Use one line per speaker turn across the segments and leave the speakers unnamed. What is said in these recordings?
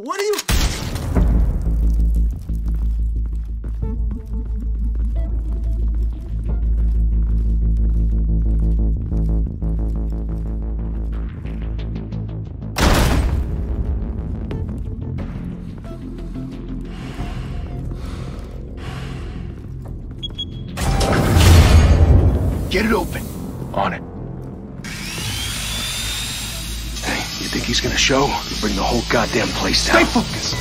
What are you...
Get it open. On it. Hey, you think he's gonna show? He'll bring the whole goddamn place down. Stay focused!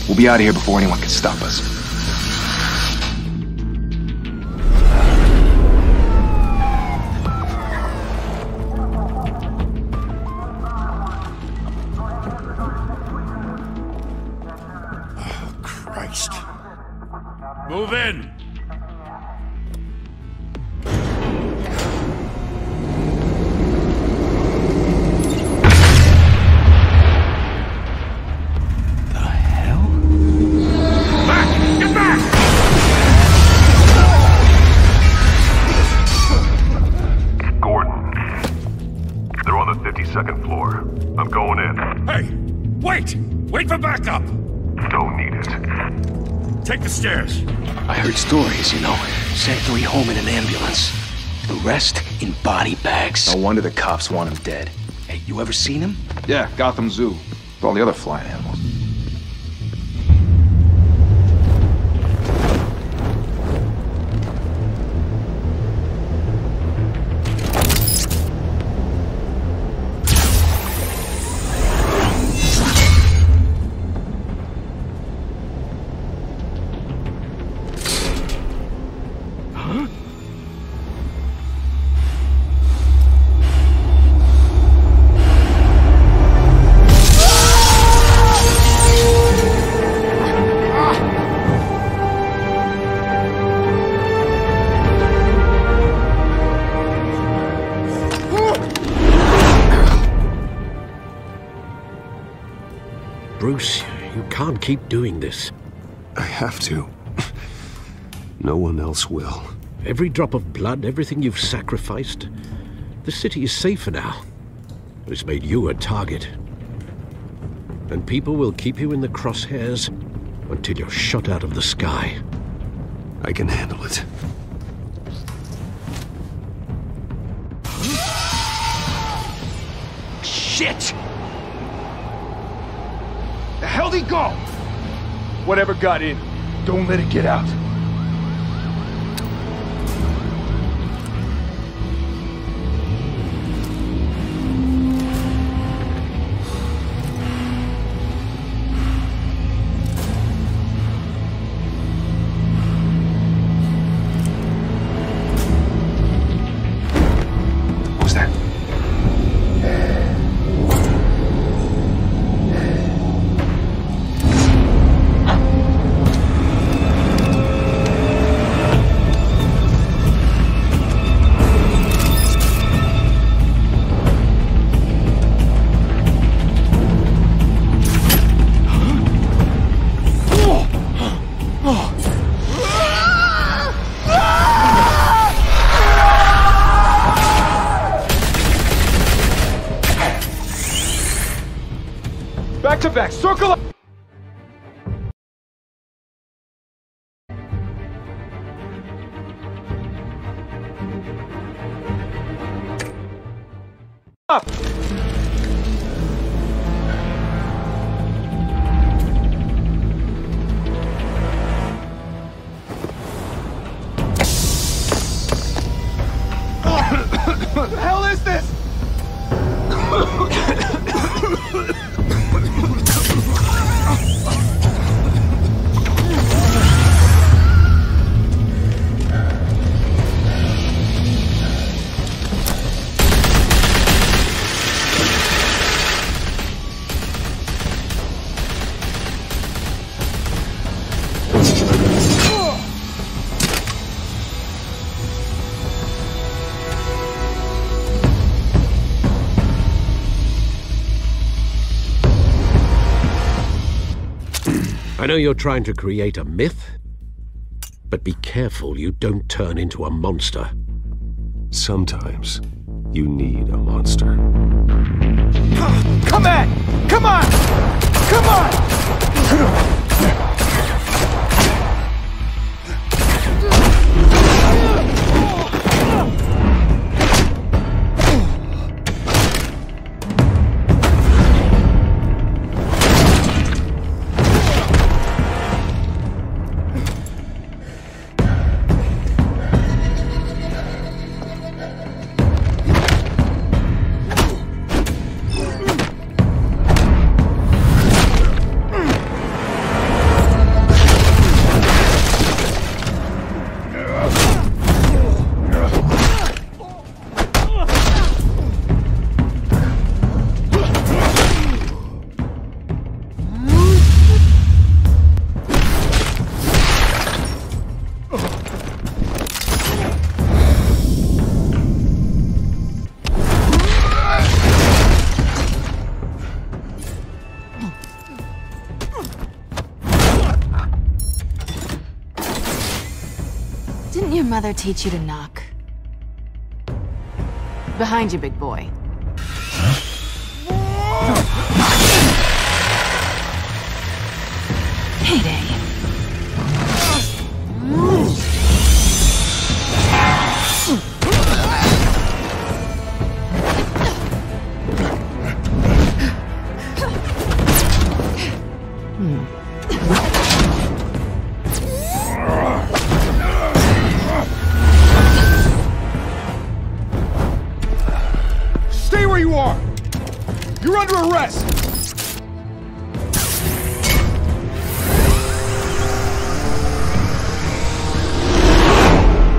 We'll be out of here before anyone can stop us.
Move in!
The hell?
Back! Get back!
Gordon. They're on the 52nd floor. I'm going in.
Hey! Wait! Wait for backup!
Don't need it.
Take the stairs.
I heard stories, you know. Sent 3 home in an ambulance. The rest in body bags.
No wonder the cops want him dead.
Hey, you ever seen him?
Yeah, Gotham Zoo. With all the other flying animals.
Bruce, you can't keep doing this.
I have to. No one else will.
Every drop of blood, everything you've sacrificed. The city is safer now. It's made you a target. And people will keep you in the crosshairs until you're shot out of the sky.
I can handle it.
Shit! The hell'd he go? Whatever got in, don't let it get out. What was that? Back to back, circle up! Up! What the hell is this?
I know you're trying to create a myth, but be careful you don't turn into a monster.
Sometimes you need a monster.
Come on! Come on! Come on!
Didn't your mother teach you to knock? Behind you, big boy. Heyday.
Stay where you are! You're under arrest!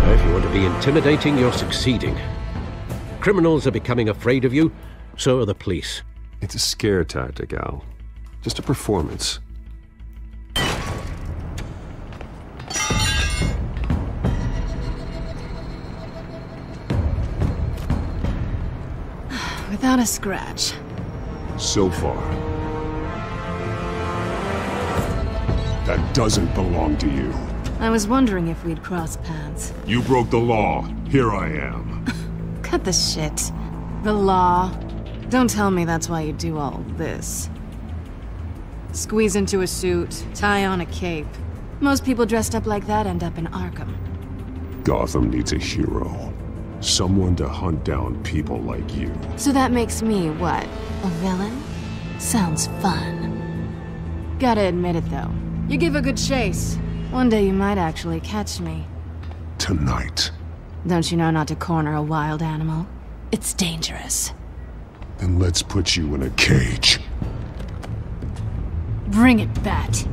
If you want to be intimidating, you're succeeding. Criminals are becoming afraid of you, so are the police.
It's a scare tactic, Al. Just a performance.
Without a scratch.
So far.
That doesn't belong to you.
I was wondering if we'd cross paths.
You broke the law. Here I am.
Cut the shit. The law. Don't tell me that's why you do all this. Squeeze into a suit, tie on a cape. Most people dressed up like that end up in Arkham.
Gotham needs a hero. Someone to hunt down people like you.
So that makes me, what, a villain? Sounds fun. Gotta admit it, though. You give a good chase. One day you might actually catch me.
Tonight.
Don't you know not to corner a wild animal? It's dangerous.
Then let's put you in a cage.
Bring it, Bat.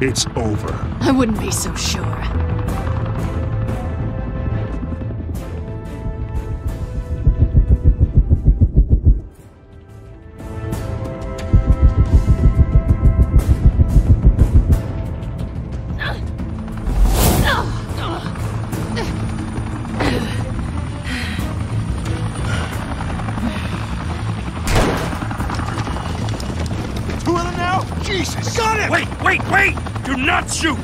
It's over.
I wouldn't be so sure.
Two of them now? Jesus! Got it! Wait! Do not shoot!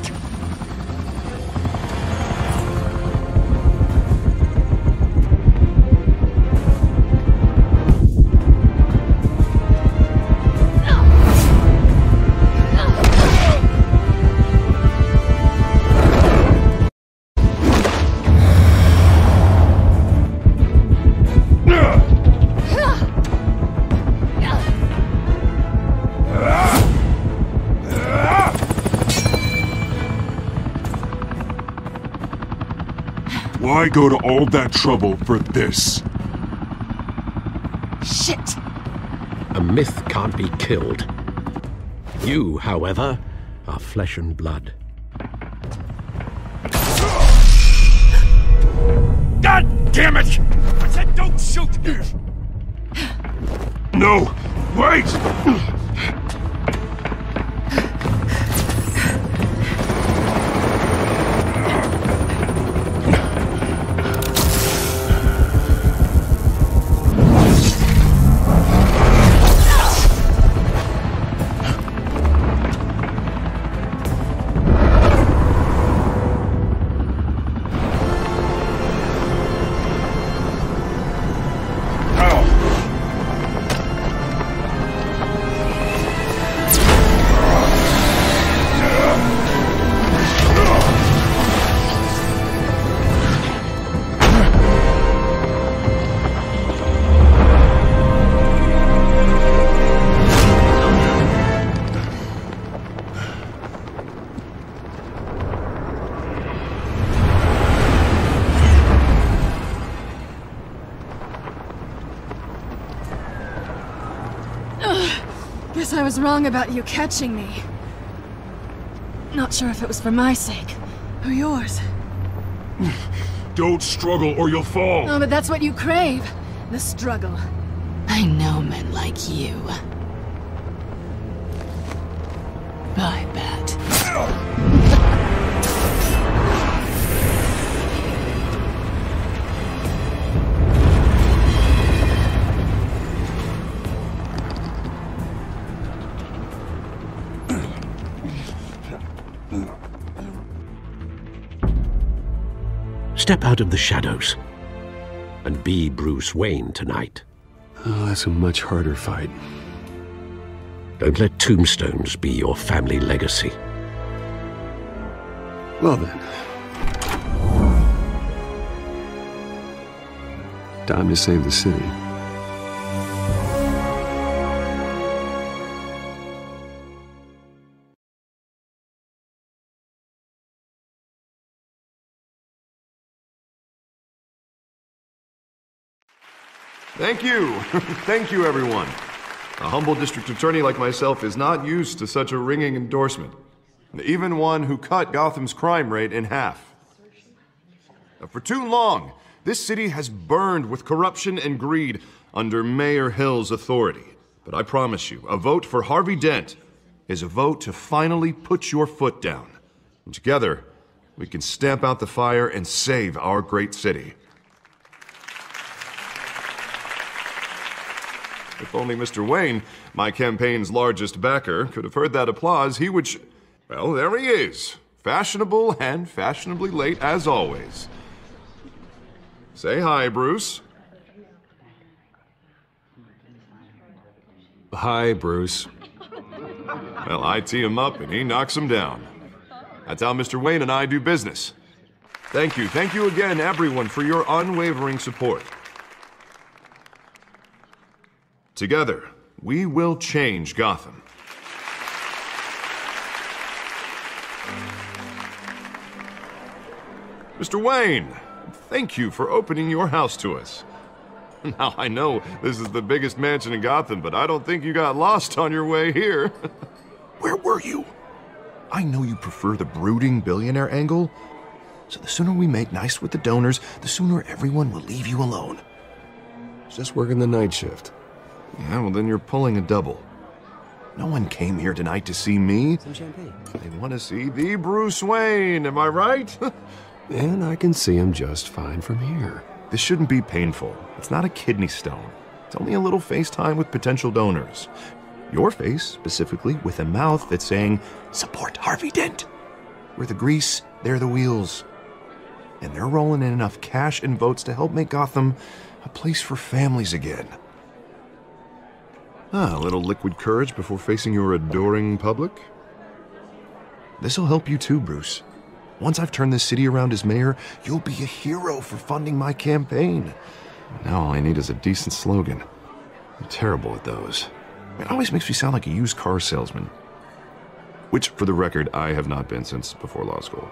Why go to all that trouble for this?
Shit!
A myth can't be killed. You, however, are flesh and blood.
God damn it! I said don't shoot! No! Wait!
Guess I was wrong about you catching me. Not sure if it was for my sake, or yours.
Don't struggle or you'll fall!
Oh, but that's what you crave. The struggle. I know men like you. I bet.
Step out of the shadows and be Bruce Wayne tonight.
Oh, that's a much harder fight.
Don't let tombstones be your family legacy.
Well then. Time to save the city.
Thank you. Thank you, everyone. A humble district attorney like myself is not used to such a ringing endorsement. Even one who cut Gotham's crime rate in half. For too long, this city has burned with corruption and greed under Mayor Hill's authority. But I promise you, a vote for Harvey Dent is a vote to finally put your foot down. And together, we can stamp out the fire and save our great city. If only Mr. Wayne, my campaign's largest backer, could have heard that applause, he would well, there he is. Fashionable and fashionably late as always. Say hi, Bruce.
Hi, Bruce.
Well, I tee him up and he knocks him down. That's how Mr. Wayne and I do business. Thank you. Thank you again, everyone, for your unwavering support. Together, we will change Gotham. Mr. Wayne, thank you for opening your house to us. Now, I know this is the biggest mansion in Gotham, but I don't think you got lost on your way here. Where were you? I know you prefer the brooding billionaire angle, so the sooner we make nice with the donors, the sooner everyone will leave you alone.
Just working the night shift.
Yeah, well then you're pulling a double. No one came here tonight to see me.
Some champagne.
They want to see the Bruce Wayne, am I right?
And I can see him just fine from here.
This shouldn't be painful. It's not a kidney stone. It's only a little FaceTime with potential donors. Your face, specifically, with a mouth that's saying, support Harvey Dent. We're the grease, they're the wheels. And they're rolling in enough cash and votes to help make Gotham a place for families again. A little liquid courage before facing your adoring public. This'll help you too, Bruce. Once I've turned this city around as mayor, you'll be a hero for funding my campaign. Now all I need is a decent slogan. I'm terrible at those. It always makes me sound like a used car salesman. Which, for the record, I have not been since before law school.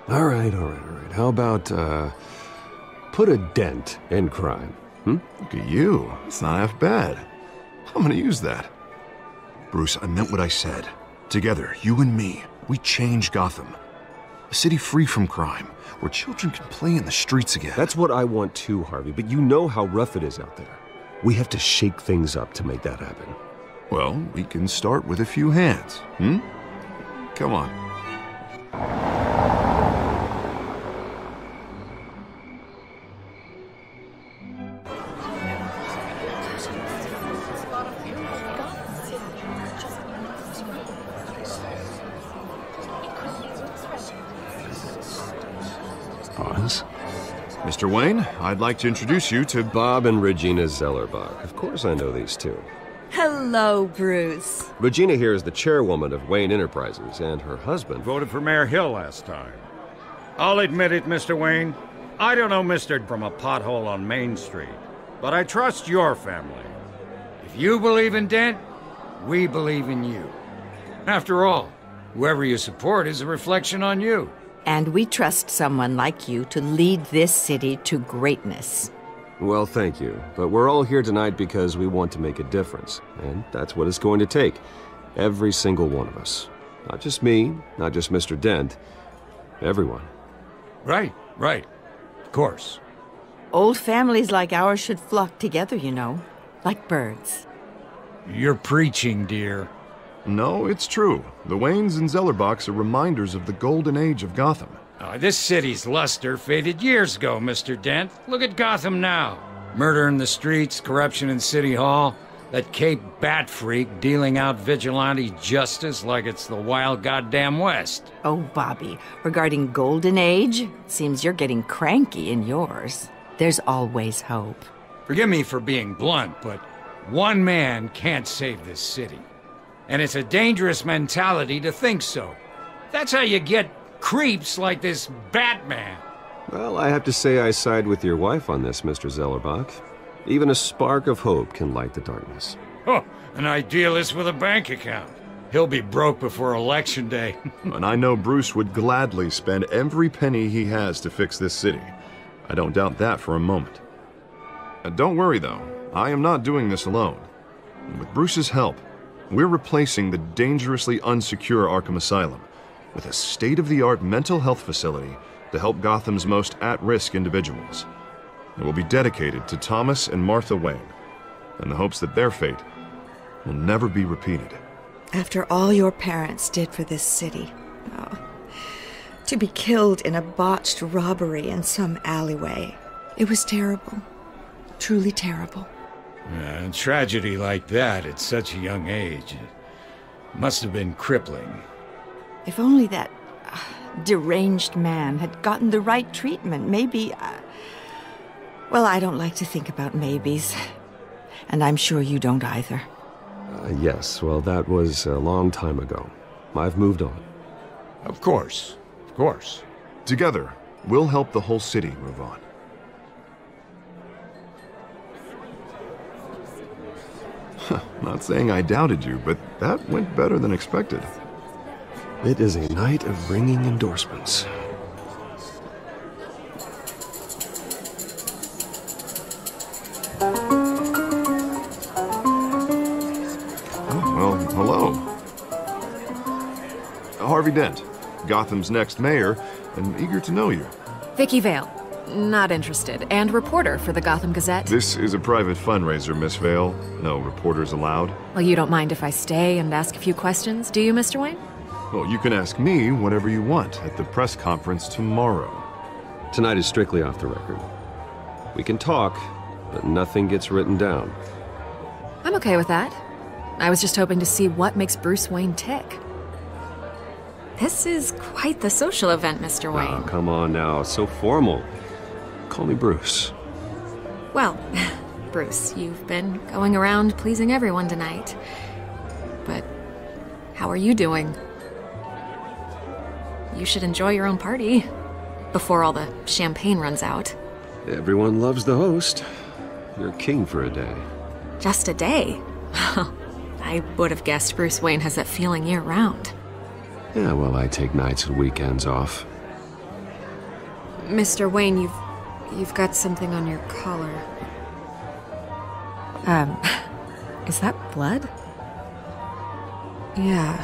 All right. How about, put a dent in crime,
Look at you. It's not half bad. I'm gonna use that. Bruce, I meant what I said. Together, you and me, we change Gotham. A city free from crime, where children can play in the streets again.
That's what I want too, Harvey, but you know how rough it is out there. We have to shake things up to make that happen.
Well, we can start with a few hands, Come on.
Hans?
Mr. Wayne, I'd like to introduce you to
Bob and Regina Zellerbach. Of course I know these two.
Hello, Bruce.
Regina here is the chairwoman of Wayne Enterprises, and her husband...
Voted for Mayor Hill last time. I'll admit it, Mr. Wayne. I don't know Mr. from a pothole on Main Street, but I trust your family. If you believe in Dent, we believe in you. After all, whoever you support is a reflection on you.
And we trust someone like you to lead this city to greatness.
Well, thank you. But we're all here tonight because we want to make a difference. And that's what it's going to take. Every single one of us. Not just me, not just Mr. Dent. Everyone.
Right. Of course.
Old families like ours should flock together, you know. Like birds.
You're preaching, dear.
No, it's true. The Waynes and Zellerbachs are reminders of the golden age of Gotham.
This city's luster faded years ago, Mr. Dent. Look at Gotham now. Murder in the streets, corruption in City Hall, that Cape Bat freak dealing out vigilante justice like it's the wild goddamn West.
Oh, Bobby, regarding Golden Age, seems you're getting cranky in yours. There's always hope.
Forgive me for being blunt, but one man can't save this city. And it's a dangerous mentality to think so. That's how you get creeps like this Batman.
Well, I have to say I side with your wife on this, Mr. Zellerbach. Even a spark of hope can light the darkness.
Oh, an idealist with a bank account. He'll be broke before Election Day.
And I know Bruce would gladly spend every penny he has to fix this city. I don't doubt that for a moment. Don't worry, though. I am not doing this alone. With Bruce's help, we're replacing the dangerously unsecure Arkham Asylum with a state-of-the-art mental health facility to help Gotham's most at-risk individuals. It will be dedicated to Thomas and Martha Wayne, in the hopes that their fate will never be repeated.
After all your parents did for this city, to be killed in a botched robbery in some alleyway, it was terrible. Truly terrible.
A tragedy like that at such a young age must have been crippling.
If only that deranged man had gotten the right treatment, maybe... Well, I don't like to think about maybes. And I'm sure you don't either.
Yes, well, that was a long time ago. I've moved on.
Of course.
Together, we'll help the whole city move on. Not saying I doubted you, but that went better than expected.
It is a night of ringing endorsements.
Oh, well, hello. Harvey Dent, Gotham's next mayor, and eager to know you.
Vicky Vale. Not interested. And reporter for the Gotham Gazette.
This is a private fundraiser, Miss Vale. No reporters allowed.
Well, you don't mind if I stay and ask a few questions, do you, Mr. Wayne?
Well, you can ask me whatever you want at the press conference tomorrow.
Tonight is strictly off the record. We can talk, but nothing gets written down.
I'm okay with that. I was just hoping to see what makes Bruce Wayne tick.
This is quite the social event, Mr. Wayne.
Oh, come on now, so formal. Call me Bruce.
Well, Bruce, you've been going around pleasing everyone tonight. But how are you doing? You should enjoy your own party before all the champagne runs out.
Everyone loves the host. You're king for a day.
Just a day? I would have guessed Bruce Wayne has that feeling year-round.
Yeah, well, I take nights and weekends off.
Mr. Wayne, you've got something on your collar.
Is that blood?
Yeah.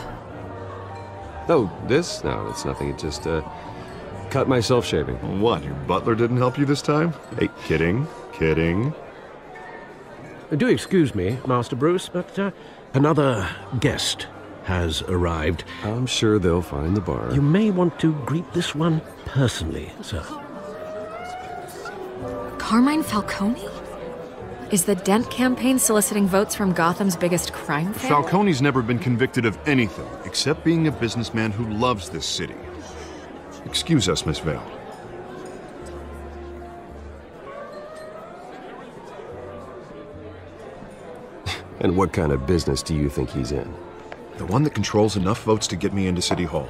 Oh, this? No, it's nothing. It just, cut myself shaving.
What, your butler didn't help you this time? Hey, kidding.
Do excuse me, Master Bruce, but another guest has arrived.
I'm sure they'll find the bar.
You may want to greet this one personally, sir.
Carmine Falcone? Is the Dent campaign soliciting votes from Gotham's biggest crime family?
Falcone's never been convicted of anything, except being a businessman who loves this city. Excuse us, Miss Vale.
And what kind of business do you think he's in?
The one that controls enough votes to get me into City Hall.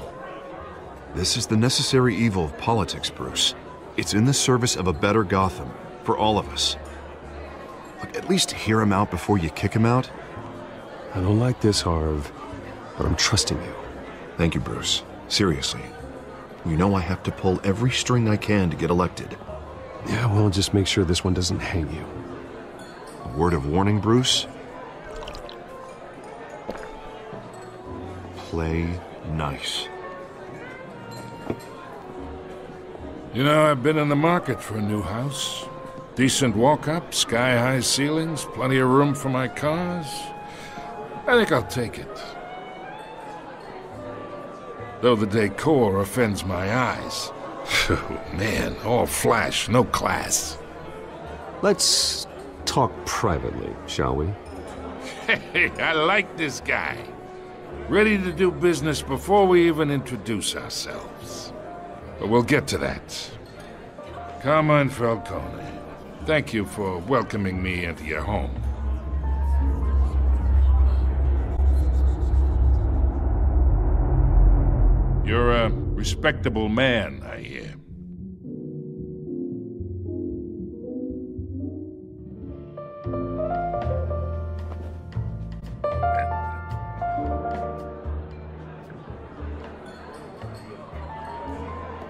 This is the necessary evil of politics, Bruce. It's in the service of a better Gotham, for all of us. Look, at least hear him out before you kick him out.
I don't like this, Harv, but I'm trusting you.
Thank you, Bruce. Seriously. You know I have to pull every string I can to get elected.
Yeah, well, just make sure this one doesn't hang you.
A word of warning, Bruce? Play nice.
You know, I've been in the market for a new house. Decent walk-up, sky-high ceilings, plenty of room for my cars. I think I'll take it. Though the decor offends my eyes. Oh, man, all flash, no class.
Let's talk privately, shall we?
Hey, I like this guy. Ready to do business before we even introduce ourselves. But we'll get to that. Carmine Falcone, thank you for welcoming me into your home. You're a respectable man, I hear.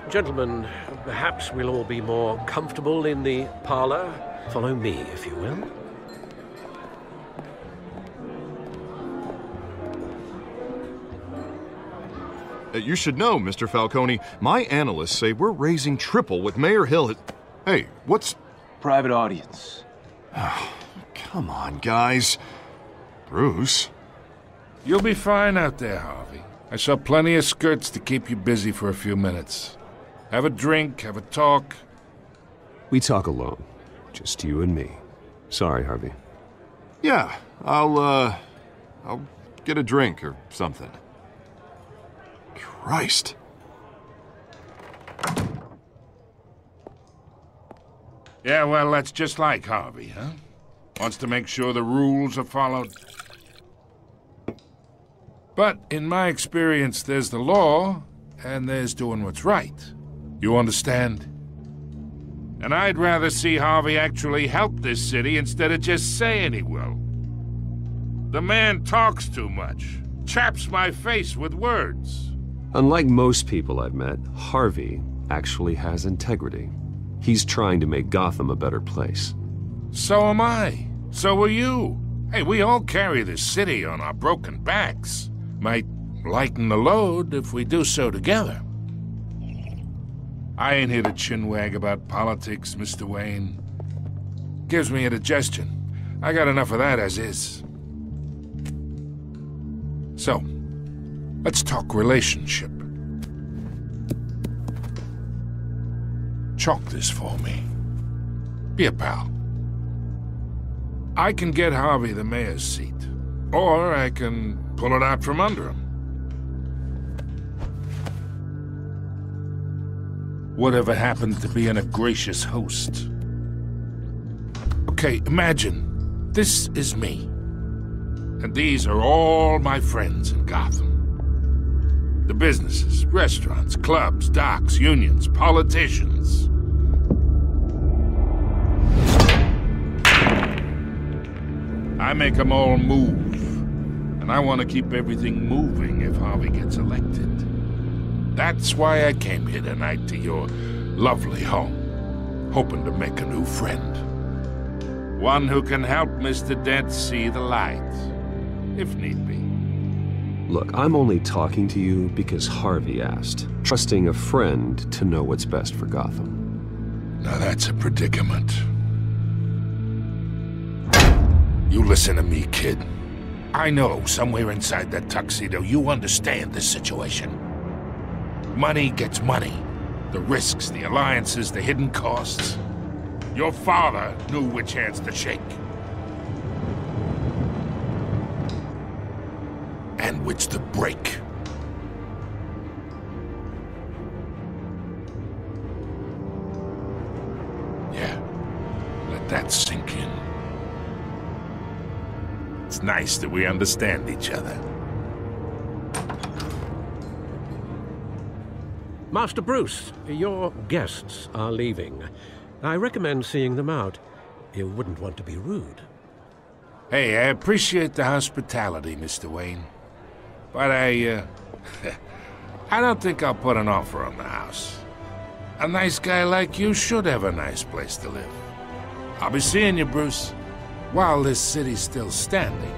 Gentlemen, perhaps we'll all be more comfortable in the parlor. Follow me, if you will.
You should know, Mr. Falcone, my analysts say we're raising triple what Mayor Hill has... Hey, what's...
Private audience.
Oh, come on, guys. Bruce?
You'll be fine out there, Harvey. I saw plenty of skirts to keep you busy for a few minutes. Have a drink, have a talk.
We talk alone. Just you and me. Sorry, Harvey.
Yeah, I'll get a drink or something. Christ.
Yeah, well, that's just like Harvey, huh? Wants to make sure the rules are followed. But in my experience, there's the law, and there's doing what's right. You understand? And I'd rather see Harvey actually help this city instead of just saying he will. The man talks too much, chaps my face with words.
Unlike most people I've met, Harvey actually has integrity. He's trying to make Gotham a better place.
So am I. So are you. Hey, we all carry this city on our broken backs. Might lighten the load if we do so together. I ain't here to chinwag about politics, Mr. Wayne. Gives me indigestion. I got enough of that as is. So, let's talk relationship. Chalk this for me. Be a pal. I can get Harvey the mayor's seat, or I can pull it out from under him. Whatever happens to being a gracious host. Okay, imagine this is me. And these are all my friends in Gotham. The businesses, restaurants, clubs, docks, unions, politicians. I make them all move. And I want to keep everything moving if Harvey gets elected. That's why I came here tonight to your lovely home, hoping to make a new friend. One who can help Mr. Dent see the light, if need be.
Look, I'm only talking to you because Harvey asked, trusting a friend to know what's best for Gotham.
Now that's a predicament. You listen to me, kid. I know somewhere inside that tuxedo you understand this situation. Money gets money. The risks, the alliances, the hidden costs. Your father knew which hands to shake. And which to break. Yeah, let that sink in. It's nice that we understand each other.
Master Bruce, your guests are leaving. I recommend seeing them out. You wouldn't want to be rude.
Hey, I appreciate the hospitality, Mr. Wayne. But I don't think I'll put an offer on the house. A nice guy like you should have a nice place to live. I'll be seeing you, Bruce, while this city's still standing.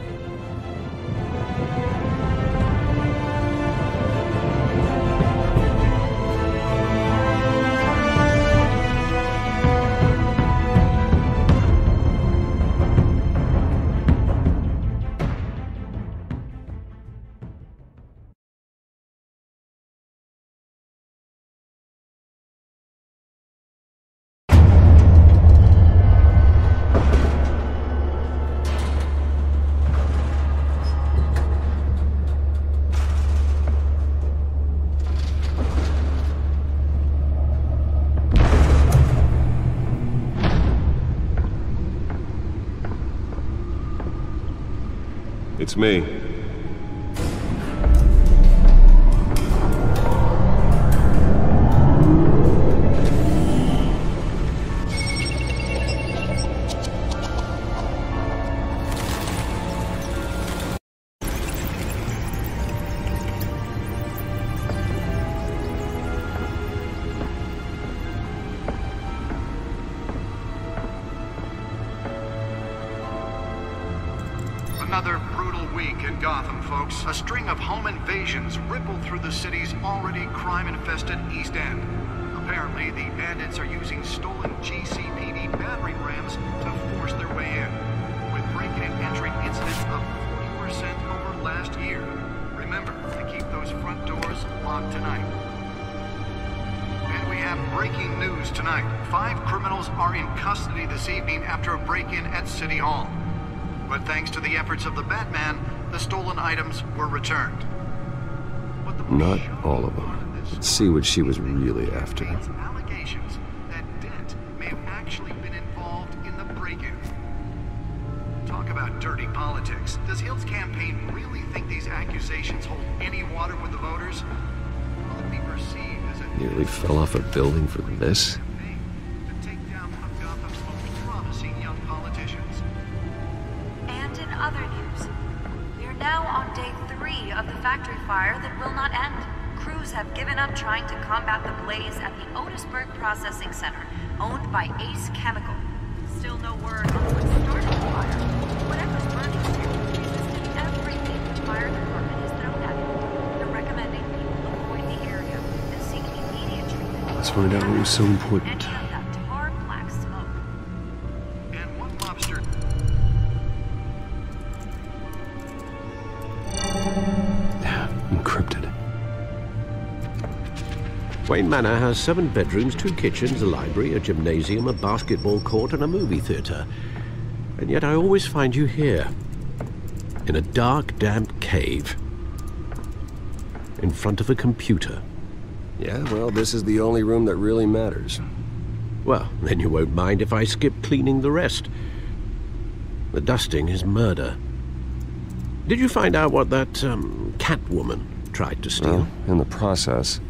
It's me.
Another brutal week in Gotham, folks. A string of home invasions rippled through the city's already crime-infested East End. Apparently, the bandits are using stolen GCPD battering rams to force their way in, with break-in and entry incidents up 40% over last year. Remember to keep those front doors locked tonight. And we have breaking news tonight. 5 criminals are in custody this evening after a break-in at City Hall. But thanks to the efforts of the Batman, the stolen items were returned.
Not all of them. Let's see what she was really after.
Allegations that Dent may have actually been involved in the break-in. Talk about dirty politics. Does Hill's campaign really think these accusations hold any water with the voters? Will it be perceived as a...
Nearly fell off a building for this?
Other news. We are now on day 3 of the factory fire that will not end. Crews have given up trying to combat the blaze at the Otisburg Processing Center, owned by Ace Chemical. Still no word on what started the fire. Whatever's burning here resisted everything the fire department has thrown at it. They're recommending people avoid the area and seek immediate treatment.
Let's find out what was so important.
Encrypted. Wayne Manor has 7 bedrooms, 2 kitchens, a library, a gymnasium, a basketball court, and a movie theater. And yet I always find you here, in a dark, damp cave, in front of a computer.
Yeah, well, this is the only room that really matters.
Well, then you won't mind if I skip cleaning the rest. The dusting is murder. Did you find out what that, Catwoman tried to steal?
Well, in the process.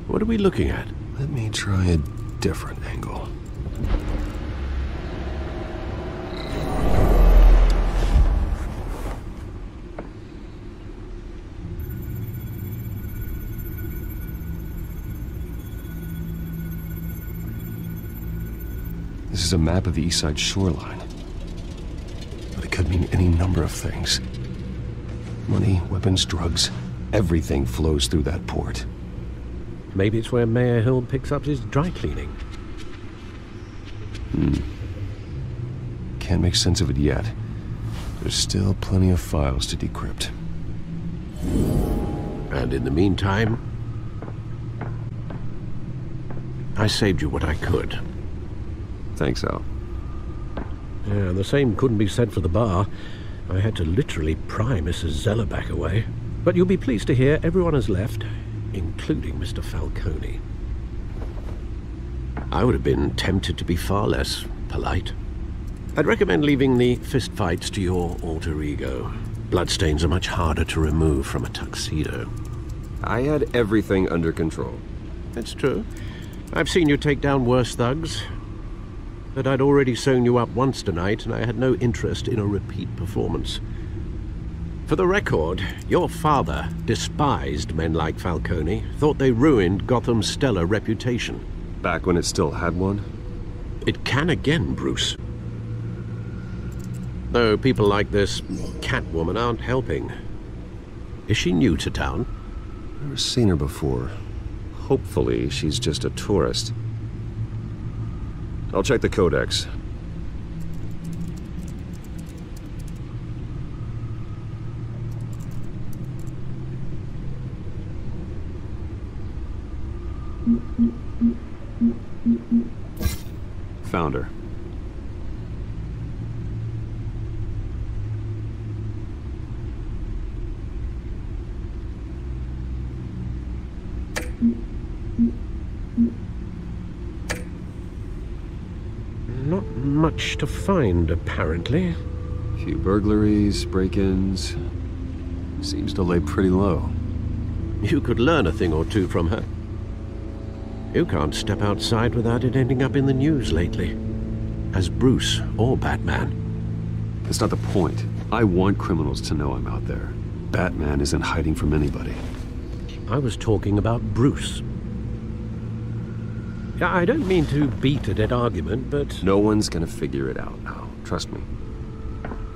What are we looking at?
Let me try a different angle. This is a map of the East Side shoreline. But it could mean any number of things. Money, weapons, drugs, everything flows through that port.
Maybe it's where Mayor Hill picks up his dry cleaning.
Can't make sense of it yet. There's still plenty of files to decrypt.
And in the meantime, I saved you what I could.
Thanks, Al.
Yeah, the same couldn't be said for the bar. I had to literally pry Mrs. Zeller back away. But you'll be pleased to hear everyone has left, including Mr. Falcone. I would have been tempted to be far less polite. I'd recommend leaving the fistfights to your alter ego. Bloodstains are much harder to remove from a tuxedo.
I had everything under control.
It's true. I've seen you take down worse thugs. But I'd already sewn you up once tonight, and I had no interest in a repeat performance. For the record, your father despised men like Falcone, thought they ruined Gotham's stellar reputation.
Back when it still had one?
It can again, Bruce. Though people like this Catwoman aren't helping. Is she new to town?
Never seen her before. Hopefully, she's just a tourist. I'll check the codex. Found her.
Not much to find, apparently.
Few burglaries, break-ins. Seems to lay pretty low.
You could learn a thing or two from her. You can't step outside without it ending up in the news lately. As Bruce or Batman.
That's not the point. I want criminals to know I'm out there. Batman isn't hiding from anybody.
I was talking about Bruce. I don't mean to beat a dead argument, but...
No one's gonna figure it out now. Trust me.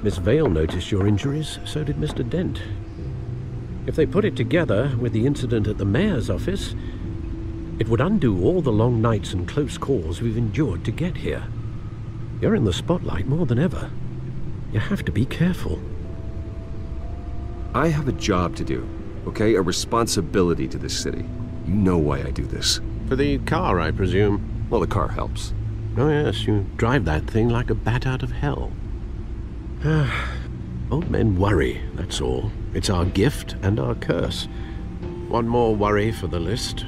Miss Vale noticed your injuries, so did Mr. Dent. If they put it together with the incident at the mayor's office, it would undo all the long nights and close calls we've endured to get here. You're in the spotlight more than ever. You have to be careful.
I have a job to do, okay? A responsibility to this city. You know why I do this.
For the car, I presume?
Well, the car helps.
Oh yes, you drive that thing like a bat out of hell. Old men worry, that's all. It's our gift and our curse. One more worry for the list.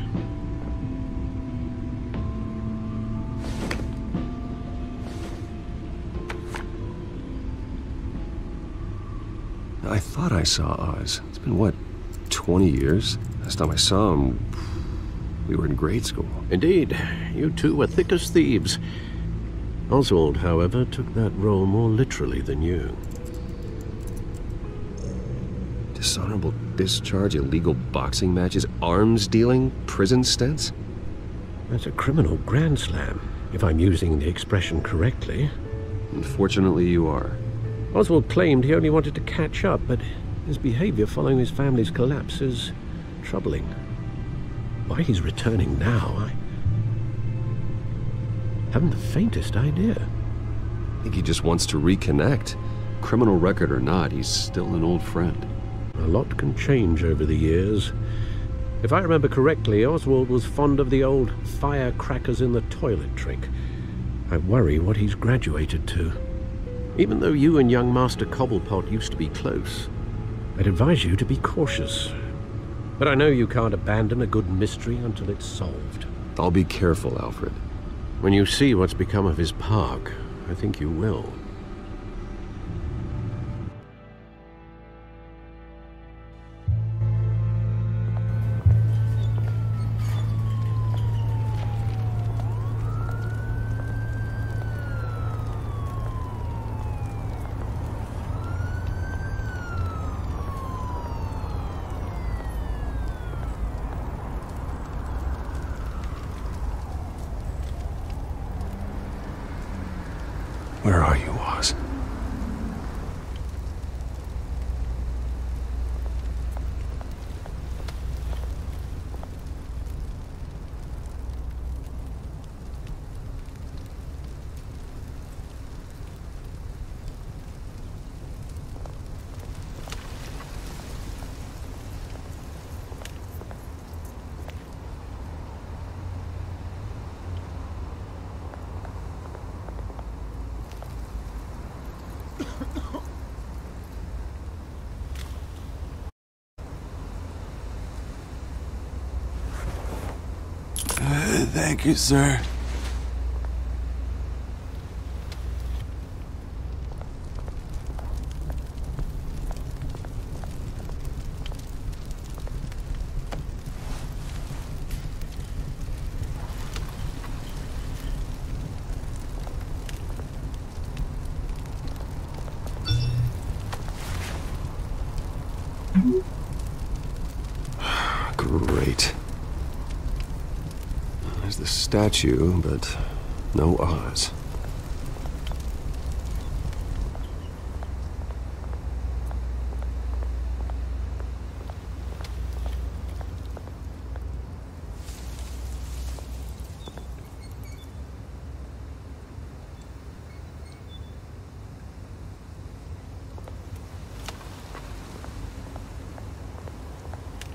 I thought I saw Oz. It's been, what, 20 years? Last time I saw him, we were in grade school.
Indeed. You two were thick as thieves. Oswald, however, took that role more literally than you.
Dishonorable discharge, illegal boxing matches, arms dealing, prison stints?
That's a criminal grand slam, if I'm using the expression correctly.
Unfortunately, you are.
Oswald claimed he only wanted to catch up, but his behavior following his family's collapse is troubling. Why he's returning now, I haven't the faintest idea.
I think he just wants to reconnect. Criminal record or not, he's still an old friend.
A lot can change over the years. If I remember correctly, Oswald was fond of the old firecrackers in the toilet trick. I worry what he's graduated to. Even though you and young Master Cobblepot used to be close, I'd advise you to be cautious. But I know you can't abandon a good mystery until it's solved.
I'll be careful, Alfred.
When you see what's become of his park, I think you will.
Where are you, Oz?
Thank you, sir.
Great. There's the statue, but no Oz.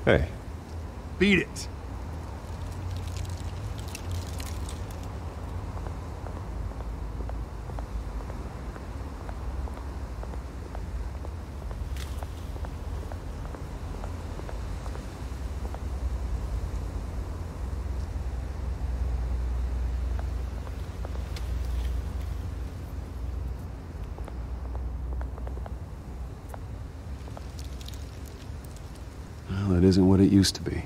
Hey.
Beat it.
Well, it isn't what it used to be.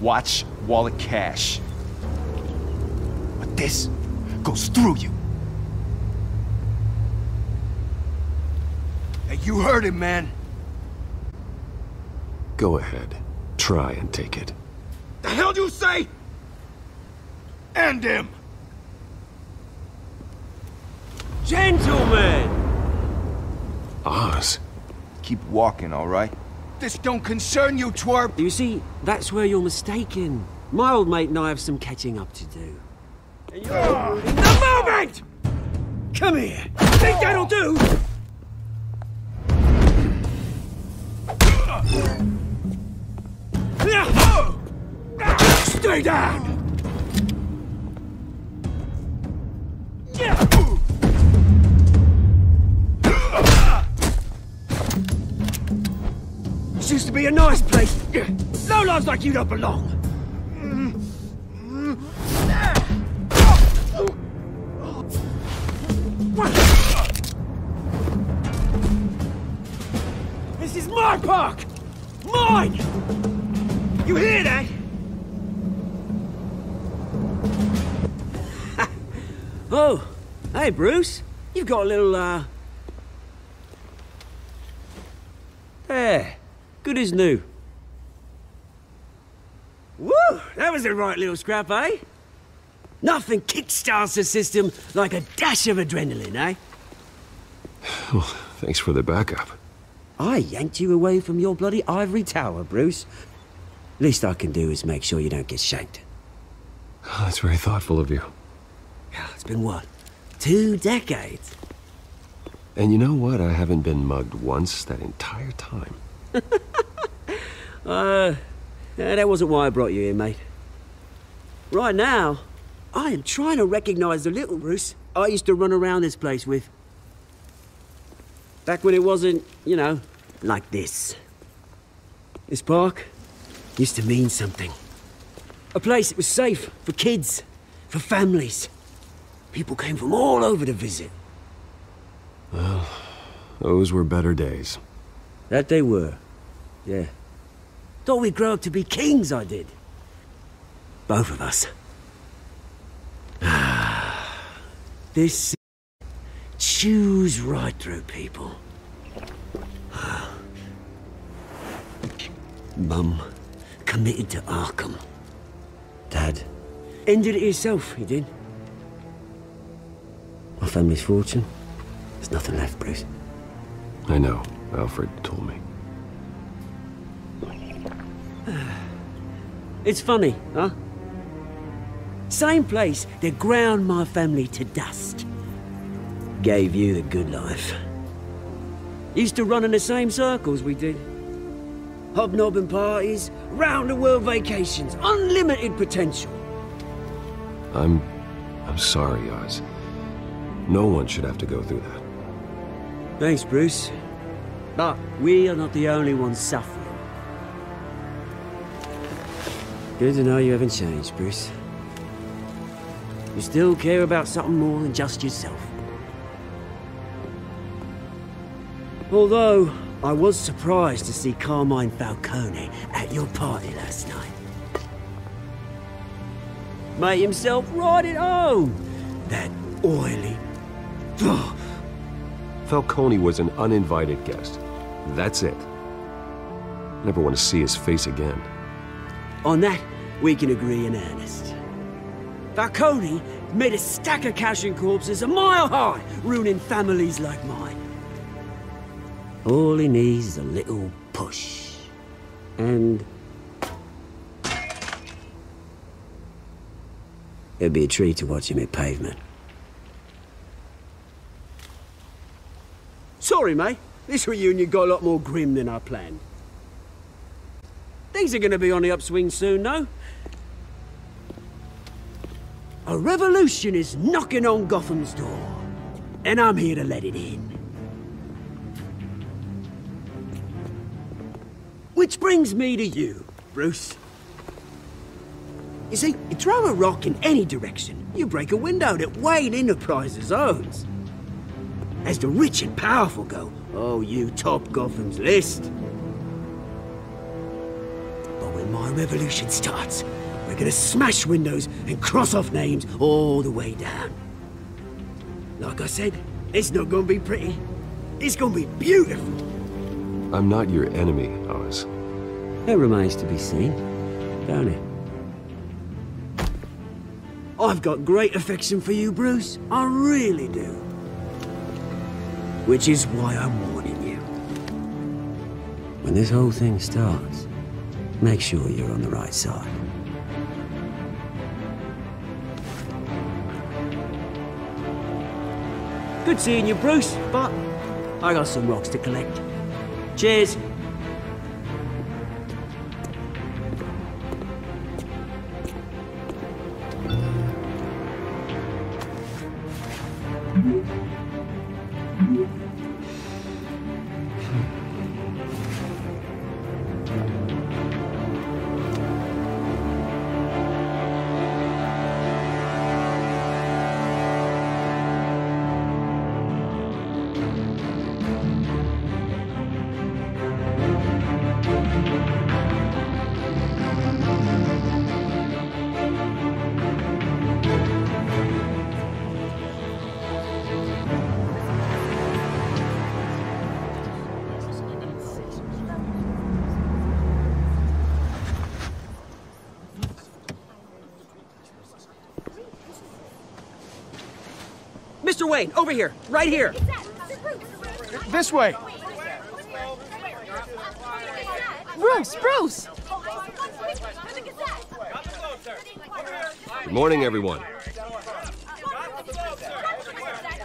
Watch wallet cash. But this goes through you. Hey, you heard him, man.
Go ahead. Try and take it.
The hell do you say? End him!
Gentlemen!
Oz.
Keep walking, all right? This don't concern you, twerp!
You see, that's where you're mistaken. My old mate and I have some catching up to do. And you're in the moment! Come here! Think that'll do? Stay down! This used to be a nice place. No lives like you don't belong. This is my park! Mine! You hear that? Oh, hey Bruce. You've got a little, There. Good as new. Woo! That was a right little scrap, eh? Nothing kickstarts the system like a dash of adrenaline, eh?
Well, thanks for the backup.
I yanked you away from your bloody ivory tower, Bruce. Least I can do is make sure you don't get shanked.
Oh, that's very thoughtful of you.
It's been what? 2 decades?
And you know what? I haven't been mugged once that entire time.
That wasn't why I brought you here, mate. Right now, I am trying to recognize the little Bruce I used to run around this place with. Back when it wasn't, you know, like this. This park used to mean something. A place that was safe for kids, for families. People came from all over to visit.
Well, those were better days.
That they were, yeah. Thought we'd grow up to be kings, I did. Both of us. This chews right through people. Mum committed to Arkham. Dad ended it himself, he did. My family's fortune, there's nothing left, Bruce.
I know. Alfred told me.
It's funny, huh? Same place that ground my family to dust. Gave you the good life. Used to run in the same circles we did. Hobnobbing parties, round-the-world vacations, unlimited potential.
I'm sorry, Oz. No one should have to go through that.
Thanks, Bruce. But we are not the only ones suffering. Good to know you haven't changed, Bruce. You still care about something more than just yourself. Although, I was surprised to see Carmine Falcone at your party last night. Made himself right at home. That oily...
Falcone was an uninvited guest. That's it. Never want to see his face again.
On that, we can agree in earnest. Falcone made a stack of cashing corpses a mile high, ruining families like mine. All he needs is a little push. And... it'd be a treat to watch him hit pavement. Sorry, mate. This reunion got a lot more grim than I planned. Things are gonna be on the upswing soon, though. A revolution is knocking on Gotham's door, and I'm here to let it in. Which brings me to you, Bruce. You see, you throw a rock in any direction, you break a window that Wayne Enterprises owns. As the rich and powerful go, oh, you top Gotham's list. But when my revolution starts, we're gonna smash windows and cross off names all the way down. Like I said, it's not gonna be pretty. It's gonna be beautiful.
I'm not your enemy, Oz.
It remains to be seen, don't it? I've got great affection for you, Bruce. I really do. Which is why I'm warning you. When this whole thing starts, make sure you're on the right side. Good seeing you, Bruce, but I got some rocks to collect. Cheers. Mr. Wayne, over here, right here.
This way.
Bruce!
Good morning, everyone.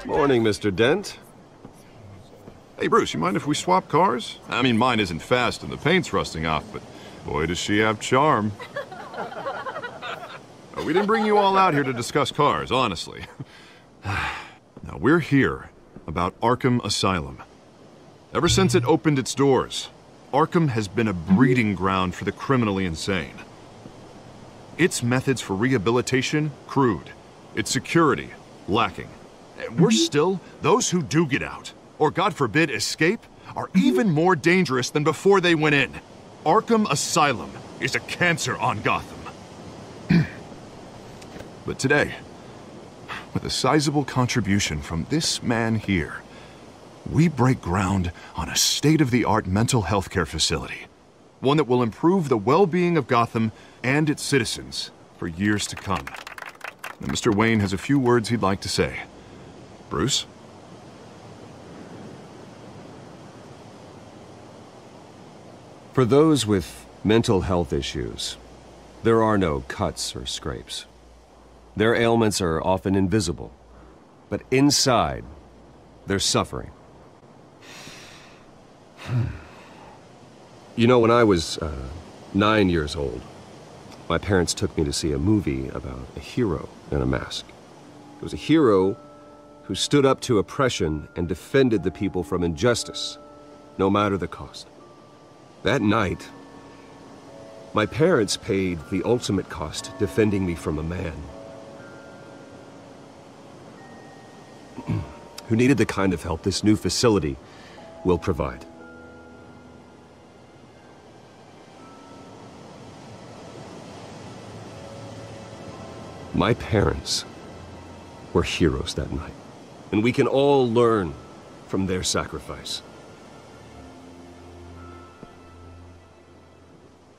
Morning, Mr. Dent.
Hey, Bruce, you mind if we swap cars? I mean, mine isn't fast and the paint's rusting off, but boy, does she have charm. We didn't bring you all out here to discuss cars, honestly. Now, we're here about Arkham Asylum. Ever since it opened its doors, Arkham has been a breeding ground for the criminally insane. Its methods for rehabilitation, crude. Its security, lacking. Worse still, those who do get out, or God forbid, escape, are even more dangerous than before they went in. Arkham Asylum is a cancer on Gotham. But today, with a sizable contribution from this man here, we break ground on a state-of-the-art mental health care facility. One that will improve the well-being of Gotham and its citizens for years to come. Now, Mr. Wayne has a few words he'd like to say. Bruce?
For those with mental health issues, there are no cuts or scrapes. Their ailments are often invisible, but inside, they're suffering. You know, when I was 9 years old, my parents took me to see a movie about a hero in a mask. It was a hero who stood up to oppression and defended the people from injustice, no matter the cost. That night, my parents paid the ultimate cost defending me from a man who needed the kind of help this new facility will provide. My parents were heroes that night, and we can all learn from their sacrifice.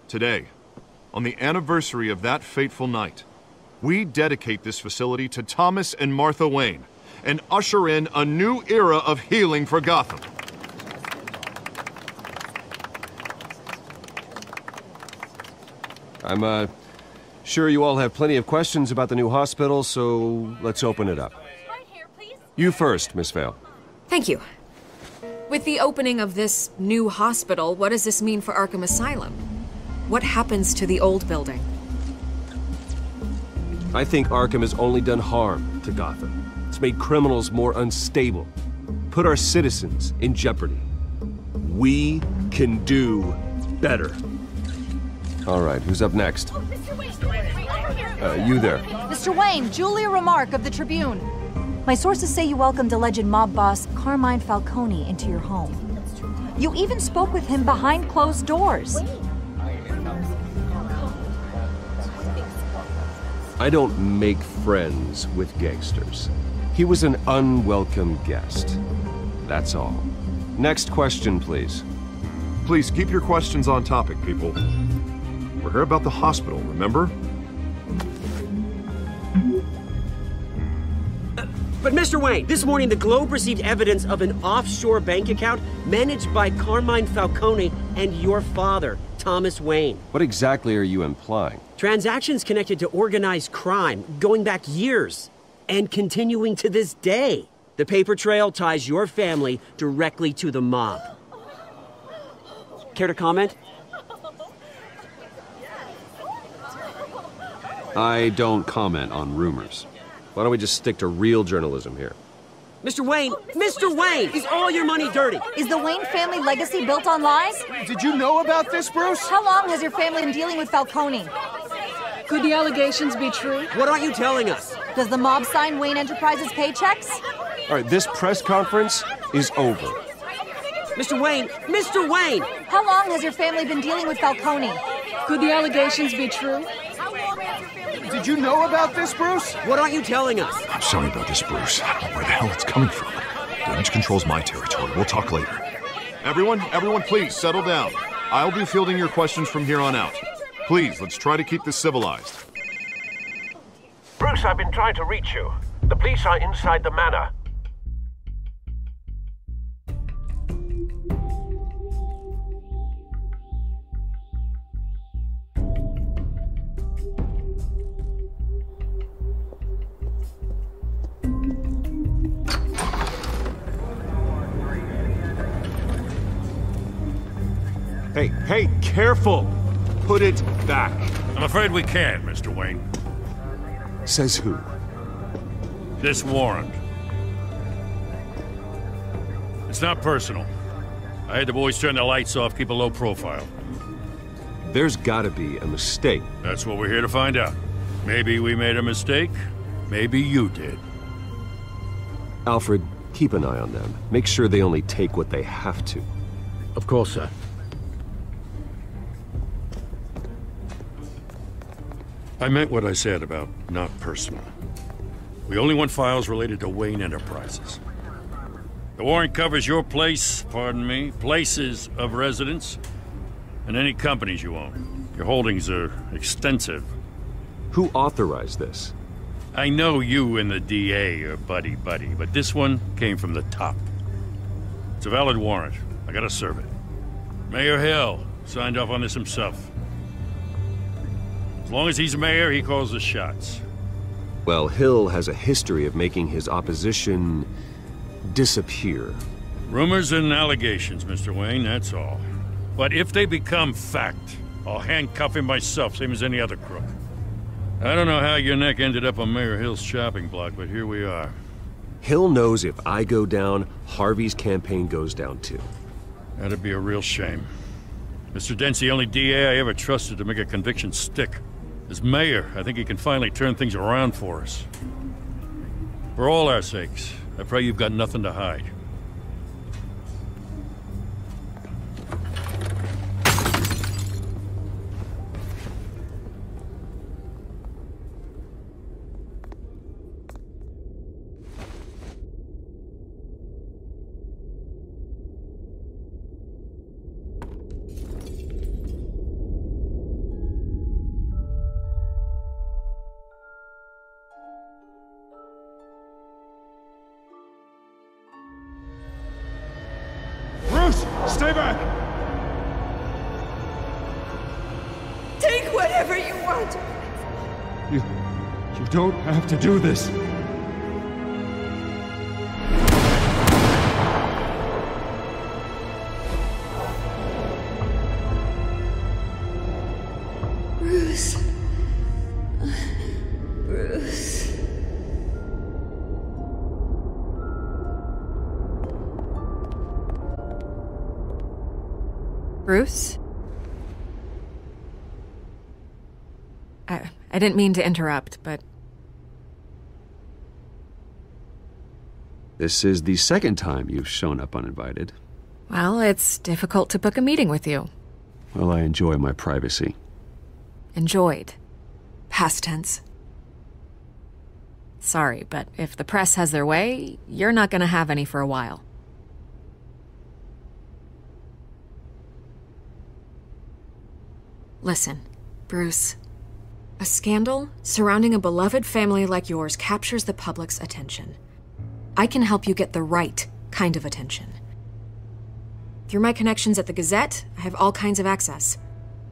Today, on the anniversary of that fateful night, we dedicate this facility to Thomas and Martha Wayne and usher in a new era of healing for Gotham.
I'm sure you all have plenty of questions about the new hospital, so let's open it up. You first, Miss Vale.
Thank you. With the opening of this new hospital, what does this mean for Arkham Asylum? What happens to the old building?
I think Arkham has only done harm to Gotham. It's made criminals more unstable, put our citizens in jeopardy. We can do better. All right, who's up next? You there.
Mr. Wayne, Julia Remark of the Tribune. My sources say you welcomed alleged mob boss Carmine Falcone into your home. You even spoke with him behind closed doors.
I don't make friends with gangsters. He was an unwelcome guest. That's all. Next question, please.
Please keep your questions on topic, people. We're here about the hospital, remember?
But Mr. Wayne, this morning the Globe received evidence of an offshore bank account managed by Carmine Falcone and your father, Thomas Wayne.
What exactly are you implying?
Transactions connected to organized crime going back years and continuing to this day. The paper trail ties your family directly to the mob. Care to comment?
I don't comment on rumors. Why don't we just stick to real journalism here?
Mr. Wayne! Mr. Wayne! Is all your money dirty?
Is the Wayne family legacy built on lies?
Did you know about this, Bruce?
How long has your family been dealing with Falcone? Could the allegations be true?
What aren't you telling us?
Does the mob sign Wayne Enterprises paychecks?
All right, this press conference is over.
Mr. Wayne! Mr. Wayne!
How long has your family been dealing with Falcone? Could the allegations be true?
Did you know about this, Bruce?
What aren't you telling us?
I'm sorry about this, Bruce. I don't know where the hell it's coming from. Damage control's my territory. We'll talk later. Everyone, please, settle down. I'll be fielding your questions from here on out. Please, let's try to keep this civilized.
Bruce, I've been trying to reach you. The police are inside the manor.
Hey, careful! Put it back.
I'm afraid we can't, Mr. Wayne.
Says who?
This warrant. It's not personal. I had the boys turn the lights off, keep a low profile.
There's gotta be a mistake.
That's what we're here to find out. Maybe we made a mistake. Maybe you did.
Alfred, keep an eye on them. Make sure they only take what they have to.
Of course, sir.
I meant what I said about not personal.
We only want files related to Wayne Enterprises. The warrant covers your places of residence, and any companies you own. Your holdings are extensive.
Who authorized this?
I know you and the DA are buddy-buddy, but this one came from the top. It's a valid warrant. I gotta serve it. Mayor Hill signed off on this himself. As long as he's mayor, he calls the shots.
Well, Hill has a history of making his opposition disappear.
Rumors and allegations, Mr. Wayne, that's all. But if they become fact, I'll handcuff him myself, same as any other crook. I don't know how your neck ended up on Mayor Hill's chopping block, but here we are.
Hill knows if I go down, Harvey's campaign goes down too.
That'd be a real shame. Mr. Dent's the only DA I ever trusted to make a conviction stick. As mayor, I think he can finally turn things around for us. For all our sakes, I pray you've got nothing to hide.
Stay back!
Take whatever you want!
You don't have to do this.
Bruce. Bruce.
Bruce? I didn't mean to interrupt, but...
This is the second time you've shown up uninvited.
Well, it's difficult to book a meeting with you.
Well, I enjoy my privacy.
Enjoyed. Past tense. Sorry, but if the press has their way, you're not gonna have any for a while. Listen, Bruce. A scandal surrounding a beloved family like yours captures the public's attention. I can help you get the right kind of attention. Through my connections at the Gazette, I have all kinds of access.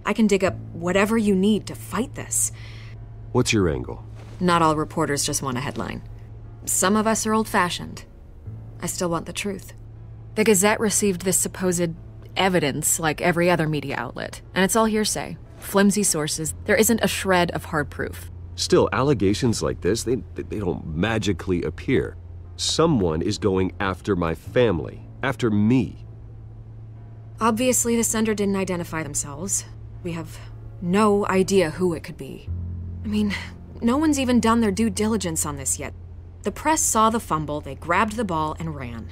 I can dig up whatever you need to fight this.
What's your angle?
Not all reporters just want a headline. Some of us are old-fashioned. I still want the truth. The Gazette received this supposed evidence like every other media outlet, and it's all hearsay. Flimsy sources. There isn't a shred of hard proof.
Still, allegations like this, they don't magically appear. Someone is going after my family, after me.
Obviously, the sender didn't identify themselves. We have no idea who it could be. I mean, no one's even done their due diligence on this yet. The press saw the fumble, they grabbed the ball and ran.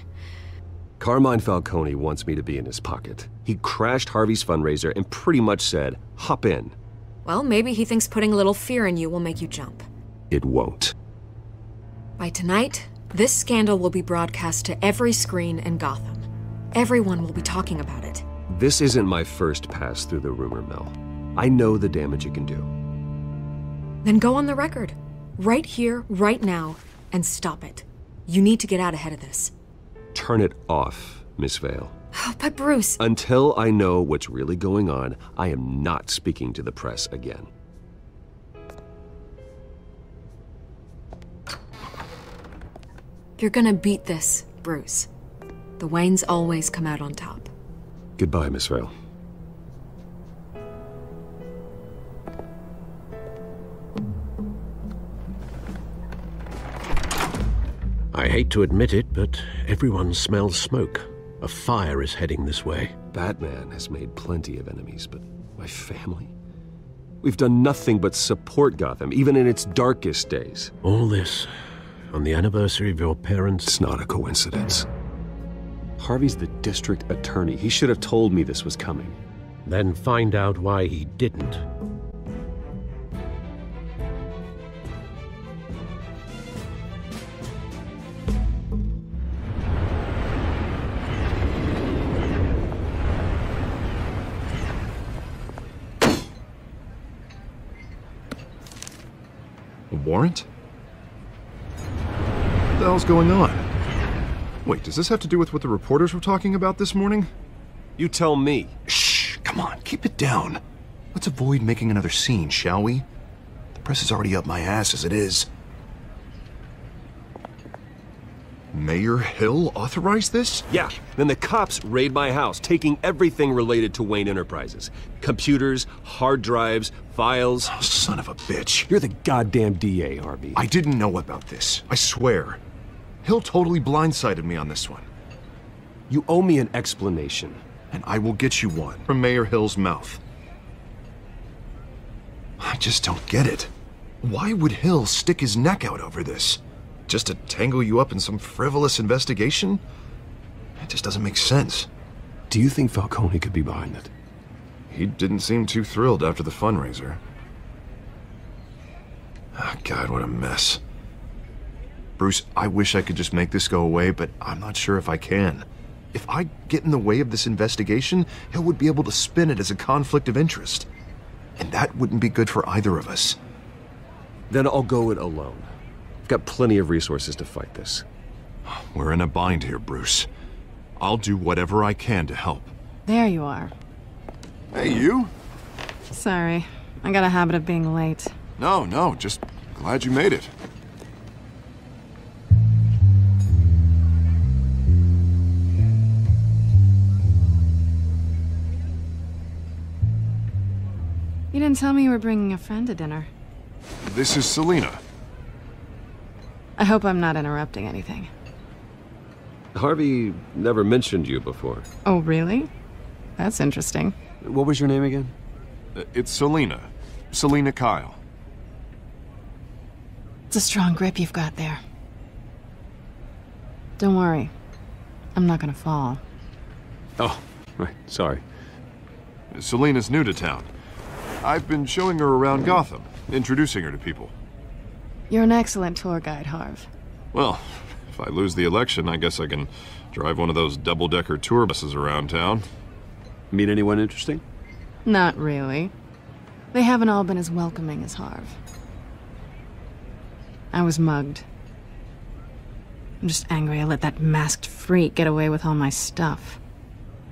Carmine Falcone wants me to be in his pocket. He crashed Harvey's fundraiser and pretty much said, hop in.
Well, maybe he thinks putting a little fear in you will make you jump.
It won't.
By tonight, this scandal will be broadcast to every screen in Gotham. Everyone will be talking about it.
This isn't my first pass through the rumor mill. I know the damage it can do.
Then go on the record. Right here, right now, and stop it. You need to get out ahead of this.
Turn it off, Miss Vale.
Oh, but Bruce...
Until I know what's really going on, I am not speaking to the press again.
You're gonna beat this, Bruce. The Waynes always come out on top.
Goodbye, Miss Vale.
I hate to admit it, but everyone smells smoke. A fire is heading this way.
Batman has made plenty of enemies, but my family? We've done nothing but support Gotham, even in its darkest days.
All this on the anniversary of your parents'...
It's not a coincidence. Harvey's the district attorney. He should have told me this was coming.
Then find out why he didn't.
warrant? What the hell's going on? Wait, does this have to do with what the reporters were talking about this morning?
You tell me.
Shh, come on, keep it down. Let's avoid making another scene, shall we? The press is already up my ass as it is. Mayor Hill authorized this?
Yeah, then the cops raid my house, taking everything related to Wayne Enterprises. Computers, hard drives, files.
Oh, son of a bitch.
You're the goddamn DA, Harvey.
I didn't know about this, I swear. Hill totally blindsided me on this one.
You owe me an explanation.
And I will get you one from Mayor Hill's mouth. I just don't get it. Why would Hill stick his neck out over this? Just to tangle you up in some frivolous investigation? It just doesn't make sense.
Do you think Falcone could be behind it?
He didn't seem too thrilled after the fundraiser. Oh, God, what a mess. Bruce, I wish I could just make this go away, but I'm not sure if I can. If I get in the way of this investigation, Hill would be able to spin it as a conflict of interest. And that wouldn't be good for either of us.
Then I'll go it alone. I've got plenty of resources to fight this.
We're in a bind here, Bruce. I'll do whatever I can to help.
There you are.
Hey, you?
Sorry. I got a habit of being late.
No, just glad you made it.
You didn't tell me you were bringing a friend to dinner.
This is Selina.
I hope I'm not interrupting anything.
Harvey never mentioned you before.
Oh, really? That's interesting.
What was your name again?
It's Selina. Selina Kyle.
It's a strong grip you've got there. Don't worry. I'm not gonna fall.
Oh, right. Sorry.
Selina's new to town. I've been showing her around Gotham, introducing her to people.
You're an excellent tour guide, Harv.
Well, if I lose the election, I guess I can drive one of those double-decker tour buses around town.
Meet anyone interesting?
Not really. They haven't all been as welcoming as Harv. I was mugged. I'm just angry I let that masked freak get away with all my stuff.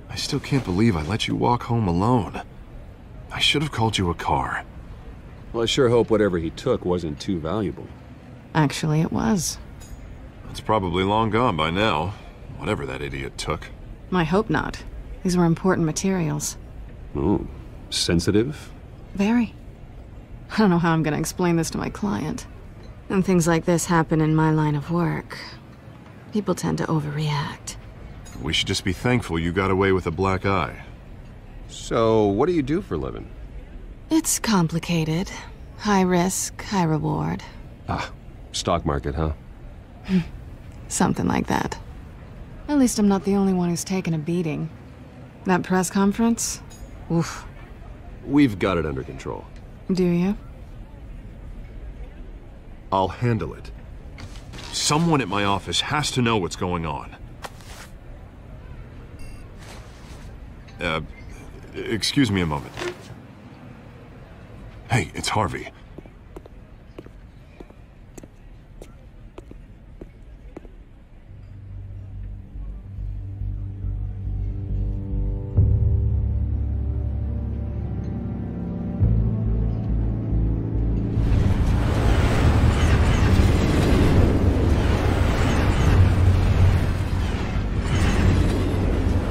I still can't believe I let you walk home alone. I should have called you a car.
Well, I sure hope whatever he took wasn't too valuable.
Actually, it was.
It's probably long gone by now, whatever that idiot took.
I hope not. These were important materials.
Ooh, sensitive?
Very. I don't know how I'm gonna explain this to my client. And things like this happen in my line of work. People tend to overreact.
We should just be thankful you got away with a black eye.
So, what do you do for a living?
It's complicated. High risk, high reward.
Ah, stock market, huh?
Something like that. At least I'm not the only one who's taken a beating. That press conference? Oof.
We've got it under control.
Do you?
I'll handle it. Someone at my office has to know what's going on. Excuse me a moment. Hey, it's Harvey.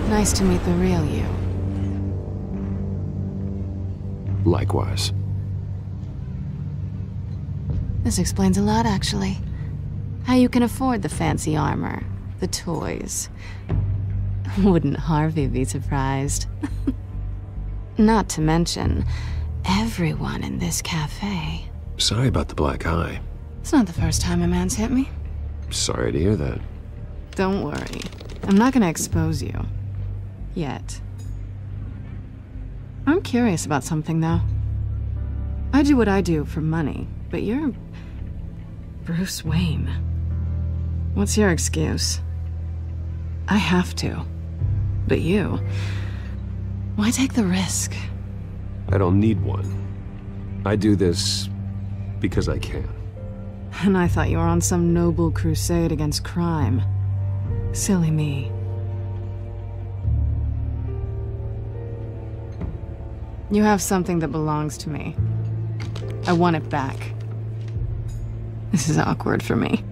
Nice to meet the real you.
Likewise.
This explains a lot, actually. How you can afford the fancy armor, the toys. Wouldn't Harvey be surprised? Not to mention, everyone in this cafe.
Sorry about the black eye.
It's not the first time a man's hit me.
Sorry to hear that.
Don't worry. I'm not gonna expose you. Yet. I'm curious about something, though. I do what I do for money, but you're... Bruce Wayne. What's your excuse? I have to. But you... Why take the risk?
I don't need one. I do this because I can.
And I thought you were on some noble crusade against crime. Silly me. You have something that belongs to me. I want it back. This is awkward for me.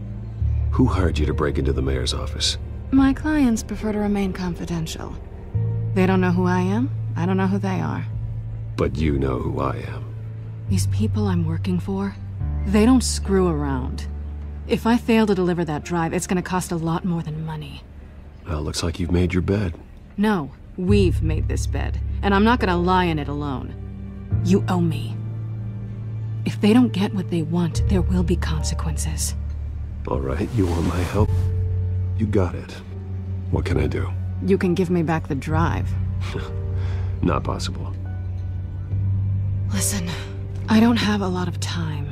Who hired you to break into the mayor's office?
My clients prefer to remain confidential. They don't know who I am. I don't know who they are.
But you know who I am.
These people I'm working for, they don't screw around. If I fail to deliver that drive, it's gonna cost a lot more than money.
Well, looks like you've made your bed.
No, we've made this bed, and I'm not gonna lie in it alone. You owe me. If they don't get what they want, there will be consequences.
All right, you want my help? You got it. What can I do?
You can give me back the drive.
Not possible.
Listen, I don't have a lot of time.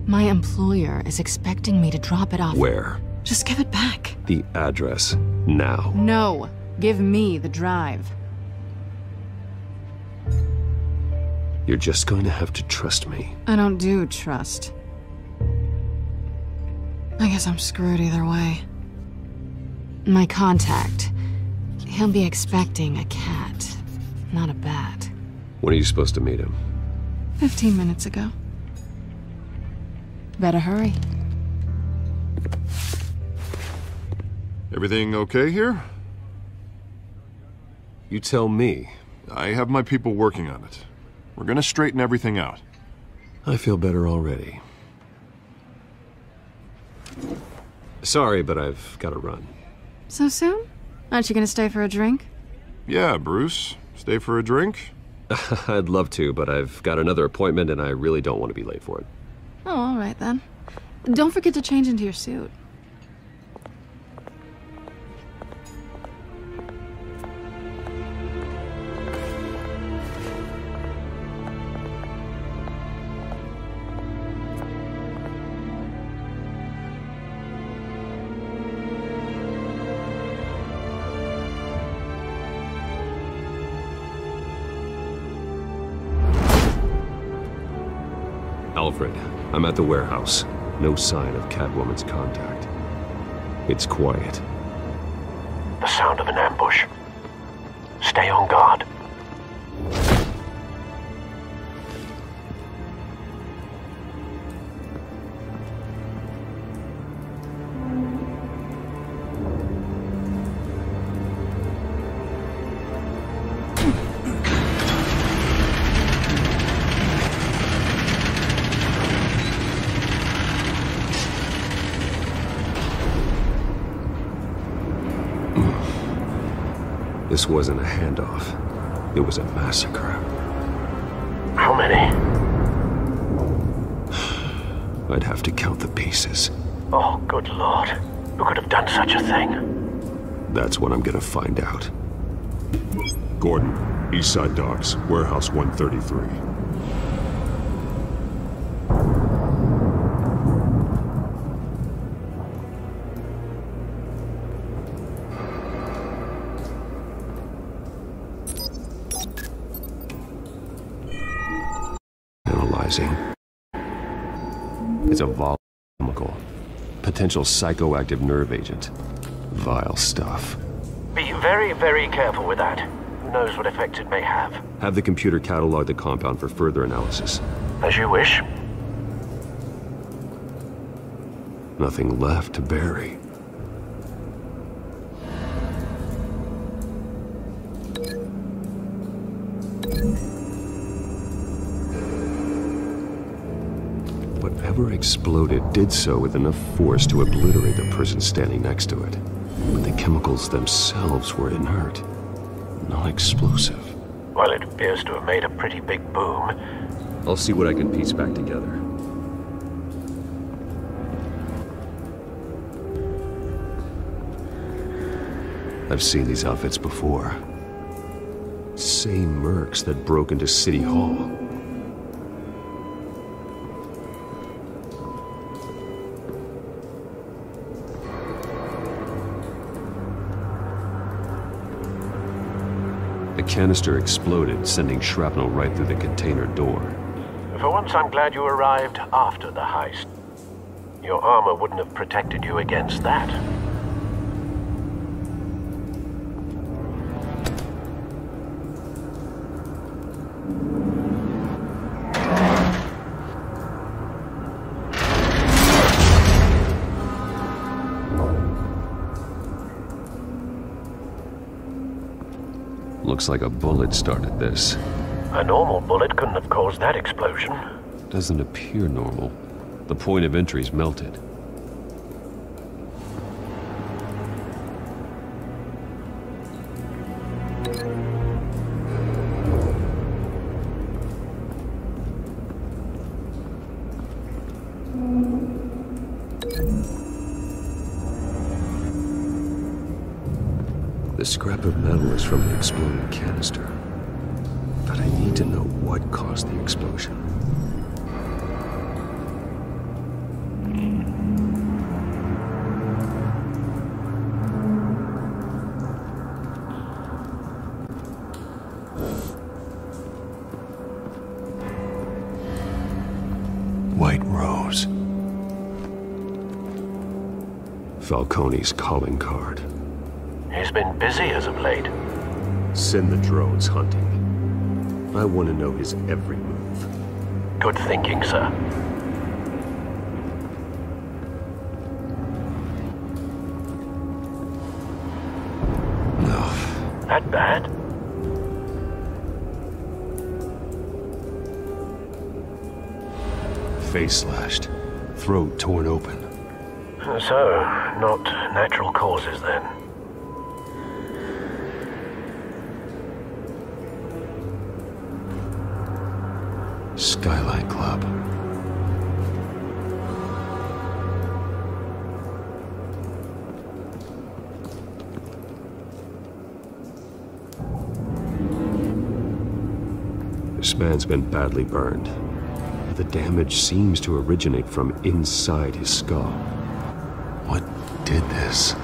My employer is expecting me to drop it off.
Where?
Just give it back.
The address, now.
No, give me the drive.
You're just going to have to trust me.
I don't do trust. I guess I'm screwed either way. My contact, he'll be expecting a cat, not a bat.
When are you supposed to meet him?
15 minutes ago. Better hurry.
Everything okay here?
You tell me.
I have my people working on it. We're gonna straighten everything out.
I feel better already. Sorry, but I've got to run.
So soon? Aren't you gonna stay for a drink?
Yeah, Bruce. Stay for a drink?
I'd love to, but I've got another appointment and I really don't want to be late for it.
Oh, all right then. Don't forget to change into your suit.
Alfred, I'm at the warehouse. No sign of Catwoman's contact. It's quiet.
The sound of an ambush. Stay on guard.
This wasn't a handoff. It was a massacre.
How many?
I'd have to count the pieces.
Oh, good Lord. Who could have done such a thing?
That's what I'm gonna find out.
Gordon, Eastside Docks, Warehouse 133.
It's a volatile chemical. Potential psychoactive nerve agent. Vile stuff.
Be very, very careful with that. Who knows what effect it may have.
Have the computer catalog the compound for further analysis.
As you wish.
Nothing left to bury. Whatever exploded did so with enough force to obliterate the person standing next to it. But the chemicals themselves were inert, non-explosive.
Well, it appears to have made a pretty big boom.
I'll see what I can piece back together. I've seen these outfits before. Same mercs that broke into City Hall. The canister exploded, sending shrapnel right through the container door.
For once, I'm glad you arrived after the heist. Your armor wouldn't have protected you against that.
Looks like a bullet started this.
A normal bullet couldn't have caused that explosion.
Doesn't appear normal. The point of entry's melted. The scrap of metal is from the exploded canister. But I need to know what caused the explosion. White Rose. Falcone's calling card.
He's been busy as of late.
Send the drones hunting. I want to know his every move.
Good thinking, sir.
No.
That bad?
Face slashed. Throat torn open.
So, not natural causes then.
Skylight Club. This man's been badly burned. The damage seems to originate from inside his skull. What did this?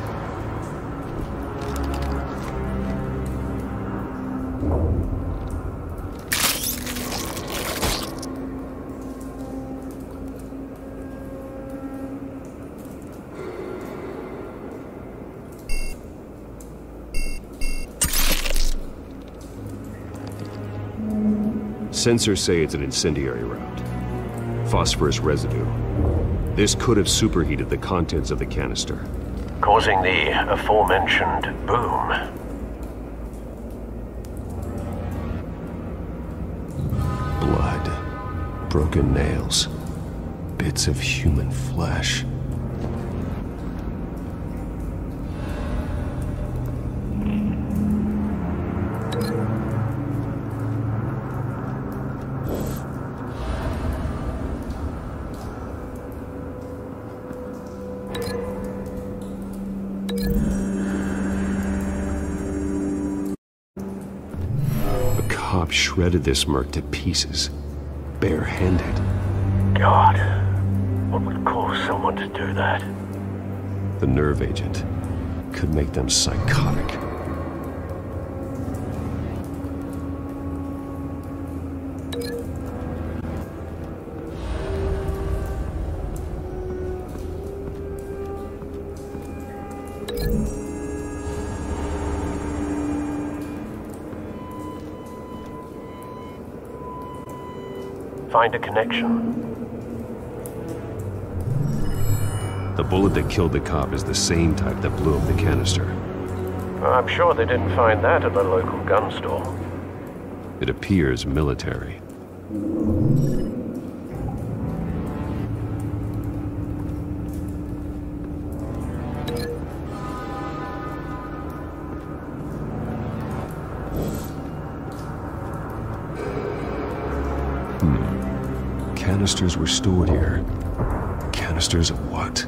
Sensors say it's an incendiary round. Phosphorus residue. This could have superheated the contents of the canister,
causing the aforementioned boom.
Blood. Broken nails. Bits of human flesh. Shredded this merc to pieces, barehanded.
God, what would cause someone to do that?
The nerve agent could make them psychotic.
Find a connection.
The bullet that killed the cop is the same type that blew up the canister.
I'm sure they didn't find that at the local gun store.
It appears military. Canisters were stored here. Canisters of what?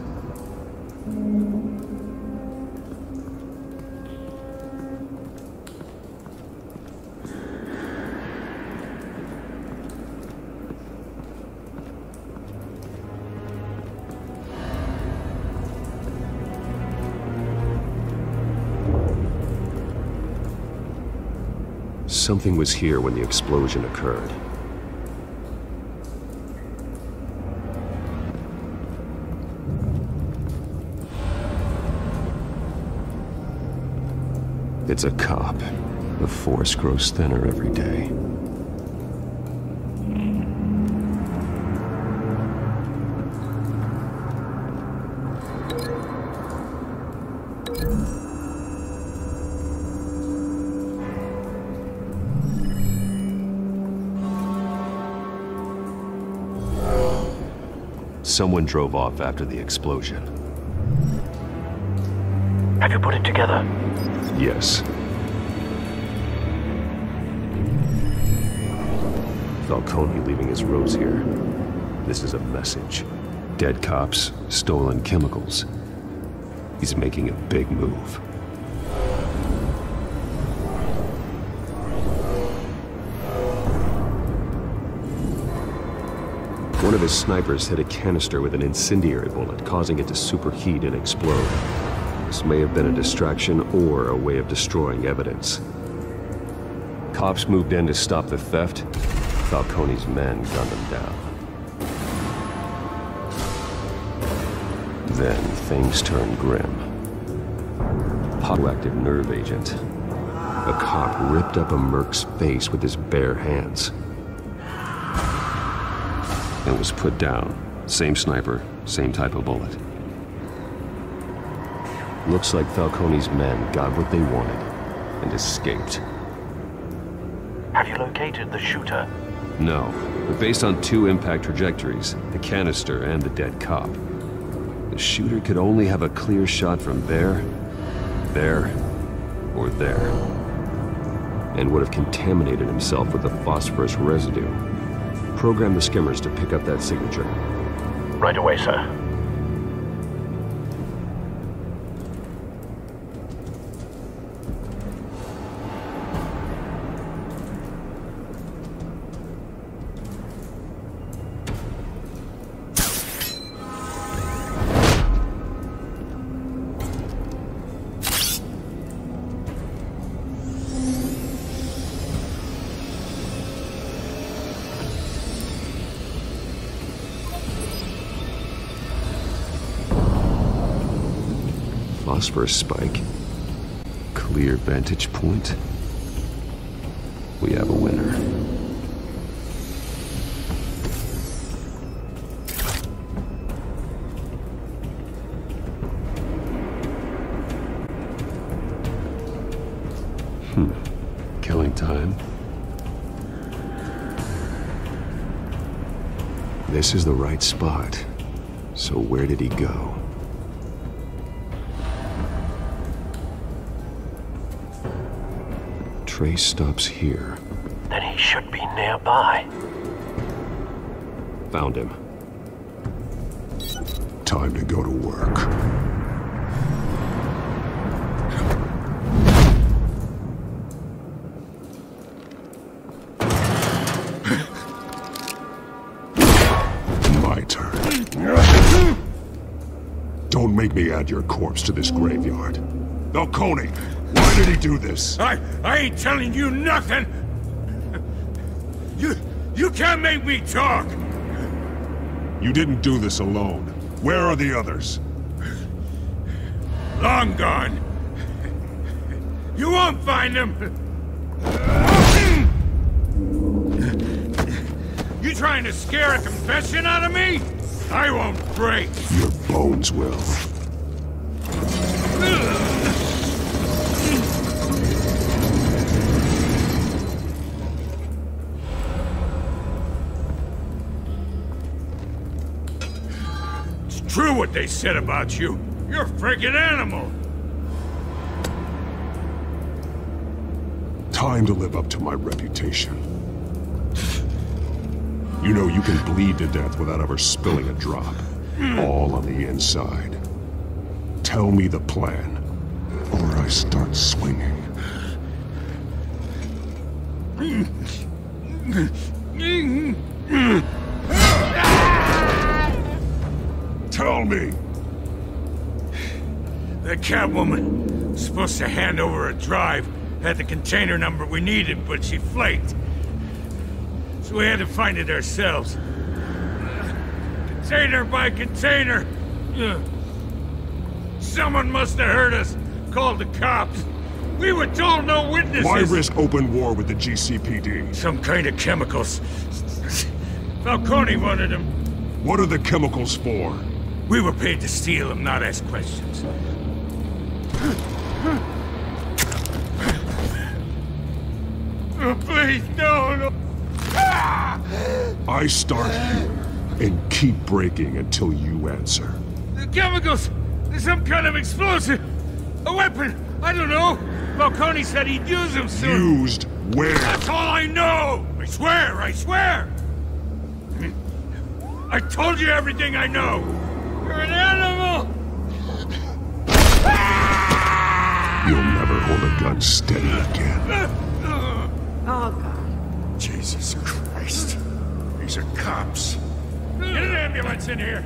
Something was here when the explosion occurred. It's a cop. The force grows thinner every day. Someone drove off after the explosion.
Have you put it together?
Yes. Falcone leaving his rose here. This is a message. Dead cops, stolen chemicals. He's making a big move. One of his snipers hit a canister with an incendiary bullet, causing it to superheat and explode. This may have been a distraction or a way of destroying evidence. Cops moved in to stop the theft. Falcone's men gunned him down. Then things turned grim. Radioactive nerve agent. A cop ripped up a merc's face with his bare hands. And was put down. Same sniper, same type of bullet. Looks like Falcone's men got what they wanted and escaped.
Have you located the shooter?
No, but based on two impact trajectories, the canister and the dead cop, the shooter could only have a clear shot from there, or there, and would have contaminated himself with the phosphorus residue. Program the skimmers to pick up that signature.
Right away, sir.
Phosphorus spike. Clear vantage point. We have a winner. Killing time. This is the right spot. So where did he go? Trace stops here.
Then he should be nearby.
Found him.
Time to go to work. My turn. Don't make me add your corpse to this graveyard. Falcone! Why did he do this?
I ain't telling you nothing! You can't make me talk!
You didn't do this alone. Where are the others?
Long gone. You won't find them! You trying to scare a confession out of me? I won't break!
Your bones will.
True what they said about you. You're a freaking animal.
Time to live up to my reputation. You know you can bleed to death without ever spilling a drop. All on the inside. Tell me the plan, or I start swinging. Tell me!
The Catwoman was supposed to hand over a drive, had the container number we needed, but she flaked. So we had to find it ourselves. Container by container. Someone must have heard us, called the cops. We were told no witnesses!
Why risk open war with the GCPD?
Some kind of chemicals. Falcone wanted them.
What are the chemicals for?
We were paid to steal them, not ask questions. Oh, please, no!
I start here and keep breaking until you answer.
The chemicals! There's some kind of explosive! A weapon! I don't know! Falcone said he'd use them soon!
Used where?
That's all I know! I swear! I swear! I told you everything I know! You're an animal!
You'll never hold a gun steady again.
Oh, God.
Jesus Christ. These are cops. Get an ambulance in here!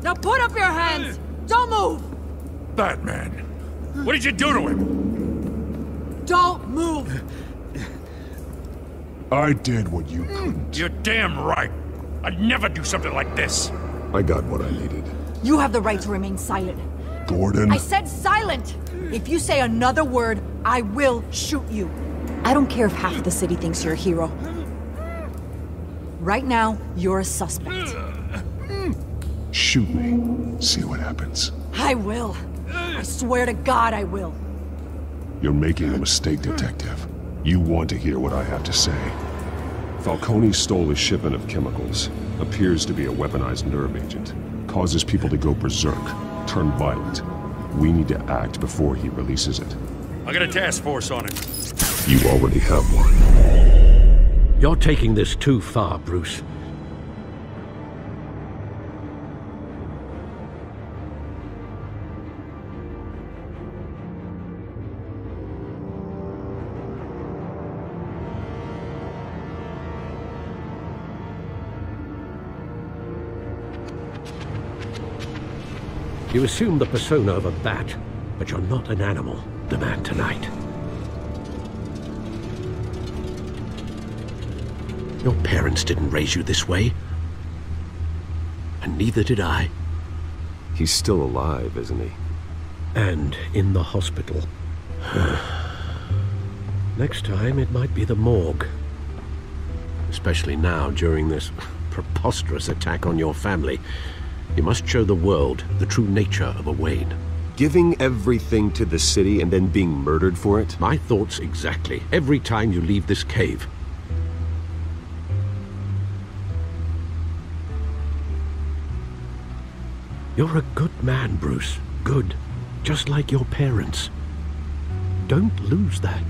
Now put up your hands! Don't move!
Batman, what did you do to him?
Don't move!
I did what you couldn't.
You're damn right. I'd never do something like this.
I got what I needed.
You have the right to remain silent.
Gordon?
I said silent! If you say another word, I will shoot you. I don't care if half the city thinks you're a hero. Right now, you're a suspect.
Shoot me. See what happens.
I will. I swear to God I will.
You're making a mistake, Detective. You want to hear what I have to say. Falcone stole a shipment of chemicals. Appears to be a weaponized nerve agent. Causes people to go berserk, turn violent. We need to act before he releases it.
I got a task force on it.
You already have one.
You're taking this too far, Bruce. You assume the persona of a bat, but you're not an animal, the man tonight. Your parents didn't raise you this way. And neither did I.
He's still alive, isn't he?
And in the hospital. Next time, it might be the morgue. Especially now, during this preposterous attack on your family. You must show the world the true nature of a Wayne.
Giving everything to the city and then being murdered for it?
My thoughts exactly. Every time you leave this cave. You're a good man, Bruce. Good. Just like your parents. Don't lose that.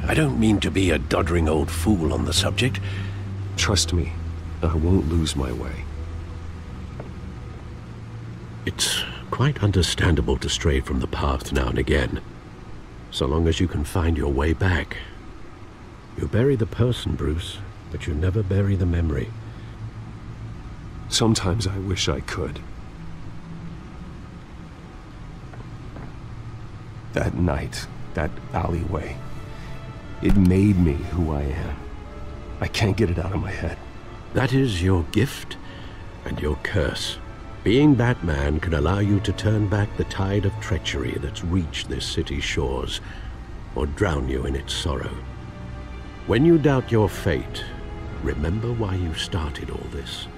I don't mean to be a doddering old fool on the subject.
Trust me, I won't lose my way.
It's quite understandable to stray from the path now and again, so long as you can find your way back. You bury the person, Bruce, but you never bury the memory.
Sometimes I wish I could. That night, that alleyway, it made me who I am. I can't get it out of my head.
That is your gift and your curse. Being Batman can allow you to turn back the tide of treachery that's reached this city's shores, or drown you in its sorrow. When you doubt your fate, remember why you started all this.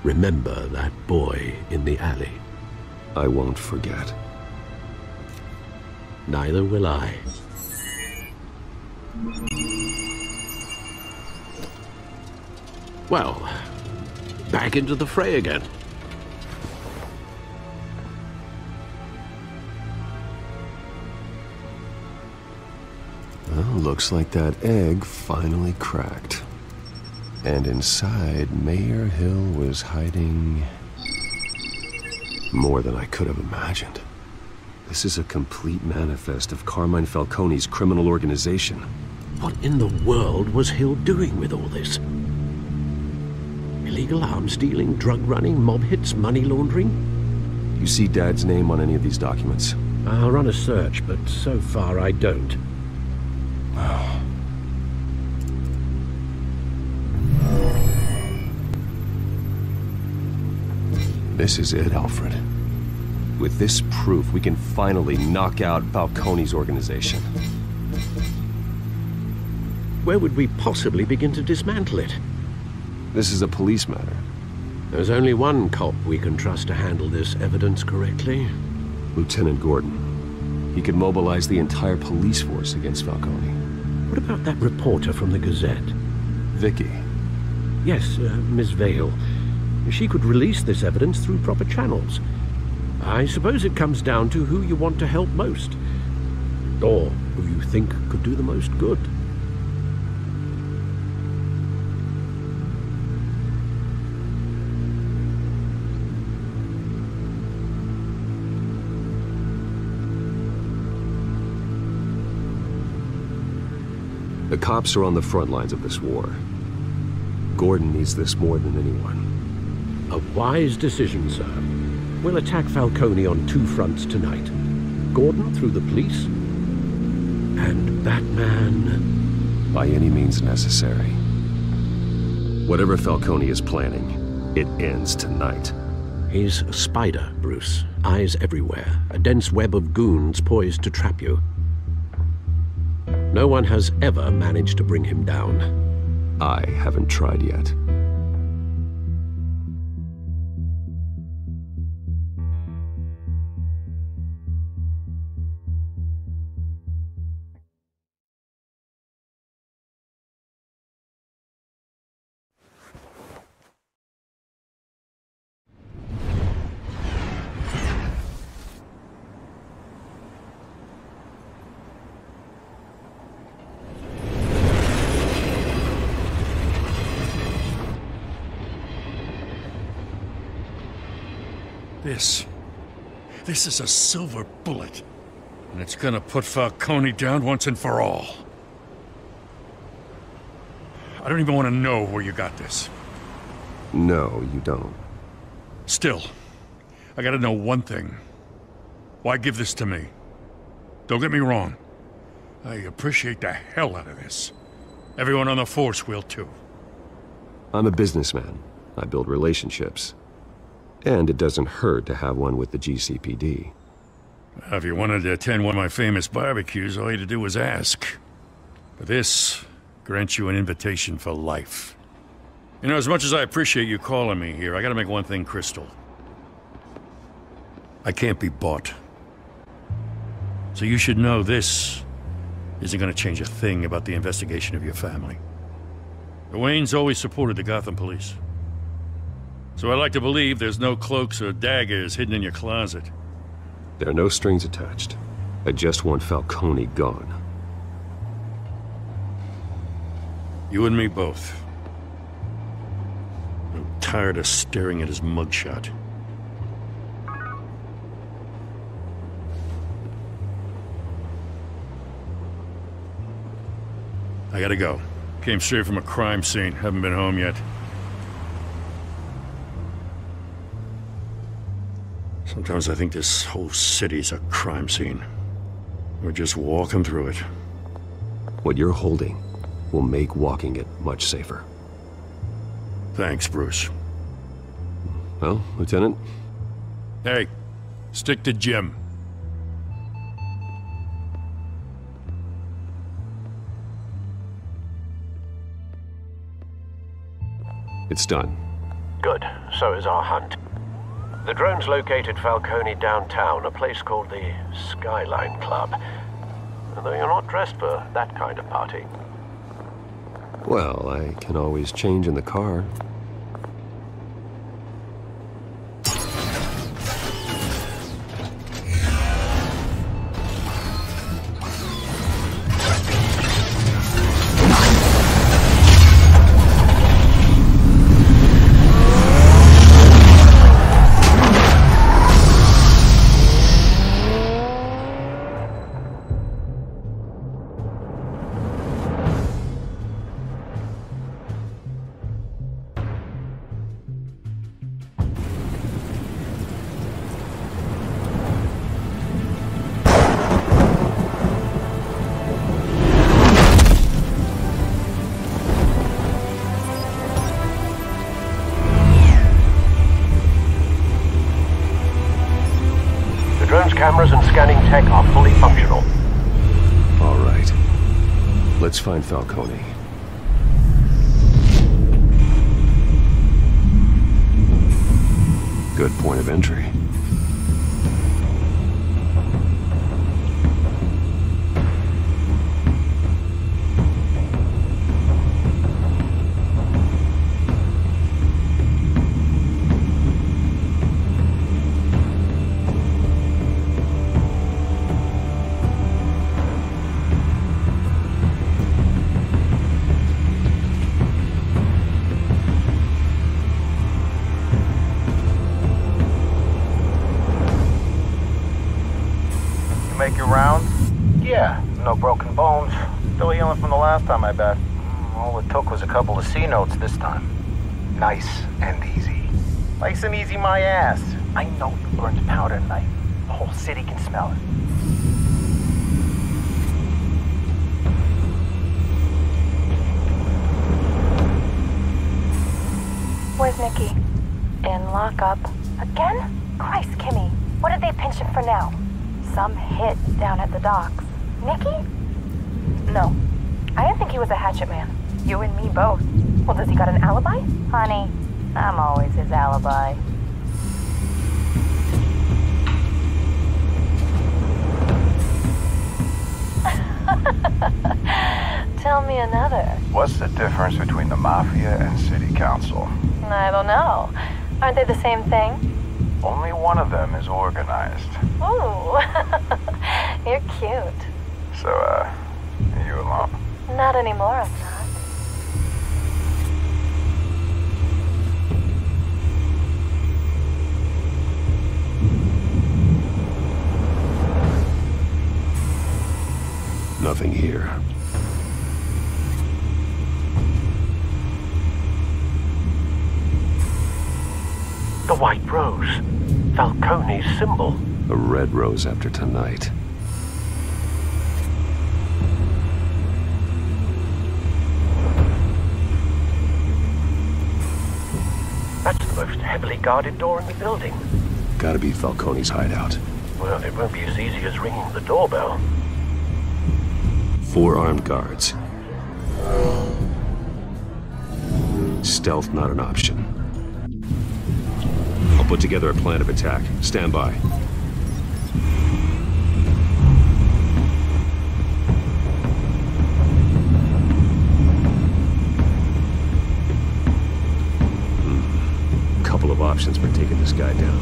Remember that boy in the alley.
I won't forget.
Neither will I. Well, back into the fray again.
Well, looks like that egg finally cracked. And inside, Mayor Hill was hiding more than I could have imagined. This is a complete manifest of Carmine Falcone's criminal organization.
What in the world was Hill doing with all this? Illegal arms dealing, drug running, mob hits, money laundering?
You see Dad's name on any of these documents?
I'll run a search, but so far I don't.
This is it, Alfred. With this proof, we can finally knock out Falcone's organization.
Where would we possibly begin to dismantle it?
This is a police matter.
There's only one cop we can trust to handle this evidence correctly.
Lieutenant Gordon. He could mobilize the entire police force against Falcone.
What about that reporter from the Gazette?
Vicky.
Yes, Miss Vale. She could release this evidence through proper channels. I suppose it comes down to who you want to help most. Or who you think could do the most good.
The cops are on the front lines of this war. Gordon needs this more than anyone.
A wise decision, sir. We'll attack Falcone on two fronts tonight. Gordon through the police, and Batman...
by any means necessary. Whatever Falcone is planning, it ends tonight.
He's a spider, Bruce. Eyes everywhere. A dense web of goons poised to trap you. No one has ever managed to bring him down.
I haven't tried yet.
This is a silver bullet. And it's gonna put Falcone down once and for all. I don't even want to know where you got this.
No, you don't.
Still, I gotta know one thing. Why give this to me? Don't get me wrong. I appreciate the hell out of this. Everyone on the force will too.
I'm a businessman. I build relationships. And it doesn't hurt to have one with the GCPD.
If you wanted to attend one of my famous barbecues, all you had to do was ask. But this grants you an invitation for life. You know, as much as I appreciate you calling me here, I gotta make one thing crystal. I can't be bought. So you should know this isn't gonna change a thing about the investigation of your family. The Waynes always supported the Gotham police. So I like to believe there's no cloaks or daggers hidden in your closet.
There are no strings attached. I just want Falcone gone.
You and me both. I'm tired of staring at his mugshot. I gotta go. Came straight from a crime scene. Haven't been home yet. Sometimes I think this whole city's a crime scene. We're just walking through it.
What you're holding will make walking it much safer.
Thanks, Bruce.
Well, Lieutenant?
Hey, stick to Jim.
It's done.
Good. So is our hunt. The drones located Falcone downtown, a place called the Skyline Club. Though you're not dressed for that kind of party.
Well, I can always change in the car.
scanning tech are fully functional.
All right. Let's find Falcone. Good point of entry.
Make your round? Yeah, no broken bones. Still healing from the last time, I bet. All it took was a couple of C notes this time. Nice and easy. Nice and easy my ass. I know you burned powder tonight. The whole city can smell it.
Where's Nicky? In lockup. Again? Christ, Kimmy. What did they pinch him for now? Some hit down at the docks. Nicky? No. I didn't think he was a hatchet man. You and me both. Well, does he got an alibi? Honey, I'm always his alibi. Tell me another.
What's the difference between the Mafia and City Council?
I don't know. Aren't they the same thing?
Only one of them is organized.
Ooh, you're cute.
So, are you alone?
Not anymore, I'm not.
Nothing here.
The White Rose. Falcone's symbol.
A red rose after tonight.
That's the most heavily guarded door in the building.
Gotta be Falcone's hideout.
Well, it won't be as easy as ringing the doorbell.
4 armed guards. Stealth not an option. I'll put together a plan of attack. Stand by. Couple of options for taking this guy down.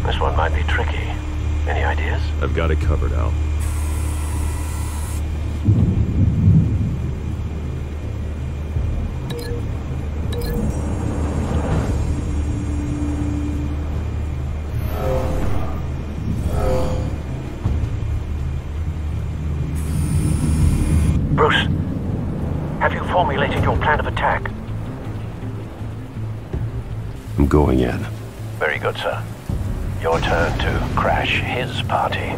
This one might be tricky. Any ideas?
I've got it covered, Al.
Bruce, have you formulated your plan of attack?
I'm going in.
Very good, sir. Your turn to crash his party.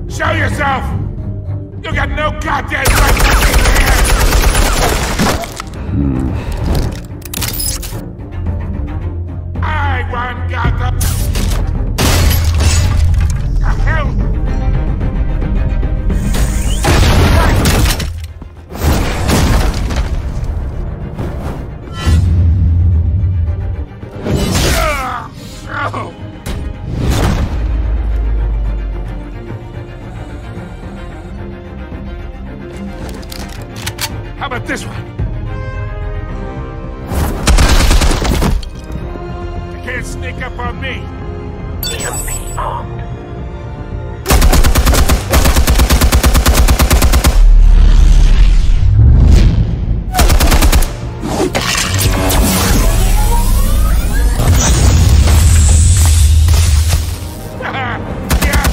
Show yourself! You got no goddamn right to be here! I want Gotham! The hell? How about this one? You can't sneak up on me.
EMP armed.
Yeah.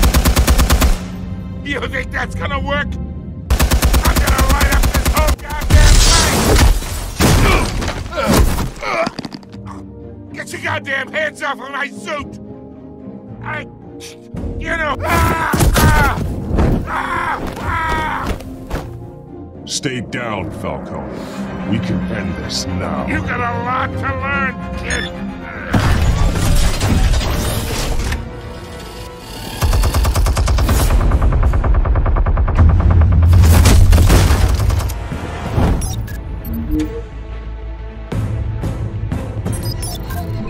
You think that's gonna work? I'm gonna light up this whole goddamn place! Get your goddamn hands off of my suit!
Stay down, Falcone. We can end this now.
You got a lot to learn, kid!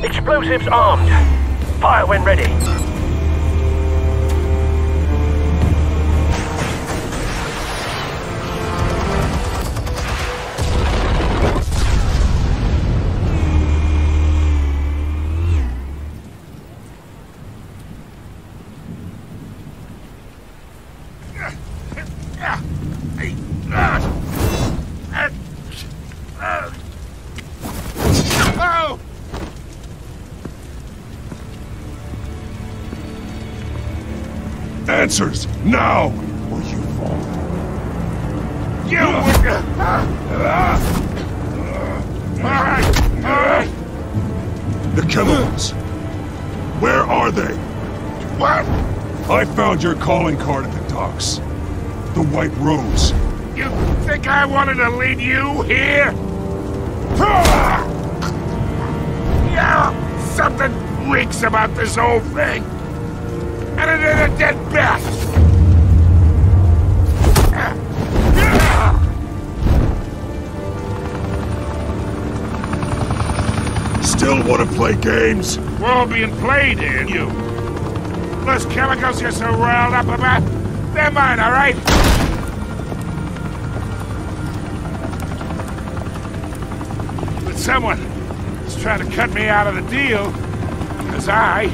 Explosives armed. Fire when ready.
Oh!
Answers, now! Or you fall.
You! Alright!
The chemicals. Where are they?
What?
I found your calling card at the docks. The White Rose.
You think I wanted to lead you here? Yeah, something reeks about this whole thing. And it is a dead bat!
Still want to play games?
We're all being played here, you. Those chemicals you're so riled up about, they're mine, all right? But someone is trying to cut me out of the deal, because I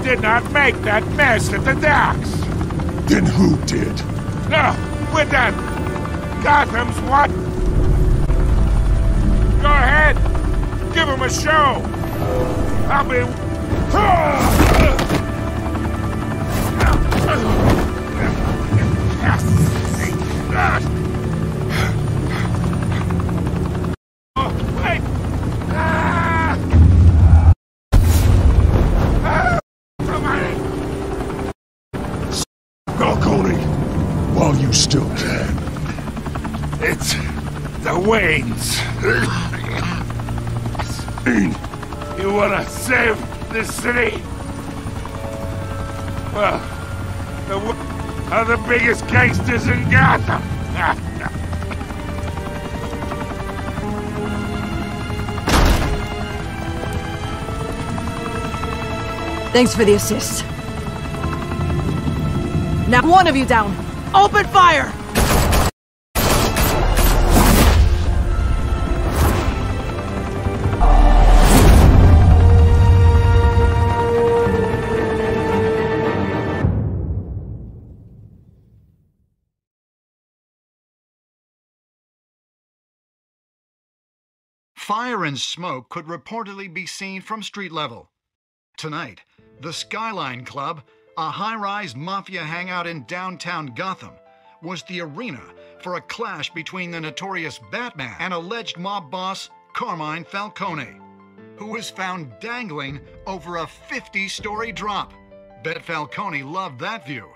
did not make that mess at the docks.
Then who did?
No, we're done. Gotham's what? Go ahead. Give him a show. I'll be...
Falcone, while you still can.
It's the Waynes. You wanna save this city? Well, the are the biggest gangsters in Gotham.
Thanks for the assist. Now one of you down. Open fire!
Fire and smoke could reportedly be seen from street level. Tonight, the Skyline Club, a high-rise mafia hangout in downtown Gotham, was the arena for a clash between the notorious Batman and alleged mob boss Carmine Falcone, who was found dangling over a 50-story drop. Bet Falcone loved that view.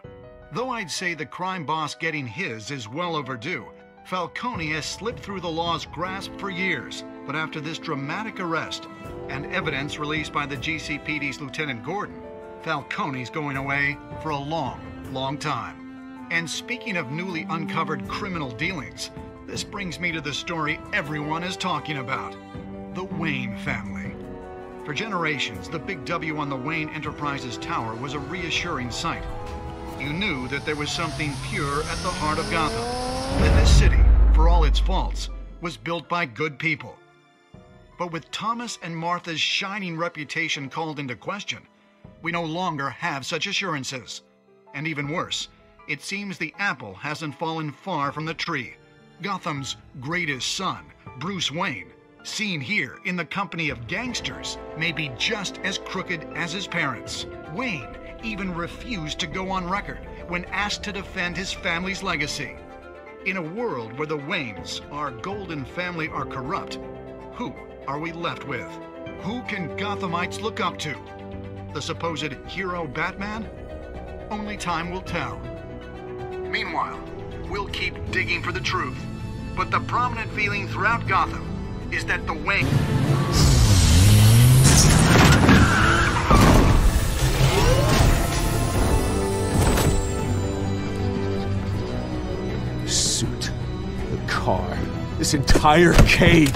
Though I'd say the crime boss getting his is well overdue, Falcone has slipped through the law's grasp for years. But after this dramatic arrest and evidence released by the GCPD's Lieutenant Gordon, Falcone's going away for a long, long time. And speaking of newly uncovered criminal dealings, this brings me to the story everyone is talking about: the Wayne family. For generations, the big W on the Wayne Enterprises Tower was a reassuring sight. You knew that there was something pure at the heart of Gotham, that this city, for all its faults, was built by good people. But with Thomas and Martha's shining reputation called into question, we no longer have such assurances. And even worse, it seems the apple hasn't fallen far from the tree. Gotham's greatest son, Bruce Wayne, seen here in the company of gangsters, may be just as crooked as his parents. Wayne even refused to go on record when asked to defend his family's legacy. In a world where the Waynes, our golden family, are corrupt, who are we left with? Who can Gothamites look up to? The supposed hero Batman? Only time will tell. Meanwhile, we'll keep digging for the truth. But the prominent feeling throughout Gotham is that the Wayne...
Suit, the car, this entire cave.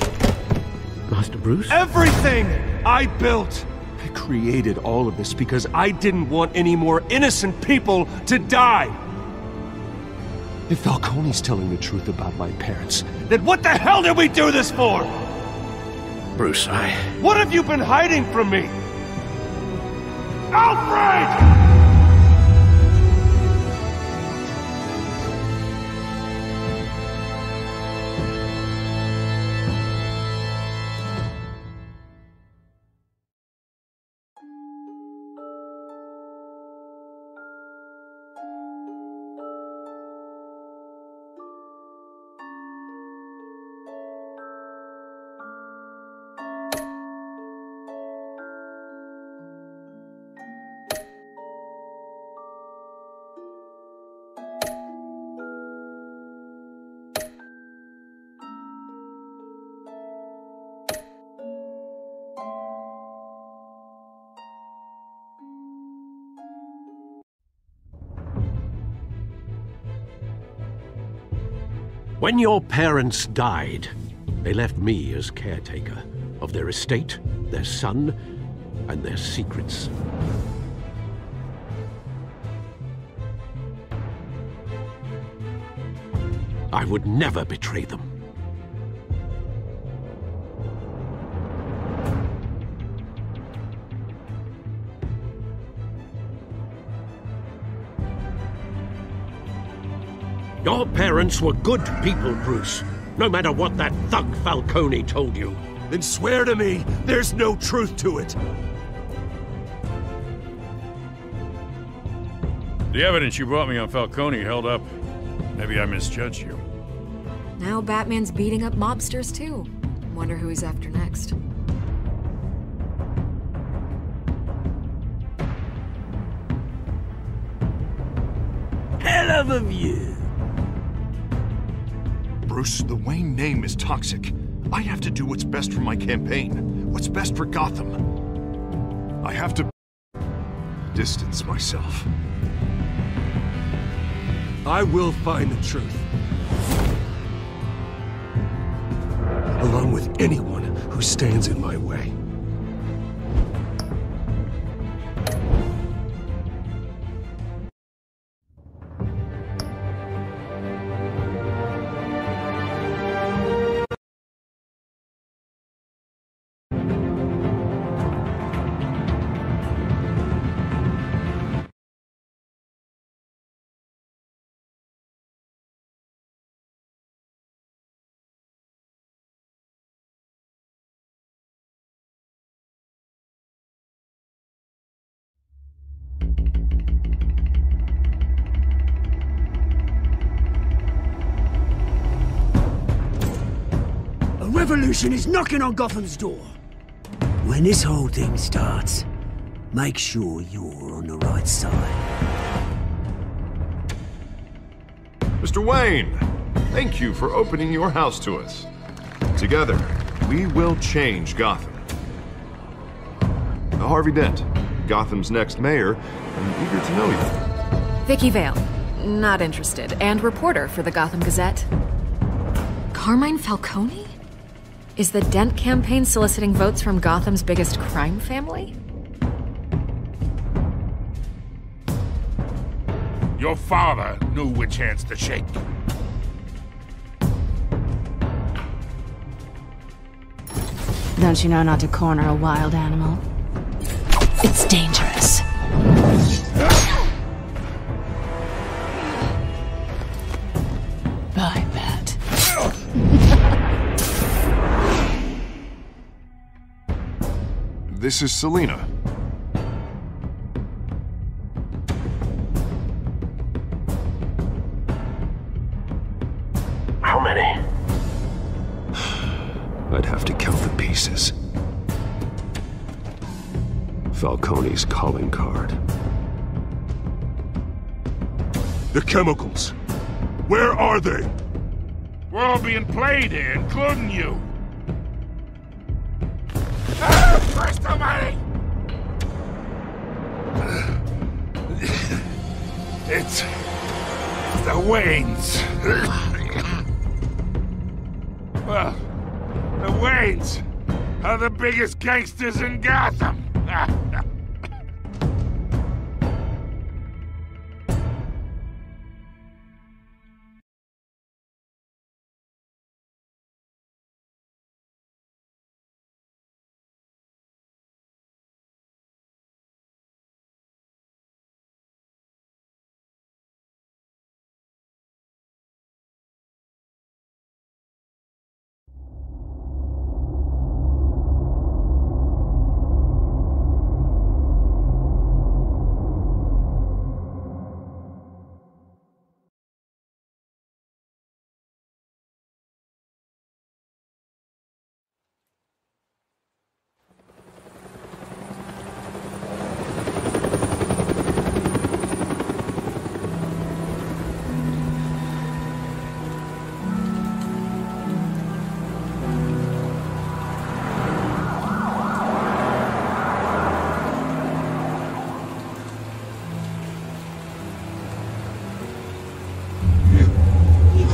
Master Bruce?
Everything I built! I created all of this because I didn't want any more innocent people to die! If Falcone's telling the truth about my parents, then what the hell did we do this for?
Bruce,
What have you been hiding from me? Alfred!
When your parents died, they left me as caretaker of their estate, their son, and their secrets. I would never betray them. Your parents were good people, Bruce. No matter what that thug Falcone told you.
Then swear to me there's no truth to it.
The evidence you brought me on Falcone held up. Maybe I misjudged you.
Now Batman's beating up mobsters, too. Wonder who he's after next.
Hell of a view.
Bruce, the Wayne name is toxic. I have to do what's best for my campaign, what's best for Gotham. I have to distance myself.
I will find the truth. Along with anyone who stands in my way.
revolution is knocking on Gotham's door. When this whole thing starts, make sure you're on the right side.
Mr. Wayne, thank you for opening your house to us. Together, we will change Gotham. Harvey Dent, Gotham's next mayor, I'm eager to know you.
Vicky Vale, not interested, and reporter for the Gotham Gazette. Carmine Falcone? Is the Dent campaign soliciting votes from Gotham's biggest crime family?
Your father knew which hands to shake.
Don't you know not to corner a wild animal? It's dangerous. I bet.
This is Selina.
How many?
I'd have to count the pieces. Falcone's calling card.
The chemicals. Where are they?
We're all being played here, including you. Christ almighty! It's the Waynes. Well, the Waynes are the biggest gangsters in Gotham.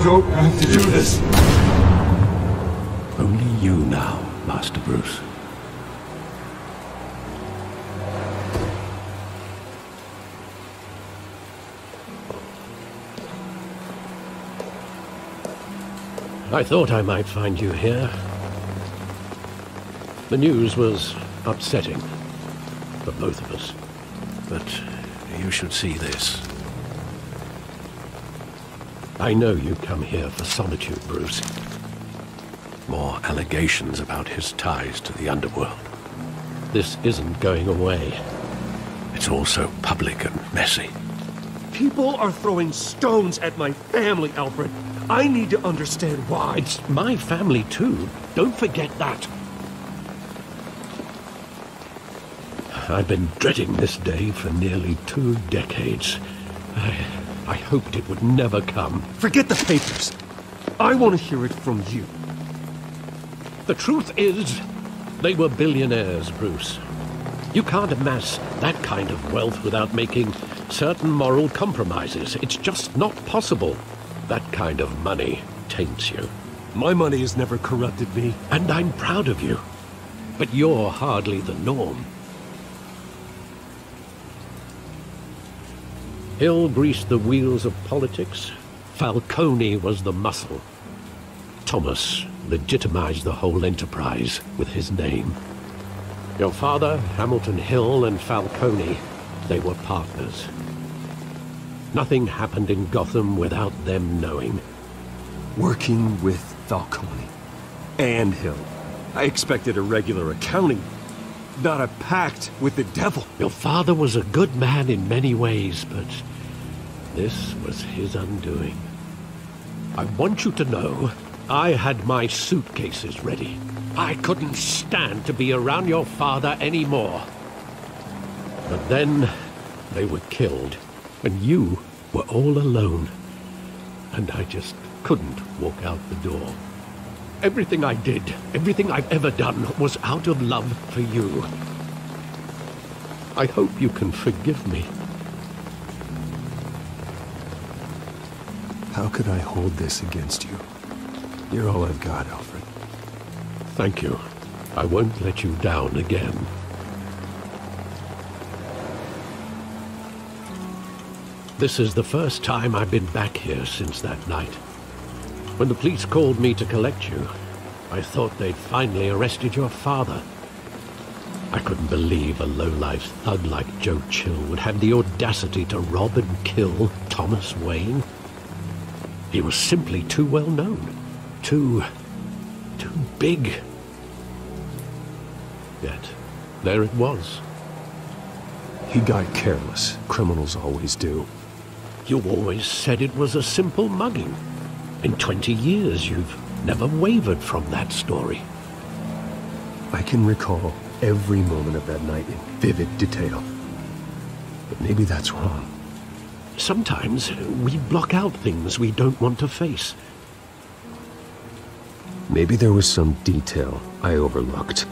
Don't have to do this.
Only you now, Master Bruce. I thought I might find you here. The news was upsetting for both of us, but you should see this. I know you come here for solitude, Bruce. More allegations about his ties to the underworld. This isn't going away. It's all so public and messy.
People are throwing stones at my family, Alfred. I need to understand why.
It's my family, too. Don't forget that. I've been dreading this day for nearly 2 decades. I hoped it would never come.
Forget the papers. I want to hear it from you.
The truth is, they were billionaires, Bruce. You can't amass that kind of wealth without making certain moral compromises. It's just not possible. That kind of money taints you.
My money has never corrupted me.
And I'm proud of you. But you're hardly the norm. Hill greased the wheels of politics. Falcone was the muscle. Thomas legitimized the whole enterprise with his name. Your father, Hamilton Hill, and Falcone, they were partners. Nothing happened in Gotham without them knowing.
Working with Falcone and Hill. I expected a regular accounting, not a pact with the devil.
Your father was a good man in many ways, but this was his undoing. I want you to know I had my suitcases ready. I couldn't stand to be around your father anymore. But then they were killed, and you were all alone. And I just couldn't walk out the door. Everything I did, everything I've ever done, was out of love for you. I hope you can forgive me.
How could I hold this against you? You're all I've got, Alfred.
Thank you. I won't let you down again. This is the first time I've been back here since that night. When the police called me to collect you, I thought they'd finally arrested your father. I couldn't believe a low-life thug like Joe Chill would have the audacity to rob and kill Thomas Wayne. He was simply too well known. Too big. Yet, there it was.
He got careless. Criminals always do.
You always said it was a simple mugging. In 20 years, you've never wavered from that story.
I can recall every moment of that night in vivid detail. But maybe that's wrong.
Sometimes we block out things we don't want to face.
Maybe there was some detail I overlooked.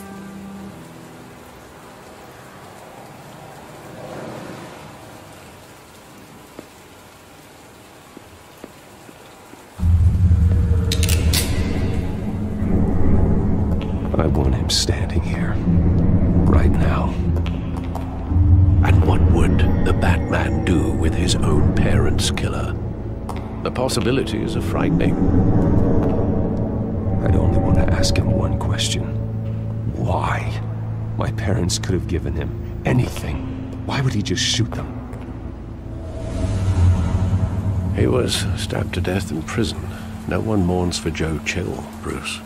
I want him standing here, right now.
And what would the Batman do with his own parents' killer? The possibilities are frightening.
I'd only want to ask him one question. Why? My parents could have given him anything. Why would he just shoot them?
He was stabbed to death in prison. No one mourns for Joe Chill, Bruce.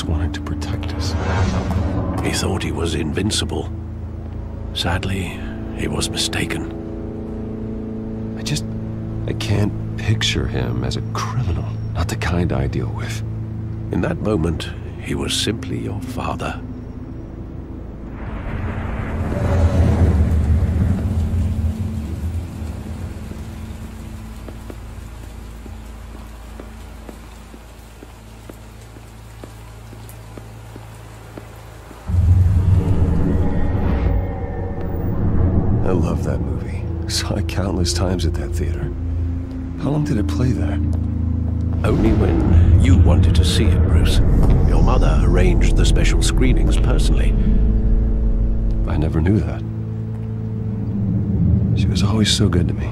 Wanted to protect us.
He thought he was invincible. Sadly, he was mistaken.
I can't picture him as a criminal. Not the kind I deal with.
In that moment, he was simply your father.
I love that movie. Saw it countless times at that theater. How long did it play there?
Only when you wanted to see it, Bruce. Your mother arranged the special screenings personally.
I never knew that. She was always so good to me.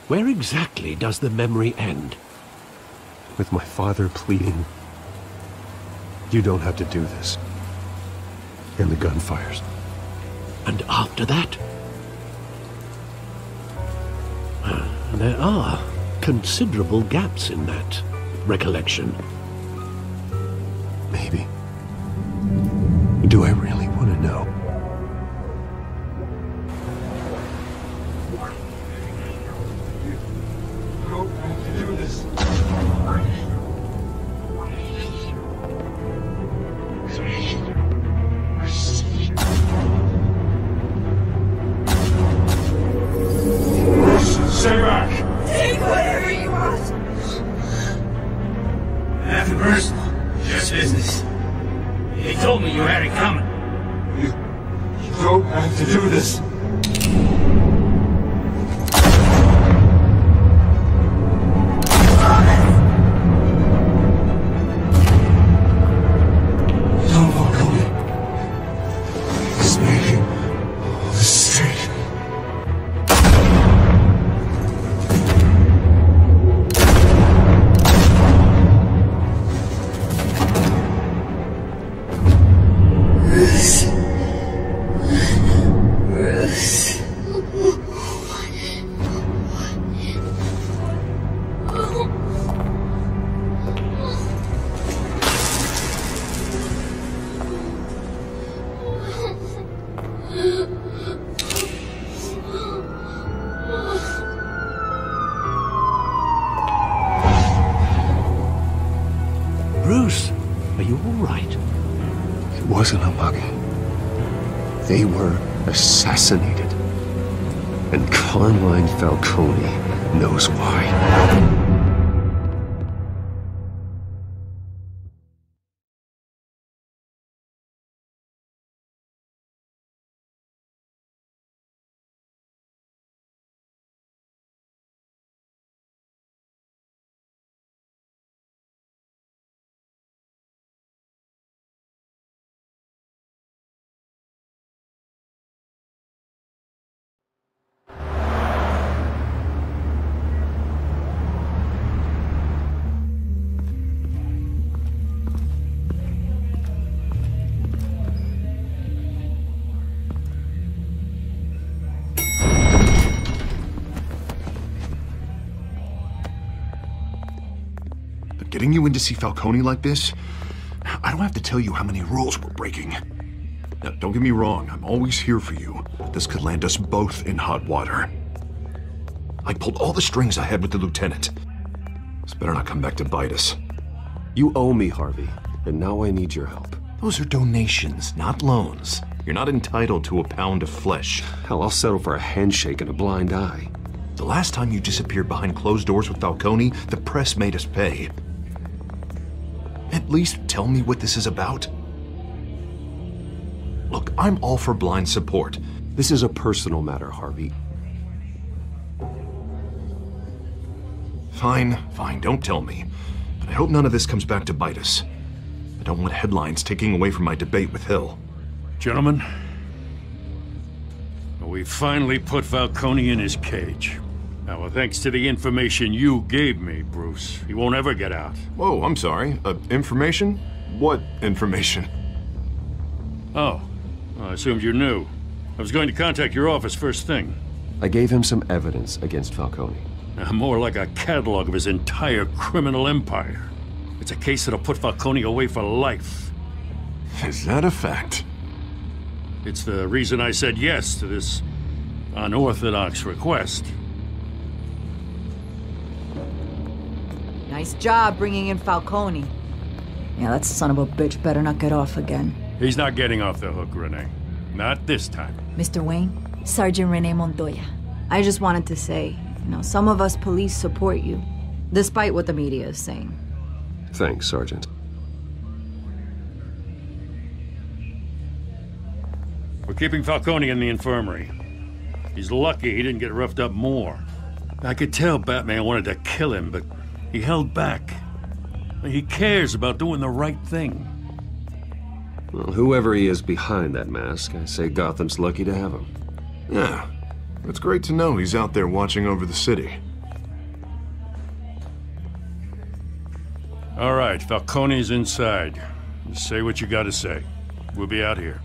Where exactly does the memory end?
With my father pleading, "You don't have to do this." And the gunfires.
And after that? There are considerable gaps in that recollection.
Maybe. Do I really want to know?
Stay back!
Take whatever you want!
Nothing personal, just business. He told me you had it coming.
You don't have to do this. Don't walk away. He's making all this straight.
Bruce, are you all right?
It wasn't a mug. They were assassinated. And Carmine Falcone knows why.
Getting you in to see Falcone like this, I don't have to tell you how many rules we're breaking. Now, don't get me wrong, I'm always here for you. This could land us both in hot water. I pulled all the strings I had with the lieutenant. This better not come back to bite us.
You owe me, Harvey, and now I need your help.
Those are donations, not loans. You're not entitled to a pound of flesh.
Hell, I'll settle for a handshake and a blind eye.
The last time you disappeared behind closed doors with Falcone, the press made us pay. At least tell me what this is about. Look, I'm all for blind support.
This is a personal matter, Harvey.
Fine, don't tell me. But I hope none of this comes back to bite us. I don't want headlines taking away from my debate with Hill.
Gentlemen, we finally put Falcone in his cage. Now, well, thanks to the information you gave me, Bruce, he won't ever get out.
Whoa, I'm sorry. Information? What information?
Oh, I assumed you knew. I was going to contact your office first thing.
I gave him some evidence against Falcone.
More like a catalog of his entire criminal empire. It's a case that'll put Falcone away for life.
Is that a fact?
It's the reason I said yes to this unorthodox request.
Nice job bringing in Falcone. Yeah, that son of a bitch better not get off again.
He's not getting off the hook, Renee. Not this time.
Mr. Wayne, Sergeant Renee Montoya. I just wanted to say, some of us police support you, despite what the media is saying.
Thanks, Sergeant.
We're keeping Falcone in the infirmary. He's lucky he didn't get roughed up more. I could tell Batman wanted to kill him, but he held back. He cares about doing the right thing.
Well, whoever he is behind that mask, I say Gotham's lucky to have him.
Yeah, it's great to know he's out there watching over the city.
All right, Falcone's inside. Just say what you gotta say. We'll be out here.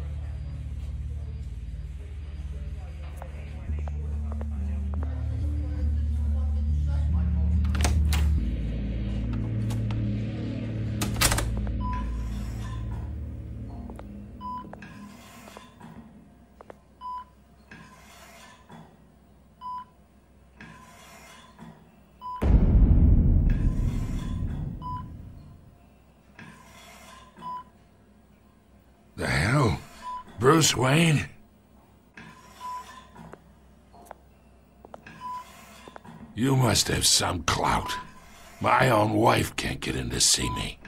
The hell? Bruce Wayne? You must have some clout. My own wife can't get in to see me.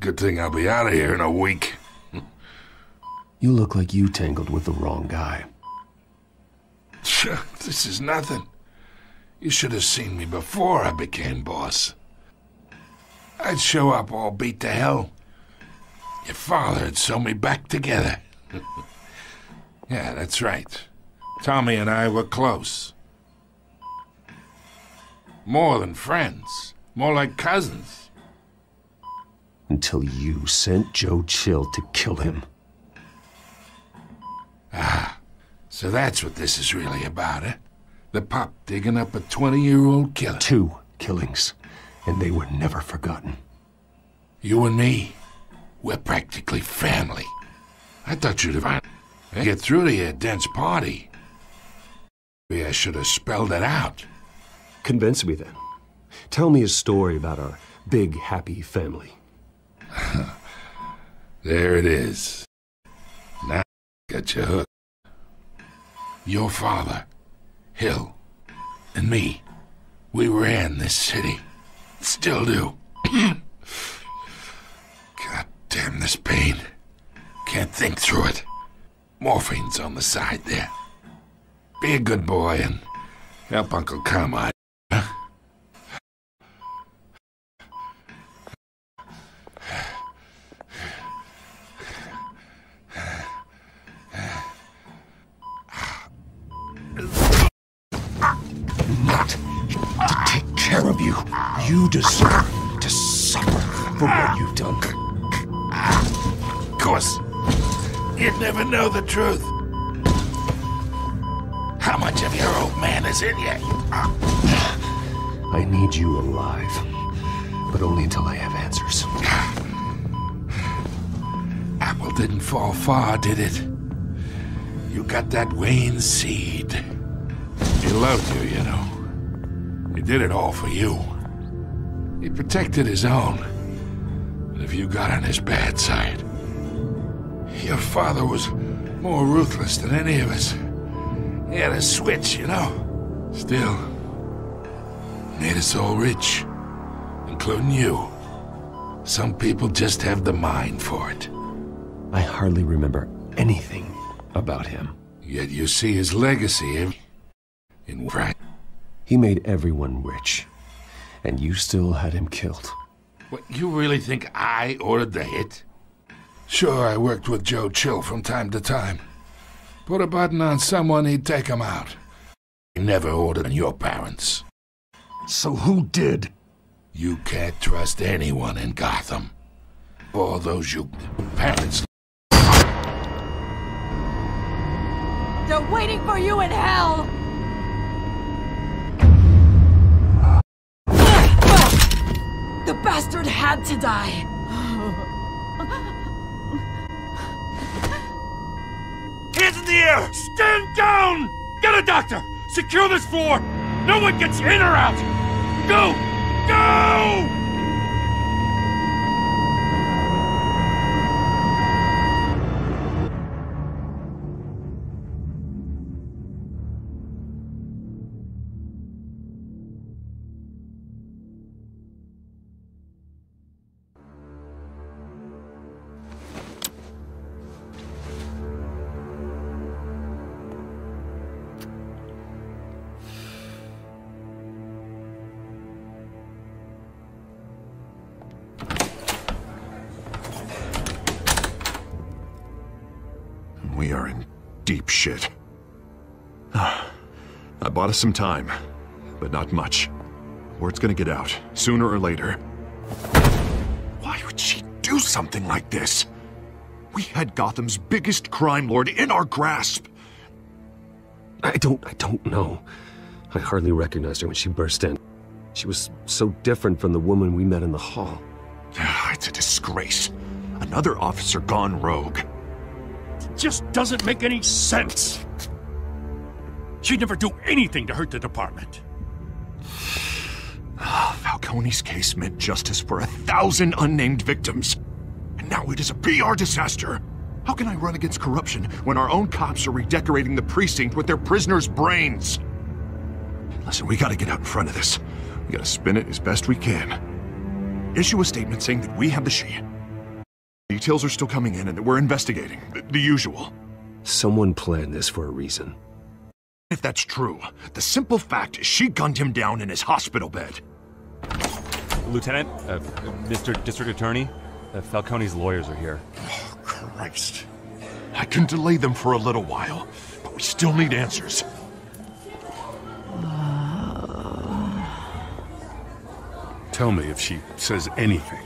Good thing I'll be out of here in a week.
You look like you tangled with the wrong guy.
This is nothing. You should have seen me before I became boss. I'd show up all beat to hell. Your father'd sew me back together. Yeah, that's right. Tommy and I were close. More than friends. More like cousins.
Until you sent Joe Chill to kill him.
Ah, so that's what this is really about, eh? The pup digging up a 20-year-old killer.
2 killings, and they were never forgotten.
You and me, we're practically family. I thought you'd have... Get through to your dense party. Maybe I should have spelled it out.
Convince me then. Tell me a story about our big, happy family.
There it is. Now I got you hooked. Your father, Hill, and me, we ran this city. Still do. God damn this pain. Can't think through it. Morphine's on the side there. Be a good boy and help Uncle Carmine.
Not to take care of you. You deserve to suffer for what you've done.
Of course, you'd never know the truth. How much of your old man is in you?
I need you alive, but only until I have answers.
Apple didn't fall far, did it? You got that Wayne seed. He loved you, you know. He did it all for you. He protected his own. But if you got on his bad side, your father was more ruthless than any of us. He had a switch, you know. Still, made us all rich, including you. Some people just have the mind for it.
I hardly remember anything about him.
Yet you see his legacy in right.
He made everyone rich, and you still had him killed.
What, you really think I ordered the hit? Sure, I worked with Joe Chill from time to time. Put a button on someone, he'd take him out. He never ordered on your parents.
So who did?
You can't trust anyone in Gotham. All those you parents.
They're waiting for you in hell! The bastard had to die!
Hands in the air! Stand down! Get a doctor! Secure this floor! No one gets in or out! Go! Go!
We are in deep shit. I bought us some time, but not much. Word's gonna get out, sooner or later. Why would she do something like this? We had Gotham's biggest crime lord in our grasp.
I don't know. I hardly recognized her when she burst in. She was so different from the woman we met in the hall.
It's a disgrace. Another officer gone rogue.
Just doesn't make any sense. She'd never do anything to hurt the department.
Falcone's case meant justice for 1,000 unnamed victims. And now it is a PR disaster. How can I run against corruption when our own cops are redecorating the precinct with their prisoners' brains? Listen, we gotta get out in front of this. We gotta spin it as best we can. Issue a statement saying that we have the sheet. Details are still coming in and that we're investigating. The usual.
Someone planned this for a reason.
If that's true, the simple fact is she gunned him down in his hospital bed.
Lieutenant, Mr. District Attorney, Falcone's lawyers are here.
Oh, Christ. I can delay them for a little while, but we still need answers.
Tell me if she says anything.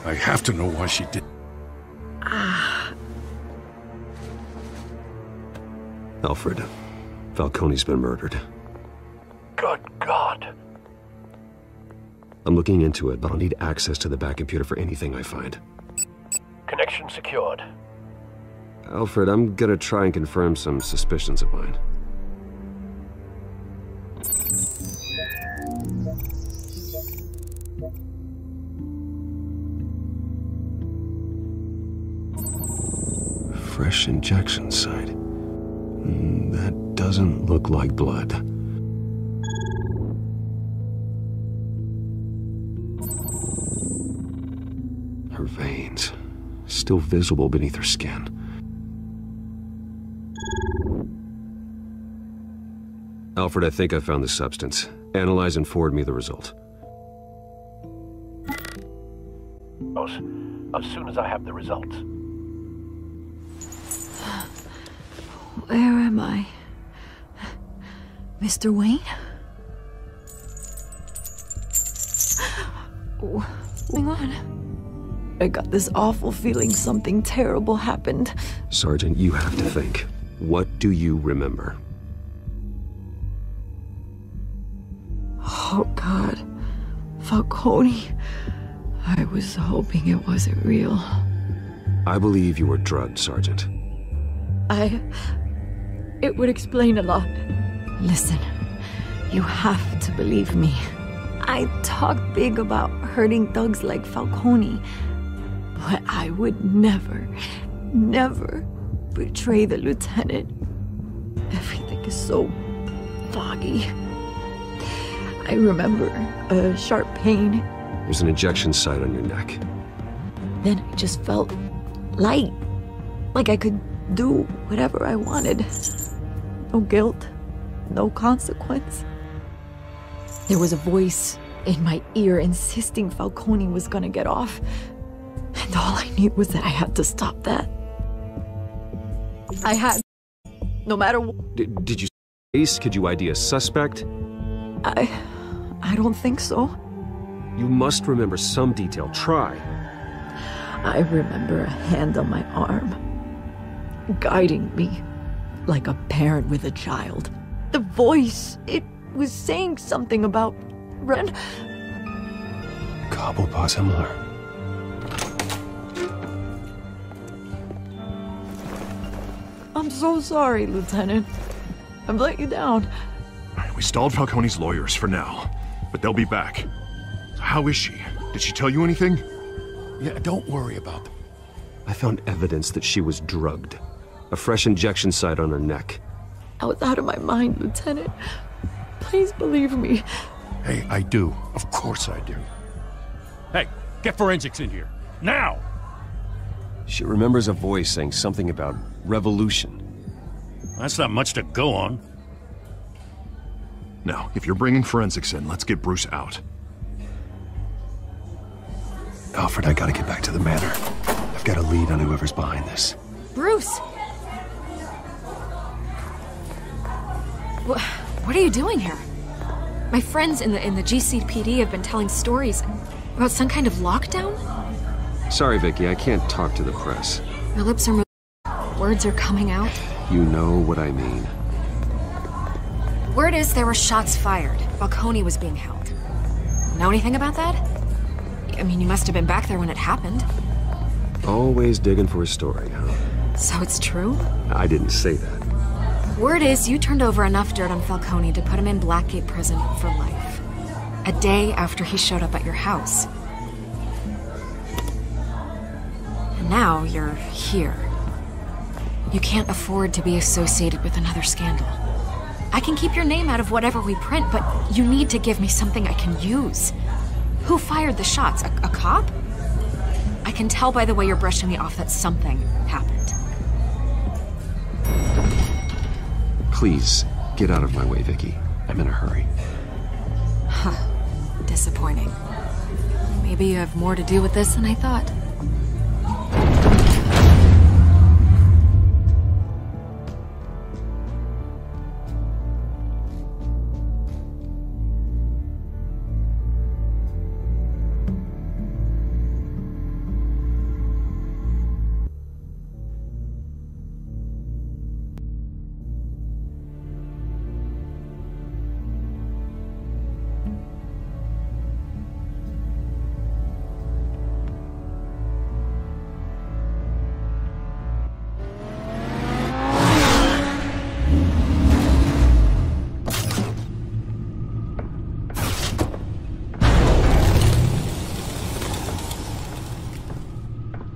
I have to know why she did.
Alfred, Falcone's been murdered.
Good God.
I'm looking into it, but I'll need access to the back computer for anything I find.
Connection secured.
Alfred, I'm gonna try and confirm some suspicions of mine. Fresh injection site. That doesn't look like blood. Her veins, still visible beneath her skin. Alfred, I think I found the substance. Analyze and forward me the result.
As soon as I have the results.
Where am I? Mr. Wayne? What's going on? I got this awful feeling something terrible happened.
Sergeant, you have to think. What do you remember?
Oh, God. Falcone. I was hoping it wasn't real.
I believe you were drugged, Sergeant.
It would explain a lot. Listen, you have to believe me. I talked big about hurting thugs like Falcone, but I would never betray the lieutenant. Everything is so foggy. I remember a sharp pain.
There's an injection site on your neck.
Then I just felt light, like I could do whatever I wanted. No guilt, no consequence. There was a voice in my ear insisting Falcone was gonna get off. And all I knew was that I had to stop that. I had, no matter what.
Did you case? Could you ID a suspect?
I don't think so.
You must remember some detail. Try.
I remember a hand on my arm, guiding me like a parent with a child. The voice, it was saying something about Ren.
Cabo Pasamar.
I'm so sorry, Lieutenant. I've let you down.
We stalled Falcone's lawyers for now, but they'll be back. How is she? Did she tell you anything?
Yeah, don't worry about them.
I found evidence that she was drugged. A fresh injection site on her neck.
I was out of my mind, Lieutenant. Please believe me.
Hey, I do. Of course I do. Hey, get forensics in here. Now!
She remembers a voice saying something about revolution.
That's not much to go on.
Now, if you're bringing forensics in, let's get Bruce out.
Alfred, I gotta get back to the manor. I've got a lead on whoever's behind this.
Bruce! What are you doing here? My friends in the GCPD have been telling stories about some kind of lockdown?
Sorry, Vicky, I can't talk to the press.
Your lips are moving. Words are coming out.
You know what I mean.
Word is there were shots fired. Falcone was being held. Know anything about that? I mean, you must have been back there when it happened.
Always digging for a story, huh?
So it's true?
I didn't say that.
Word is you turned over enough dirt on Falcone to put him in Blackgate Prison for life. A day after he showed up at your house. And now you're here. You can't afford to be associated with another scandal. I can keep your name out of whatever we print, but you need to give me something I can use. Who fired the shots? A cop? I can tell by the way you're brushing me off that something happened.
Please, get out of my way, Vicky. I'm in a hurry.
Huh. Disappointing. Maybe you have more to do with this than I thought.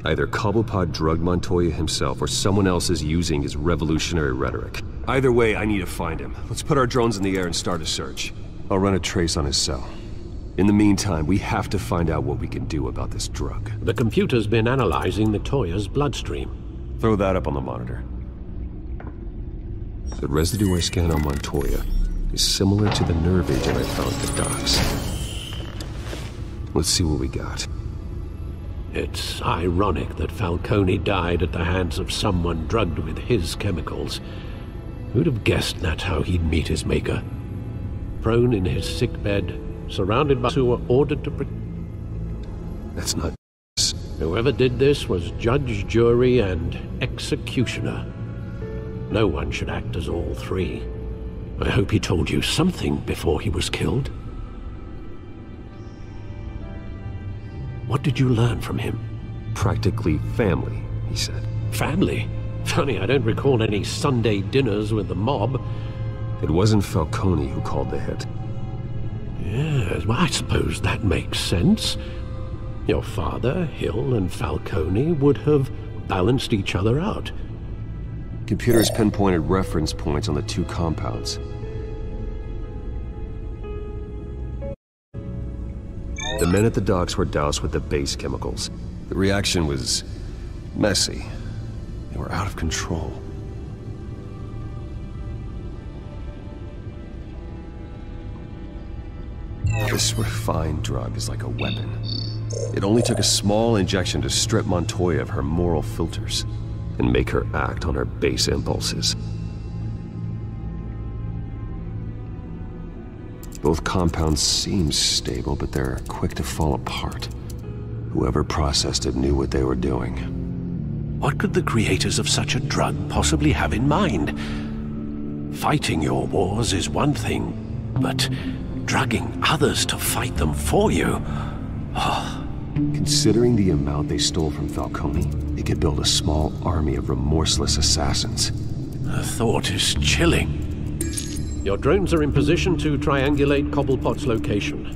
Either Cobblepot drugged Montoya himself, or someone else is using his revolutionary rhetoric. Either way, I need to find him. Let's put our drones in the air and start a search. I'll run a trace on his cell. In the meantime, we have to find out what we can do about this drug.
The computer's been analyzing Montoya's bloodstream.
Throw that up on the monitor. The residue I scan on Montoya is similar to the nerve agent I found at the docks. Let's see what we got.
It's ironic that Falcone died at the hands of someone drugged with his chemicals. Who'd have guessed that's how he'd meet his maker? Prone in his sickbed, surrounded by who were ordered to
That's not...
Whoever did this was judge, jury, and executioner. No one should act as all three. I hope he told you something before he was killed. What did you learn from him?
Practically family, he said.
Family? Funny, I don't recall any Sunday dinners with the mob.
It wasn't Falcone who called the hit.
Yes, well, I suppose that makes sense. Your father, Hill, and Falcone would have balanced each other out.
Computers pinpointed reference points on the two compounds. The men at the docks were doused with the base chemicals. The reaction was messy. They were out of control. This refined drug is like a weapon. It only took a small injection to strip Montoya of her moral filters and make her act on her base impulses. Both compounds seem stable, but they're quick to fall apart. Whoever processed it knew what they were doing.
What could the creators of such a drug possibly have in mind? Fighting your wars is one thing, but drugging others to fight them for you?
Considering the amount they stole from Falcone, they could build a small army of remorseless assassins.
The thought is chilling. Your drones are in position to triangulate Cobblepot's location.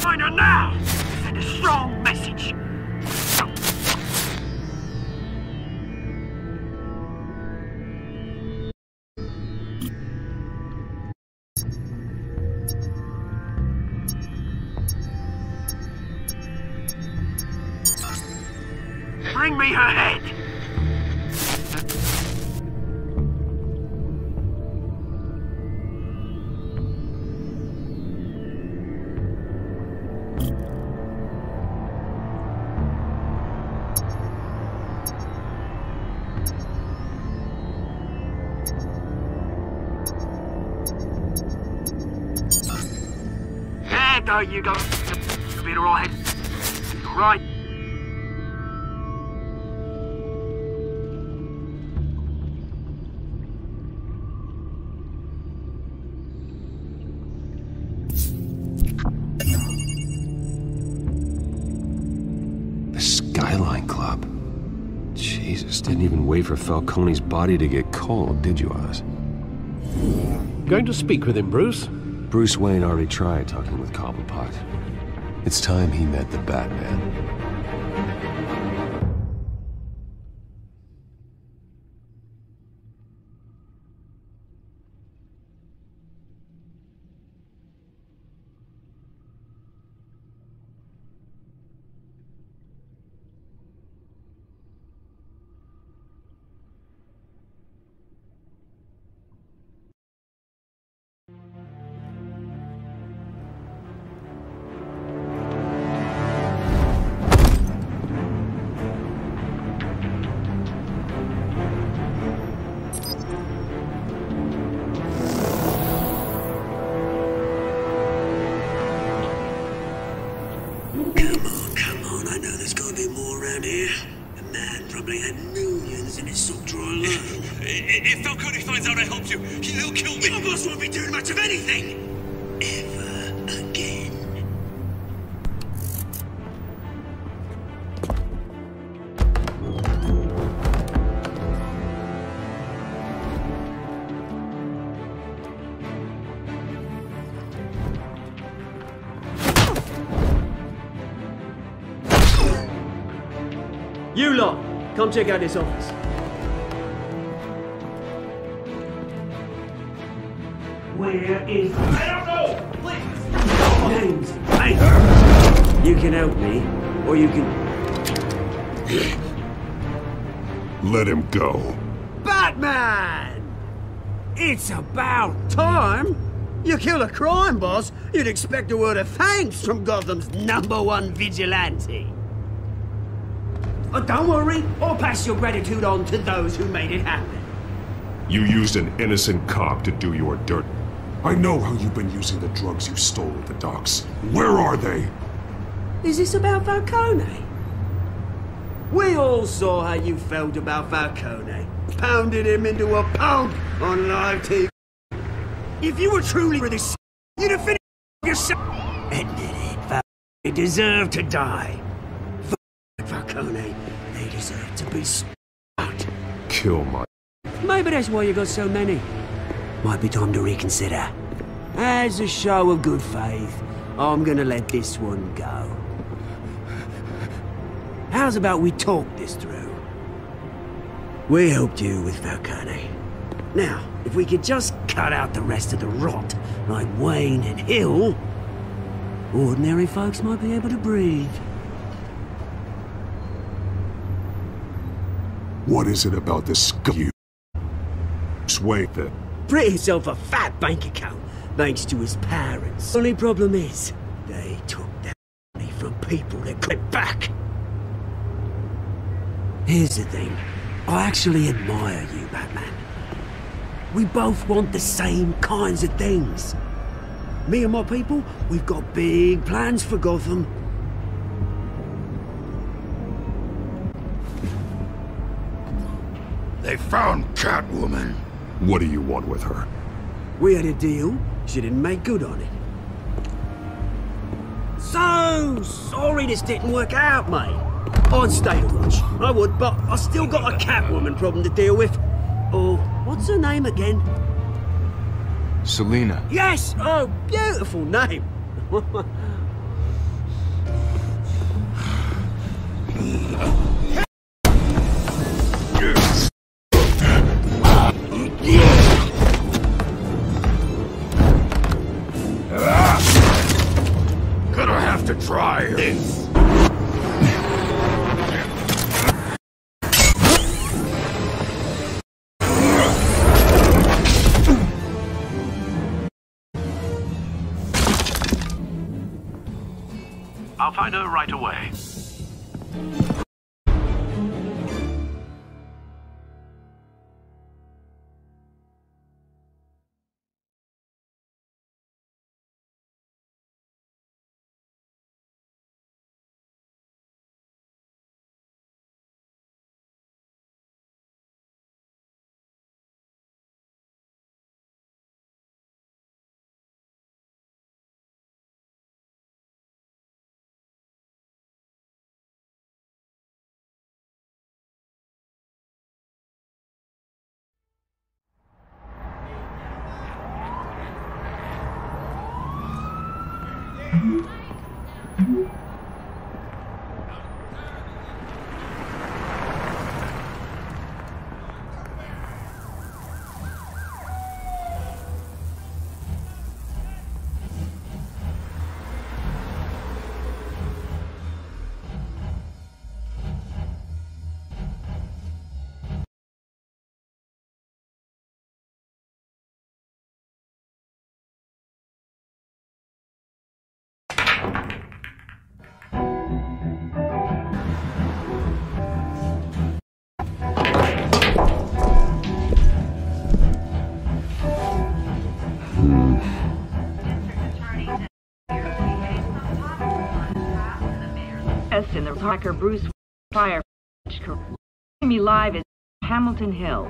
Find her now! Send a strong message! Bring me her head! There you go. You'll be all right. Right.
The Skyline Club. Jesus, didn't even wait for Falcone's body to get cold, did you, Oz?
Going to speak with him, Bruce?
Bruce Wayne already tried talking with Cobblepot. It's time he met the Batman.
around here, the man probably had millions in his sock drawer alone.
If Falcone finds out I helped you, he'll kill me.
Your boss won't be doing much of anything. Ever again. You lot, come check out this office. Where is... I don't know! Please! Names, hey! You can help me, or you can...
Let him go.
Batman! It's about time! You kill a crime boss, you'd expect a word of thanks from Gotham's #1 vigilante. Oh, don't worry, I'll pass your gratitude on to those who made it happen.
You used an innocent cop to do your dirt. I know how you've been using the drugs you stole at the docks. Where are they?
Is this about Falcone? We all saw how you felt about Falcone. Pounded him into a pulp on live TV. If you were truly for this, you'd have finished yourself. Admit it, Falcone deserved to die. Falcone, they deserve to be smart.
Kill my...
Maybe that's why you got so many. Might be time to reconsider. As a show of good faith, I'm gonna let this one go. How's about we talk this through? We helped you with Falcone. Now, if we could just cut out the rest of the rot, like Wayne and Hill, ordinary folks might be able to breathe.
What is it about this scum you... Sway that...
Print himself a fat bank account, thanks to his parents. Only problem is, they took that money from people that got it back. Here's the thing. I actually admire you, Batman. We both want the same kinds of things. Me and my people, we've got big plans for Gotham.
They found Catwoman.
What do you want with her?
We had a deal. She didn't make good on it. So sorry this didn't work out, mate. I'd stay to watch. I would, but I still got a Catwoman problem to deal with. Oh, what's her name again?
Selina.
Yes! Oh, beautiful name.
Gonna have to try this.
I'll find her right away.
In the hacker Bruce fire. Me live is Hamilton Hill.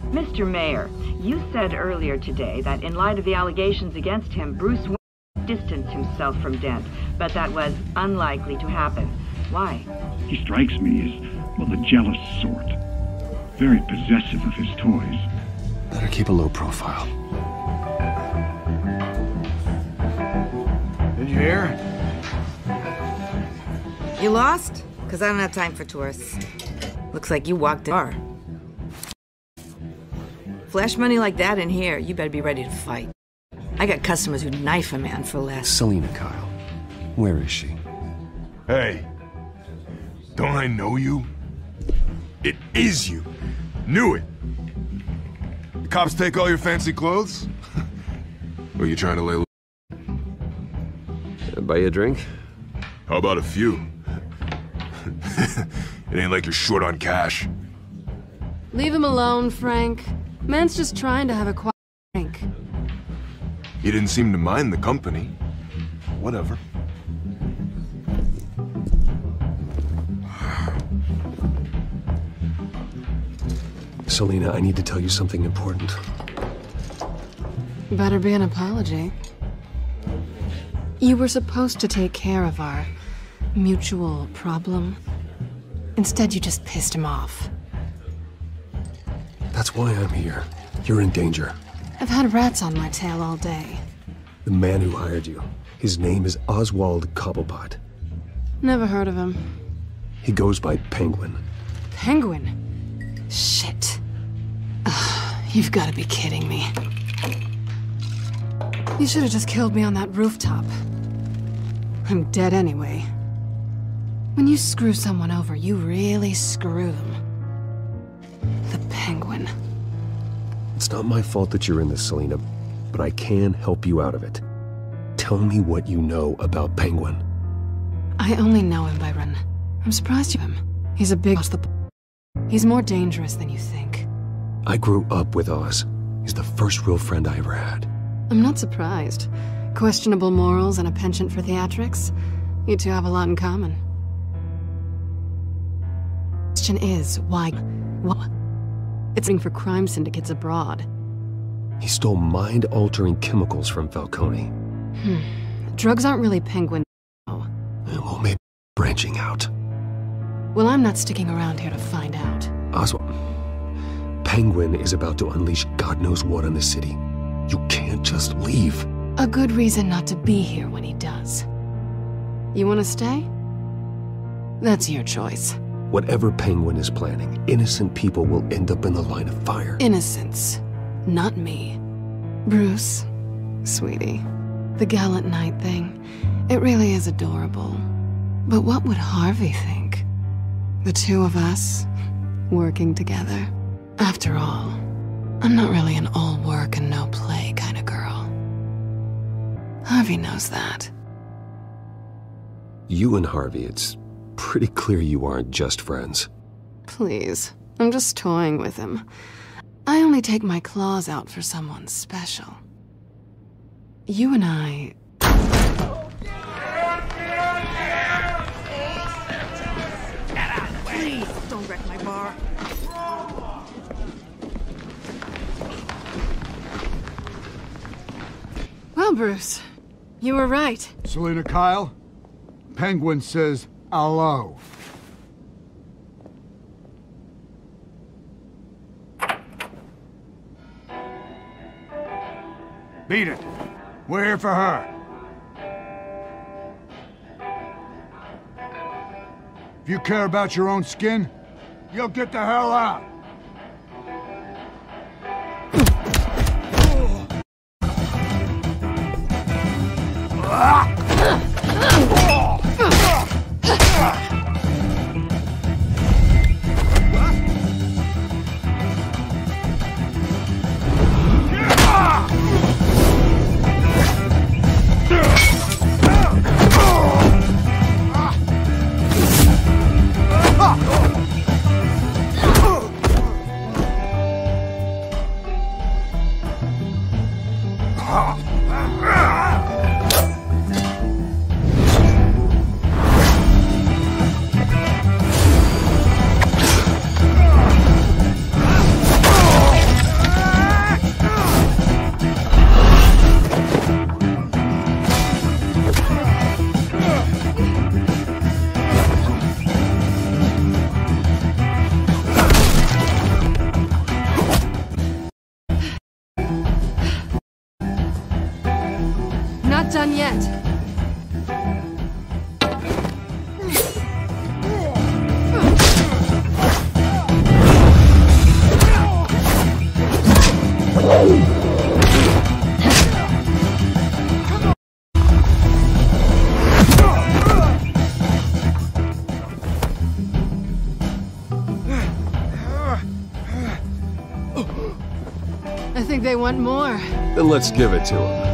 Mr. Mayor, you said earlier today that in light of the allegations against him, Bruce Wayne distanced himself from Dent, but that was unlikely to happen. Why?
He strikes me as, well, the jealous sort. Very possessive of his toys.
Better keep a low profile.
Did you hear?
You lost? Because I don't have time for tourists. Looks like you walked the bar. Flash money like that in here, you better be ready to fight. I got customers who'd knife a man for less.
Selina Kyle. Where is she?
Hey. Don't I know you? It is you. Knew it. The cops take all your fancy clothes? Or you trying to lay low?
Buy you a drink?
How about a few? It ain't like you're short on cash.
Leave him alone, Frank. Man's just trying to have a quiet drink.
He didn't seem to mind the company. Whatever.
Selina, I need to tell you something important.
Better be an apology. You were supposed to take care of our mutual problem. Instead, you just pissed him off.
That's why I'm here. You're in danger.
I've had rats on my tail all day.
The man who hired you, his name is Oswald Cobblepot.
Never heard of him.
He goes by Penguin.
Penguin? Shit. Ugh, you've got to be kidding me. You should have just killed me on that rooftop. I'm dead anyway. When you screw someone over, you really screw them. The Penguin.
It's not my fault that you're in this, Selina, but I can help you out of it. Tell me what you know about Penguin.
I only know him by run. I'm surprised you him. He's a big boss. He's more dangerous than you think.
I grew up with Oz. He's the first real friend I ever had.
I'm not surprised. Questionable morals and a penchant for theatrics. You two have a lot in common. The question is, why? What? It's for crime syndicates abroad.
He stole mind-altering chemicals from Falcone.
Drugs aren't really Penguin.
Well, maybe branching out.
Well, I'm not sticking around here to find out.
Oswald, Penguin is about to unleash God knows what on the city. You can't just leave.
A good reason not to be here when he does. You want to stay? That's your choice.
Whatever Penguin is planning, innocent people will end up in the line of fire.
Innocence. Not me. Bruce, sweetie, the gallant knight thing, it really is adorable. But what would Harvey think? The two of us, working together. After all, I'm not really an all work and no play kind of girl. Harvey knows that.
You and Harvey, it's pretty clear you aren't just friends.
Please, I'm just toying with him. I only take my claws out for someone special. You and I...
Please, don't wreck my bar.
Well, Bruce, you were right.
Selina Kyle, Penguin says hello. Beat it. We're here for her. If you care about your own skin, you'll get the hell out.
not done yet. I think they want more.
Then let's give it to them.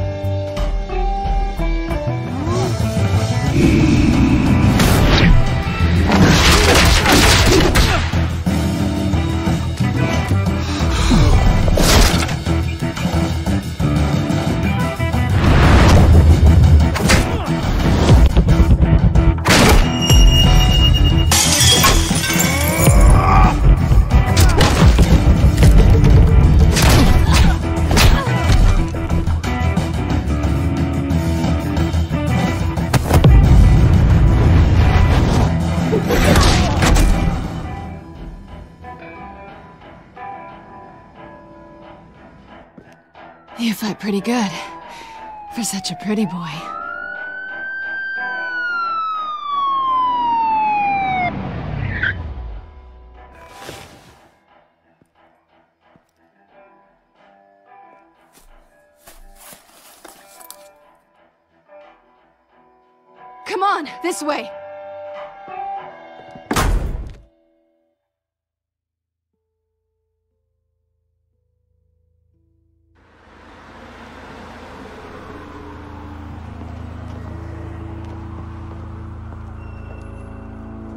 You fight pretty good, for such a pretty boy. Come on, this way!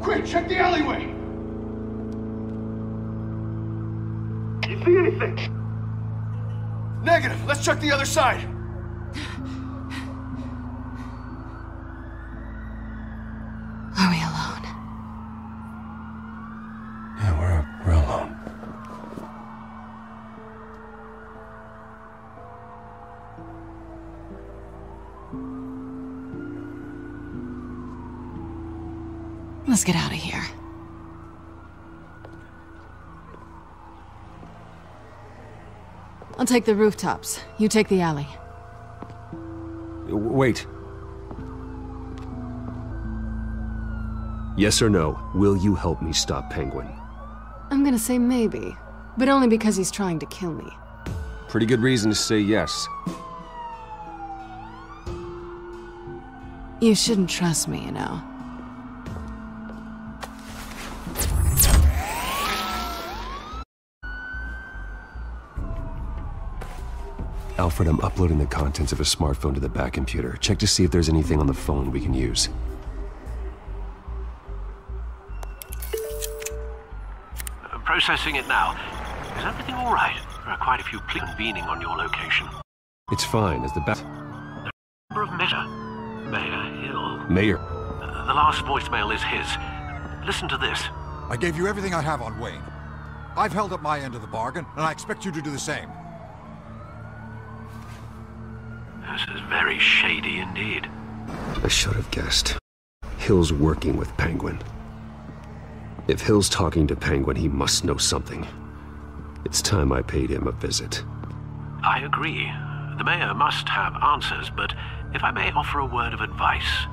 Quick, check the alleyway!
You see anything?
Negative. Let's check the other side.
Are we alone?
Yeah, we're alone.
Let's get out of here. I'll take the rooftops. You take the alley.
Wait. Yes or no, will you help me stop Penguin?
I'm gonna say maybe, but only because he's trying to kill me.
Pretty good reason to say yes.
You shouldn't trust me, you know.
Alfred, I'm uploading the contents of a smartphone to the back computer. Check to see if there's anything on the phone we can use.
Processing it now. Is everything all right? There are quite a few convening on your location.
It's fine, as the
Number of Mayor Hill.
Mayor.
The last voicemail is his. Listen to this.
I gave you everything I have on Wayne. I've held up my end of the bargain, and I expect you to do the same.
This is very shady indeed.
I should have guessed. Hill's working with Penguin. If Hill's talking to Penguin, he must know something. It's time I paid him a visit.
I agree. The mayor must have answers, but if I may offer a word of advice.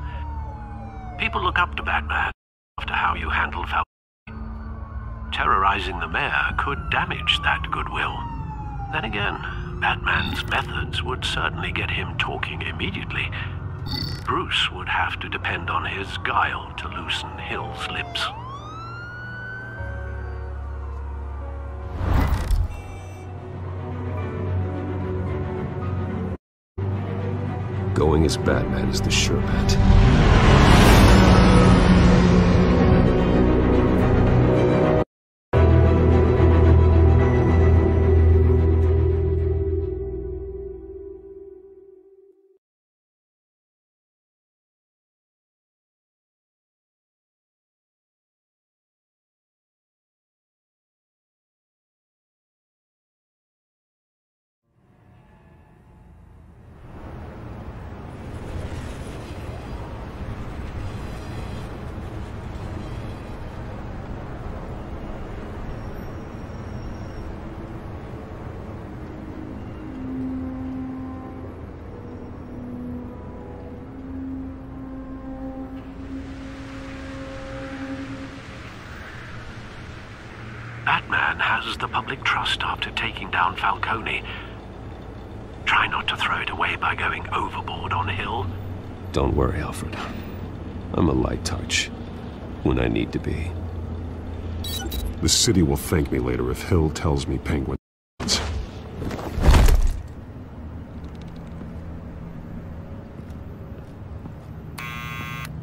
People look up to Batman after how you handled Falcone. Terrorizing the mayor could damage that goodwill. Then again, Batman's methods would certainly get him talking immediately. Bruce would have to depend on his guile to loosen Hill's lips.
Going as Batman is the sure bet.
regathers the public trust after taking down Falcone. Try not to throw it away by going overboard on Hill.
Don't worry, Alfred. I'm a light touch when I need to be.
The city will thank me later if Hill tells me Penguin.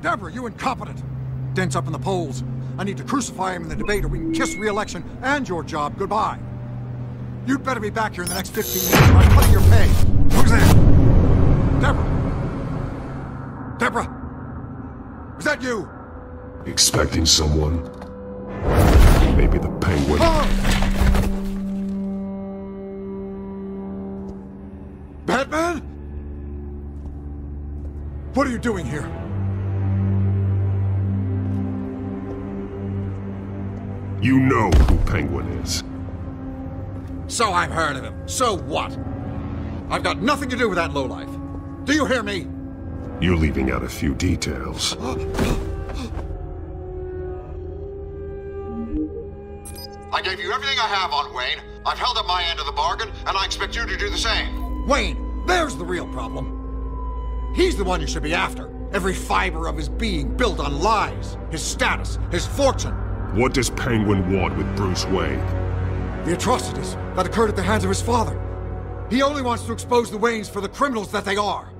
Deborah, you incompetent! Dent's up in the polls. I need to crucify him in the debate or we can kiss re-election and your job goodbye. You'd better be back here in the next 15 minutes or I'm cutting your pay. Who's there? Deborah? Deborah? Is that you?
Expecting someone? Maybe the Penguin.
Batman? What are you doing here?
You know who Penguin is.
So I've heard of him. So what? I've got nothing to do with that lowlife. Do you hear me?
You're leaving out a few details.
I gave you everything I have on Wayne. I've held up my end of the bargain, and I expect you to do the same. Wayne, there's the real problem. He's the one you should be after. Every fiber of his being built on lies, his status, his fortune.
What does Penguin want with Bruce Wayne?
The atrocities that occurred at the hands of his father. He only wants to expose the Waynes for the criminals that they are.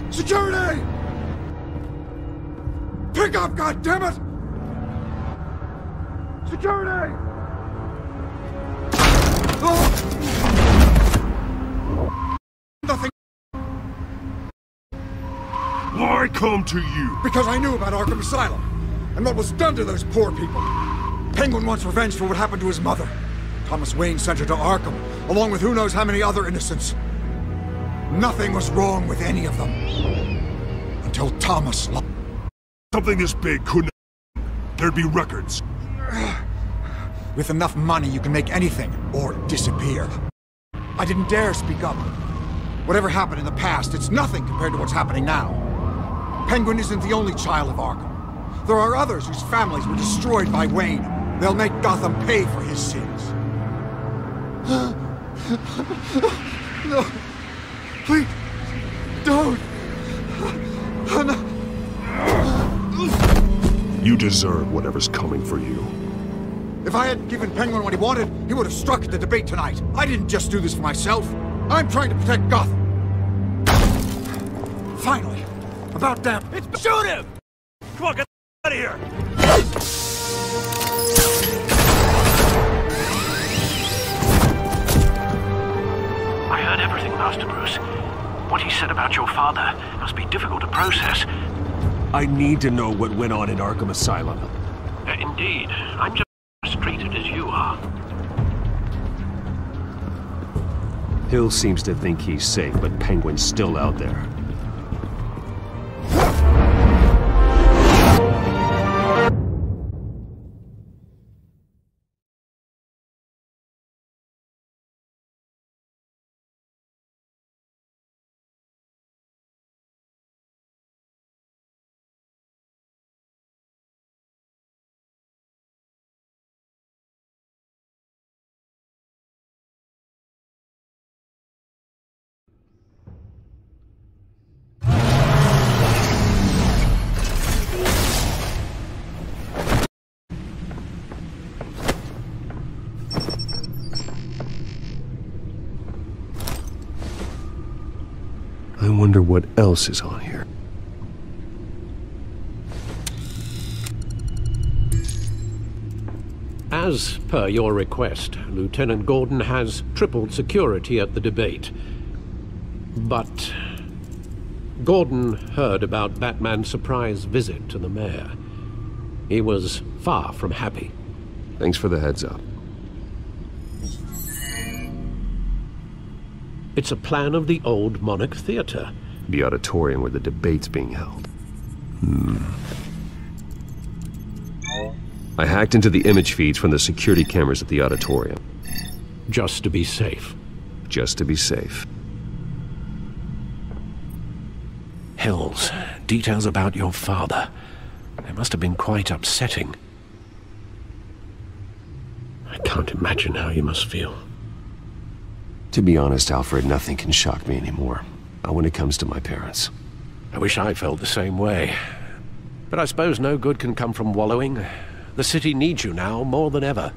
Security! Pick up, goddammit! Security! Nothing.
Why come to you?
Because I knew about Arkham Asylum, and what was done to those poor people. Penguin wants revenge for what happened to his mother. Thomas Wayne sent her to Arkham, along with who knows how many other innocents. Nothing was wrong with any of them. Until Thomas...
Something this big couldn't... There'd be records.
With enough money, you can make anything, or disappear. I didn't dare speak up. Whatever happened in the past, it's nothing compared to what's happening now. Penguin isn't the only child of Arkham. There are others whose families were destroyed by Wayne. They'll make Gotham pay for his sins. No. Please. Don't. No.
You deserve whatever's coming for you.
If I hadn't given Penguin what he wanted, he would have struck at the debate tonight. I didn't just do this for myself. I'm trying to protect Gotham. Finally. About damn...
Shoot him! Come on, get out of here!
I heard everything, Master Bruce. What he said about your father must be difficult to process.
I need to know what went on in Arkham Asylum.
Indeed. I'm just as frustrated as you are.
Hill seems to think he's safe, but Penguin's still out there. I wonder what else is on here.
As per your request, Lieutenant Gordon has tripled security at the debate. But Gordon heard about Batman's surprise visit to the mayor. He was far from happy.
Thanks for the heads up.
It's a plan of the old Monarch Theater.
The auditorium where the debate's being held. I hacked into the image feeds from the security cameras at the auditorium.
Just to be safe.
Just to be safe.
Hills, details about your father. They must have been quite upsetting. I can't imagine how you must feel.
To be honest, Alfred, nothing can shock me anymore. Not when it comes to my parents.
I wish I felt the same way. But I suppose no good can come from wallowing. The city needs you now more than ever.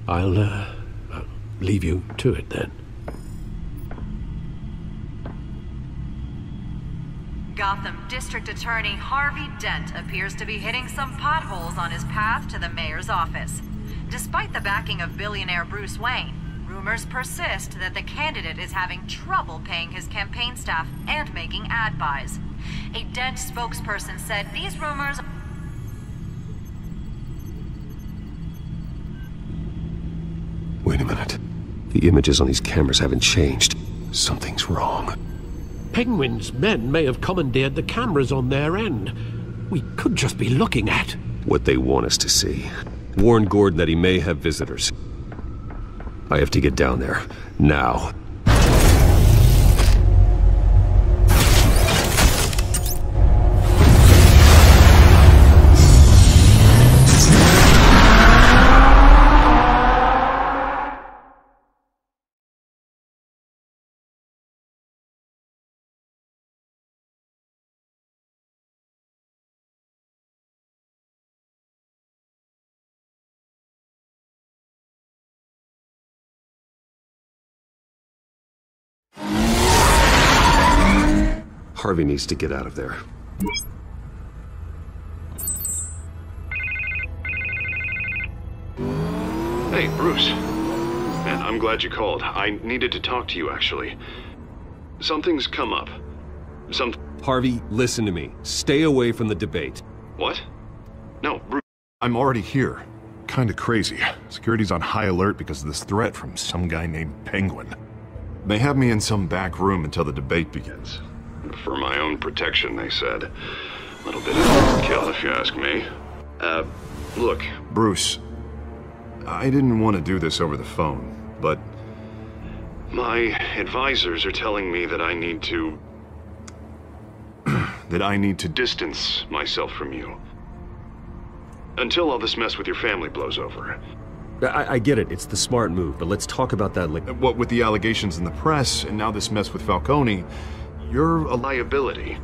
I'll leave you to it then.
Gotham District Attorney Harvey Dent appears to be hitting some potholes on his path to the mayor's office. Despite the backing of billionaire Bruce Wayne, rumors persist that the candidate is having trouble paying his campaign staff and making ad buys. A Dent spokesperson said these rumors...
Wait a minute. The images on these cameras haven't changed. Something's wrong.
Penguin's men may have commandeered the cameras on their end. We could just be looking at
what they want us to see. Warn Gordon that he may have visitors. I have to get down there. Now. Harvey needs to get out of there.
Hey, Bruce. Man, I'm glad you called. I needed to talk to you, actually. Something's come up.
Harvey, listen to me. Stay away from the debate.
What? No, Bruce.
I'm already here. Kinda crazy. Security's on high alert because of this threat from some guy named Penguin. They have me in some back room until the debate begins.
For my own protection, they said. A little bit of overkill, if you ask me. Look.
Bruce, I didn't want to do this over the phone, but...
My advisors are telling me that I need to... distance myself from you. Until all this mess with your family blows over.
I get it. It's the smart move, but let's talk about that later.
What with the allegations in the press, and now this mess with Falcone... You're a
liability.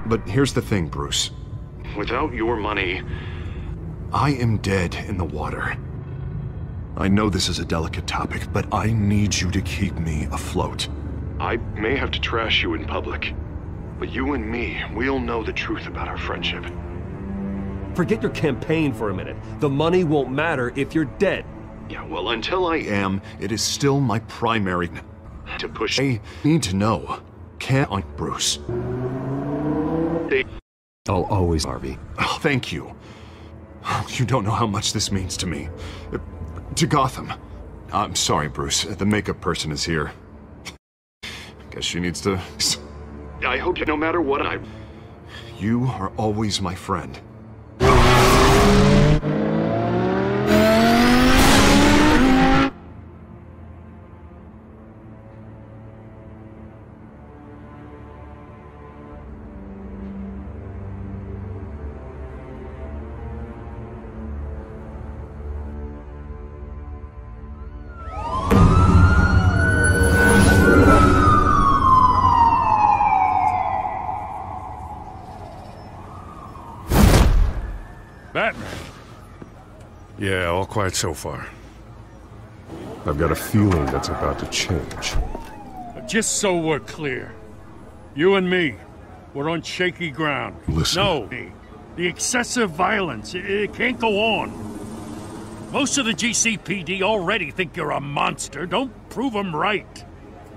But here's the thing, Bruce.
Without your money...
I am dead in the water. I know this is a delicate topic, but I need you to keep me afloat.
I may have to trash you in public, but you and me, we'll know the truth about our friendship.
Forget your campaign for a minute. The money won't matter if you're dead.
Yeah, well, until I
am, it is still my primary...
to push.
I need to know. Can't on Bruce.
I'll always, Harvey.
Oh, thank you. You don't know how much this means to me. To Gotham. I'm sorry, Bruce. The makeup person is here. Guess she needs to...
I hope no matter what
You are always my friend.
Batman. Yeah, all quiet so far.
I've got a feeling that's about to change.
Just so we're clear, you and me, we're on shaky ground.
Listen.
No, the excessive violence, it can't go on. Most of the GCPD already think you're a monster. Don't prove them right.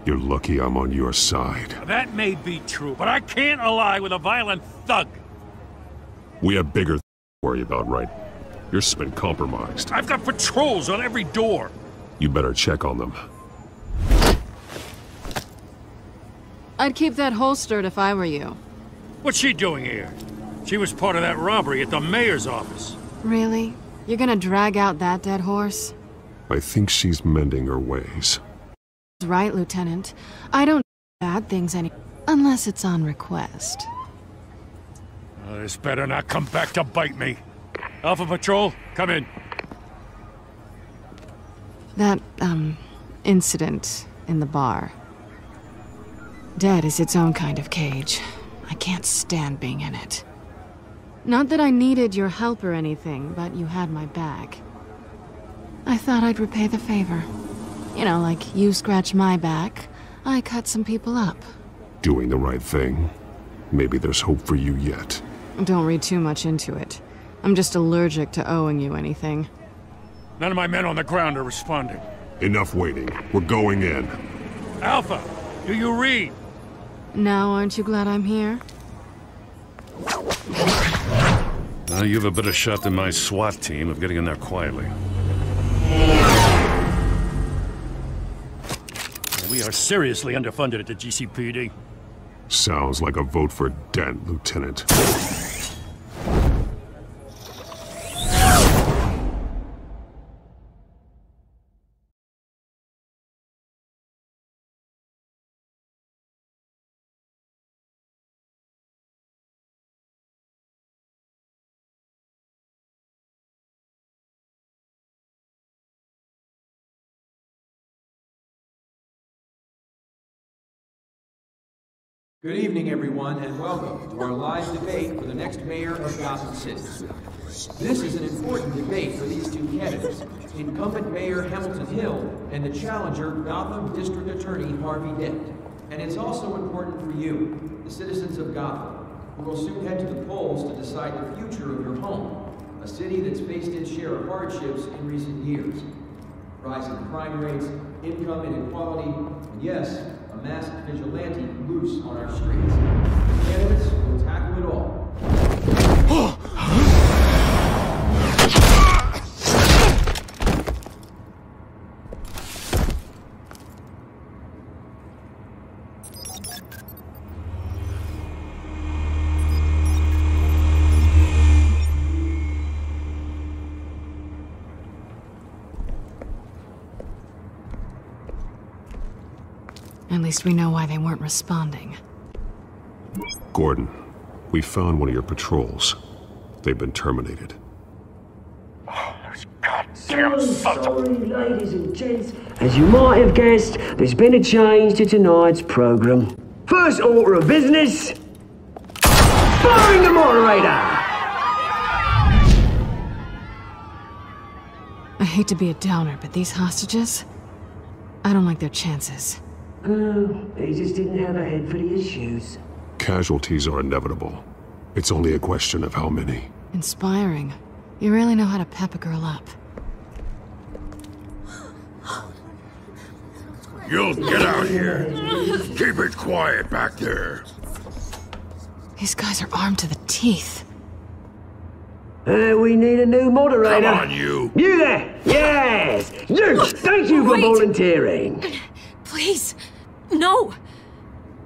You're lucky I'm on your side.
That may be true, but I can't ally with a violent thug.
We have bigger things to worry about, right? You're been compromised.
I've got patrols on every door.
You better check on them.
I'd keep that holstered if I were you.
What's she doing here? She was part of that robbery at the mayor's office.
Really? You're gonna drag out that dead horse?
I think she's mending her ways.
Right, Lieutenant. I don't do bad things unless it's on request.
This better not come back to bite me. Alpha Patrol, come in.
That, incident in the bar. Dead is its own kind of cage. I can't stand being in it. Not that I needed your help or anything, but you had my back. I thought I'd repay the favor. You know, like you scratch my back, I cut some people up.
Doing the right thing. Maybe there's hope for you yet.
Don't read too much into it. I'm just allergic to owing you anything.
None of my men on the ground are responding.
Enough waiting. We're going in.
Alpha, do you read?
Now aren't you glad I'm here?
Now you have a better shot than my SWAT team of getting in there quietly. We are seriously underfunded at the GCPD.
Sounds like a vote for Dent, Lieutenant.
Good evening, everyone, and welcome to our live debate for the next mayor of Gotham City. This is an important debate for these two candidates, incumbent Mayor Hamilton Hill and the challenger Gotham District Attorney Harvey Dent. And it's also important for you, the citizens of Gotham, who will soon head to the polls to decide the future of your home, a city that's faced its share of hardships in recent years. Rising crime rates, income inequality, and yes, a masked vigilante loose on our streets. The candidates will tackle it all.
At least we know why they weren't responding.
Gordon, we found one of your patrols. They've been terminated.
Oh, those goddamn sorry, ladies and gents. As you might have guessed, there's been a change to tonight's program. First order of business, firing the moderator!
I hate to be a downer, but these hostages, I don't like their chances.
Oh, he just didn't have a head for the issues.
Casualties are inevitable. It's only a question of how many.
Inspiring. You really know how to pep a girl up.
You'll get out here. Keep it quiet back there.
These guys are armed to the teeth.
We need a new moderator.
Come on, you.
You there! Yes! You! Thank you for volunteering.
Please, no!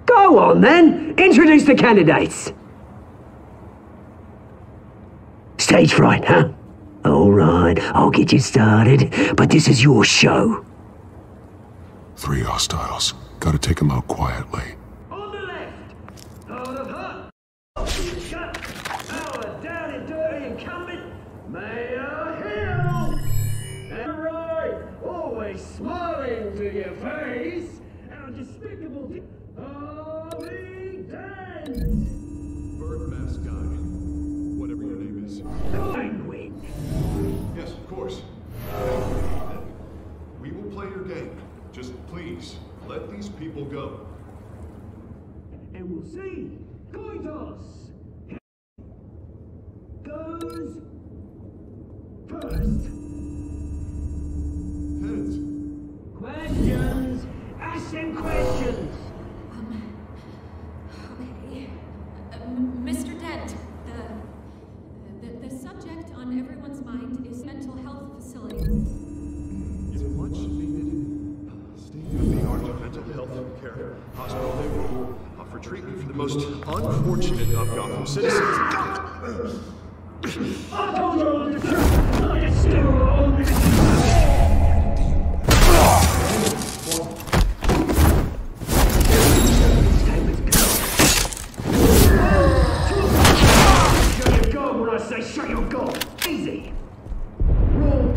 Go on, then. Introduce the candidates. Stage fright, huh? All right, I'll get you started, but this is your show.
3 hostiles. Gotta take them out quietly.
On the left, out of her. Our down and dirty incumbent, Mayor Hill. And right, always smiling to your face. Our despicable Harvey Dent.
Bird Mask Guy. Whatever your name is.
Penguin.
Yes, of course. We will play your game. Just please, let these people go.
And we'll see. Coin toss. Goes first.
Heads.
Questions. Ask them questions.
Okay. Mr. Dent, the subject on everyone's mind is mental health facility.
It's a much needed state-of-the-art mental health care hospital. They will offer treatment for the most unfortunate of Gotham citizens.
I told you all the truth. I still own
say shut your goal. Easy. Rule,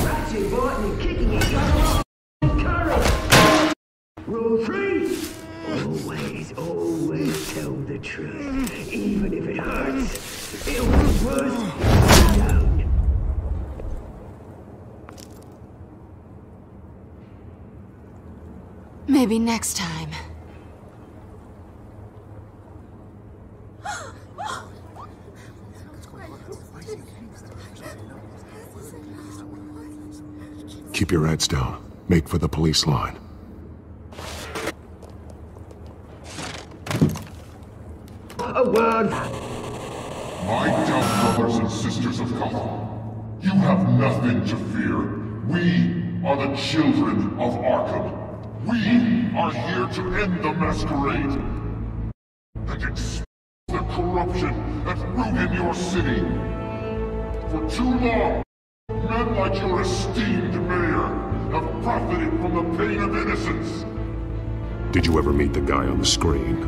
ratchet, biting and kicking each other off. Courage. Rule 3, always tell the truth. Even if it hurts, it'll be worth down.
Maybe next time.
Keep your heads down. Make for the police line.
A word.
My dear brothers and sisters of Gotham, you have nothing to fear. We are the children of Arkham. We are here to end the masquerade and expose the corruption that ruined your city. For too long, men like your esteemed mayor have profited from the pain of innocence.
Did you ever meet the guy on the screen?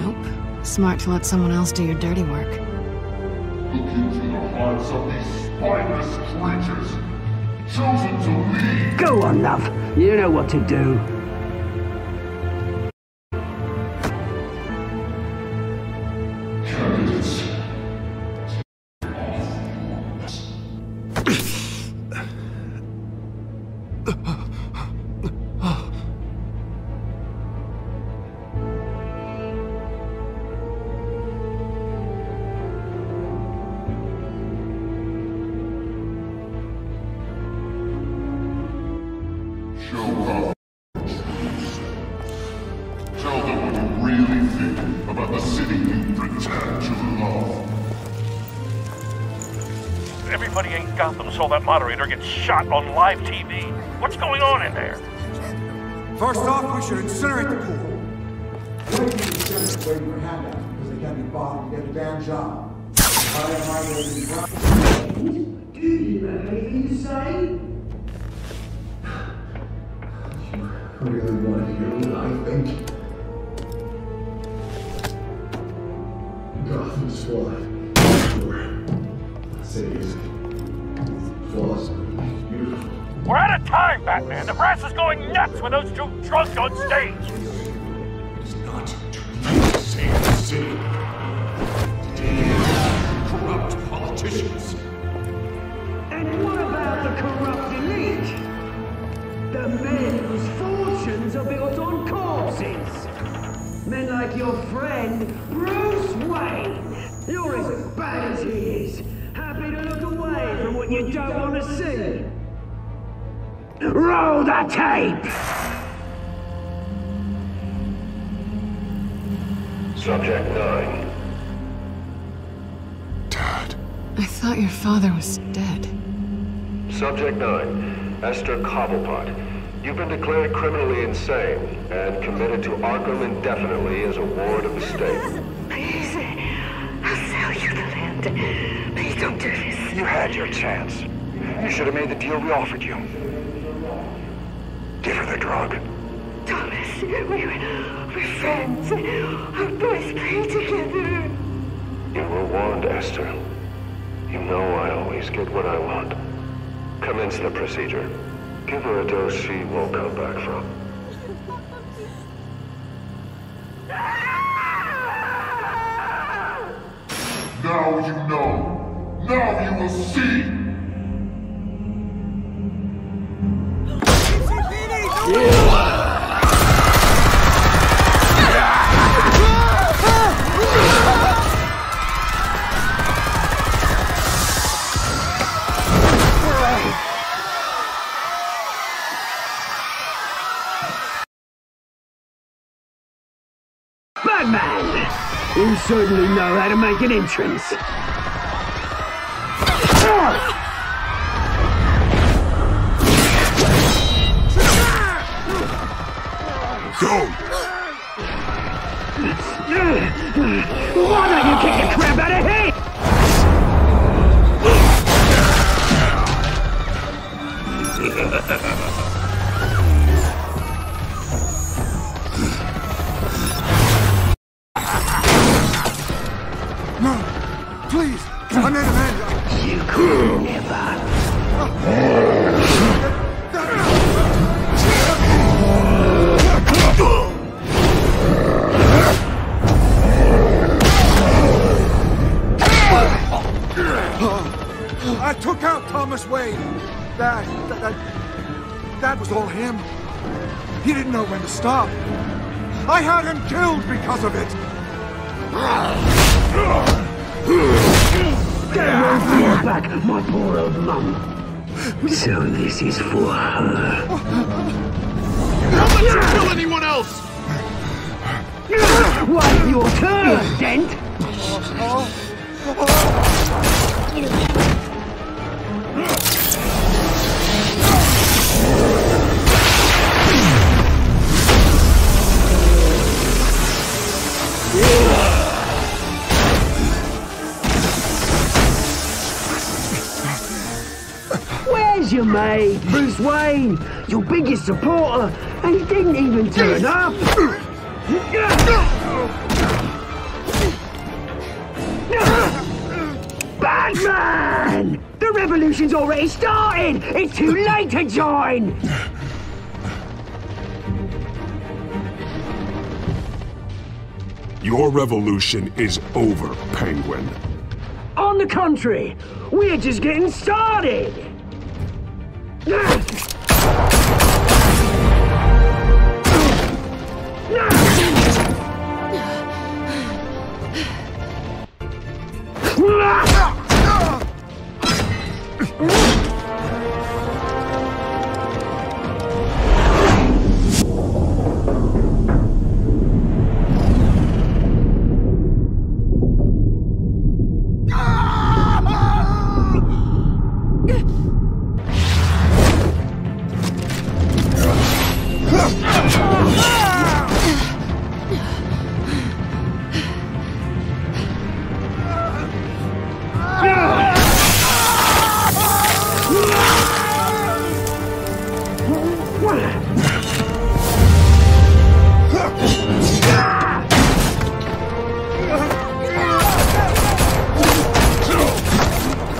Nope. Smart to let someone else do your dirty work.
Look into the hearts of these spineless creatures, chosen to lead.
Go on, love. You know what to do.
Candidates. Tell them what you really think about the city you pretend to love.
Everybody in Gotham saw that moderator get shot on live TV. What's going on in there?
First off, we should incinerate the pool. Waiting for handouts because they can't be bought to get a damn job.
Do you have anything to say?
I really want to hear what I think. Gotham Squad. Sure. The city is flawless, beautiful.
We're out of time, Batman. The brass is going nuts with those two drunks on stage.
It's not to save the city. It is corrupt politicians.
And what about the corrupt elite? The men whose fortunes are built on corpses. Men like your friend, Bruce Wayne. You're as bad as he is. Happy to look away from what you don't want to see. Roll the tape!
Subject 9.
I thought your father was dead.
Subject 9. Esther Cobblepot. You've been declared criminally insane and committed to Arkham indefinitely as a ward of the state.
Please, I'll sell you the land. Please don't do this.
You had your chance. You should have made the deal we offered you. Give her the drug.
Thomas, we're friends. Our boys play together.
You were warned, Esther. You know I always get what I want. Commence the procedure. Give her a dose she won't come back from.
Now you know. Now you will see.
Batman! You certainly know how to make an entrance.
Go!
Why don't you kick the crap out of him?
Please! I'm in, Amanda!
You could never.
I took out Thomas Wayne. That was all him. He didn't know when to stop. I had him killed because of it.
Get away from your back, my poor old mum. So this is for her.
Don't let you kill anyone else!
Wait your turn, Dent! Where's your mate, Bruce Wayne? Your biggest supporter, and he didn't even turn up. Batman! The revolution's already started! It's too late to join!
Your revolution is over, Penguin.
On the contrary, we're just getting started!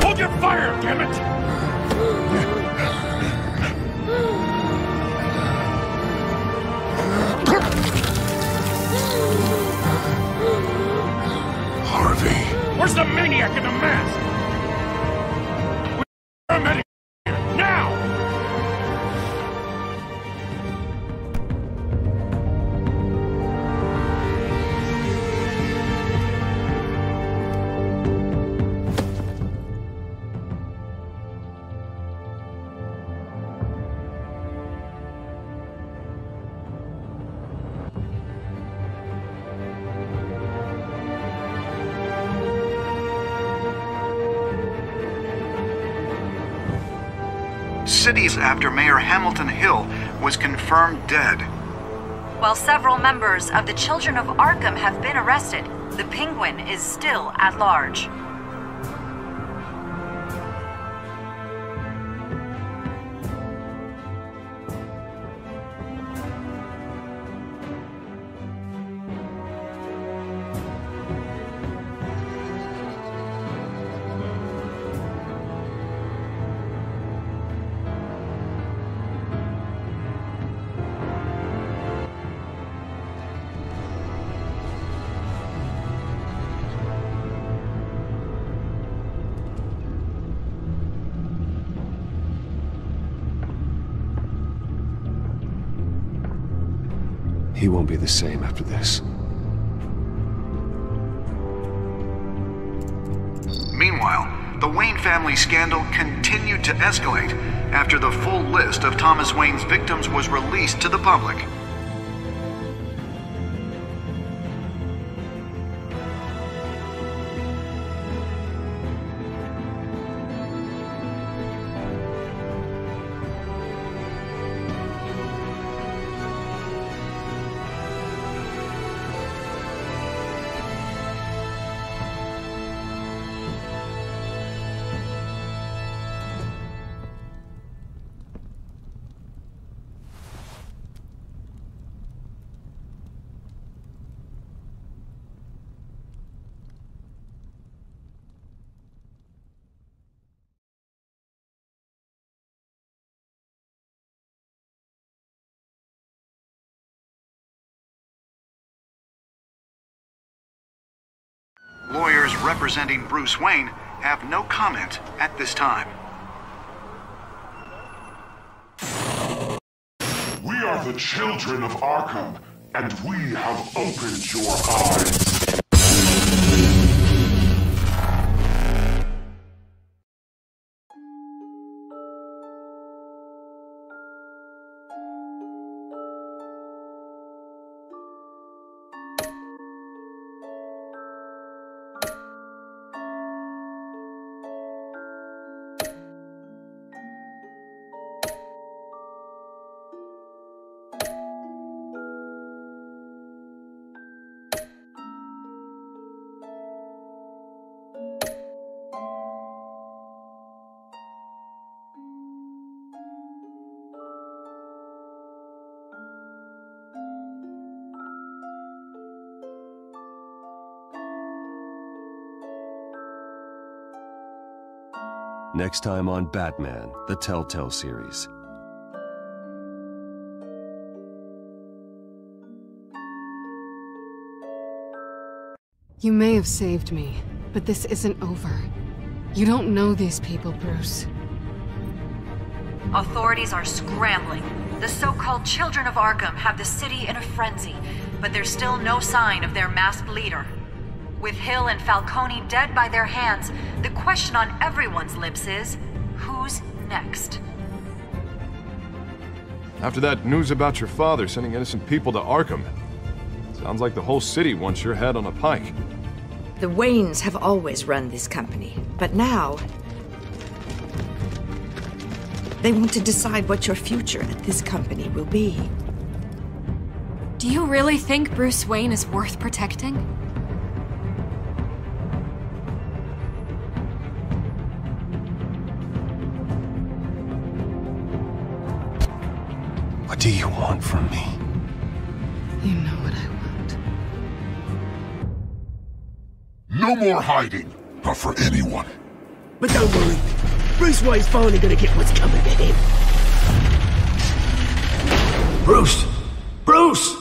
Hold your fire, damn it!
Harvey.
Where's the maniac in the mask? We're paramedic here, now!
Cities after Mayor Hamilton Hill was confirmed dead.
While several members of the Children of Arkham have been arrested, the Penguin is still at large.
He won't be the same after this.
Meanwhile, the Wayne family scandal continued to escalate after the full list of Thomas Wayne's victims was released to the public. representing Bruce Wayne have no comment at this time.
We are the children of Arkham, and we have opened your eyes.
Next time on Batman, the Telltale series.
You may have saved me, but this isn't over. You don't know these people, Bruce.
Authorities are scrambling. The so-called Children of Arkham have the city in a frenzy, but there's still no sign of their masked leader. With Hill and Falcone dead by their hands, the question on everyone's lips is, who's next?
After that news about your father sending innocent people to Arkham, sounds like the whole city wants your head on a pike.
The Waynes have always run this company, but now they want to decide what your future at this company will be.
Do you really think Bruce Wayne is worth protecting?
What do you want from me?
You know what I want.
No more hiding, not for anyone.
But don't worry, Bruce Wayne's finally gonna get what's coming to him.
Bruce! Bruce!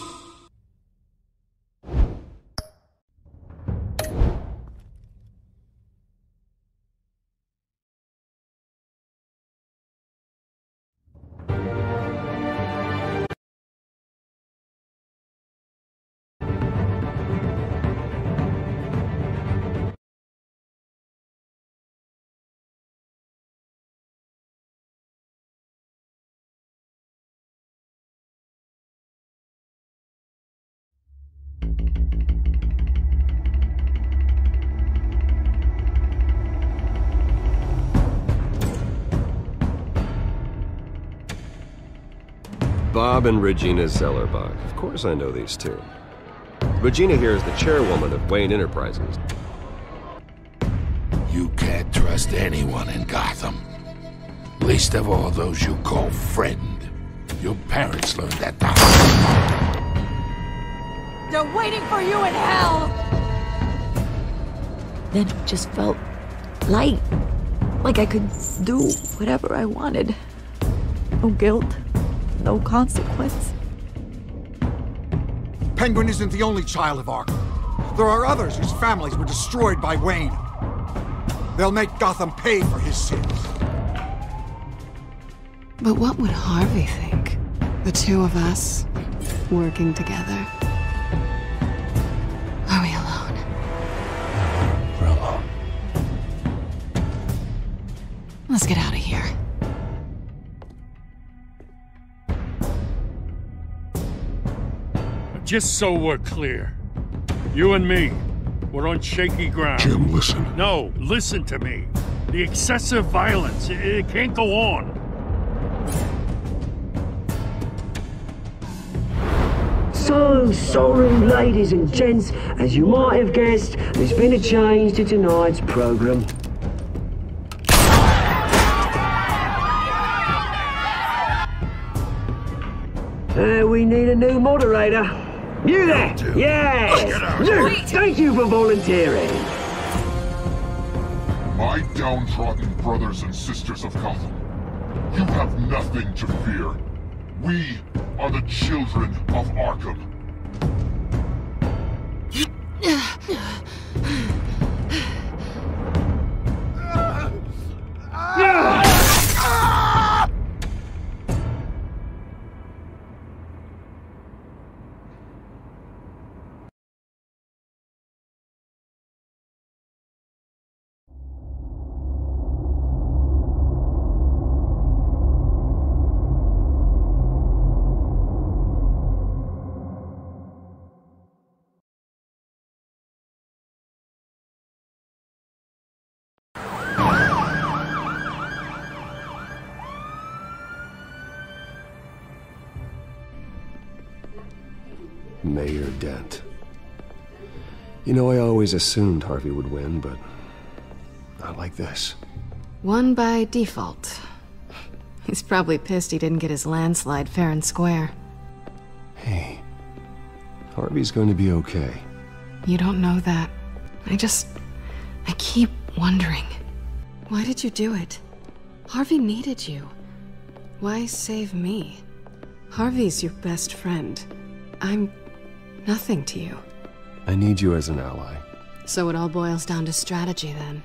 Bob and Regina Zellerbach. Of course I know these two. Regina here is the chairwoman of Wayne Enterprises.
You can't trust anyone in Gotham. Least of all those you call friend. Your parents learned that the
They're waiting for you in hell!
Then it just felt light. Like I could do whatever I wanted. No guilt. No consequence.
Penguin isn't the only child of Arkham. There are others whose families were destroyed by Wayne. They'll make Gotham pay for his sins.
But what would Harvey think? The two of us, working together. Are we alone?
We're alone.
Let's get out of here.
Just so we're clear, you and me, we're on shaky ground.
Jim, listen.
No, listen to me. The excessive violence, it can't go on.
So sorry, ladies and gents. As you might have guessed, there's been a change to tonight's program. We need a new moderator. You there? Yes! You! Thank you for volunteering.
My downtrodden brothers and sisters of Gotham, you have nothing to fear. We are the children of Arkham.
Mayor Dent. You know, I always assumed Harvey would win, but not like this.
Won by default. He's probably pissed he didn't get his landslide fair and square.
Hey, Harvey's going to be okay.
You don't know that. I keep wondering. Why did you do it? Harvey needed you. Why save me? Harvey's your best friend. I'm nothing to you.
I need you as an ally.
So it all boils down to strategy, then.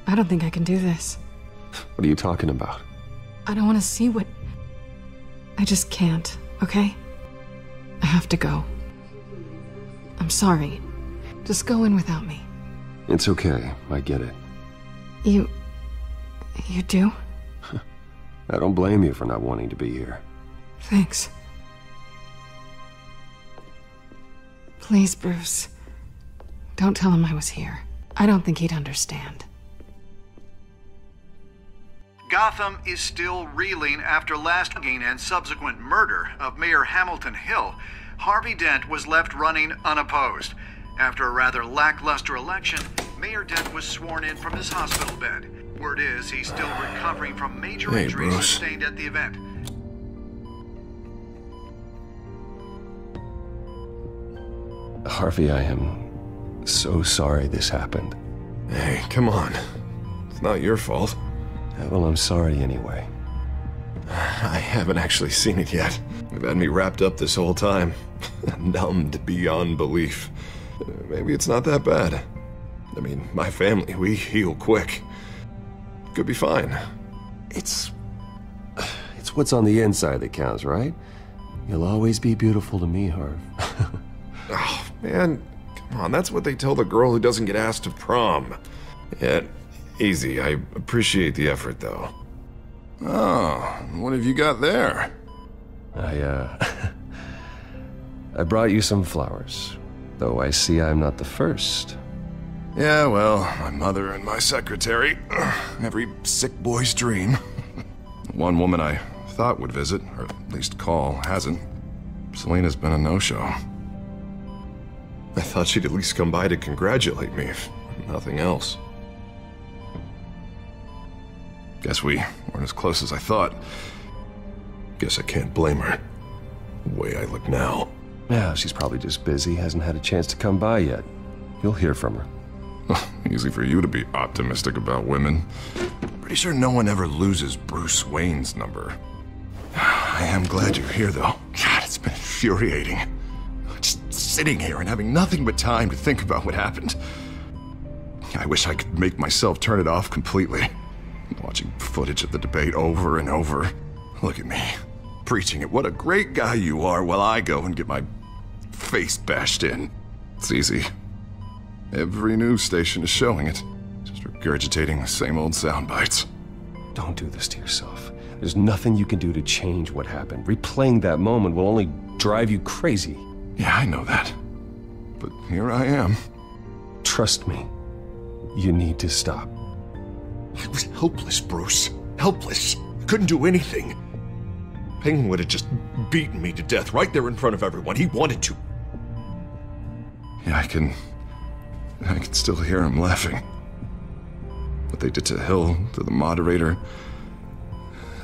I don't think I can do this.
What are you talking about?
I don't want to see what... I just can't, okay? I have to go. I'm sorry. Just go in without me.
It's okay. I get it.
You do?
I don't blame you for not wanting to be here.
Thanks. Please, Bruce. Don't tell him I was here. I don't think he'd understand.
Gotham is still reeling after last gain and subsequent murder of Mayor Hamilton Hill. Harvey Dent was left running unopposed. After a rather lackluster election, Mayor Dent was sworn in from his hospital bed. Word is he's still recovering from major injuries sustained at the event.
Harvey, I am so sorry this happened.
Hey, come on. It's not your fault.
Yeah, well, I'm sorry anyway.
I haven't actually seen it yet. You've had me wrapped up this whole time. Numbed beyond belief. Maybe it's not that bad. I mean, my family, we heal quick. Could be fine.
It's what's on the inside that counts, right? You'll always be beautiful to me, Harv.
Oh, man. Come on, that's what they tell the girl who doesn't get asked to prom. Yeah, easy. I appreciate the effort, though. Oh, what have you got there?
I brought you some flowers. Though I see I'm not the first.
Yeah, well, my mother and my secretary. Every sick boy's dream. One woman I thought would visit, or at least call, hasn't. Selena's been a no-show. I thought she'd at least come by to congratulate me, if nothing else. Guess we weren't as close as I thought. Guess I can't blame her. The way I look now.
Yeah, she's probably just busy, hasn't had a chance to come by yet. You'll hear from her.
Easy for you to be optimistic about women. Pretty sure no one ever loses Bruce Wayne's number. I am glad you're here, though. God, it's been infuriating. Just sitting here and having nothing but time to think about what happened. I wish I could make myself turn it off completely. Watching footage of the debate over and over. Look at me, preaching at what a great guy you are while I go and get my face bashed in. It's easy. Every news station is showing it. Just regurgitating the same old sound bites.
Don't do this to yourself. There's nothing you can do to change what happened. Replaying that moment will only drive you crazy.
Yeah, I know that. But here I am.
Trust me. You need to stop.
I was helpless, Bruce. Helpless. Couldn't do anything. Penguin would have just beaten me to death right there in front of everyone. He wanted to. Yeah, I can still hear him laughing. What they did to Hill, to the moderator,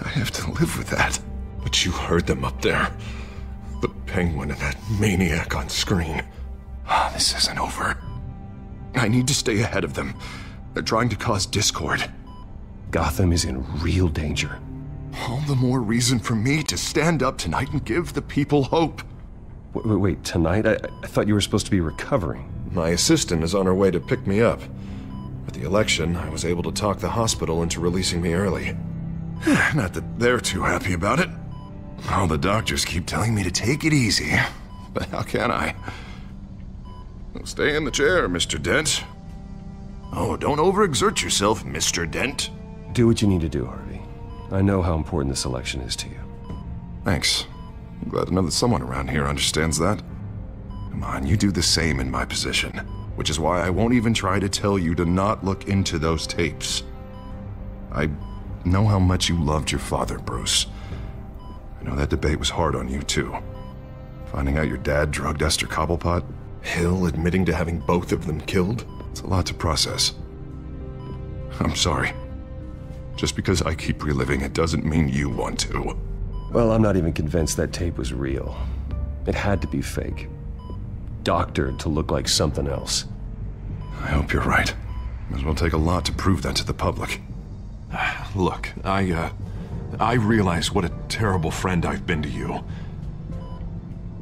I have to live with that. But you heard them up there. The Penguin and that maniac on screen. This isn't over. I need to stay ahead of them. They're trying to cause discord.
Gotham is in real danger.
All the more reason for me to stand up tonight and give the people hope.
Wait, tonight? I thought you were supposed to be recovering.
My assistant is on her way to pick me up. With the election, I was able to talk the hospital into releasing me early. Not that they're too happy about it. All the doctors keep telling me to take it easy. But how can I? Well, stay in the chair, Mr. Dent. Oh, don't overexert yourself, Mr. Dent.
Do what you need to do, Harvey. I know how important this election is to you.
Thanks. I'm glad to know that someone around here understands that. Come on, you do the same in my position.
which is why I won't even try to tell you to not look into those tapes. I know how much you loved your father, Bruce. I know that debate was hard on you, too. Finding out your dad drugged Esther Cobblepot, Hill admitting to having both of them killed, it's a lot to process. I'm sorry. Just because I keep reliving it doesn't mean you want to.
Well, I'm not even convinced that tape was real. It had to be fake. Doctored to look like something else.
I hope you're right. Might as well take a lot to prove that to the public. Look, I realize what a terrible friend I've been to you.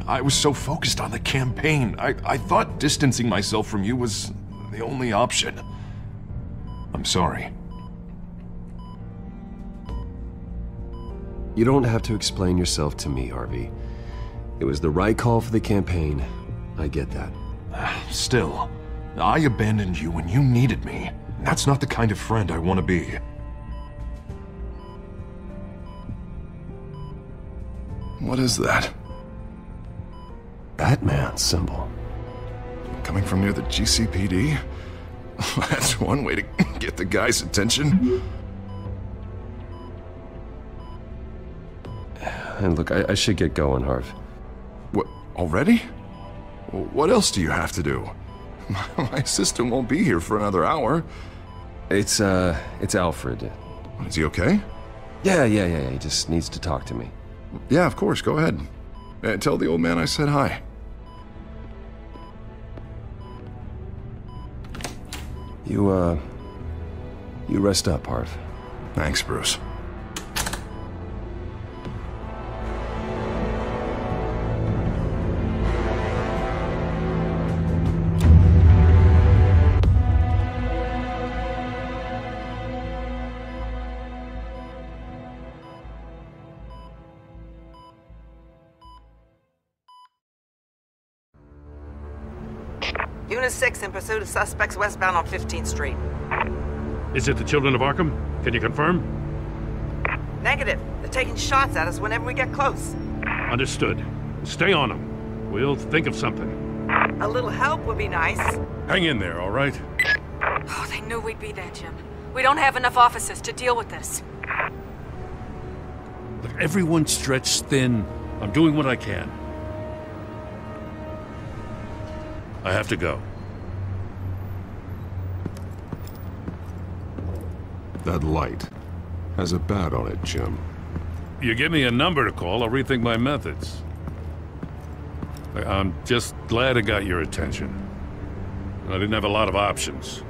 I was so focused on the campaign. I thought distancing myself from you was the only option. I'm sorry.
You don't have to explain yourself to me, Harvey. It was the right call for the campaign. I get that.
Still, I abandoned you when you needed me. That's not the kind of friend I want to be. What is that?
Batman symbol.
Coming from near the GCPD? That's one way to get the guy's attention.
And look, I should get going, Harv.
What, already? What else do you have to do? My assistant won't be here for another hour.
It's Alfred.
Is he okay?
Yeah, he just needs to talk to me.
Yeah, of course, go ahead. Tell the old man I said hi.
You rest up, Harv.
Thanks, Bruce.
Unit 6 in pursuit of suspects westbound on 15th Street.
Is it the Children of Arkham? Can you confirm?
Negative. They're taking shots at us whenever we get close.
Understood. Stay on them. We'll think of something.
A little help would be nice.
Hang in there, all right?
Oh, they knew we'd be there, Jim. We don't have enough officers to deal with this.
Look, everyone's stretched thin. I'm doing what I can. I have to go.
That light has a bat on it, Jim.
You give me a number to call, I'll rethink my methods. I'm just glad it got your attention. I didn't have a lot of options.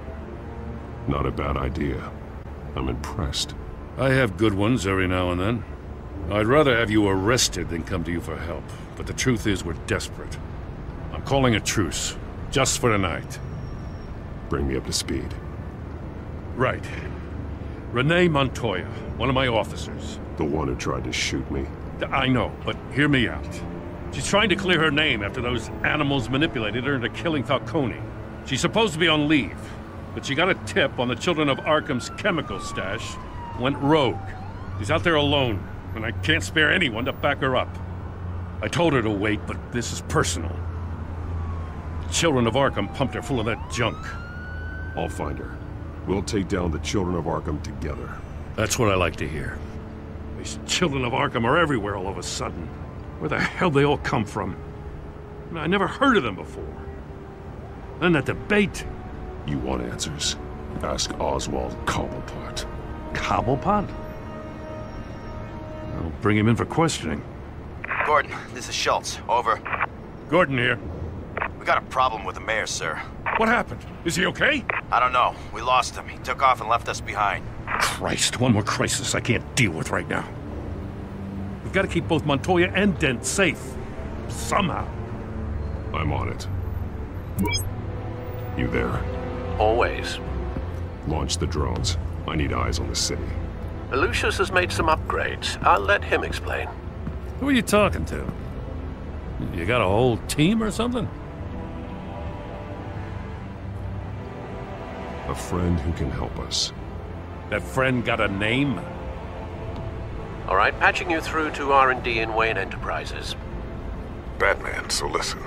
Not a bad idea. I'm impressed.
I have good ones every now and then. I'd rather have you arrested than come to you for help. But the truth is, we're desperate. I'm calling a truce. Just for tonight.
Bring me up to speed.
Right. Renee Montoya, one of my officers.
The one who tried to shoot me?
I know, but hear me out. She's trying to clear her name after those animals manipulated her into killing Falcone. She's supposed to be on leave, but she got a tip on the Children of Arkham's chemical stash, went rogue. She's out there alone, and I can't spare anyone to back her up. I told her to wait, but this is personal. Children of Arkham pumped her full of that junk.
I'll find her. We'll take down the Children of Arkham together.
That's what I like to hear. These Children of Arkham are everywhere all of a sudden. Where the hell they all come from? I never heard of them before. Then that debate.
You want answers? Ask Oswald Cobblepot.
Cobblepot? I'll bring him in for questioning.
Gordon, this is Schultz. Over.
Gordon here.
We got a problem with the mayor, sir.
What happened? Is he okay?
I don't know. We lost him. He took off and left us behind.
Christ, one more crisis I can't deal with right now. We've got to keep both Montoya and Dent safe. Somehow.
I'm on it. You there?
Always.
Launch the drones. I need eyes on the city.
Lucius has made some upgrades. I'll let him explain.
Who are you talking to? You got a whole team or something?
A friend who can help us.
That friend got a name?
All right, patching you through to R&D in Wayne Enterprises.
Batman, so listen.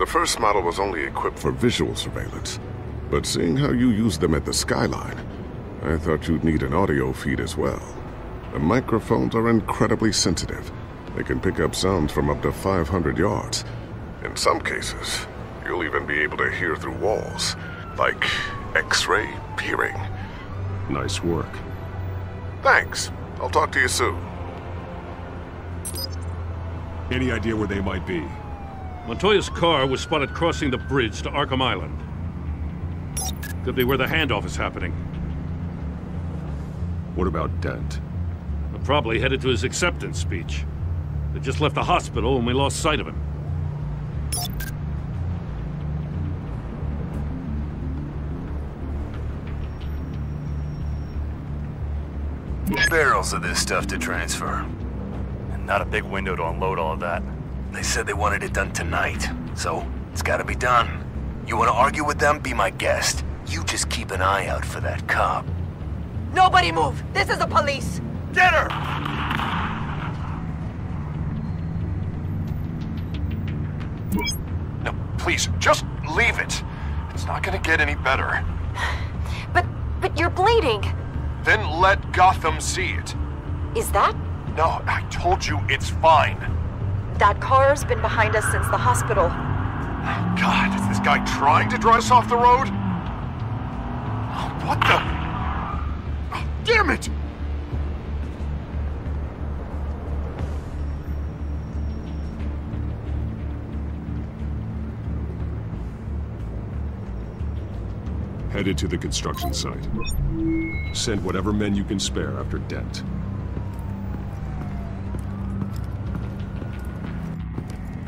The first model was only equipped for visual surveillance, but seeing how you use them at the Skyline, I thought you'd need an audio feed as well. The microphones are incredibly sensitive. They can pick up sounds from up to 500 yards. In some cases, you'll even be able to hear through walls, like X-ray peering.
Nice work.
Thanks. I'll talk to you soon.
Any idea where they might be?
Montoya's car was spotted crossing the bridge to Arkham Island. Could be where the handoff is happening.
What about Dent?
They're probably headed to his acceptance speech. They just left the hospital and we lost sight of him.
Barrels of this stuff to transfer. And not a big window to unload all of that. They said they wanted it done tonight, so it's gotta be done. You wanna argue with them? Be my guest. You just keep an eye out for that cop.
Nobody move! This is the police!
Get her!
No, please, just leave it. It's not gonna get any better.
But you're bleeding.
Then let Gotham see it.
Is that?
No, I told you it's fine.
That car's been behind us since the hospital.
God, is this guy trying to drive us off the road? What the? Oh, damn it!
Headed to the construction site. Send whatever men you can spare after Dent.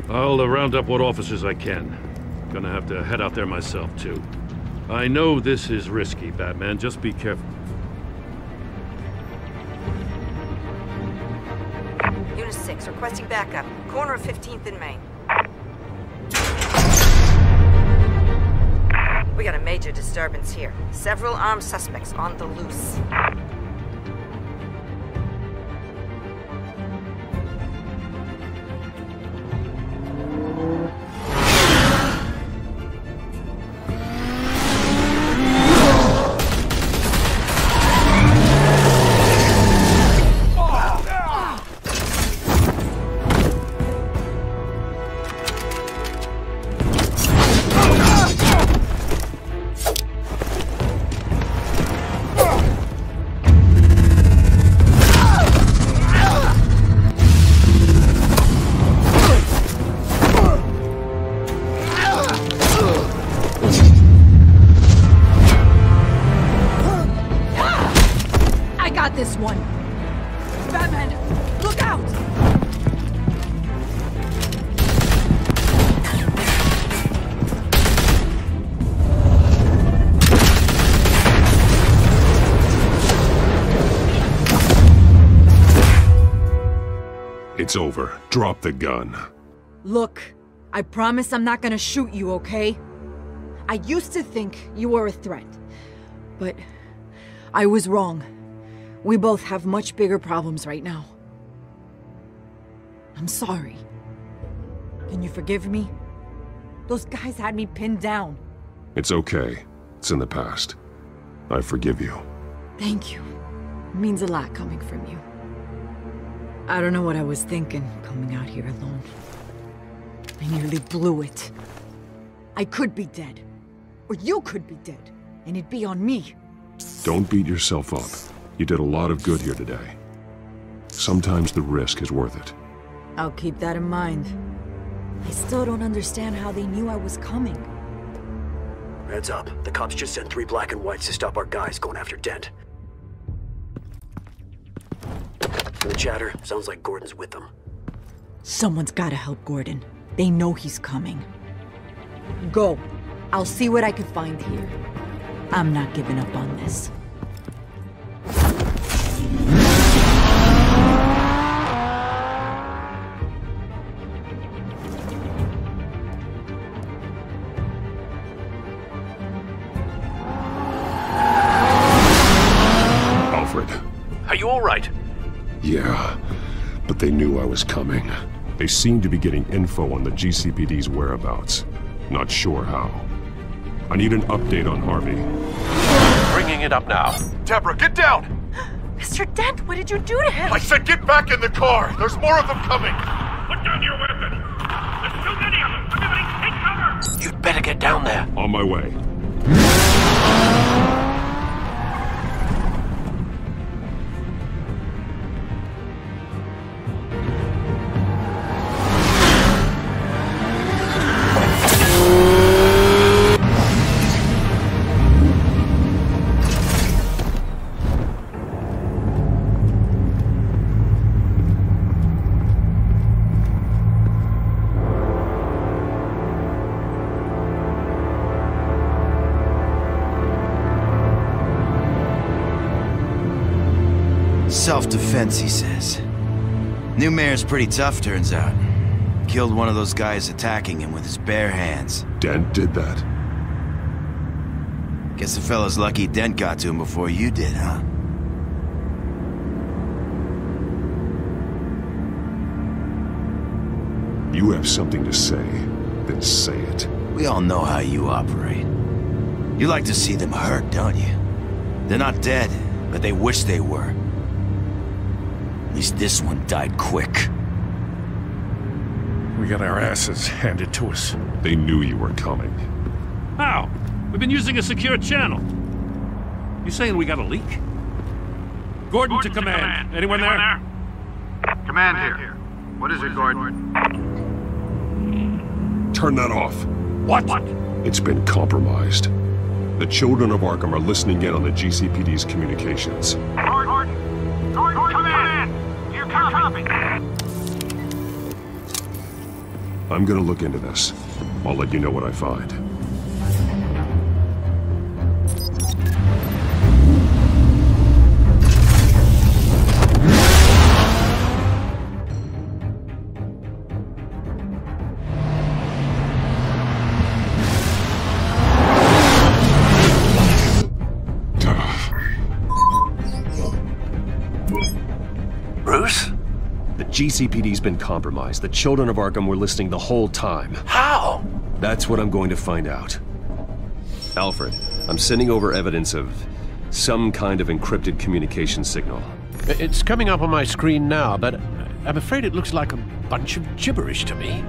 I'll round up what officers I can. Gonna have to head out there myself, too. I know this is risky, Batman. Just be careful.
Unit 6, requesting backup. Corner of 15th and Main. We got a major disturbance here. Several armed suspects on the loose.
This one. Batman, look out!
It's over. Drop the gun.
Look, I promise I'm not gonna shoot you, okay? I used to think you were a threat, but I was wrong. We both have much bigger problems right now. I'm sorry. Can you forgive me? Those guys had me pinned down.
It's okay. It's in the past. I forgive you.
Thank you. It means a lot coming from you. I don't know what I was thinking, coming out here alone. I nearly blew it. I could be dead. Or you could be dead. And it'd be on me.
Don't beat yourself up. You did a lot of good here today. Sometimes the risk is worth it.
I'll keep that in mind. I still don't understand how they knew I was coming.
Heads up. The cops just sent 3 black and whites to stop our guys going after Dent. From the chatter, sounds like Gordon's with them.
Someone's gotta help Gordon. They know he's coming. Go. I'll see what I can find here. I'm not giving up on this.
Alfred.
Are you all right?
Yeah, but they knew I was coming. They seemed to be getting info on the GCPD's whereabouts. Not sure how. I need an update on Harvey.
Bringing it up now.
Deborah, get down!
Mr. Dent, what did you do to him?
I said get back in the car! There's more of them coming!
Put down your weapon! There's too many of them! Everybody, take cover! You'd better get down there.
On my way.
Self-defense, he says. New mayor's pretty tough, turns out. Killed one of those guys attacking him with his bare hands.
Dent did that?
Guess the fella's lucky Dent got to him before you did, huh?
You have something to say, then say it.
We all know how you operate. You like to see them hurt, don't you? They're not dead, but they wish they were. At least this one died quick.
We got our asses handed to us.
They knew you were coming.
How? We've been using a secure channel. You saying we got a leak? Gordon to command. Anyone there?
Command here. What is it, Gordon?
Turn that off.
What?
It's been compromised. The children of Arkham are listening in on the GCPD's communications.
Gordon, command! Here, copy.
I'm gonna look into this. I'll let you know what I find.
Bruce?
The GCPD's been compromised. The children of Arkham were listening the whole time.
How?
That's what I'm going to find out. Alfred, I'm sending over evidence of some kind of encrypted communication signal.
It's coming up on my screen now, but I'm afraid it looks like a bunch of gibberish to me.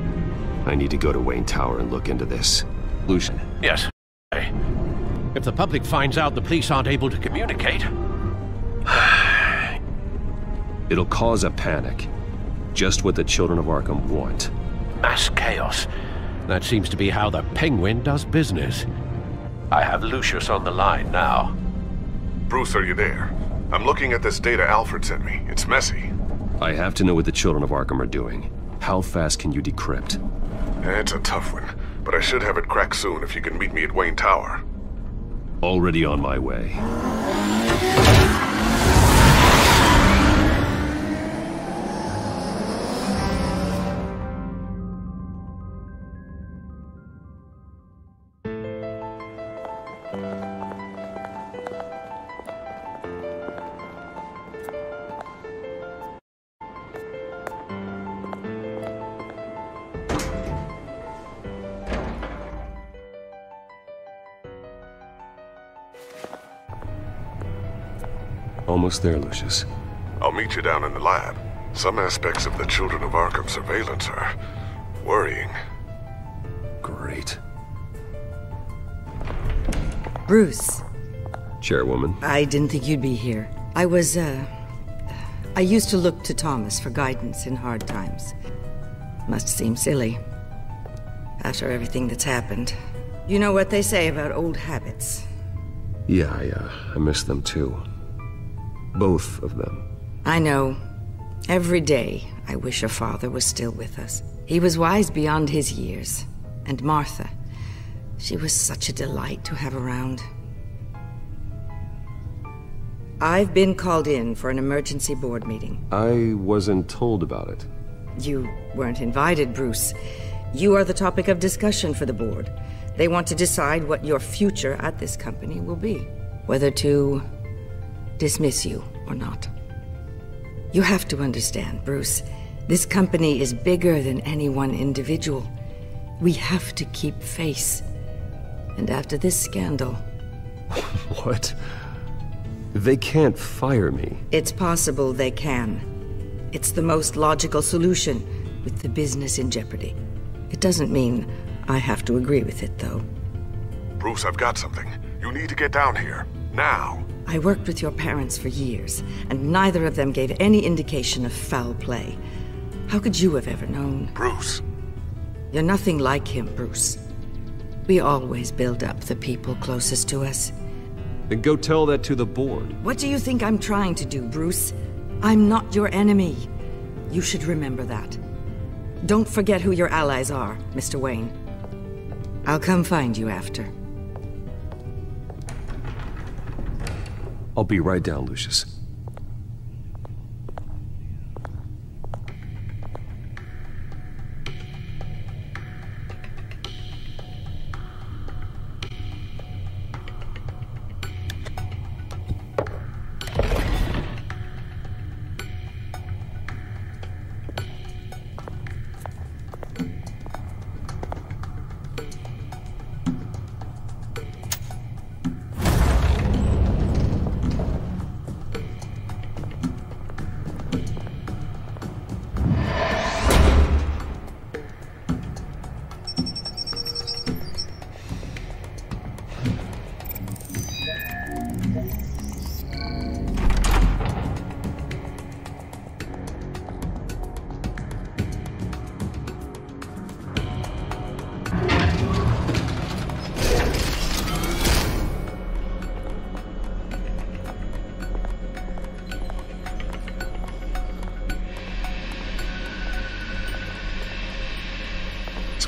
I need to go to Wayne Tower and look into this. Lucian.
Yes. If the public finds out the police aren't able to communicate...
It'll cause a panic. Just what the children of Arkham want.
Mass chaos. That seems to be how the Penguin does business. I have Lucius on the line now.
Bruce, are you there? I'm looking at this data Alfred sent me. It's messy.
I have to know what the children of Arkham are doing. How fast can you decrypt?
It's a tough one, but I should have it cracked soon if you can meet me at Wayne Tower.
Already on my way. Almost there, Lucius.
I'll meet you down in the lab. Some aspects of the Children of Arkham surveillance are worrying.
Great.
Bruce.
Chairwoman.
I didn't think you'd be here. I used to look to Thomas for guidance in hard times. Must seem silly. After everything that's happened. You know what they say about old habits.
Yeah, I miss them too. Both of them.
I know. Every day, I wish your father was still with us. He was wise beyond his years. And Martha, she was such a delight to have around. I've been called in for an emergency board meeting.
I wasn't told about it.
You weren't invited, Bruce. You are the topic of discussion for the board. They want to decide what your future at this company will be. Whether to dismiss you or not. You have to understand, Bruce, this company is bigger than any one individual. We have to keep face. And after this scandal...
What? They can't fire me.
It's possible they can. It's the most logical solution, with the business in jeopardy. It doesn't mean I have to agree with it, though.
Bruce, I've got something. You need to get down here. Now.
I worked with your parents for years, and neither of them gave any indication of foul play. How could you have ever known?
Bruce.
You're nothing like him, Bruce. We always build up the people closest to us.
Then go tell that to the board.
What do you think I'm trying to do, Bruce? I'm not your enemy. You should remember that. Don't forget who your allies are, Mr. Wayne. I'll come find you after.
I'll be right down, Lucius.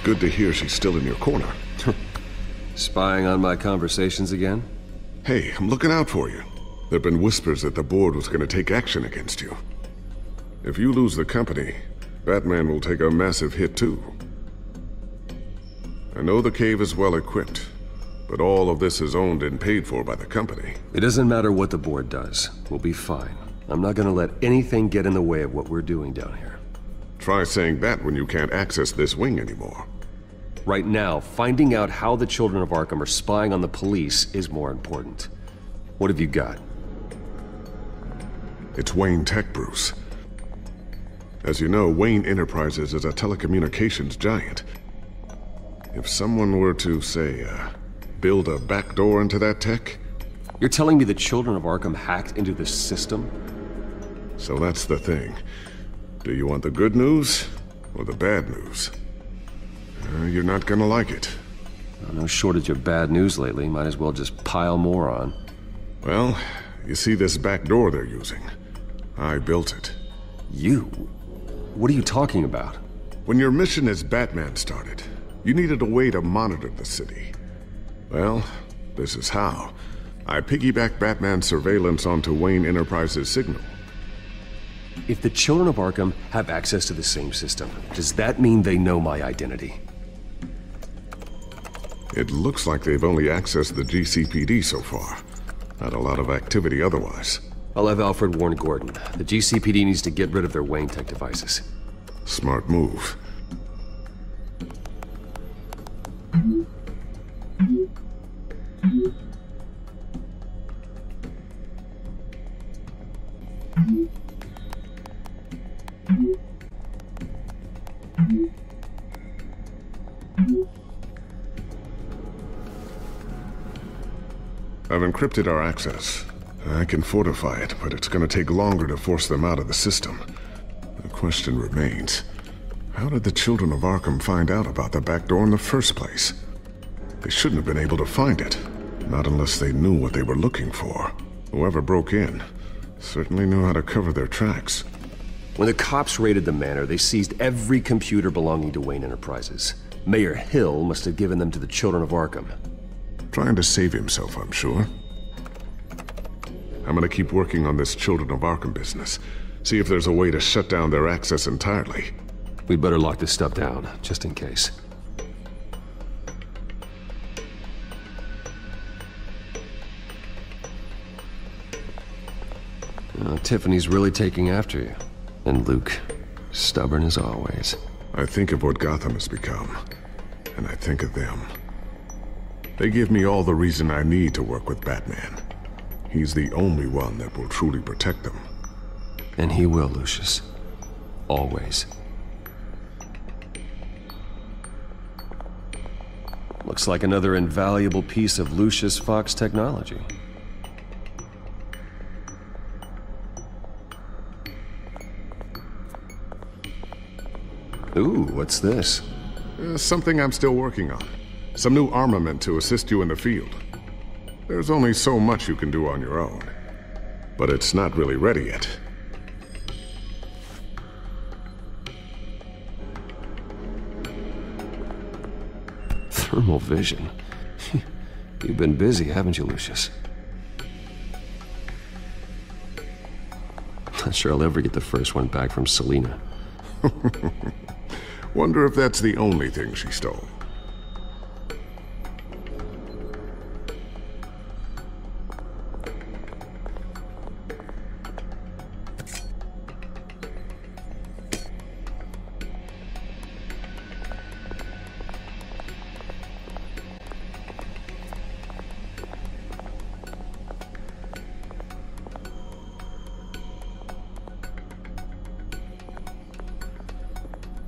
Good to hear she's still in your corner.
Spying on my conversations again?
Hey, I'm looking out for you. There've been whispers that the board was going to take action against you. If you lose the company, Batman will take a massive hit too. I know the cave is well equipped, but all of this is owned and paid for by the company.
It doesn't matter what the board does. We'll be fine. I'm not going to let anything get in the way of what we're doing down here.
Try saying that when you can't access this wing anymore.
Right now, finding out how the Children of Arkham are spying on the police is more important. What have you got?
It's Wayne Tech, Bruce. As you know, Wayne Enterprises is a telecommunications giant. If someone were to, say, build a backdoor into that tech...
You're telling me the Children of Arkham hacked into this system?
So that's the thing. Do you want the good news or the bad news? You're not gonna like it.
No shortage of bad news lately. Might as well just pile more on.
Well, you see this back door they're using? I built it.
You? What are you talking about?
When your mission as Batman started, you needed a way to monitor the city. Well, this is how. I piggybacked Batman's surveillance onto Wayne Enterprises' signal.
If the Children of Arkham have access to the same system, does that mean they know my identity?
It looks like they've only accessed the GCPD so far. Not a lot of activity otherwise.
I'll have Alfred warn Gordon. The GCPD needs to get rid of their Wayne Tech devices.
Smart move. I've encrypted our access. I can fortify it, but it's gonna take longer to force them out of the system. The question remains, how did the Children of Arkham find out about the back door in the first place? They shouldn't have been able to find it, not unless they knew what they were looking for. Whoever broke in certainly knew how to cover their tracks.
When the cops raided the manor, they seized every computer belonging to Wayne Enterprises. Mayor Hill must have given them to the Children of Arkham.
Trying to save himself, I'm sure. I'm gonna keep working on this Children of Arkham business. See if there's a way to shut down their access entirely.
We'd better lock this stuff down, just in case. Tiffany's really taking after you. And Luke, stubborn as always.
I think of what Gotham has become. and I think of them. They give me all the reason I need to work with Batman. He's the only one that will truly protect them.
And he will, Lucius. Always. Looks like another invaluable piece of Lucius Fox technology. Ooh, what's this?
Something I'm still working on. Some new armament to assist you in the field. There's only so much you can do on your own. But it's not really ready yet.
Thermal vision. You've been busy, haven't you, Lucius? Not sure I'll ever get the first one back from Selina.
Wonder if that's the only thing she stole.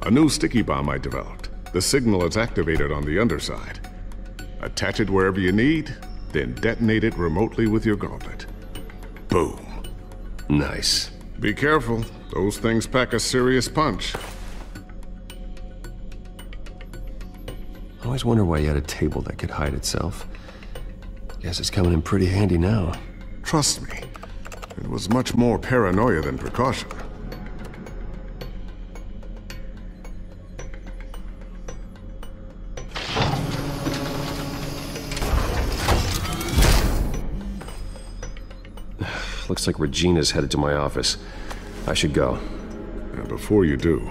A new sticky bomb I developed. The signal is activated on the underside. Attach it wherever you need, then detonate it remotely with your gauntlet. Boom.
Nice.
Be careful. Those things pack a serious punch.
I always wonder why you had a table that could hide itself. Guess it's coming in pretty handy now.
Trust me, it was much more paranoia than precaution.
Looks like Regina's headed to my office. I should go.
And before you do...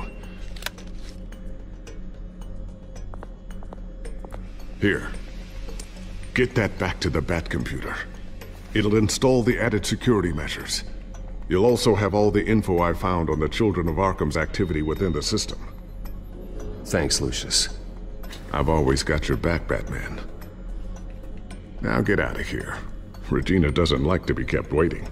Here. Get that back to the Bat computer. It'll install the added security measures. You'll also have all the info I found on the Children of Arkham's activity within the system.
Thanks, Lucius.
I've always got your back, Batman. Now get out of here. Regina doesn't like to be kept waiting.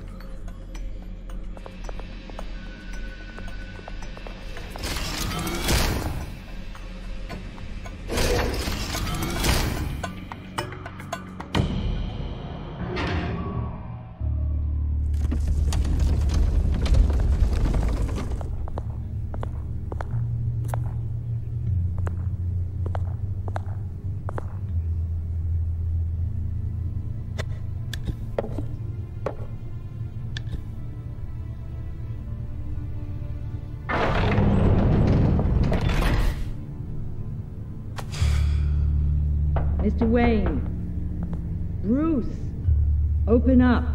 Mr. Wayne. Bruce. Open up.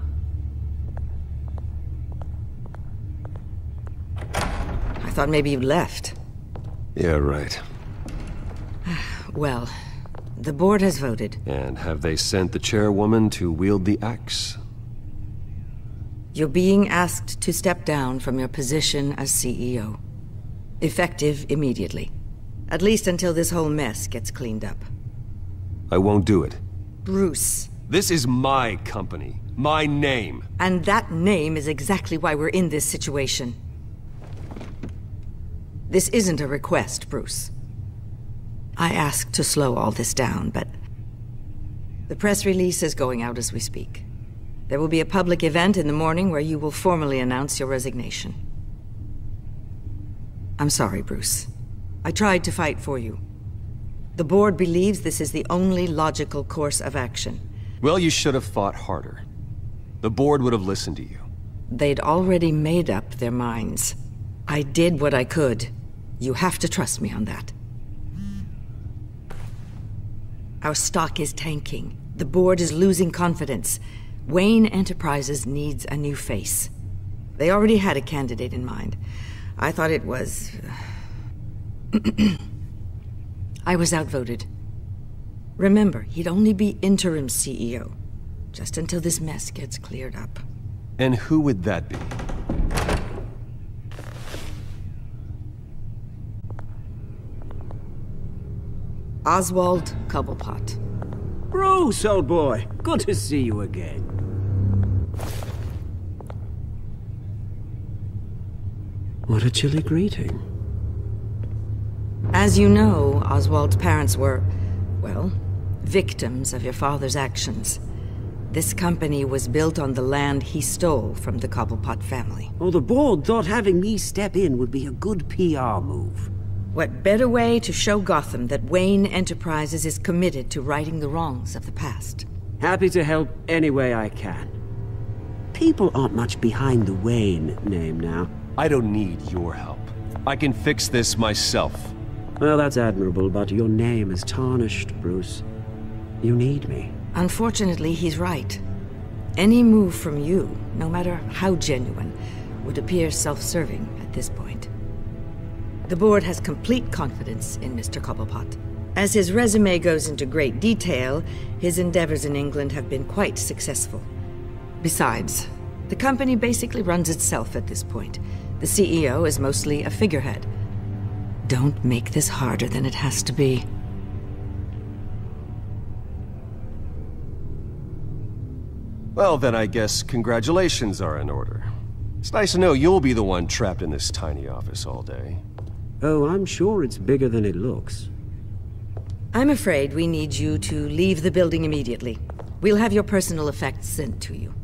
I thought maybe you'd left.
Yeah, right.
Well, the board has voted.
And have they sent the chairwoman to wield the axe?
You're being asked to step down from your position as CEO. Effective immediately. At least until this whole mess gets cleaned up.
I won't do it.
Bruce.
This is my company. My name.
And that name is exactly why we're in this situation. This isn't a request, Bruce. I asked to slow all this down, but... the press release is going out as we speak. There will be a public event in the morning where you will formally announce your resignation. I'm sorry, Bruce. I tried to fight for you. The board believes this is the only logical course of action.
Well, you should have fought harder. The board would have listened to you.
They'd already made up their minds. I did what I could. You have to trust me on that. Our stock is tanking. The board is losing confidence. Wayne Enterprises needs a new face. They already had a candidate in mind. I thought it was... I was outvoted. Remember, he'd only be interim CEO, just until this mess gets cleared up.
And who would that be?
Oswald Cobblepot.
Bruce, old boy. Good to see you again. What a chilly greeting.
As you know, Oswald's parents were, well, victims of your father's actions. This company was built on the land he stole from the Cobblepot family.
Oh, the board thought having me step in would be a good PR move.
What better way to show Gotham that Wayne Enterprises is committed to righting the wrongs of the past?
Happy to help any way I can. People aren't much behind the Wayne name now.
I don't need your help. I can fix this myself.
Well, that's admirable, but your name is tarnished, Bruce. You need me.
Unfortunately, he's right. Any move from you, no matter how genuine, would appear self-serving at this point. The board has complete confidence in Mr. Cobblepot. As his resume goes into great detail, his endeavors in England have been quite successful. Besides, the company basically runs itself at this point. The CEO is mostly a figurehead. Don't make this harder than it has to be.
Well, then I guess congratulations are in order. It's nice to know you'll be the one trapped in this tiny office all day.
Oh, I'm sure it's bigger than it looks.
I'm afraid we need you to leave the building immediately. We'll have your personal effects sent to you.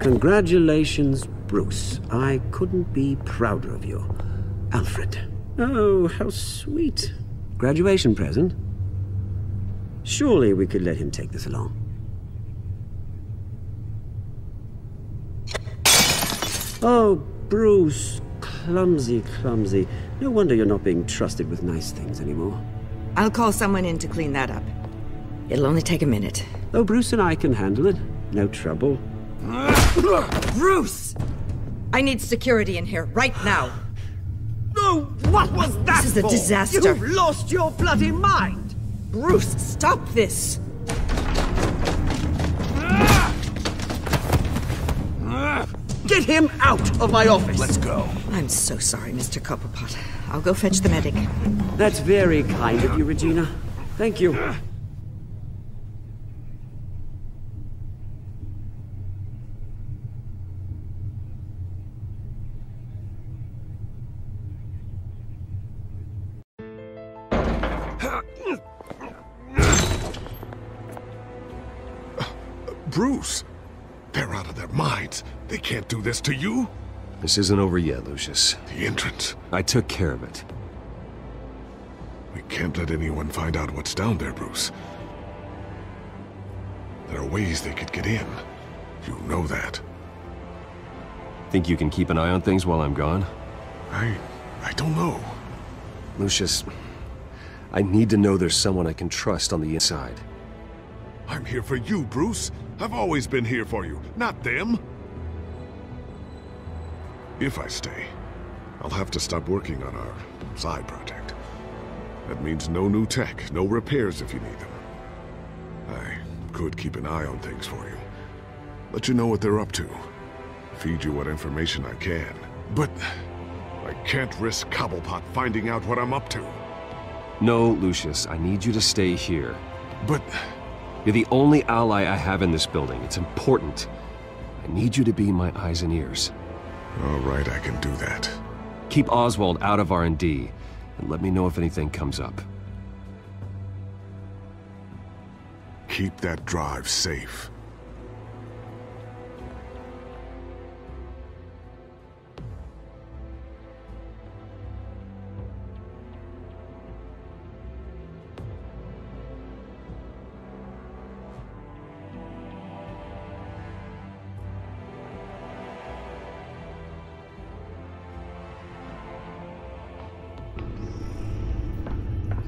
Congratulations, Bruce. I couldn't be prouder of you. Alfred. Oh, how sweet. Graduation present? Surely we could let him take this along. Oh, Bruce. Clumsy, clumsy. No wonder you're not being trusted with nice things anymore.
I'll call someone in to clean that up. It'll only take a minute.
Oh, Bruce and I can handle it. No trouble.
Bruce! I need security in here, right now.
No, what was that
This is a
for?
disaster.
You've lost your bloody mind!
Bruce, stop this!
Get him out of my office!
Let's go.
I'm so sorry, Mr. Cobblepot. I'll go fetch the medic.
That's very kind of you, Regina. Thank you.
Bruce, they're out of their minds. They can't do this to you.
This isn't over yet, Lucius.
The entrance.
I took care of it.
We can't let anyone find out what's down there, Bruce. There are ways they could get in. You know that.
Think you can keep an eye on things while I'm gone?
I don't know.
Lucius, I need to know there's someone I can trust on the inside.
I'm here for you, Bruce. I've always been here for you, not them. If I stay, I'll have to stop working on our side project. That means no new tech, no repairs if you need them. I could keep an eye on things for you. Let you know what they're up to. Feed you what information I can. But I can't risk Cobblepot finding out what I'm up to.
No, Lucius, I need you to stay here.
But
you're the only ally I have in this building. It's important. I need you to be my eyes and ears.
All right, I can do that.
Keep Oswald out of R&D, and let me know if anything comes up.
Keep that drive safe.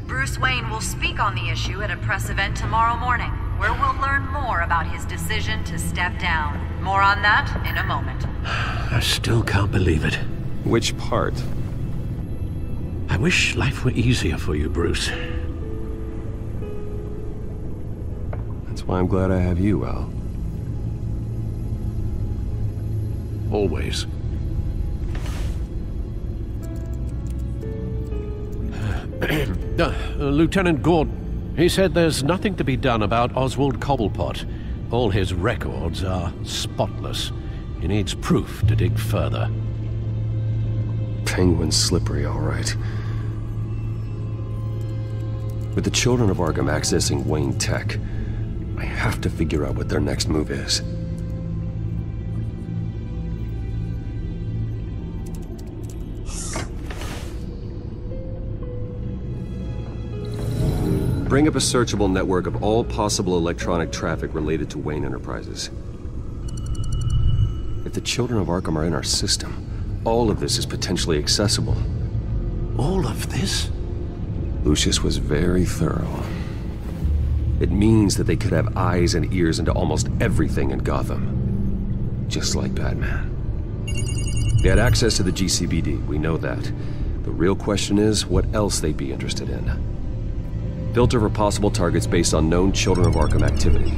Bruce Wayne will speak on the issue at a press event tomorrow morning, where we'll learn more about his decision to step down. More on that in a moment.
I still can't believe it.
Which part?
I wish life were easier for you, Bruce.
That's why I'm glad I have you, Al.
hallways. Lieutenant Gordon, he said there's nothing to be done about Oswald Cobblepot. All his records are spotless. He needs proof to dig further.
Penguin's slippery, all right. With the Children of Arkham accessing Wayne Tech, I have to figure out what their next move is. Bring up a searchable network of all possible electronic traffic related to Wayne Enterprises. If the Children of Arkham are in our system, all of this is potentially accessible.
All of this?
Lucius was very thorough. It means that they could have eyes and ears into almost everything in Gotham. Just like Batman. They had access to the GCPD, we know that. The real question is, what else they'd be interested in. Filter for possible targets based on known Children of Arkham activity.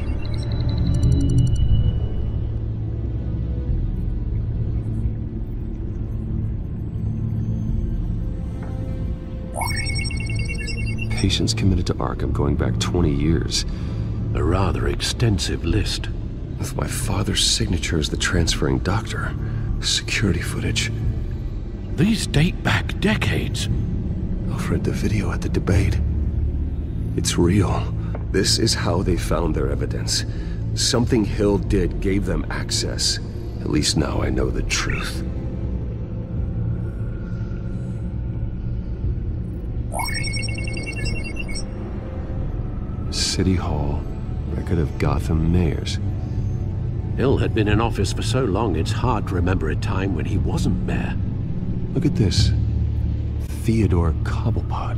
Patients committed to Arkham going back 20 years.
A rather extensive list.
With my father's signature as the transferring doctor. Security footage.
These date back decades.
Alfred, the video at the debate. It's real. This is how they found their evidence. Something Hill did gave them access. At least now I know the truth. City Hall. Record of Gotham mayors.
Hill had been in office for so long, it's hard to remember a time when he wasn't mayor.
Look at this. Theodore Cobblepot.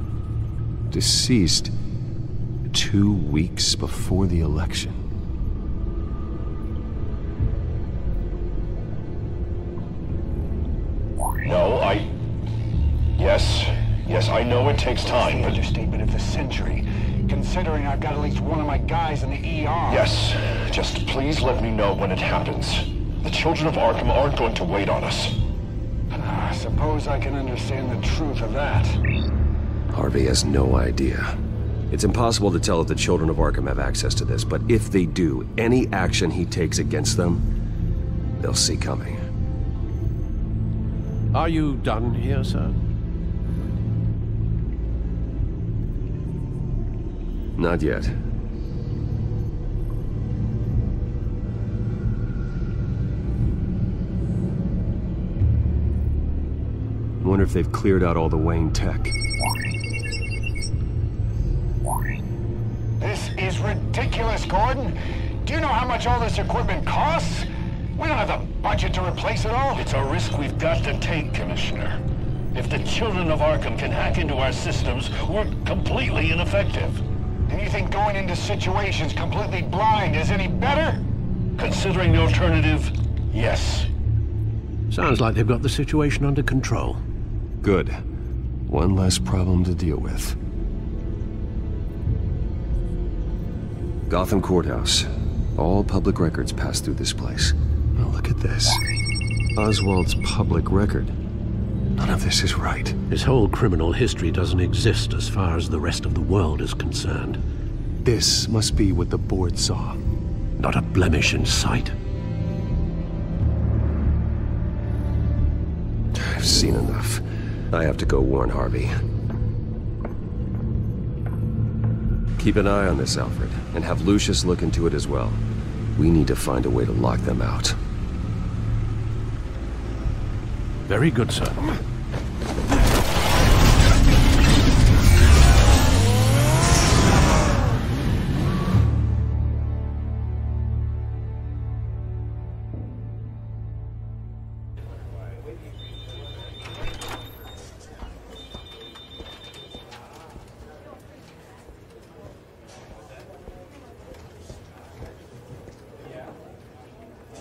Deceased 2 weeks before the election.
No, Yes, I know it takes time, but...
Understatement of the century. Considering I've got at least one of my guys in the ER.
Yes, just please let me know when it happens. The Children of Arkham aren't going to wait on us.
I suppose I can understand the truth of that.
Harvey has no idea. It's impossible to tell if the Children of Arkham have access to this, but if they do, any action he takes against them, they'll see coming.
Are you done here, sir?
Not yet. I wonder if they've cleared out all the Wayne tech.
This is ridiculous, Gordon. Do you know how much all this equipment costs? We don't have the budget to replace it all.
It's a risk we've got to take, Commissioner. If the Children of Arkham can hack into our systems, we're completely ineffective.
And you think going into situations completely blind is any better?
Considering the alternative, yes.
Sounds like they've got the situation under control.
Good. One less problem to deal with. Gotham Courthouse. All public records pass through this place. Oh, look at this. Oswald's public record. None of this is right.
His whole criminal history doesn't exist as far as the rest of the world is concerned.
This must be what the board saw.
Not a blemish in sight.
I've seen enough. I have to go warn Harvey. Keep an eye on this, Alfred, and have Lucius look into it as well. We need to find a way to lock them out.
Very good, sir.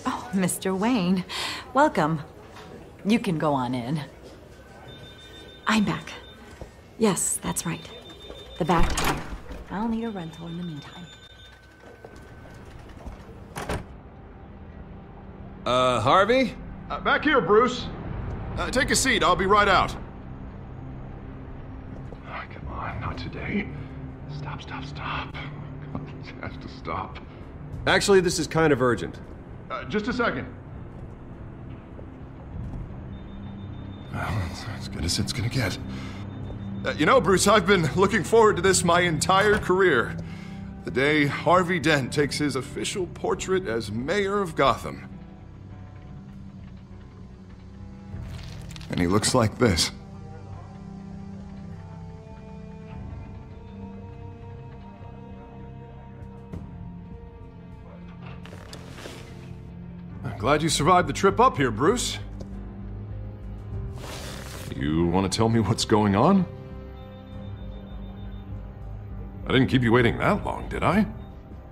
Oh, Mr. Wayne, welcome. You can go on in.
I'm back. Yes, that's right. The back tire. I'll need a rental in the meantime.
Harvey?
Back here, Bruce. Take a seat. I'll be right out. Oh, come on, not today. Stop. It has to stop.
Actually, this is kind of urgent.
Just a second. Well, it's as good as it's gonna get. You know, Bruce, I've been looking forward to this my entire career. The day Harvey Dent takes his official portrait as mayor of Gotham. And he looks like this. I'm glad you survived the trip up here, Bruce. You want to tell me what's going on? I didn't keep you waiting that long, did I?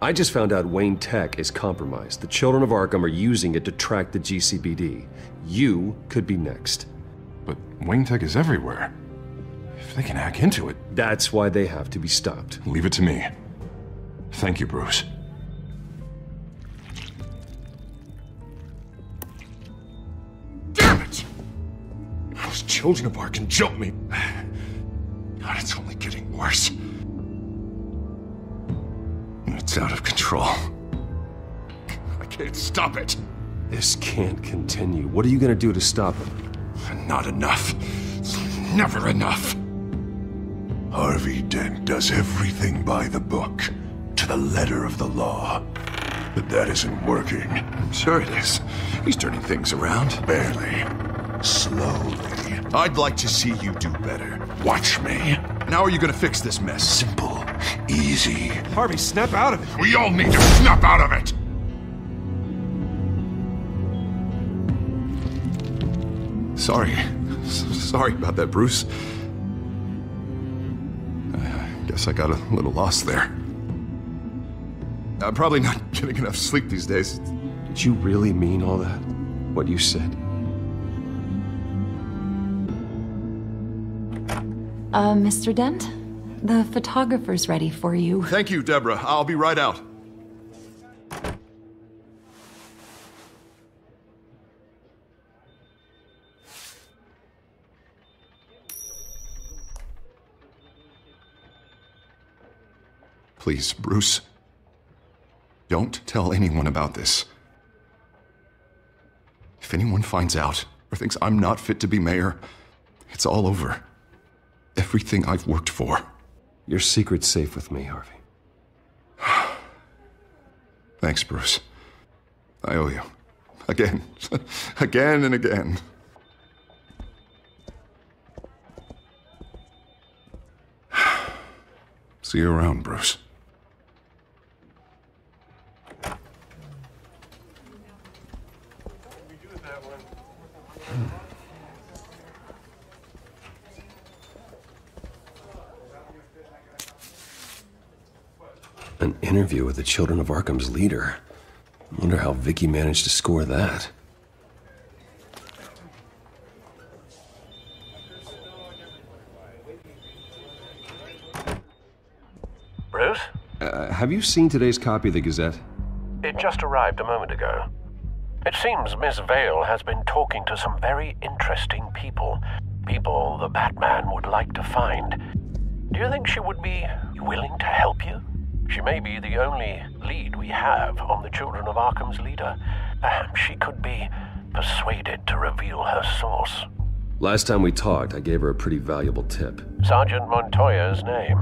I just found out Wayne Tech is compromised. The Children of Arkham are using it to track the GCPD. You could be next.
But Wayne Tech is everywhere. If they can hack into it...
That's why they have to be stopped.
Leave it to me. Thank you, Bruce. Damn it! Those Children of Arkham jumped me. God, it's only getting worse. It's out of control. I can't stop it.
This can't continue. What are you gonna do to stop him?
Not enough. Never enough.
Harvey Dent does everything by the book, to the letter of the law. But that isn't working.
I'm sure it is. He's turning things around.
Barely. Slowly.
I'd like to see you do better.
Watch me.
How are you gonna fix this mess?
Simple. Easy.
Harvey, snap out of it.
We all need to snap out of it! Sorry about that, Bruce. I guess I got a little lost there. I'm probably not getting enough sleep these days.
Did you really mean all that? What you said?
Mr. Dent? The photographer's ready for you.
Thank you, Deborah. I'll be right out. Please, Bruce. Don't tell anyone about this. If anyone finds out or thinks I'm not fit to be mayor, it's all over. Everything I've worked for.
Your secret's safe with me, Harvey.
Thanks, Bruce. I owe you. Again. Again and again. See you around, Bruce.
An interview with the Children of Arkham's leader. I wonder how Vicky managed to score that.
Bruce?
Have you seen today's copy of the Gazette?
It just arrived a moment ago. It seems Miss Vale has been talking to some very interesting people. People the Batman would like to find. Do you think she would be willing to help you? She may be the only lead we have on the Children of Arkham's leader. Perhaps she could be persuaded to reveal her source.
Last time we talked, I gave her a pretty valuable tip.
Sergeant Montoya's name.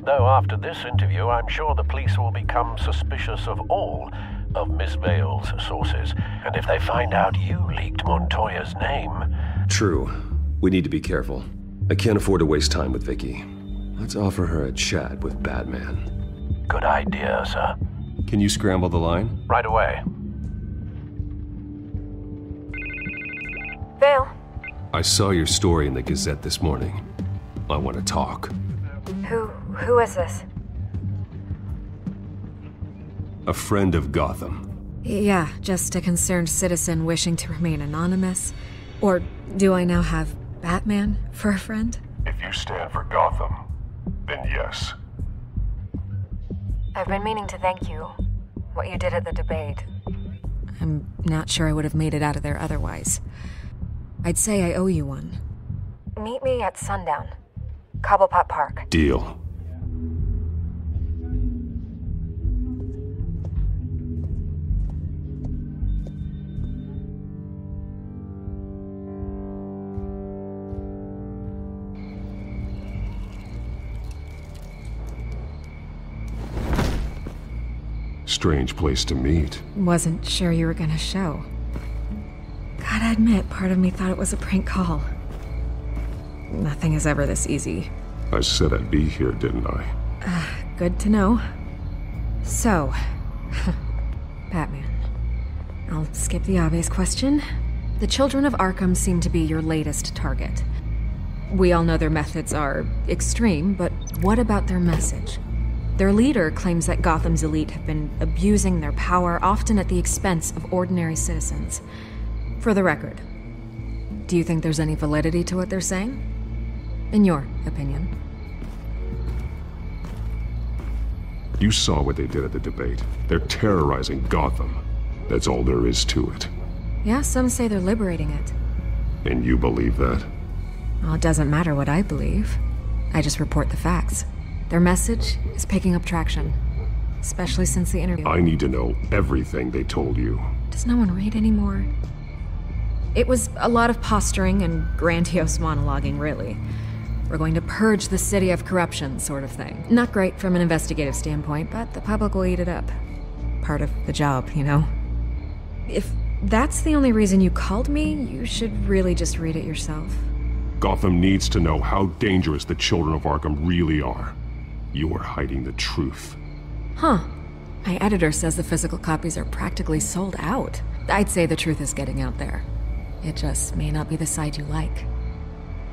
Though after this interview, I'm sure the police will become suspicious of all of Miss Vale's sources. And if they find out you leaked Montoya's name...
True. We need to be careful. I can't afford to waste time with Vicky. Let's offer her a chat with Batman.
Good idea, sir.
Can you scramble the line?
Right away.
Vale.
I saw your story in the Gazette this morning. I want to talk.
Who is this?
A friend of Gotham.
Yeah, just a concerned citizen wishing to remain anonymous. Or do I now have Batman for a friend?
If you stand for Gotham, then yes.
I've been meaning to thank you. What you did at the debate. I'm not sure I would have made it out of there otherwise. I'd say I owe you one. Meet me at sundown. Cobblepot Park.
Deal. Strange place to meet.
Wasn't sure you were gonna show. Gotta admit, part of me thought it was a prank call. Nothing is ever this easy.
I said I'd be here, didn't I?
Good to know. So, Batman. I'll skip the obvious question. The Children of Arkham seem to be your latest target. We all know their methods are extreme, but what about their message? Their leader claims that Gotham's elite have been abusing their power, often at the expense of ordinary citizens. For the record, do you think there's any validity to what they're saying? In your opinion?
You saw what they did at the debate. They're terrorizing Gotham. That's all there is to it.
Yeah, some say they're liberating it.
And you believe that?
Well, it doesn't matter what I believe. I just report the facts. Their message is picking up traction, especially since the interview.
I need to know everything they told you.
Does no one read anymore? It was a lot of posturing and grandiose monologuing, really. We're going to purge the city of corruption, sort of thing. Not great from an investigative standpoint, but the public will eat it up. Part of the job, you know? If that's the only reason you called me, you should really just read it yourself.
Gotham needs to know how dangerous the Children of Arkham really are. You are hiding the truth.
Huh. My editor says the physical copies are practically sold out. I'd say the truth is getting out there. It just may not be the side you like.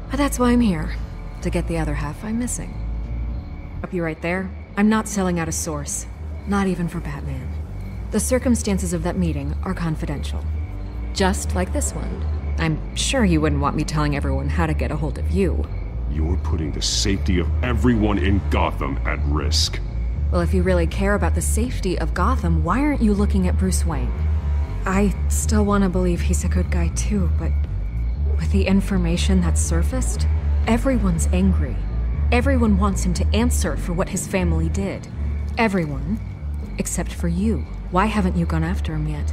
But that's why I'm here. To get the other half I'm missing. Up you right there. I'm not selling out a source. Not even for Batman. The circumstances of that meeting are confidential. Just like this one. I'm sure you wouldn't want me telling everyone how to get a hold of you.
You're putting the safety of everyone in Gotham at risk.
Well, if you really care about the safety of Gotham, why aren't you looking at Bruce Wayne? I still want to believe he's a good guy too, but with the information that's surfaced, everyone's angry. Everyone wants him to answer for what his family did. Everyone, except for you. Why haven't you gone after him yet?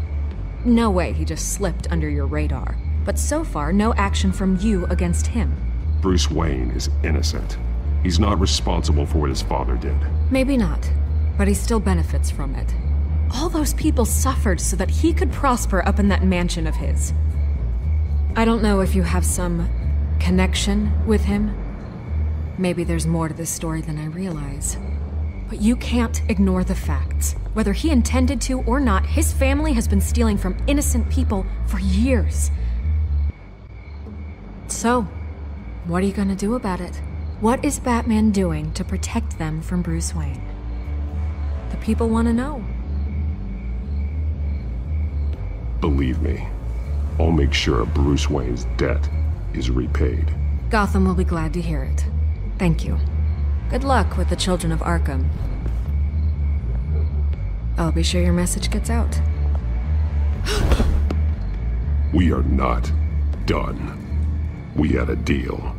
No way he just slipped under your radar. But so far, no action from you against him.
Bruce Wayne is innocent. He's not responsible for what his father did.
Maybe not, but he still benefits from it. All those people suffered so that he could prosper up in that mansion of his. I don't know if you have some connection with him. Maybe there's more to this story than I realize. But you can't ignore the facts. Whether he intended to or not, his family has been stealing from innocent people for years. So, what are you gonna do about it? What is Batman doing to protect them from Bruce Wayne? The people want to know.
Believe me, I'll make sure Bruce Wayne's debt is repaid.
Gotham will be glad to hear it. Thank you. Good luck with the Children of Arkham. I'll be sure your message gets out.
We are not done. We had a deal.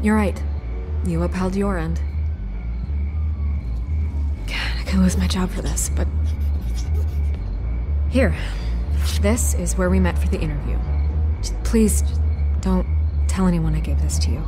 You're right. You upheld your end. God, I could lose my job for this, but... Here. This is where we met for the interview. Please, don't tell anyone I gave this to you.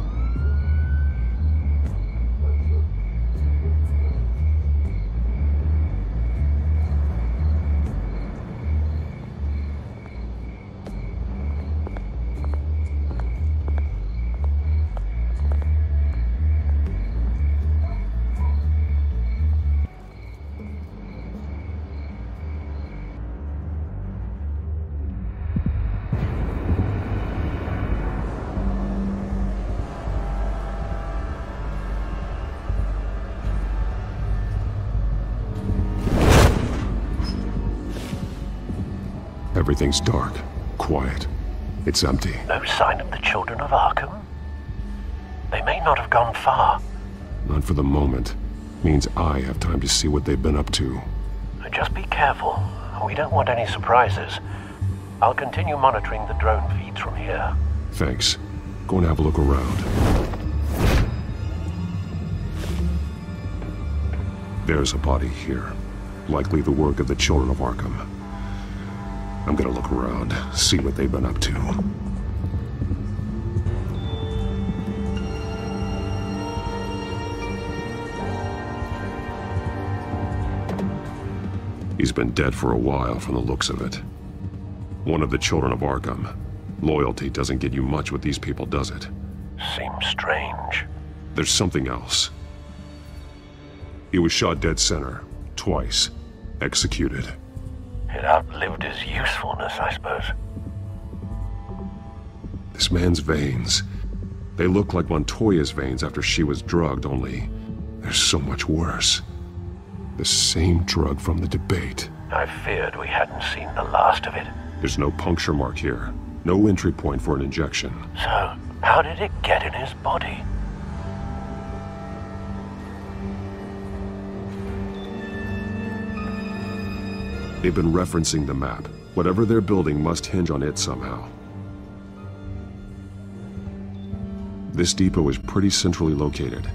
Everything's dark, quiet. It's empty.
No sign of the Children of Arkham? They may not have gone far.
Not for the moment. Means I have time to see what they've been up to.
Just be careful. We don't want any surprises. I'll continue monitoring the drone feeds from here.
Thanks. Go and have a look around. There's a body here. Likely the work of the Children of Arkham. I'm gonna look around, see what they've been up to. He's been dead for a while from the looks of it. One of the Children of Arkham. Loyalty doesn't get you much with these people, does it?
Seems strange.
There's something else. He was shot dead center, twice, executed.
It outlived his usefulness, I suppose.
This man's veins, they look like Montoya's veins after she was drugged, only they're so much worse. The same drug from the debate.
I feared we hadn't seen the last of it.
There's no puncture mark here. No entry point for an injection.
So, how did it get in his body?
They've been referencing the map. Whatever they're building must hinge on it somehow. This depot is pretty centrally located.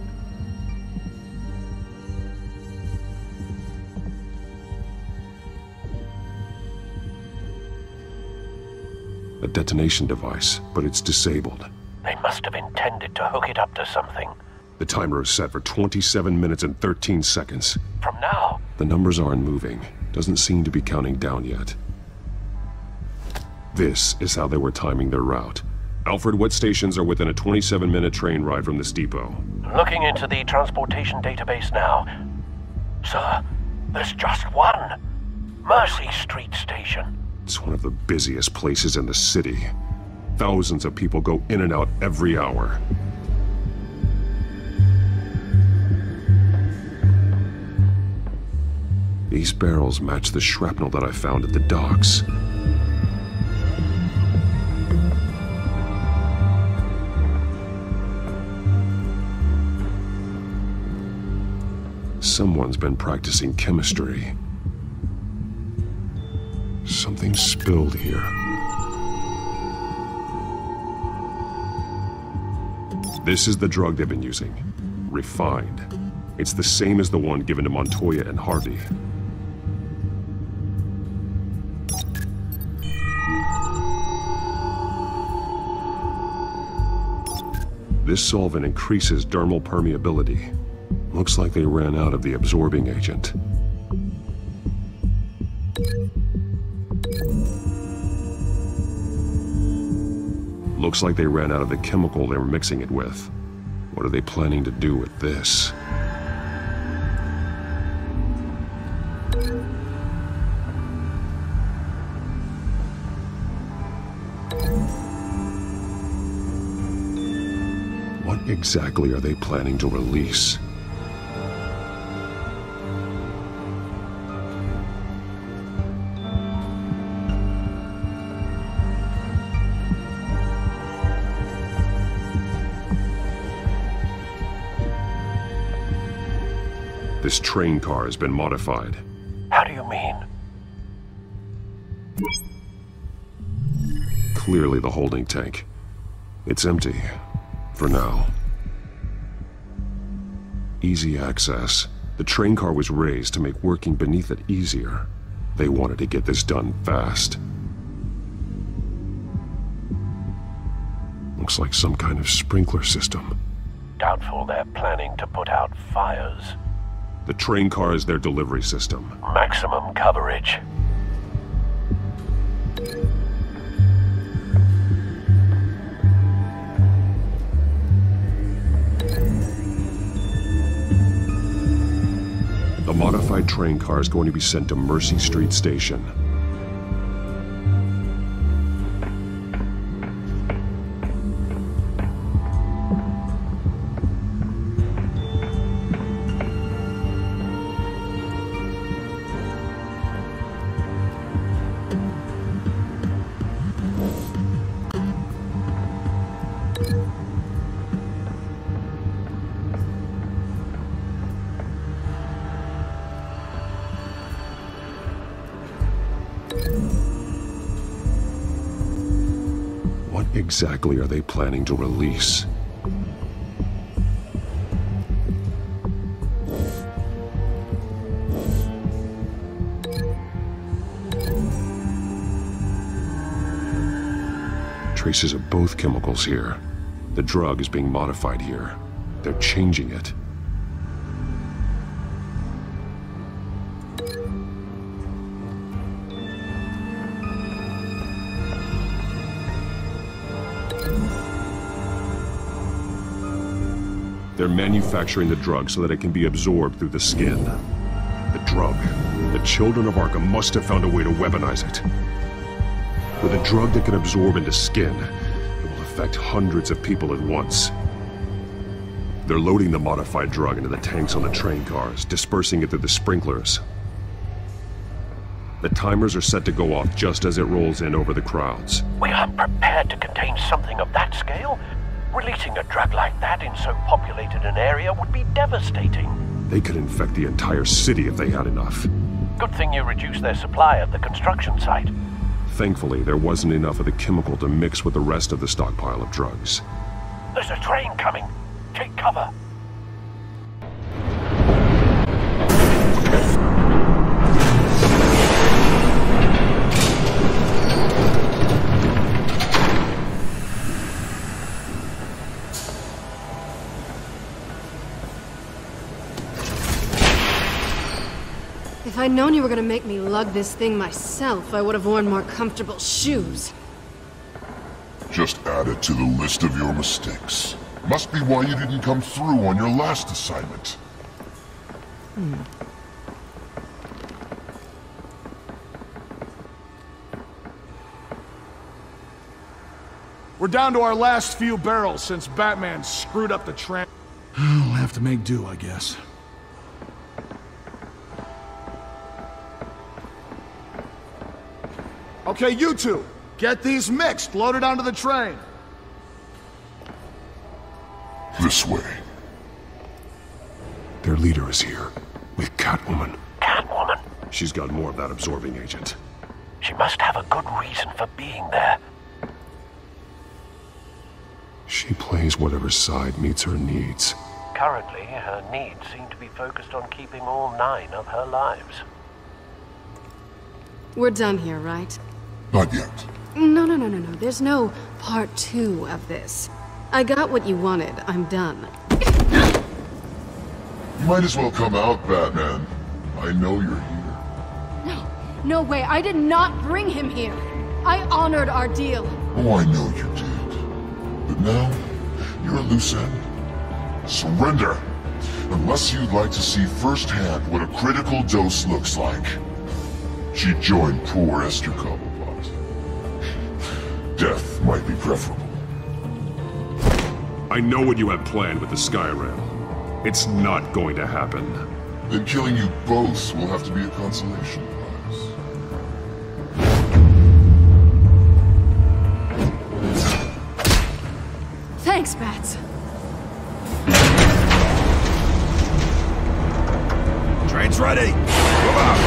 A detonation device, but it's disabled.
They must have intended to hook it up to something.
The timer is set for 27 minutes and 13 seconds.
From now?
The numbers aren't moving. Doesn't seem to be counting down yet. This is how they were timing their route. Alfred, what stations are within a 27-minute train ride from this depot?
Looking into the transportation database now. Sir, there's just one. Mercy Street Station.
It's one of the busiest places in the city. Thousands of people go in and out every hour. These barrels match the shrapnel that I found at the docks. Someone's been practicing chemistry. Something spilled here. This is the drug they've been using. Refined. It's the same as the one given to Montoya and Harvey. This solvent increases dermal permeability. Looks like they ran out of the absorbing agent. Looks like they ran out of the chemical they were mixing it with. What are they planning to do with this? What exactly are they planning to release? This train car has been modified.
How do you mean?
Clearly the holding tank. It's empty. For now. Easy access. The train car was raised to make working beneath it easier. They wanted to get this done fast. Looks like some kind of sprinkler system.
Doubtful they're planning to put out fires.
The train car is their delivery system.
Maximum coverage.
The modified train car is going to be sent to Mercy Street Station. exactly are they planning to release? Traces of both chemicals here. The drug is being modified here. They're changing it. They're manufacturing the drug so that it can be absorbed through the skin. The drug. The children of Arkham must have found a way to weaponize it. With a drug that can absorb into skin, it will affect hundreds of people at once. They're loading the modified drug into the tanks on the train cars, dispersing it through the sprinklers. The timers are set to go off just as it rolls in over the crowds.
We aren't prepared to contain something of that scale. Releasing a drug like that in so populated an area would be devastating.
They could infect the entire city if they had enough.
Good thing you reduced their supply at the construction site.
Thankfully, there wasn't enough of the chemical to mix with the rest of the stockpile of drugs.
There's a train coming. Take cover.
If I'd known you were gonna make me lug this thing myself, I would have worn more comfortable shoes.
Just add it to the list of your mistakes. Must be why you didn't come through on your last assignment.
We're down to our last few barrels since Batman screwed up the tram. We'll have to make do, I guess. Okay, you two, get these mixed, loaded onto the train.
This way.
Their leader is here, with Catwoman.
Catwoman?
She's got more of that absorbing agent.
She must have a good reason for being there.
She plays whatever side meets her needs.
Currently, her needs seem to be focused on keeping all 9 of her lives.
We're done here, right?
Not yet.
No. There's no part 2 of this. I got what you wanted. I'm done.
You might as well come out, Batman. I know you're here.
No way. I did not bring him here. I honored our deal.
Oh, I know you did. But now, you're a loose end. Surrender! Unless you'd like to see firsthand what a critical dose looks like. She joined poor Esther Cobblepot. Death might be preferable.
I know what you have planned with the Skyrim. It's not going to happen.
Then killing you both will have to be a consolation prize.
Thanks, Bats.
Train's ready! Move out!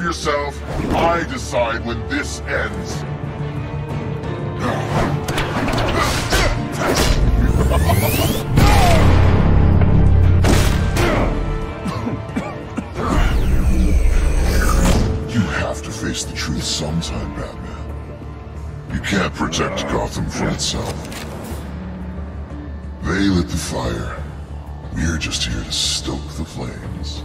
Yourself, I decide when this ends. You have to face the truth sometime, Batman. You can't protect Gotham from itself. They lit the fire. We're just here to stoke the flames.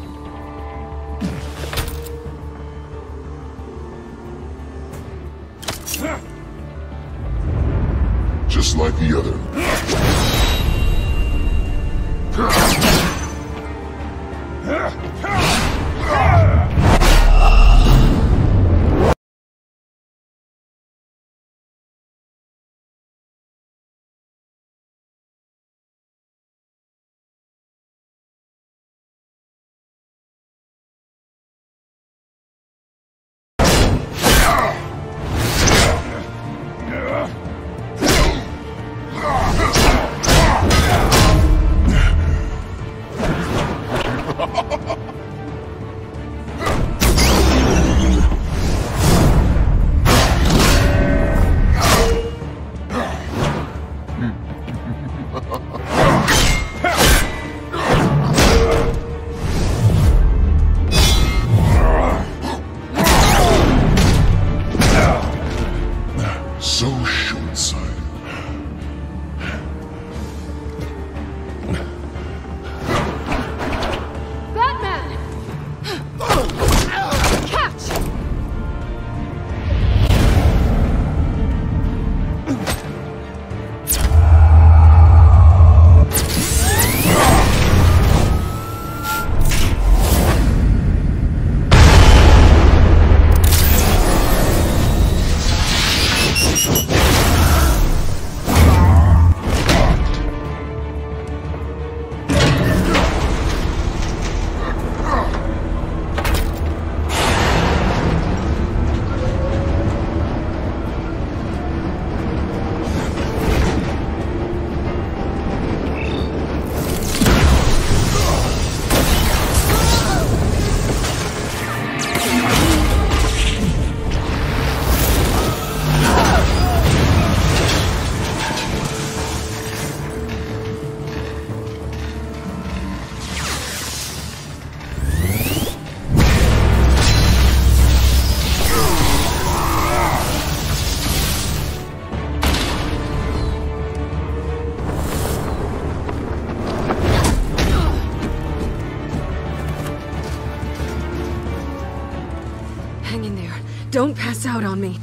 Just like the other.
Don't pass out on me.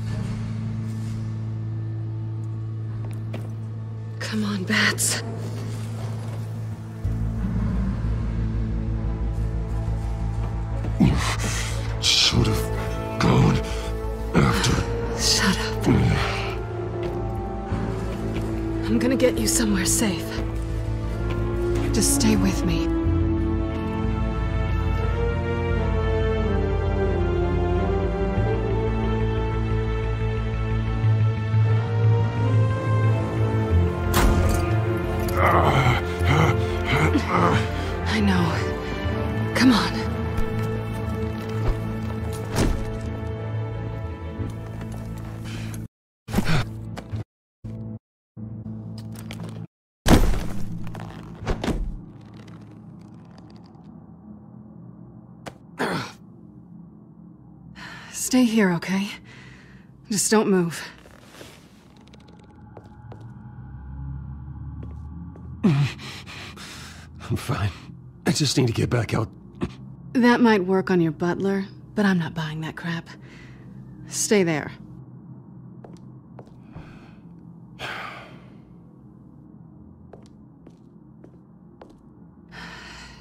Come on, Bats.
You should have gone after.
Shut up. I'm gonna get you somewhere safe. Just stay with me. I know. Come on. Stay here, okay? Just don't move.
I'm fine. I just need to get back out.
That might work on your butler, but I'm not buying that crap. Stay there.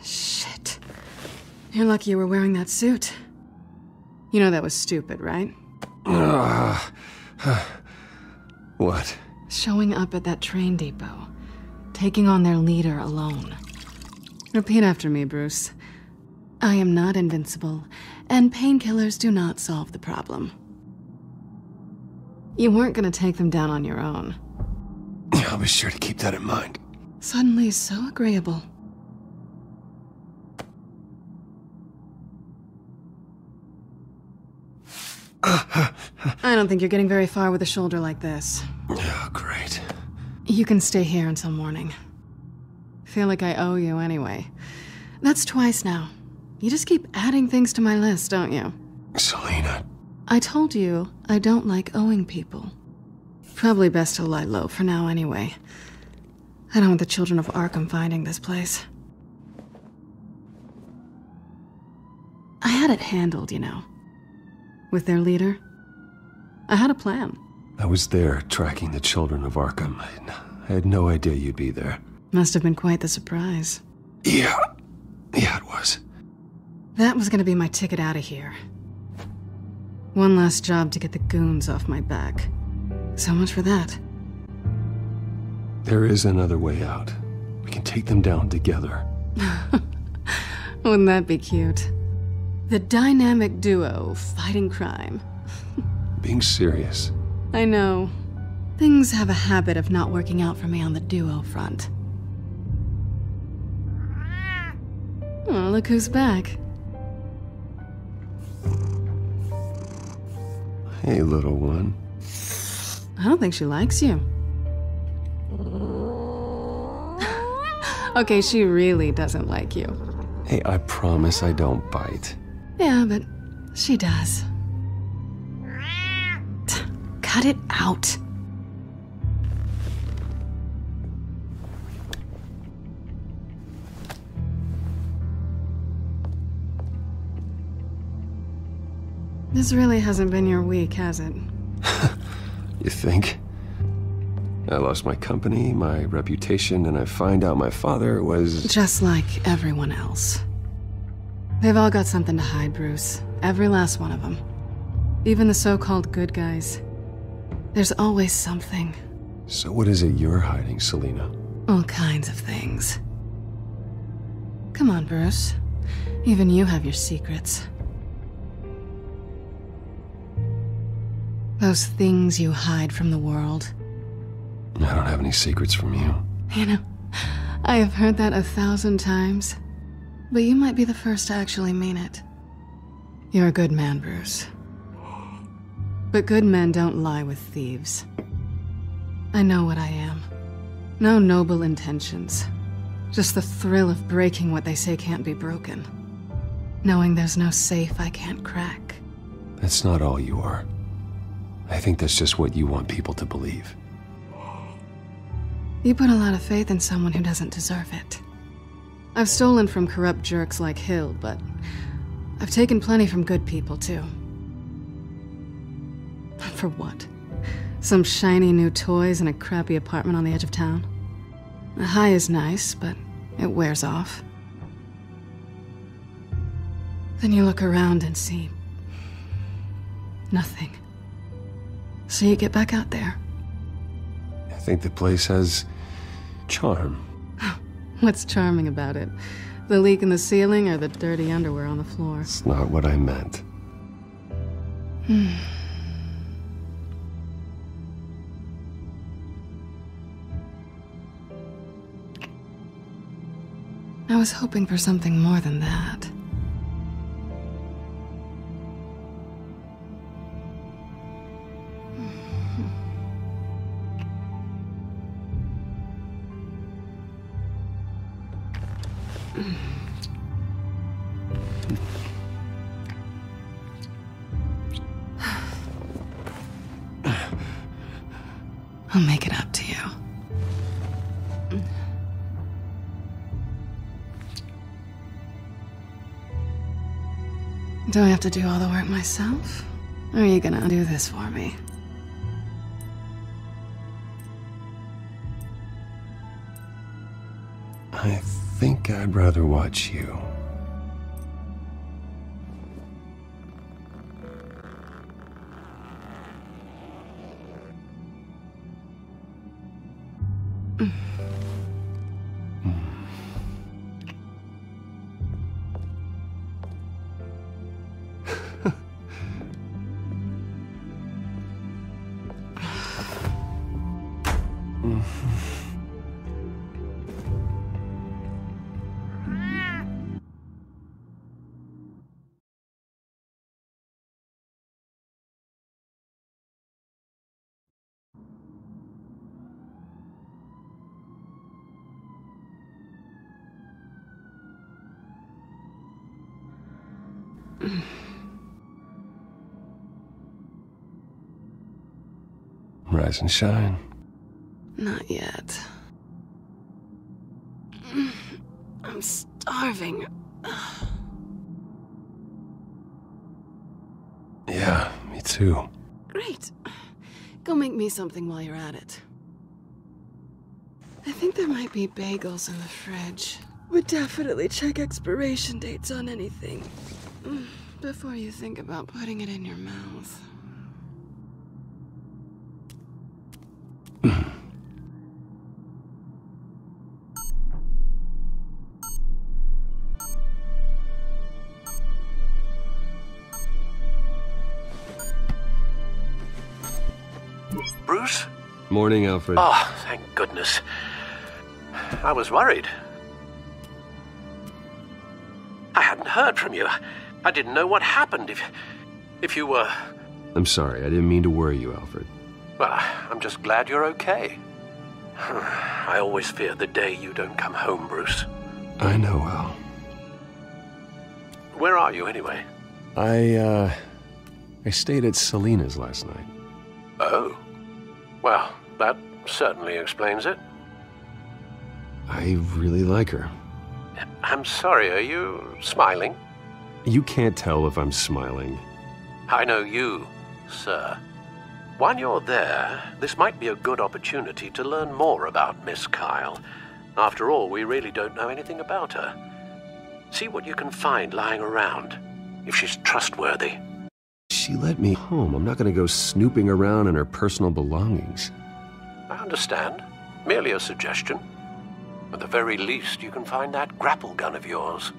Shit. You're lucky you were wearing that suit. You know that was stupid, right?
What?
Showing up at that train depot. Taking on their leader alone. Repeat after me, Bruce. I am not invincible, and painkillers do not solve the problem. You weren't gonna take them down on your own.
I'll be sure to keep that in mind.
Suddenly so agreeable. I don't think you're getting very far with a shoulder like this.
Oh, great.
You can stay here until morning. Feel like I owe you anyway. That's twice now. You just keep adding things to my list, don't you?
Selina.
I told you I don't like owing people. Probably best to lie low for now anyway.
I don't want the children of Arkham finding this place. I had it handled, you know. With their leader. I had a plan.
I was there, tracking the children of Arkham. I had no idea you'd be there.
Must have been quite the surprise.
Yeah, it was.
That was gonna be my ticket out of here. One last job to get the goons off my back. So much for that.
There is another way out. We can take them down together.
Wouldn't that be cute? The dynamic duo fighting crime.
Being serious.
I know. Things have a habit of not working out for me on the duo front. Oh, look who's back.
Hey, little one.
I don't think she likes you. Okay, she really doesn't like you.
Hey, I promise I don't bite.
Yeah, but she does. Cut it out. This really hasn't been your week, has it?
You think? I lost my company, my reputation, and I find out my father was...
Just like everyone else. They've all got something to hide, Bruce. Every last one of them. Even the so-called good guys. There's always something.
So what is it you're hiding, Selina?
All kinds of things. Come on, Bruce. Even you have your secrets. Those things you hide from the world.
I don't have any secrets from you.
You know, I have heard that 1,000 times. But you might be the first to actually mean it. You're a good man, Bruce. But good men don't lie with thieves. I know what I am. No noble intentions. Just the thrill of breaking what they say can't be broken. Knowing there's no safe I can't crack.
That's not all you are. I think that's just what you want people to believe.
You put a lot of faith in someone who doesn't deserve it. I've stolen from corrupt jerks like Hill, but I've taken plenty from good people, too. For what? Some shiny new toys and a crappy apartment on the edge of town? A high is nice, but it wears off. Then you look around and see... nothing. So you get back out there.
I think the place has... charm.
What's charming about it? The leak in the ceiling or the dirty underwear on the floor?
It's not what I meant.
I was hoping for something more than that. I'll make it up to you. Do I have to do all the work myself? Or are you gonna do this for me?
I think I'd rather watch you. Rise and shine.
Not yet. I'm starving.
Yeah, me too.
Great. Go make me something while you're at it. I think there might be bagels in the fridge. But definitely check expiration dates on anything before you think about putting it in your mouth.
Bruce?
Morning, Alfred.
Oh, thank goodness. I was worried. I hadn't heard from you. I didn't know what happened if you were...
I'm sorry, I didn't mean to worry you, Alfred.
Well, I'm just glad you're okay. I always fear the day you don't come home, Bruce.
I know, Al.
Where are you, anyway?
I stayed at Selena's last night.
Oh. Well, that certainly explains it.
I really like her.
I'm sorry, are you smiling?
You can't tell if I'm smiling.
I know you, sir. While you're there, this might be a good opportunity to learn more about Miss Kyle. After all, we really don't know anything about her. See what you can find lying around, if she's trustworthy.
She let me home. I'm not going to go snooping around in her personal belongings.
I understand. Merely a suggestion. At the very least, you can find that grapple gun of yours.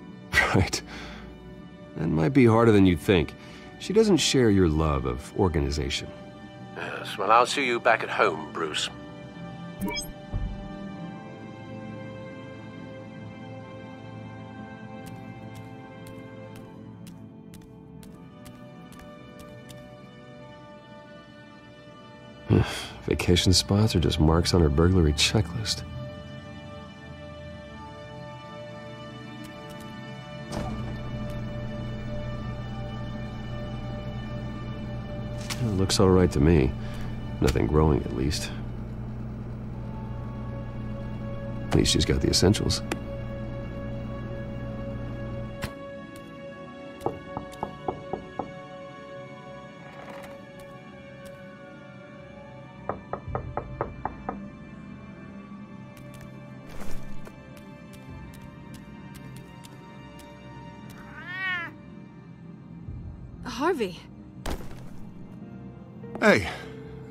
Right. That might be harder than you'd think. She doesn't share your love of organization.
Yes, well, I'll see you back at home, Bruce.
Vacation spots are just marks on her burglary checklist. It looks all right to me. Nothing growing, at least. At least she's got the essentials.
Harvey.
Hey,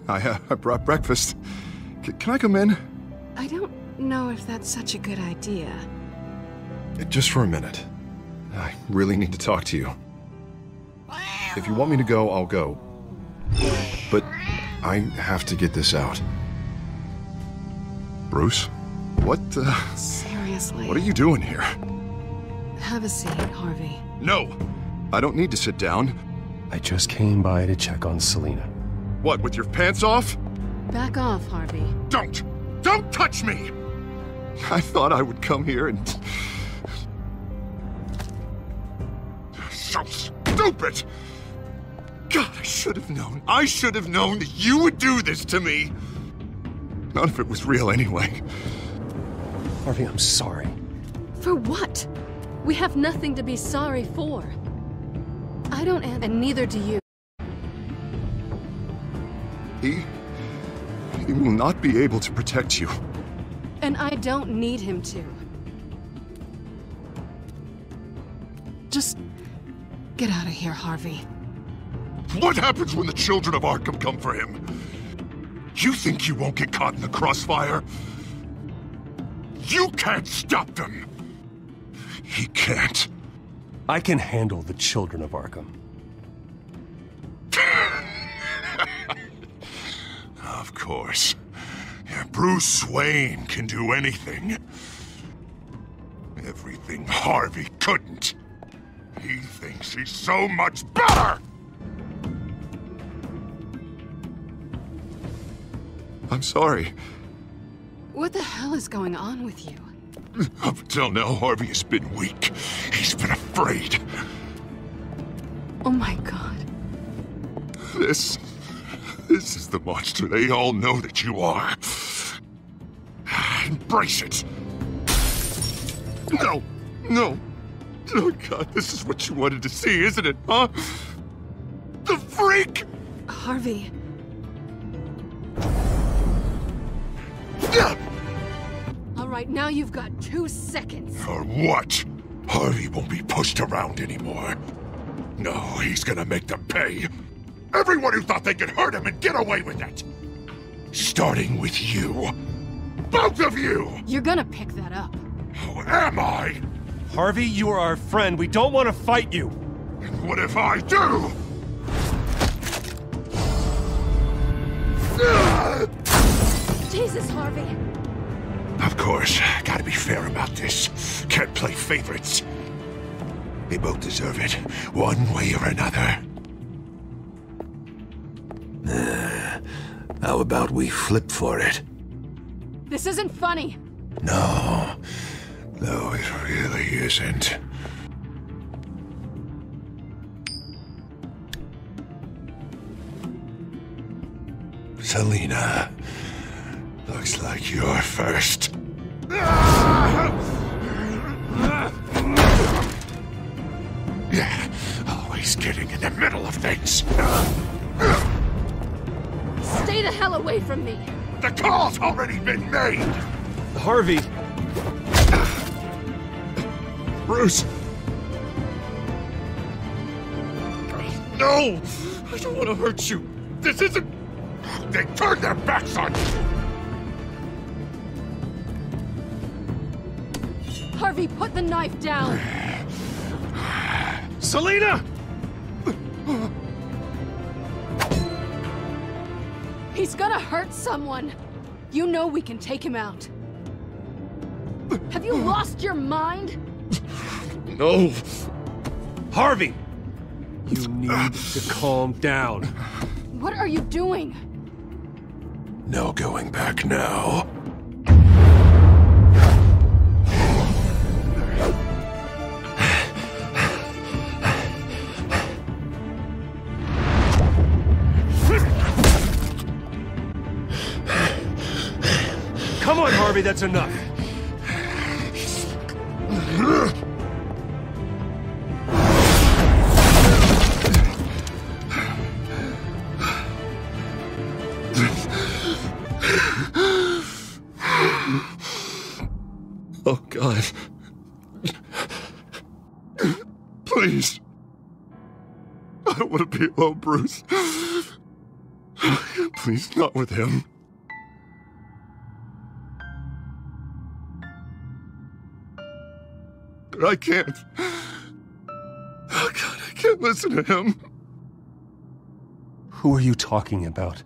I brought breakfast. Can I come in?
I don't know if that's such a good idea.
Just for a minute. I really need to talk to you. If you want me to go, I'll go. But I have to get this out. Bruce? What,
Seriously?
What are you doing here?
Have a seat, Harvey.
No! I don't need to sit down.
I just came by to check on Selena.
What, with your pants off?
Back off, Harvey.
Don't! Don't touch me! I thought I would come here and... So stupid! God, I should have known. I should have known that you would do this to me! None of it was real anyway.
Harvey, I'm sorry.
For what? We have nothing to be sorry for. I don't, and neither do you.
He will not be able to protect you.
And I don't need him to. Just get out of here, Harvey.
What happens when the children of Arkham come for him? You think you won't get caught in the crossfire? You can't stop them! He can't.
I can handle the children of Arkham.
Of course. Bruce Wayne can do anything. Everything Harvey couldn't. He thinks he's so much better!
I'm sorry.
What the hell is going on with you?
Up until now, Harvey has been weak. He's been afraid.
Oh my God.
This is the monster they all know that you are. Embrace it. No!
No. Oh, God, this is what you wanted to see, isn't it, huh? The freak!
Harvey. All right, now you've got 2 seconds.
For what? Harvey won't be pushed around anymore. No, he's gonna make them pay. Everyone who thought they could hurt him and get away with it. Starting with you. Both of you!
You're gonna pick that up.
Who am I?
Harvey, you are our friend. We don't want to fight you.
And what if I do?
Jesus, Harvey.
Of course, gotta be fair about this. Can't play favorites. They both deserve it, one way or another. How about we flip for it?
This isn't funny.
No, it really isn't. Selina, looks like you're first. Yeah, always getting in the middle of things.
Stay the hell away from me.
The call's already been made.
Harvey.
Bruce. No, I don't want to hurt you. This isn't... They turned their backs on you.
Harvey, put the knife down.
Selina!
He's gonna hurt someone. You know we can take him out. Have you lost your mind?
No.
Harvey! You need to calm down.
What are you doing?
No going back now.
Come on, Harvey, that's enough.
Oh, God. Please. I don't want to be alone, Bruce. Please, not with him. But I can't. Oh, God, I can't listen to him.
Who are you talking about?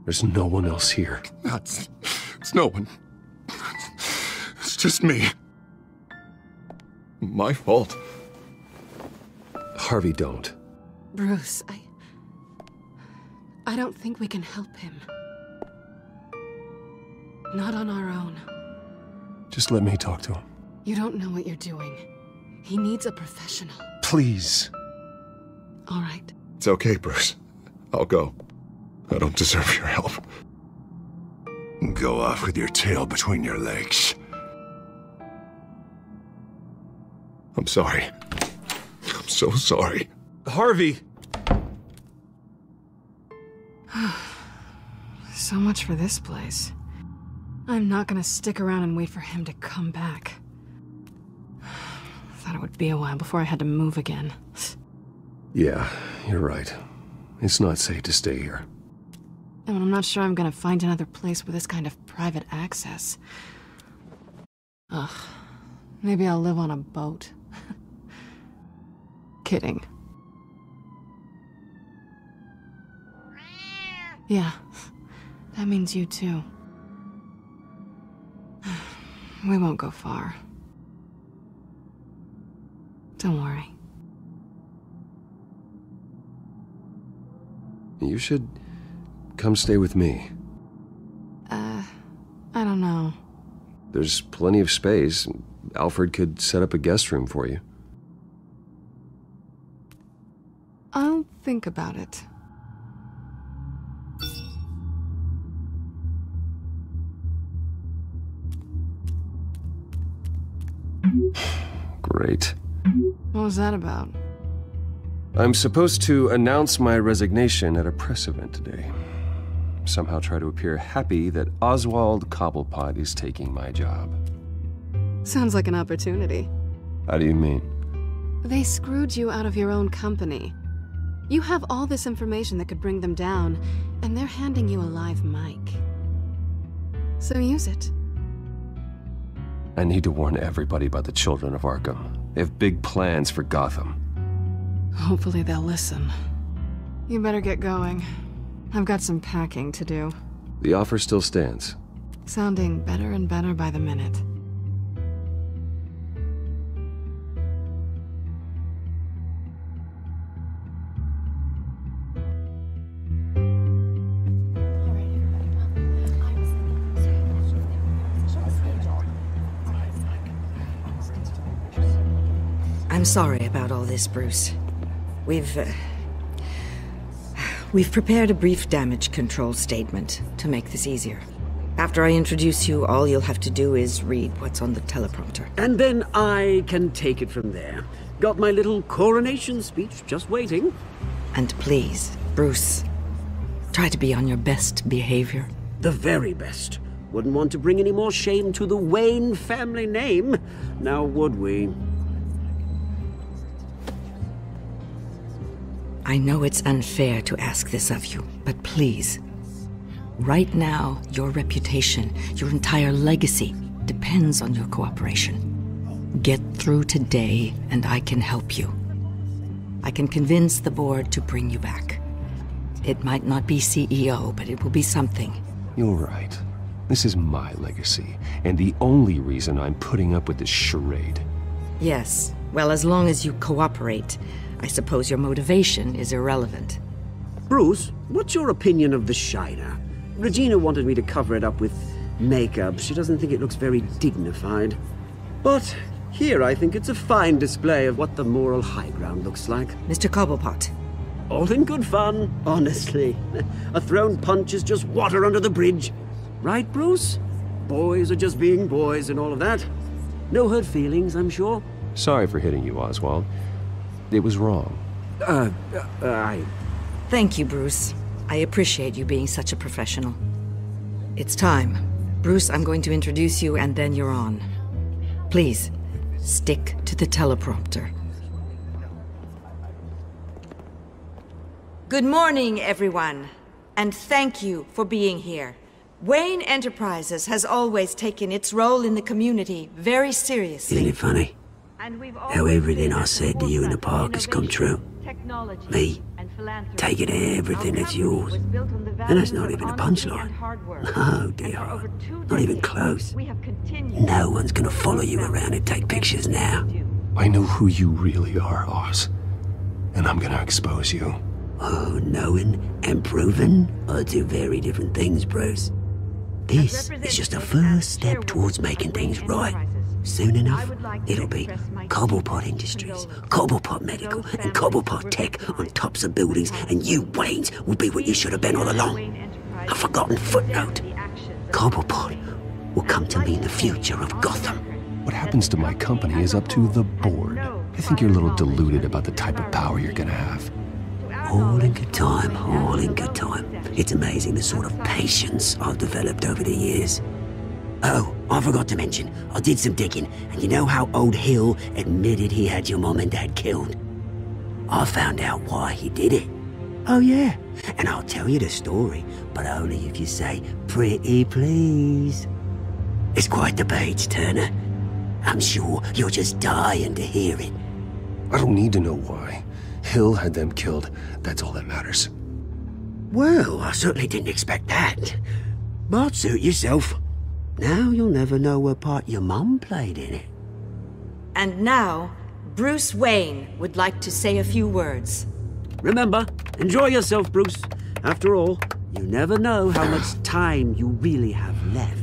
There's no one else here.
It's no one. It's just me. My fault.
Harvey, don't.
Bruce, I don't think we can help him. Not on our own.
Just let me talk to him.
You don't know what you're doing. He needs a professional.
Please.
All right.
It's okay, Bruce. I'll go. I don't deserve your help. Go off with your tail between your legs. I'm sorry. I'm so sorry.
Harvey!
So much for this place. I'm not gonna stick around and wait for him to come back. Thought it would be a while before I had to move again.
Yeah, you're right. It's not safe to stay here.
And I'm not sure I'm gonna find another place with this kind of private access. Ugh. Maybe I'll live on a boat. Kidding. Yeah, that means you too. We won't go far. Don't worry.
You should come stay with me.
I don't know.
There's plenty of space. Alfred could set up a guest room for you.
I'll think about it.
Great.
What was that about?
I'm supposed to announce my resignation at a press event today. Somehow try to appear happy that Oswald Cobblepot is taking my job.
Sounds like an opportunity.
How do you mean?
They screwed you out of your own company. You have all this information that could bring them down, and they're handing you a live mic. So use it.
I need to warn everybody about the Children of Arkham. They have big plans for Gotham.
Hopefully they'll listen. You better get going. I've got some packing to do.
The offer still stands.
Sounding better and better by the minute.
I'm sorry about all this, Bruce. We've prepared a brief damage control statement to make this easier. After I introduce you, all you'll have to do is read what's on the teleprompter.
And then I can take it from there. Got my little coronation speech just waiting.
And please, Bruce, try to be on your best behavior.
The very best. Wouldn't want to bring any more shame to the Wayne family name, now would we?
I know it's unfair to ask this of you, but please. Right now, your reputation, your entire legacy, depends on your cooperation. Get through today, and I can help you. I can convince the board to bring you back. It might not be CEO, but it will be something.
You're right. This is my legacy, and the only reason I'm putting up with this charade.
Yes. Well, as long as you cooperate, I suppose your motivation is irrelevant.
Bruce, what's your opinion of the Shiner? Regina wanted me to cover it up with makeup. She doesn't think it looks very dignified. But here I think it's a fine display of what the moral high ground looks like.
Mr. Cobblepot.
All in good fun, honestly. A thrown punch is just water under the bridge. Right, Bruce? Boys are just being boys and all of that. No hurt feelings, I'm sure.
Sorry for hitting you, Oswald. It was wrong.
Thank you, Bruce. I appreciate you being such a professional. It's time. Bruce, I'm going to introduce you and then you're on. Please, stick to the teleprompter. Good morning, everyone. And thank you for being here. Wayne Enterprises has always taken its role in the community very seriously.
Isn't it funny? How everything I said to you in the park has come true. Me, taking everything that's yours. And that's not even a punchline. Oh dear, not even close. No one's gonna follow you around and take pictures now.
I know who you really are, Oz. And I'm gonna expose you.
Oh, knowing and proving are two very different things, Bruce. This is just a first step towards making things right. Soon enough, it'll be Cobblepot Industries, Cobblepot Medical, and Cobblepot Tech on tops of buildings, and you, Waynes, will be what you should have been all along. A forgotten footnote. Cobblepot will come to mean the future of Gotham.
What happens to my company is up to the board. I think you're a little deluded about the type of power you're gonna have.
All in good time, all in good time. It's amazing the sort of patience I've developed over the years. Oh, I forgot to mention, I did some digging, and you know how old Hill admitted he had your mom and dad killed? I found out why he did it. Oh yeah, and I'll tell you the story, but only if you say, pretty please. It's quite the page, Turner. I'm sure you're just dying to hear it.
I don't need to know why. Hill had them killed, that's all that matters.
Well, I certainly didn't expect that. But suit yourself. Now you'll never know what part your mum played in it.
And now, Bruce Wayne would like to say a few words.
Remember, enjoy yourself, Bruce. After all, you never know how much time you really have left.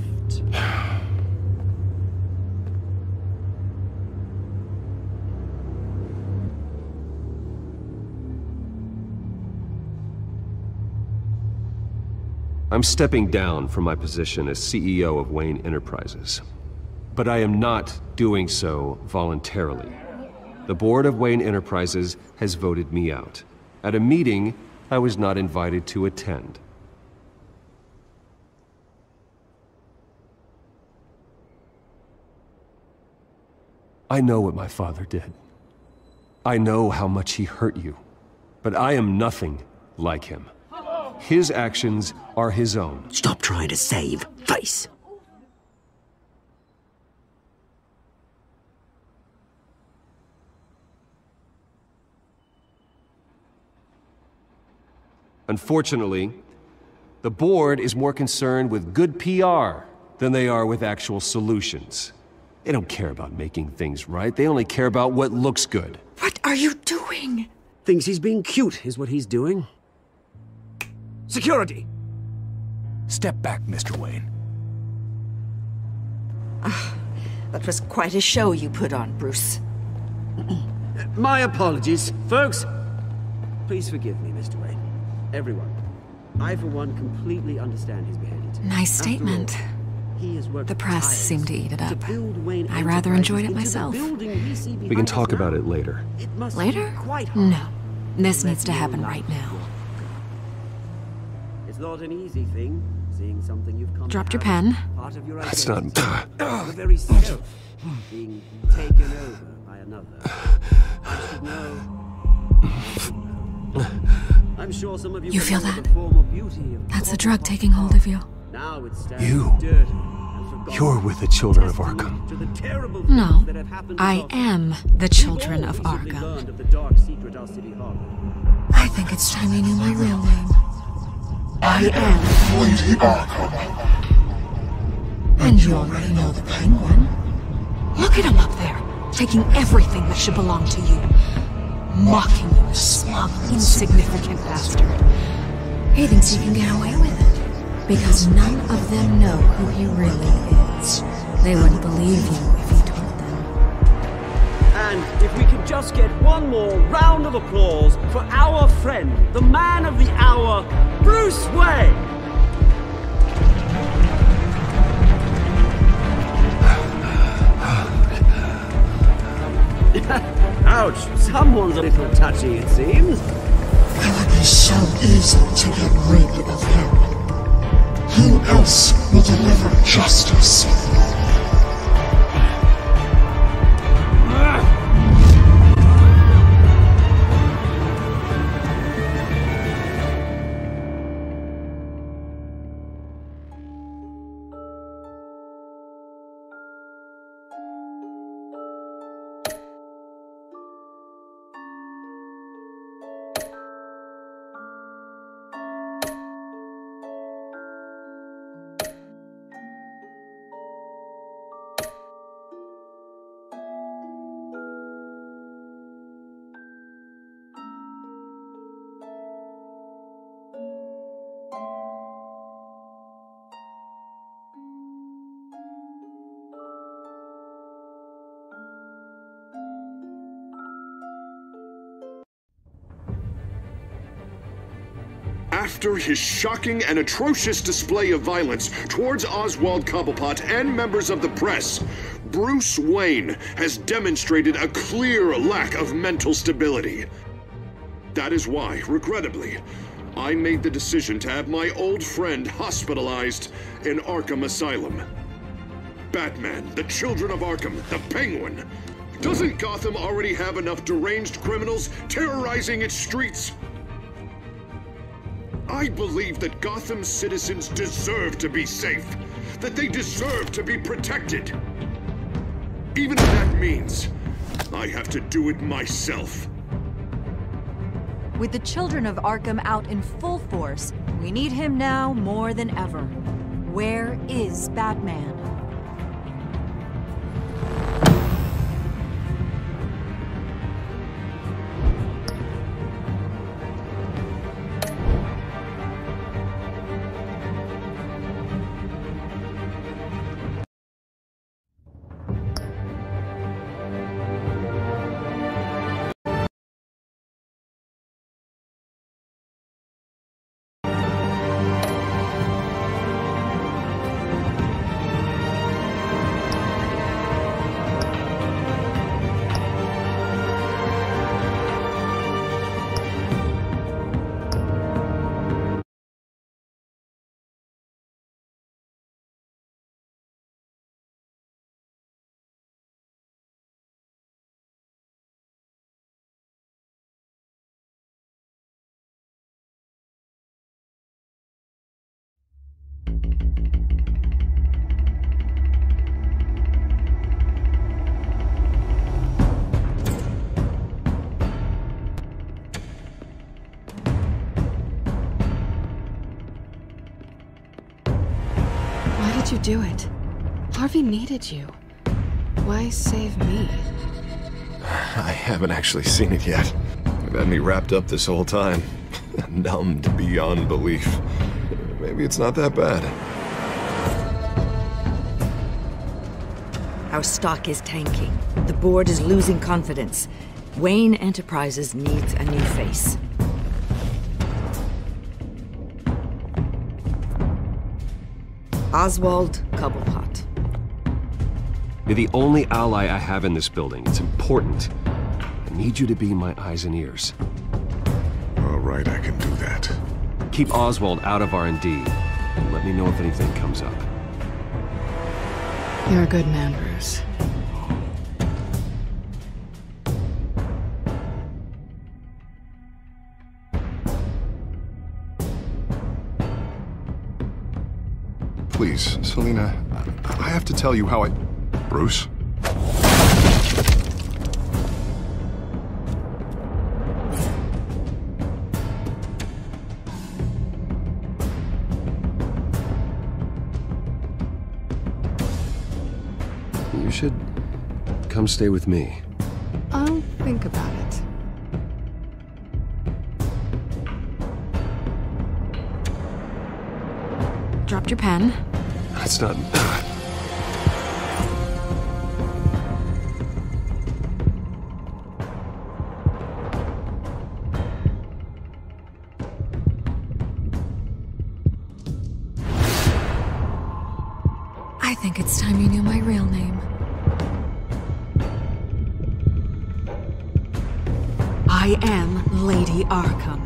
I'm stepping down from my position as CEO of Wayne Enterprises. But I am not doing so voluntarily. The board of Wayne Enterprises has voted me out, at a meeting I was not invited to attend. I know what my father did. I know how much he hurt you, but I am nothing like him. His actions are his own.
Stop trying to save face.
Unfortunately, the board is more concerned with good PR than they are with actual solutions. They don't care about making things right, they only care about what looks good.
What are you doing?
Thinks he's being cute, is what he's doing. Security!
Step back, Mr. Wayne.
That was quite a show you put on, Bruce.
My apologies, folks. Please forgive me, Mr. Wayne. Everyone. I, for one, completely understand his behavior today.
Nice statement. The press seemed to eat it up. I rather enjoyed it myself.
We can talk about it later.
Later? No. This needs to happen right now.
It's not an easy thing, seeing something you've come
Dropped your pen.
Part of your
That's not...
the very self being taken over by another. I should know. I'm sure some of you
feel that?
The form of beauty of
That's the drug taking hold of you.
now it
You're with the Children of Arkham.
No, I am the Children of Arkham. I think it's time you knew my real name. I am
Lady Arkham.
And you already know the Penguin. Look at him up there, taking everything that should belong to you. Mocking you, smug, insignificant bastard. He thinks he can get away with it. Because none of them know who he really is. They wouldn't believe you if you told them.
And if we could just get one more round of applause for our friend, the man of the hour, Bruce Wayne! Ouch, someone's a little touchy, it seems.
It would be so easy to get rid of him. Who else will deliver justice?
After his shocking and atrocious display of violence towards Oswald Cobblepot and members of the press, Bruce Wayne has demonstrated a clear lack of mental stability. That is why, regrettably, I made the decision to have my old friend hospitalized in Arkham Asylum. Batman, the Children of Arkham, the Penguin. Doesn't Gotham already have enough deranged criminals terrorizing its streets? I believe that Gotham's citizens deserve to be safe, that they deserve to be protected. Even if that means I have to do it myself.
With the Children of Arkham out in full force, we need him now more than ever. Where is Batman?
did you do it? Harvey needed you. Why save me?
I haven't actually seen it yet. You've had me wrapped up this whole time. Numbed beyond belief. Maybe it's not that bad.
Our stock is tanking. The board is losing confidence. Wayne Enterprises needs a new face. Oswald Cobblepot.
You're the only ally I have in this building. It's important. I need you to be my eyes and ears.
All right, I can do that.
Keep Oswald out of R&D, and let me know if anything comes up.
You're a good man, Bruce.
Please, Selina, I have to tell you how I... Bruce?
You should come stay with me.
I'll think about it.
Dropped your pen.
That's not...
I think it's time you knew my real name.
I am Lady Arkham.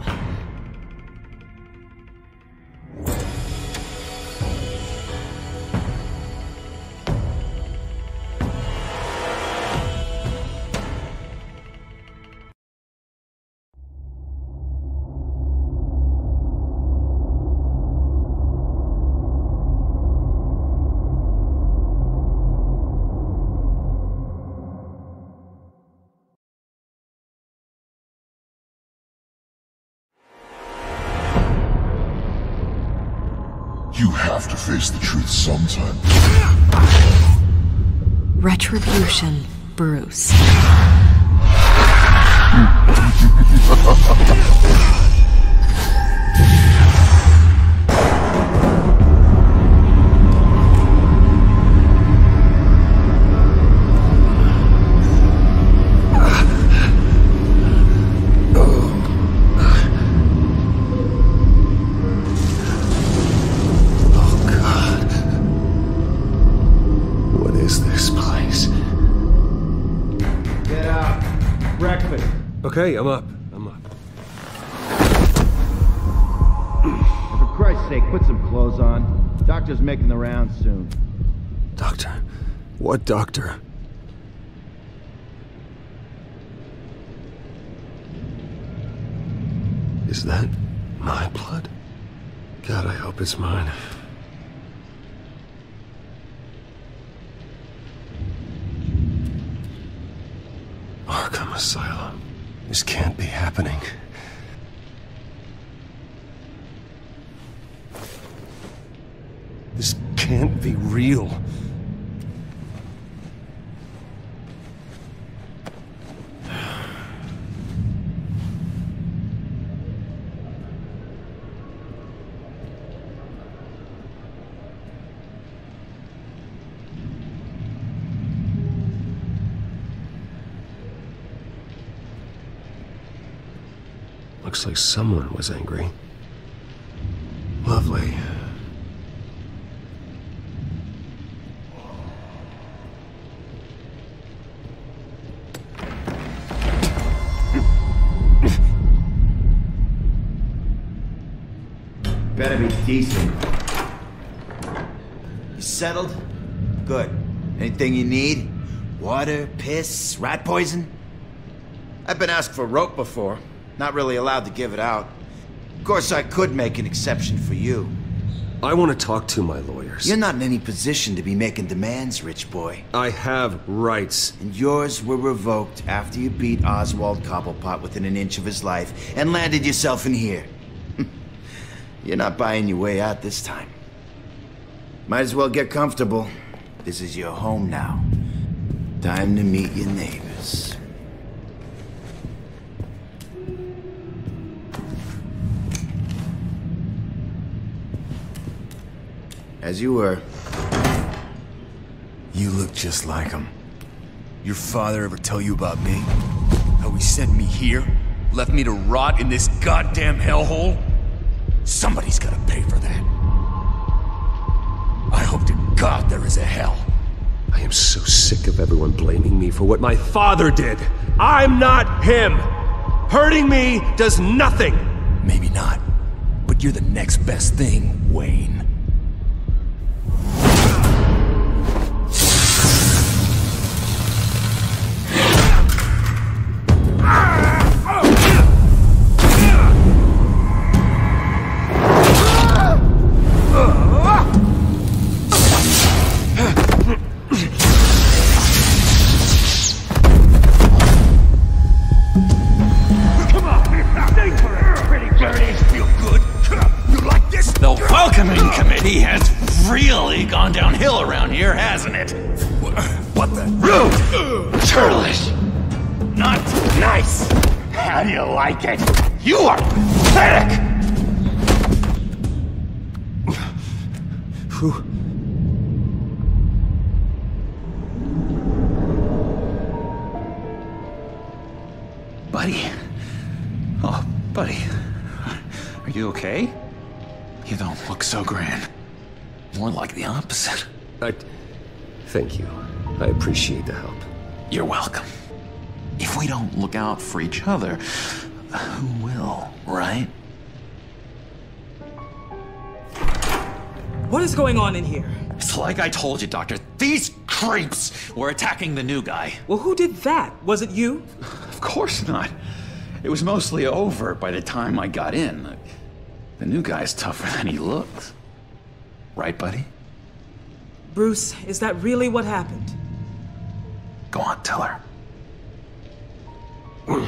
You have to face the truth sometime.
Retribution, Bruce.
Okay, I'm up. I'm up.
For Christ's sake, put some clothes on. Doctor's making the rounds soon.
Doctor? What doctor? Is that my blood? God, I hope it's mine. Arkham Asylum. This can't be happening. This can't be real. Looks like someone was angry. Lovely.
Better be decent.
You settled? Good. Anything you need? Water, piss, rat poison? I've been asked for rope before. Not really allowed to give it out. Of course, I could make an exception for you.
I want to talk to my lawyers.
You're not in any position to be making demands, rich boy.
I have rights.
And yours were revoked after you beat Oswald Cobblepot within an inch of his life and landed yourself in here. You're not buying your way out this time. Might as well get comfortable. This is your home now. Time to meet your neighbors. As you were.
You look just like him. Your father ever tell you about me? How he sent me here? Left me to rot in this goddamn hellhole? Somebody's gotta pay for that. I hope to God there is a hell.
I am so sick of everyone blaming me for what my father did. I'm not him! Hurting me does nothing!
Maybe not, but you're the next best thing, Wayne.
Gone downhill around here, hasn't it?
What the?
Rude! Churlish! Not nice! How do you like it? You are pathetic! Buddy? Oh, buddy. Are you okay? You don't look so grand. More like the opposite.
Thank you. I appreciate the help.
You're welcome. If we don't look out for each other, who will, right?
What is going on in here?
It's like I told you, Doctor. These creeps were attacking the new guy.
Well, who did that? Was it you?
Of course not. It was mostly over by the time I got in. The new guy's tougher than he looks. Right, buddy?
Bruce, is that really what happened?
Go on, tell her.
I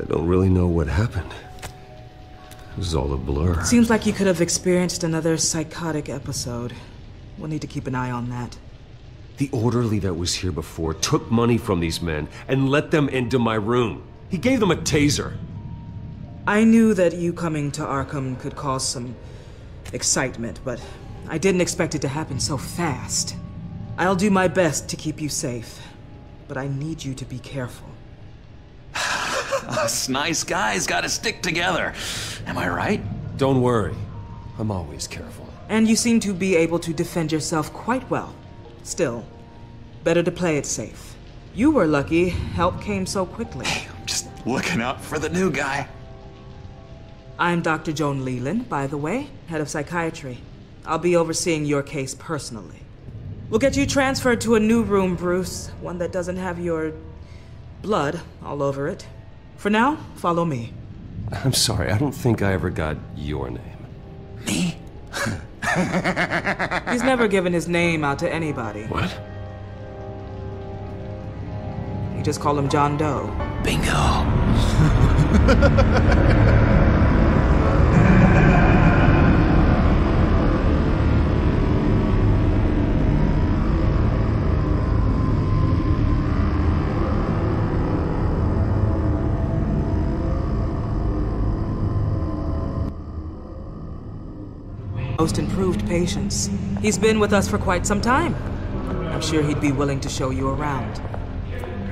don't really know what happened. It was all a blur.
Seems like you could have experienced another psychotic episode. We'll need to keep an eye on that.
The orderly that was here before took money from these men and let them into my room. He gave them a taser.
I knew that you coming to Arkham could cause some excitement, but I didn't expect it to happen so fast. I'll do my best to keep you safe, but I need you to be careful.
Us nice guys gotta stick together. Am I right?
Don't worry. I'm always careful.
And you seem to be able to defend yourself quite well. Still, better to play it safe. You were lucky help came so quickly.
Hey, I'm just looking out for the new guy.
I'm Dr. Joan Leland, by the way, head of psychiatry. I'll be overseeing your case personally. We'll get you transferred to a new room, Bruce. One that doesn't have your blood all over it. For now, follow me.
I'm sorry, I don't think I ever got your name.
Me?
He's never given his name out to anybody.
What?
You just call him John Doe.
Bingo.
Most improved patients. He's been with us for quite some time. I'm sure he'd be willing to show you around.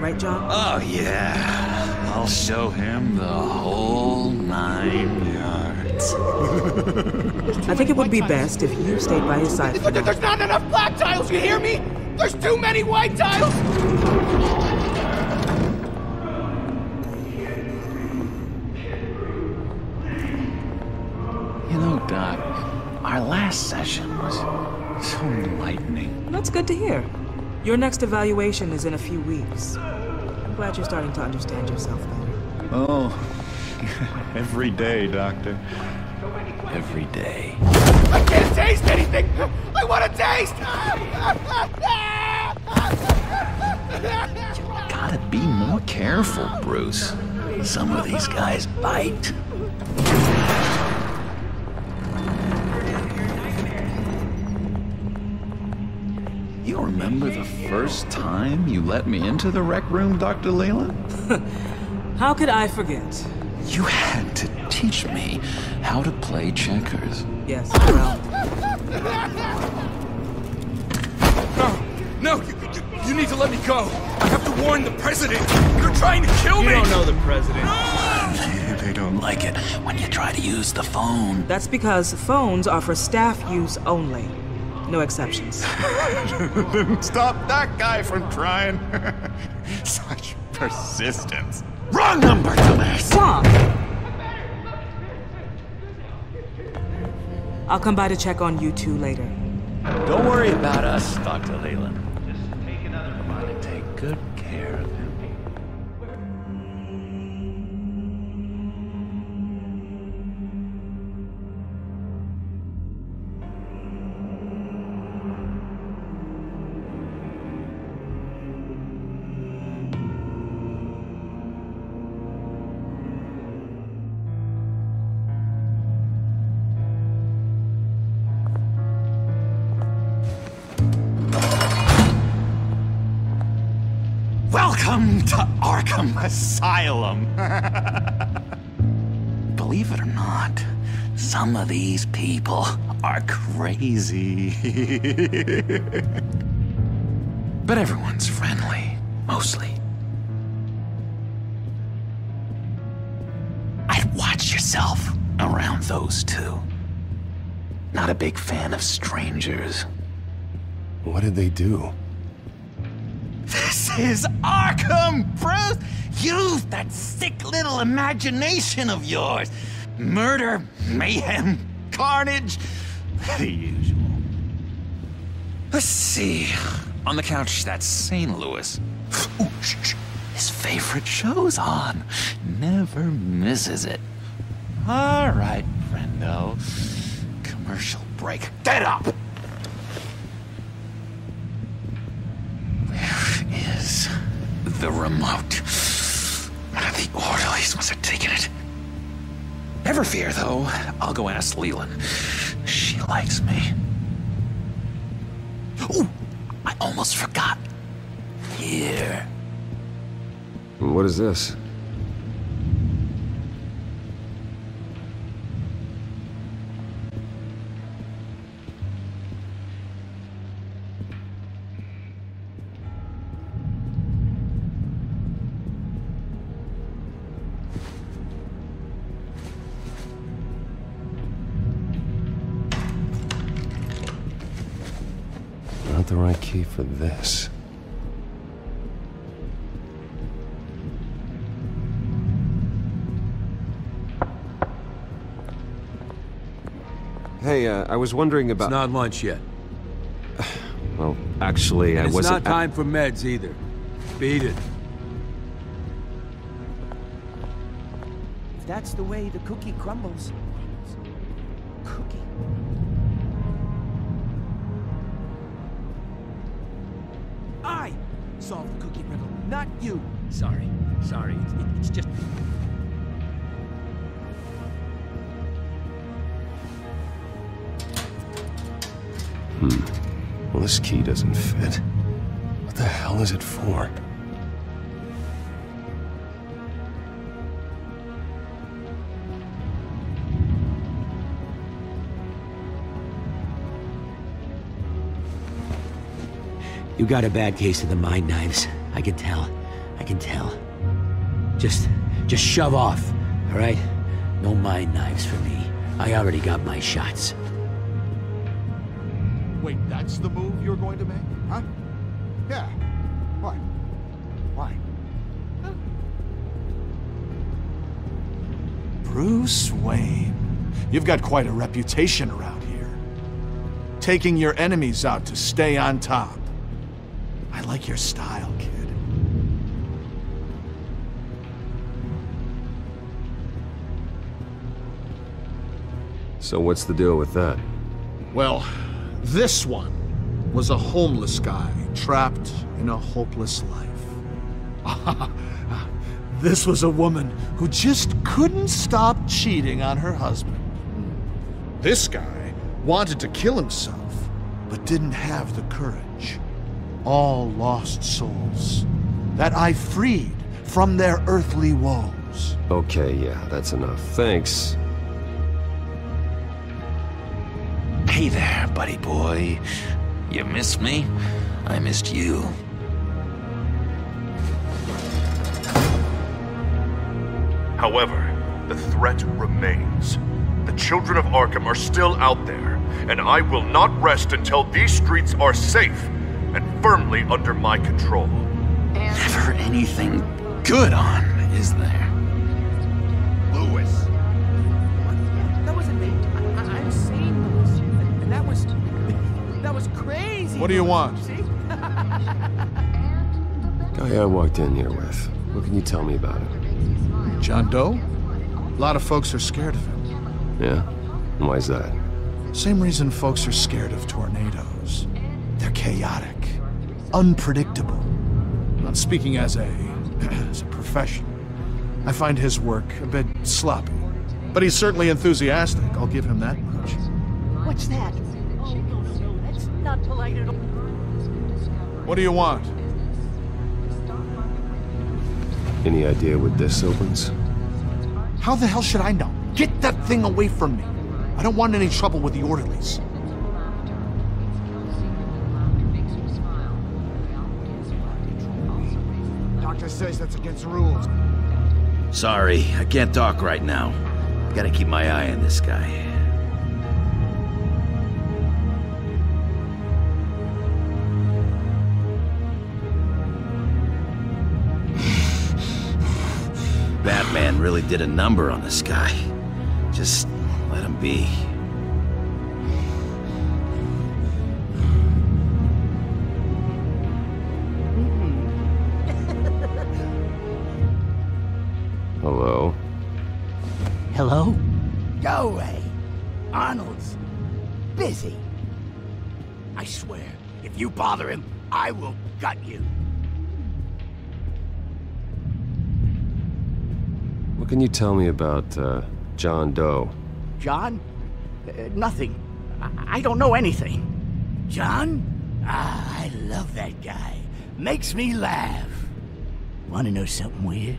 Right, John?
Oh, yeah. I'll show him the whole 9 yards.
I think it would be best if you stayed by his side.
There's not enough black tiles, you hear me? There's too many white tiles!
You know, Doc, our last session was so enlightening.
That's good to hear. Your next evaluation is in a few weeks. I'm glad you're starting to understand yourself better.
Oh, every day, Doctor. Every day.
I can't taste anything! I want to taste!
You gotta be more careful, Bruce. Some of these guys bite. remember the first time you let me into the rec room, Dr. Leland?
How could I forget?
You had to teach me how to play checkers.
Yes, well...
No, you need to let me go. I have to warn the president. They're trying to kill me.
You don't know the president.
They don't like it when you try to use the phone.
That's because phones are for staff use only. No exceptions.
Stop that guy from trying. Such persistence.
Wrong number, dumbass!
Wrong! I'll come by to check on you two later.
Don't worry about us, Dr. Leland. Just take another one and take good care of him. Welcome to Arkham Asylum. Believe it or not, some of these people are crazy. But everyone's friendly, mostly. I'd watch yourself around those two. Not a big fan of strangers.
What did they do?
This is Arkham, Bruce! Use that sick little imagination of yours. Murder, mayhem, carnage, the usual. Let's see. On the couch, that's St. Louis. Ooh, shh. His favorite show's on. Never misses it. All right, friendo. Commercial break. Get up! Is the remote. The orderlies must have taken it. Never fear, though. I'll go ask Leland. She likes me. Ooh, I almost forgot. Here.
What is this? Not the right key for this. Hey, I was wondering about...
It's not lunch yet.
Well, actually, I wasn't...
It's not time for meds either. Beat it.
If that's the way the cookie crumbles. Cookie. I solved the cookie riddle, not you. Sorry. It's just...
Well, this key doesn't fit. What the hell is it for?
You got a bad case of the mind knives. I can tell. Just shove off, all right? No mind knives for me. I already got my shots.
Wait, that's the move you're going to make? Huh? Yeah. What? Why? Huh? Bruce Wayne. You've got quite a reputation around here. Taking your enemies out to stay on top. I like your style, kid.
So what's the deal with that?
Well, this one was a homeless guy trapped in a hopeless life. This was a woman who just couldn't stop cheating on her husband. This guy wanted to kill himself, but didn't have the courage. all lost souls that I freed from their earthly woes.
Okay, yeah, that's enough. Thanks.
Hey there, buddy boy. You missed me? I missed you.
However, the threat remains. The children of Arkham are still out there, and I will not rest until these streets are safe and firmly under my control.
Never anything good on, is there?
Lewis! That wasn't me. I'm seeing Lewis. And that was crazy.
What do you want?
See?
Guy I walked in here with. What can you tell me about him?
John Doe? A lot of folks are scared of him.
Yeah? And why's that?
Same reason folks are scared of tornadoes. They're chaotic, unpredictable. I'm not speaking as a professional. I find his work a bit sloppy. But he's certainly enthusiastic, I'll give him that much.
What's that? Oh, no, that's not polite at all.
What do you want?
Any idea what this opens?
How the hell should I know? Get that thing away from me. I don't want any trouble with the orderlies.
Doctor says that's against the rules.
Sorry, I can't talk right now. Gotta keep my eye on this guy. Batman really did a number on this guy. Just let him be.
Hello?
Hello? Go away. Arnold's busy. I swear, if you bother him, I will gut you.
What can you tell me about, John Doe?
John? Nothing. I don't know anything. John? Ah, I love that guy. Makes me laugh. Want to know something weird?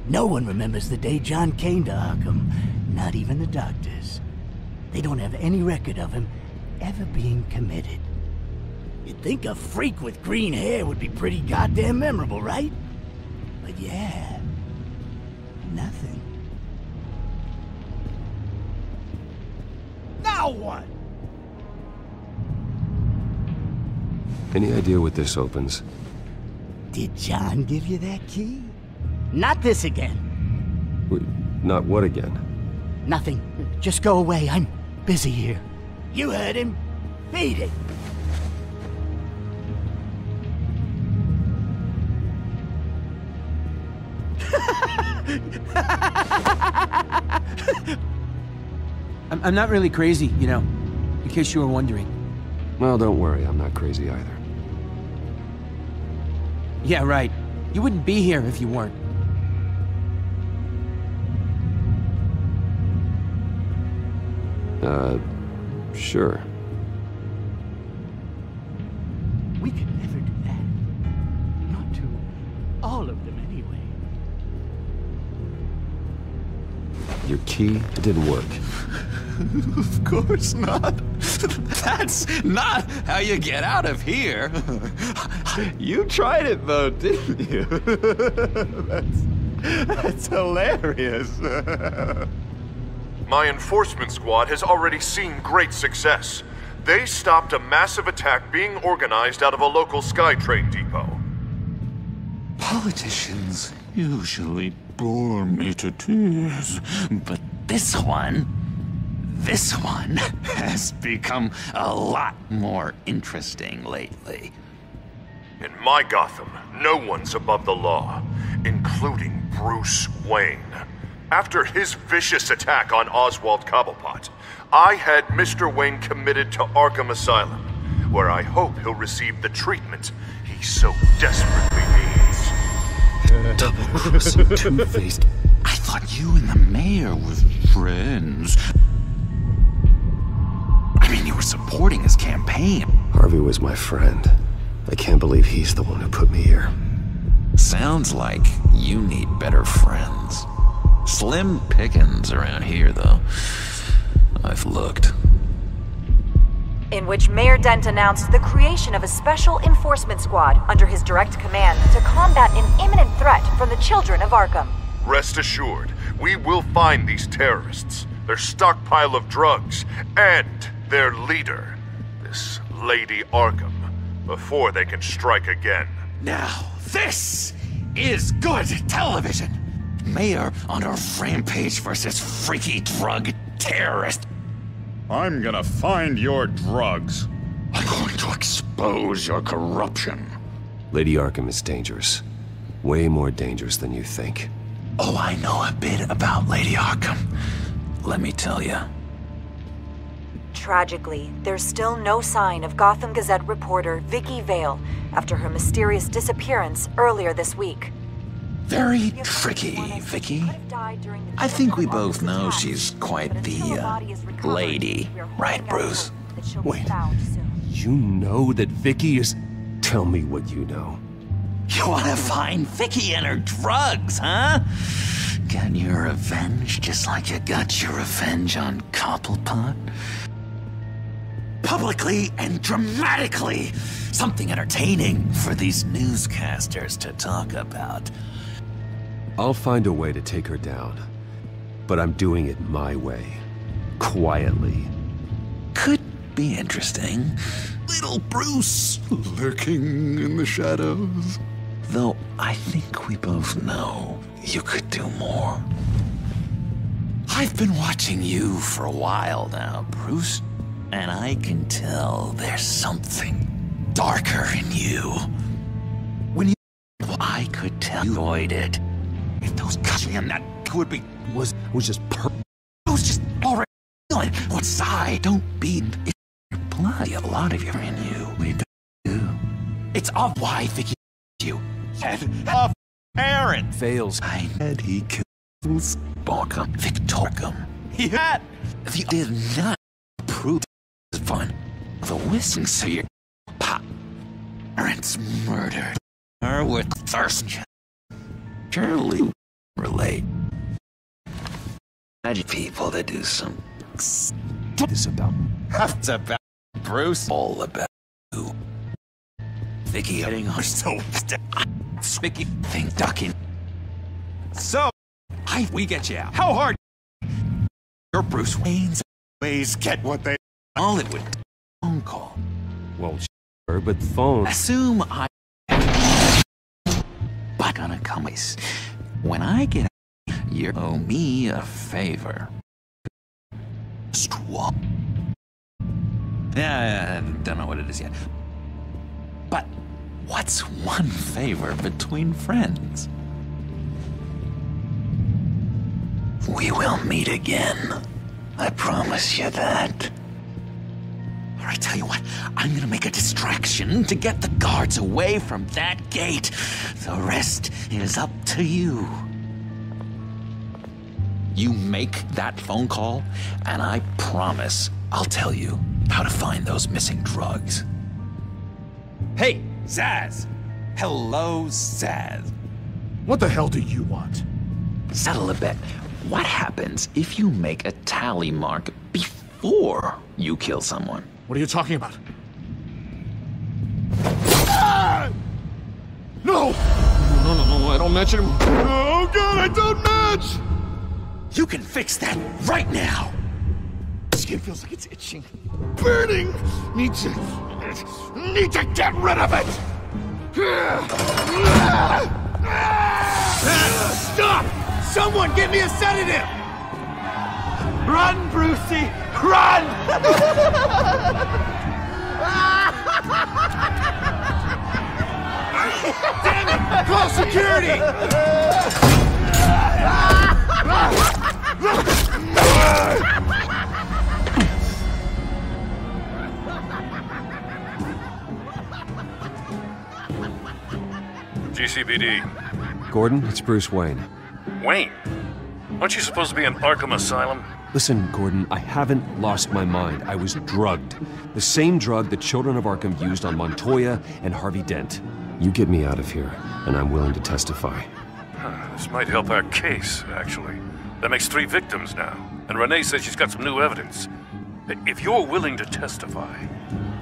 No one remembers the day John came to Arkham. Not even the doctors. They don't have any record of him ever being committed. You'd think a freak with green hair would be pretty goddamn memorable, right? But yeah, nothing. Now what?
Any idea what this opens?
Did John give you that key? Not this again.
Wait, not what again?
Nothing. Just go away. I'm busy here. You heard him. Beat it.
I'm not really crazy, you know, in case you were wondering.
Well, don't worry, I'm not crazy either.
Yeah, right. You wouldn't be here if you weren't.
Sure.
We could never do that. Not to all of them, anyway.
Your key, it didn't work.
Of course not. That's not how you get out of here.
You tried it though, didn't you? That's hilarious.
My enforcement squad has already seen great success. They stopped a massive attack being organized out of a local SkyTrain depot.
Politicians usually bore me to tears, but this one has become a lot more interesting lately.
In my Gotham, no one's above the law, including Bruce Wayne. After his vicious attack on Oswald Cobblepot, I had Mr. Wayne committed to Arkham Asylum, where I hope he'll receive the treatment he so desperately needs.
Double-crossing Two-Faced. I thought you and the mayor were friends. I mean, you were supporting his campaign.
Harvey was my friend. I can't believe he's the one who put me here.
Sounds like you need better friends. Slim pickings around here, though. I've looked.
In which Mayor Dent announced the creation of a special enforcement squad under his direct command to combat an imminent threat from the children of Arkham.
Rest assured, we will find these terrorists, their stockpile of drugs, and their leader, this Lady Arkham, before they can strike again.
Now, this is good television! Mayor on a rampage versus freaky drug terrorist.
I'm gonna find your drugs.
I'm going to expose your corruption.
Lady Arkham is dangerous. Way more dangerous than you think.
Oh, I know a bit about Lady Arkham. Let me tell you.
Tragically, there's still no sign of Gotham Gazette reporter Vicky Vale after her mysterious disappearance earlier this week.
Very tricky, Vicky. I think we both know she's quite the, lady, right, Bruce?
Wait, you know that Vicky is... Tell me what you know.
You want to find Vicky and her drugs, huh? Get your revenge just like you got your revenge on Cobblepot? Publicly and dramatically! Something entertaining for these newscasters to talk about.
I'll find a way to take her down. But I'm doing it my way. Quietly.
Could be interesting. Little Bruce lurking in the shadows. Though I think we both know you could do more. I've been watching you for a while now, Bruce. And I can tell there's something darker in you. When you... I could tell you avoid it. If those guys and that would be...
Was just perfect.
It was just already feeling one side. Don't be... It's blood. A lot of you in you. We do. It's of why Vicky you. And of Aaron.
Fails.
I said he kills Arkham. Victorcum. He had... He did not prove fun. The whistling so your parents murdered her with thirst. Surely relate. Imagine people that do some.
This about.
It's about Bruce. All about you. Vicky heading on so Vicky thing ducking. So we get you out. How hard? Your Bruce Wayne's ways get what they. All it would phone call.
Well, sure, but phone.
Assume I. But gonna come. When I get out, you owe me a favor. Swap. Yeah, I don't know what it is yet. But what's one favor between friends? We will meet again. I promise you that. All right, tell you what, I'm gonna make a distraction to get the guards away from that gate. The rest is up to you. You make that phone call, and I promise I'll tell you how to find those missing drugs. Hey, Zsasz! Hello, Zsasz.
What the hell do you want?
Settle a bet. What happens if you make a tally mark before you kill someone?
What are you talking about? Ah! No! No, I don't match anymore. Oh god, I don't match!
You can fix that right now!
Skin feels like it's itching. Burning! Need to get rid of it!
Stop! Someone give me a sedative! Run, Brucey! Run! Damn it! Call security!
GCPD.
Gordon, it's Bruce Wayne.
Wayne? Aren't you supposed to be in Arkham Asylum?
Listen, Gordon, I haven't lost my mind. I was drugged. The same drug the Children of Arkham used on Montoya and Harvey Dent. You get me out of here, and I'm willing to testify.
This might help our case, actually. That makes 3 victims now, and Renee says she's got some new evidence. If you're willing to testify,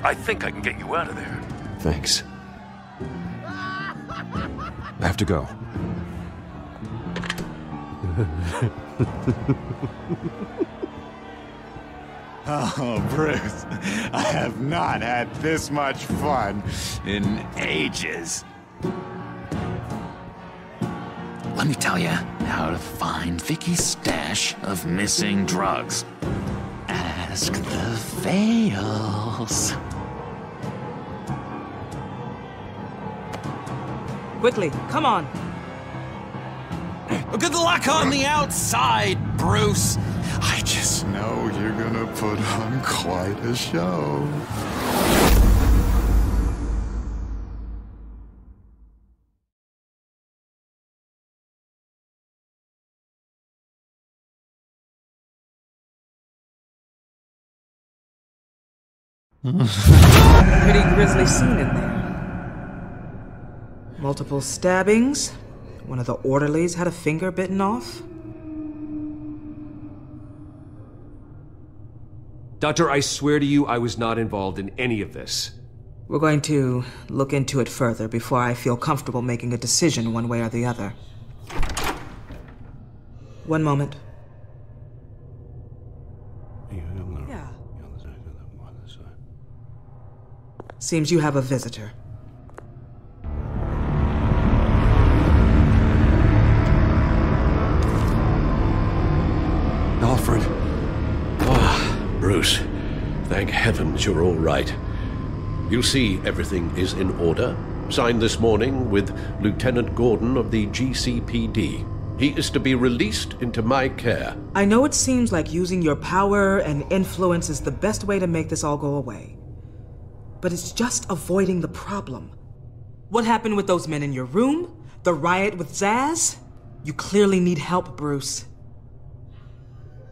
I think I can get you out of there.
Thanks. I have to go.
Oh, Bruce, I have not had this much fun in ages. Let me tell you how to find Vicky's stash of missing drugs. Ask the Vales.
Quickly, come on.
Good luck on the outside, Bruce. I just know you're gonna put on quite a show.
Pretty grisly scene in there. Multiple stabbings. One of the orderlies had a finger bitten off.
Doctor, I swear to you, I was not involved in any of this.
We're going to look into it further before I feel comfortable making a decision one way or the other. One moment. Yeah. Seems you have a visitor.
Alfred. Bruce, thank heavens you're all right. You see, everything is in order. Signed this morning with Lieutenant Gordon of the GCPD. He is to be released into my care.
I know it seems like using your power and influence is the best way to make this all go away. But it's just avoiding the problem. What happened with those men in your room? The riot with Zsasz? You clearly need help, Bruce.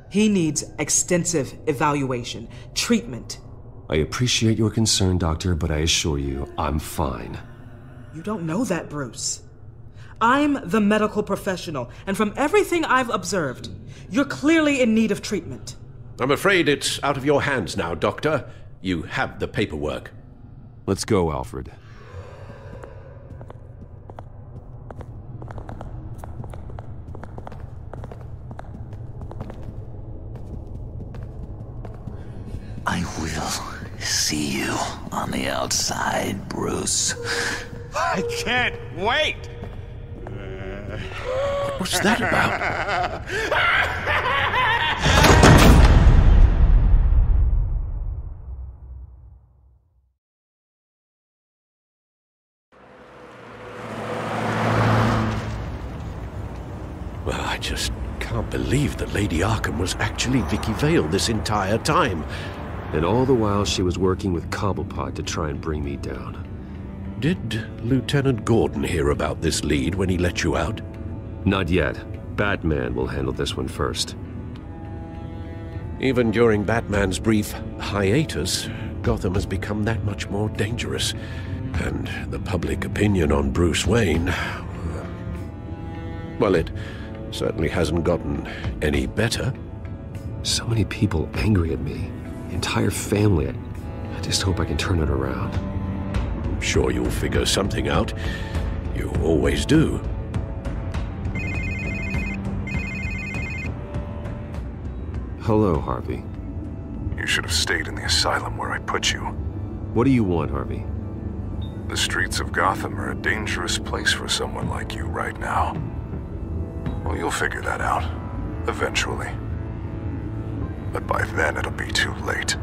He needs extensive evaluation, treatment.
I appreciate your concern, Doctor, but I assure you, I'm fine.
You don't know that, Bruce. I'm the medical professional, and from everything I've observed, you're clearly in need of treatment.
I'm afraid it's out of your hands now, Doctor. You have the paperwork.
Let's go, Alfred.
I will see you on the outside, Bruce. I can't wait!
What's that about? Well, I just can't believe that Lady Arkham was actually Vicky Vale this entire time.
And all the while she was working with Cobblepot to try and bring me down.
Did Lieutenant Gordon hear about this lead when he let you out?
Not yet. Batman will handle this one first.
Even during Batman's brief hiatus, Gotham has become that much more dangerous. And the public opinion on Bruce Wayne... well, it certainly hasn't gotten any better.
So many people angry at me. The entire family. I just hope I can turn it around.
I'm sure you'll figure something out. You always do.
Hello, Harvey.
You should have stayed in the asylum where I put you.
What do you want, Harvey?
The streets of Gotham are a dangerous place for someone like you right now. Well, you'll figure that out. Eventually. But by then, it'll be too late.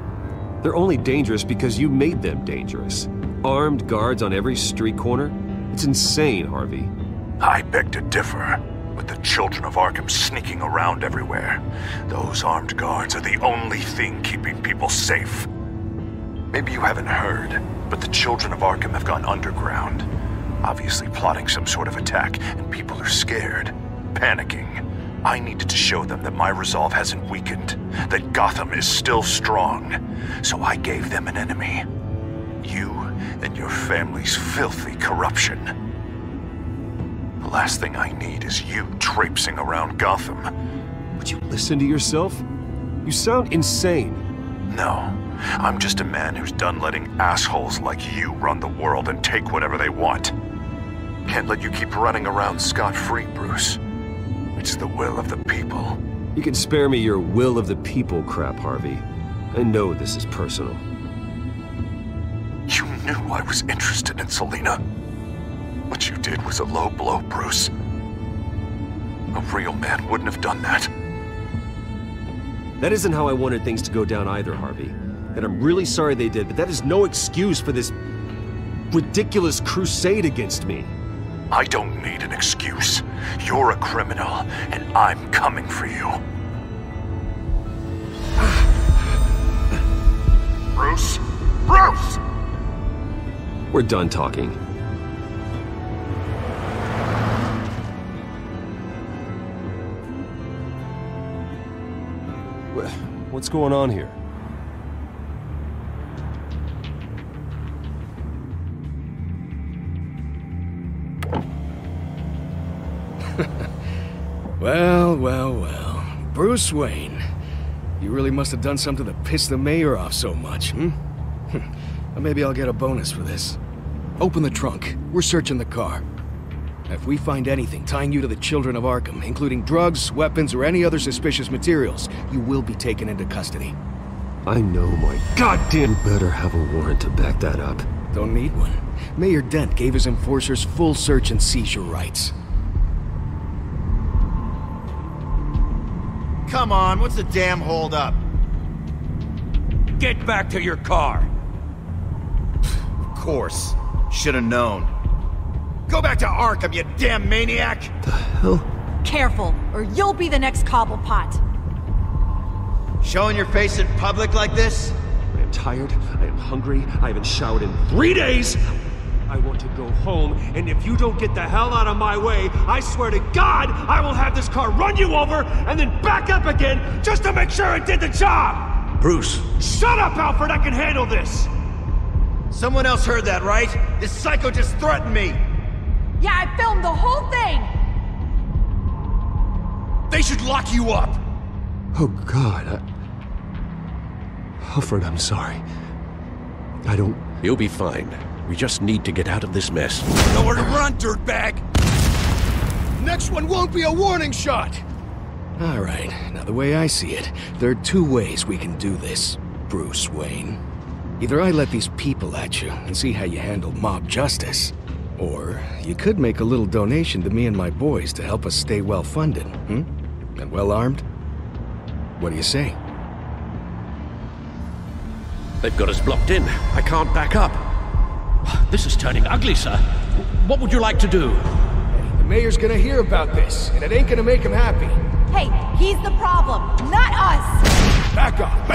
They're only dangerous because you made them dangerous. Armed guards on every street corner? It's insane, Harvey.
I beg to differ. With the Children of Arkham sneaking around everywhere, those armed guards are the only thing keeping people safe. Maybe you haven't heard, but the Children of Arkham have gone underground. Obviously plotting some sort of attack, and people are scared, panicking. I needed to show them that my resolve hasn't weakened, that Gotham is still strong. So I gave them an enemy. You and your family's filthy corruption. The last thing I need is you traipsing around Gotham.
Would you listen to yourself? You sound insane.
No, I'm just a man who's done letting assholes like you run the world and take whatever they want. Can't let you keep running around scot-free, Bruce. It's the will of the people.
You can spare me your will of the people crap, Harvey. I know this is personal.
You knew I was interested in Selina. What you did was a low blow, Bruce. A real man wouldn't have done that.
That isn't how I wanted things to go down either, Harvey. And I'm really sorry they did, but that is no excuse for this ridiculous crusade against me.
I don't need an excuse. You're a criminal, and I'm coming for you. Bruce? Bruce!
We're done talking. What's going on here?
Well. Bruce Wayne. You really must have done something to piss the mayor off so much, hmm? Well, maybe I'll get a bonus for this. Open the trunk. We're searching the car. If we find anything tying you to the Children of Arkham, including drugs, weapons, or any other suspicious materials, you will be taken into custody.
I know my goddamn... You better have a warrant to back that up.
Don't need one. Mayor Dent gave his enforcers full search and seizure rights.
Come on, what's the damn holdup?
Get back to your car!
Of course. Should've known. Go back to Arkham, you damn maniac!
The hell?
Careful, or you'll be the next Cobblepot.
Showing your face in public like this?
I am tired, I am hungry, I haven't showered in 3 days! I want to go home, and if you don't get the hell out of my way, I swear to God, I will have this car run you over, and then back up again, just to make sure it did the job!
Bruce!
Shut up, Alfred, I can handle this!
Someone else heard that, right? This psycho just threatened me!
Yeah, I filmed the whole thing!
They should lock you up!
Oh, God, Alfred, I'm sorry. I don't...
You'll be fine. We just need to get out of this mess.
Nowhere to run, dirtbag!
Next one won't be a warning shot! Alright, now the way I see it, there are 2 ways we can do this, Bruce Wayne. Either I let these people at you and see how you handle mob justice, or you could make a little donation to me and my boys to help us stay well-funded, and well-armed? What do you say?
They've got us blocked in. I can't back up.
This is turning ugly, sir. What would you like to do?
The mayor's gonna hear about this, and it ain't gonna make him happy.
Hey, he's the problem, not us!
Back off,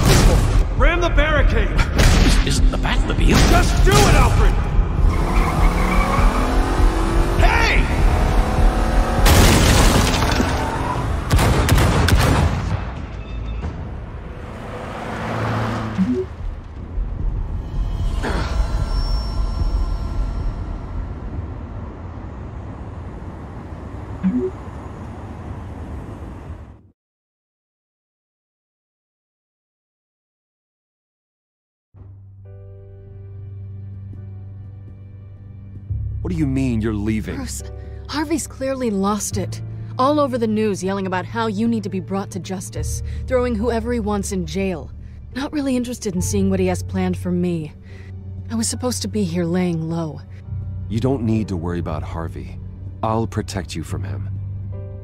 people!
Ram the barricade!
This isn't the Batmobile.
Just do it, Alfred!
Hey!
What do you mean you're leaving?
Bruce, Harvey's clearly lost it. All over the news yelling about how you need to be brought to justice, throwing whoever he wants in jail. Not really interested in seeing what he has planned for me. I was supposed to be here laying low.
You don't need to worry about Harvey. I'll protect you from him.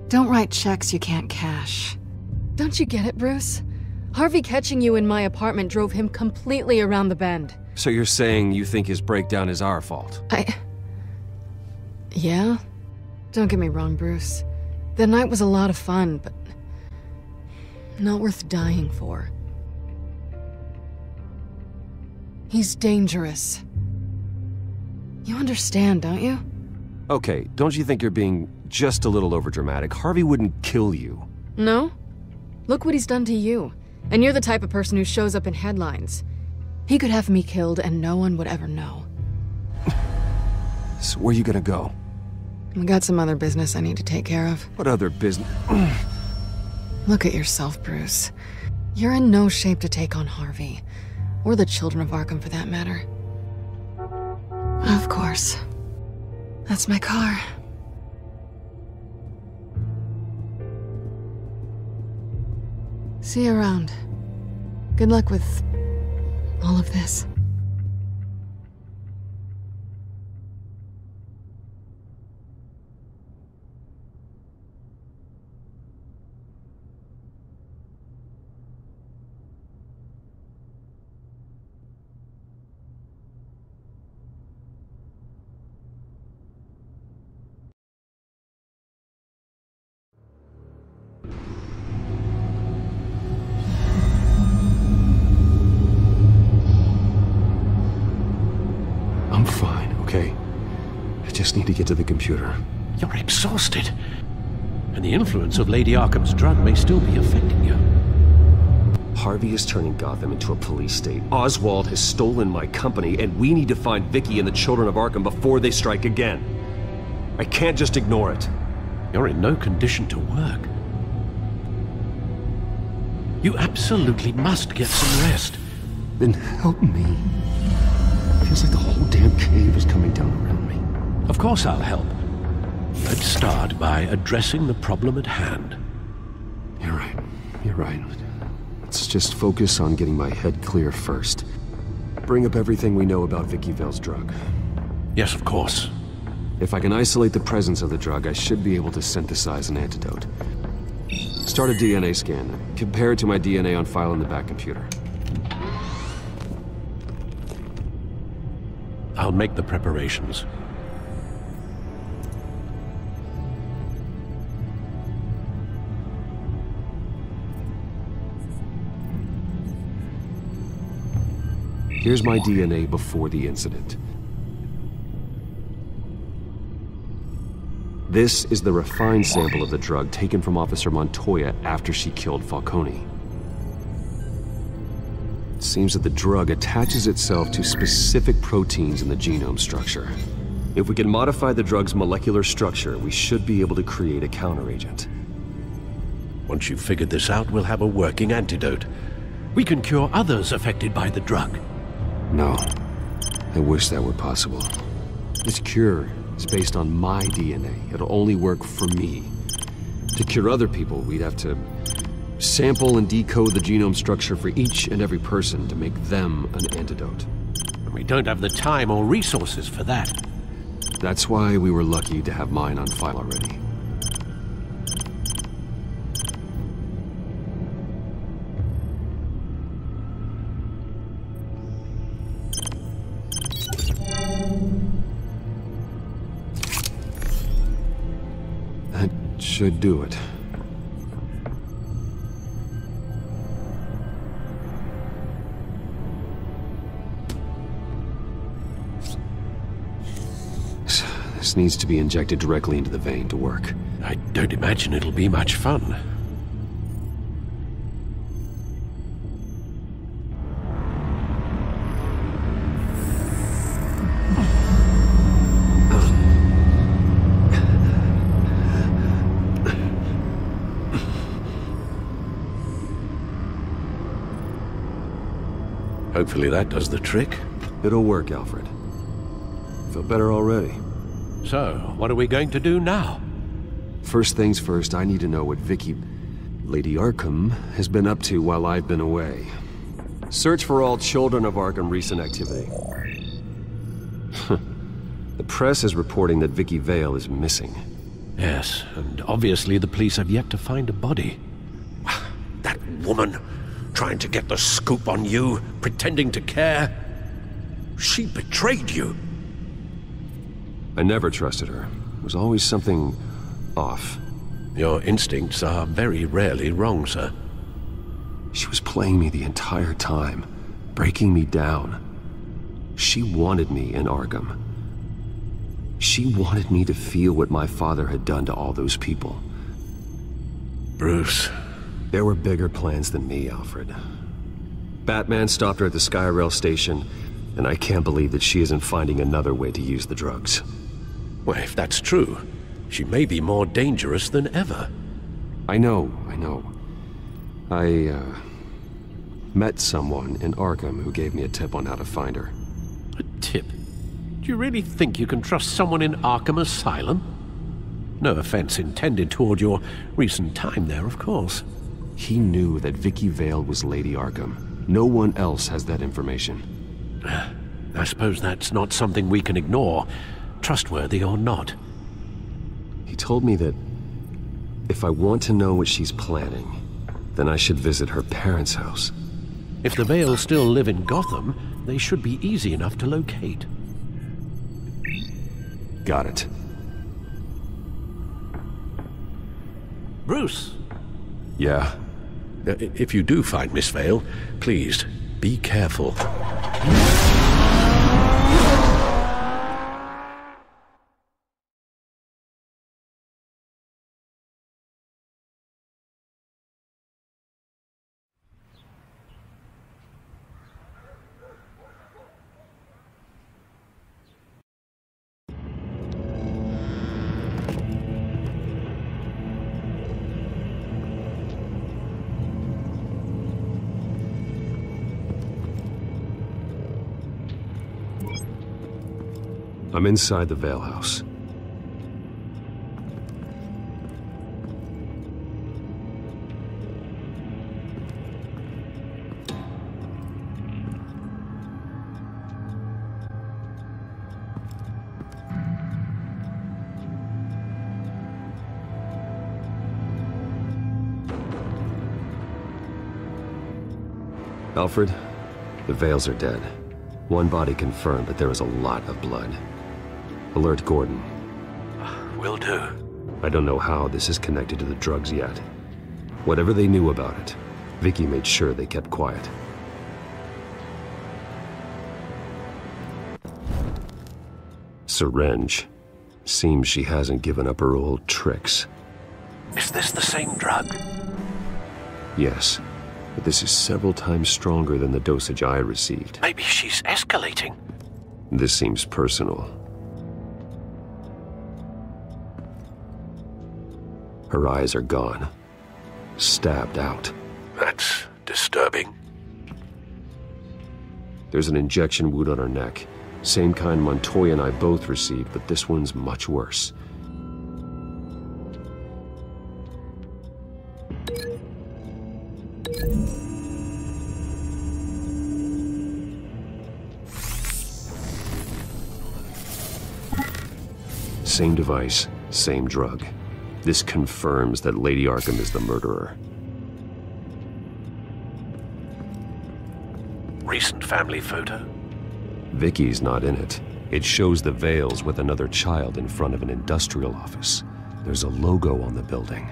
Don't write checks you can't cash. Don't you get it, Bruce? Harvey catching you in my apartment drove him completely around the bend.
So you're saying you think his breakdown is our fault?
Yeah? Don't get me wrong, Bruce. The night was a lot of fun, but not worth dying for. He's dangerous. You understand, don't you?
Okay, don't you think you're being just a little overdramatic. Harvey wouldn't kill you.
No? Look what he's done to you. And you're the type of person who shows up in headlines. He could have me killed and no one would ever know.
So where you gonna go?
I got some other business I need to take care of.
What other business?
Look at yourself, Bruce. You're in no shape to take on Harvey. Or the children of Arkham, for that matter. Of course. That's my car. See you around. Good luck with all of this.
I'm fine, okay? I just need to get to the computer.
You're exhausted. And the influence of Lady Arkham's drug may still be affecting you.
Harvey is turning Gotham into a police state. Oswald has stolen my company, and we need to find Vicky and the children of Arkham before they strike again. I can't just ignore it.
You're in no condition to work. You absolutely must get some rest.
Then help me. Feels like the whole damn cave is coming down around me.
Of course I'll help. Let's start by addressing the problem at hand.
You're right. You're right. Let's just focus on getting my head clear first. Bring up everything we know about Vicky Vale's drug.
Yes, of course.
If I can isolate the presence of the drug, I should be able to synthesize an antidote. Start a DNA scan. Compare it to my DNA on file in the back computer.
I'll make the preparations.
Here's my DNA before the incident. This is the refined sample of the drug taken from Officer Montoya after she killed Falcone. It seems that the drug attaches itself to specific proteins in the genome structure. If we can modify the drug's molecular structure, we should be able to create a counteragent.
Once you've figured this out, we'll have a working antidote. We can cure others affected by the drug.
No. I wish that were possible. This cure is based on my DNA. It'll only work for me. To cure other people, we'd have to sample and decode the genome structure for each and every person to make them an antidote.
We don't have the time or resources for that.
That's why we were lucky to have mine on file already. That should do it. This needs to be injected directly into the vein to work.
I don't imagine it'll be much fun. Hopefully that does the trick.
It'll work, Alfred. Feel better already.
So, what are we going to do now?
First things first, I need to know what Vicky, Lady Arkham, has been up to while I've been away. Search for all children of Arkham recent activity. The press is reporting that Vicky Vale is missing.
Yes, and obviously the police have yet to find a body. That woman, trying to get the scoop on you, pretending to care. She betrayed you.
I never trusted her. There was always something off.
Your instincts are very rarely wrong, sir.
She was playing me the entire time, breaking me down. She wanted me in Arkham. She wanted me to feel what my father had done to all those people.
Bruce.
There were bigger plans than me, Alfred. Batman stopped her at the Skyrail station, and I can't believe that she isn't finding another way to use the drugs.
Well, if that's true, she may be more dangerous than ever.
I know. I met someone in Arkham who gave me a tip on how to find her.
A tip? Do you really think you can trust someone in Arkham Asylum? No offense intended toward your recent time there, of course.
He knew that Vicky Vale was Lady Arkham. No one else has that information.
I suppose that's not something we can ignore, trustworthy or not.
He told me that if I want to know what she's planning, then I should visit her parents' house.
If the Vales still live in Gotham, they should be easy enough to locate.
Got it.
Bruce!
Yeah?
If you do find Miss Vale, please, be careful.
I'm inside the Vale house. Alfred, the Vales are dead. One body confirmed, but there is a lot of blood. Alert Gordon.
Will do.
I don't know how this is connected to the drugs yet. Whatever they knew about it, Vicky made sure they kept quiet. Syringe. Seems she hasn't given up her old tricks.
Is this the same drug?
Yes, but this is several times stronger than the dosage I received.
Maybe she's escalating.
This seems personal. Her eyes are gone. Stabbed out.
That's disturbing.
There's an injection wound on her neck. Same kind Montoya and I both received, but this one's much worse. Same device, same drug. This confirms that Lady Arkham is the murderer.
Recent family photo?
Vicky's not in it. It shows the Vales with another child in front of an industrial office. There's a logo on the building.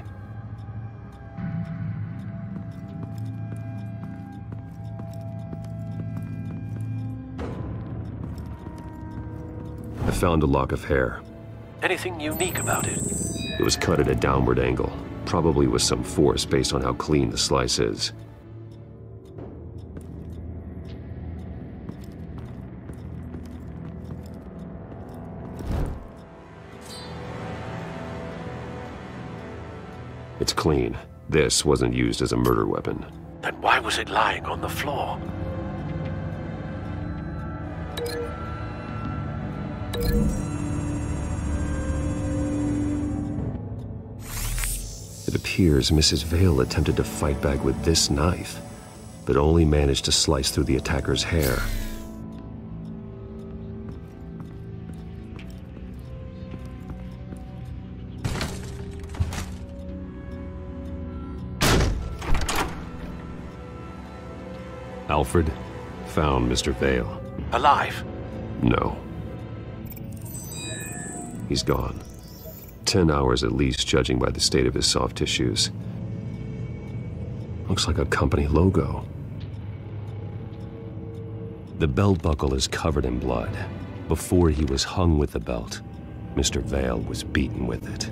I found a lock of hair.
Anything unique about it?
It was cut at a downward angle, probably with some force based on how clean the slice is. It's clean. This wasn't used as a murder weapon.
Then why was it lying on the floor?
It appears Mrs. Vale attempted to fight back with this knife, but only managed to slice through the attacker's hair. Alfred found Mr. Vale.
Alive?
No. He's gone. 10 hours at least, judging by the state of his soft tissues. Looks like a company logo. The belt buckle is covered in blood. Before he was hung with the belt. Mr. Vale was beaten with it.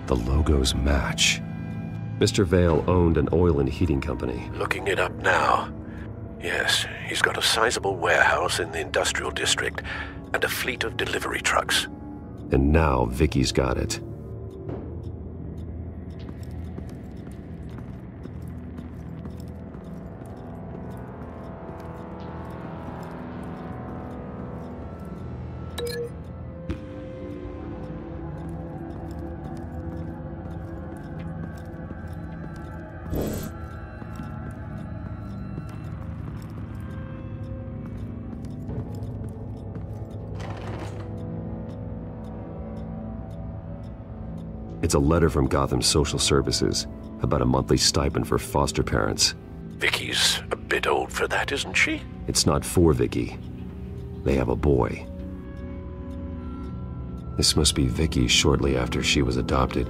The logos match. Mr. Vale owned an oil and heating company.
Looking it up now. Yes, he's got a sizable warehouse in the industrial district and a fleet of delivery trucks.
And now Vicky's got it. It's a letter from Gotham Social Services about a monthly stipend for foster parents.
Vicky's a bit old for that, isn't she?
It's not for Vicky. They have a boy. This must be Vicky shortly after she was adopted.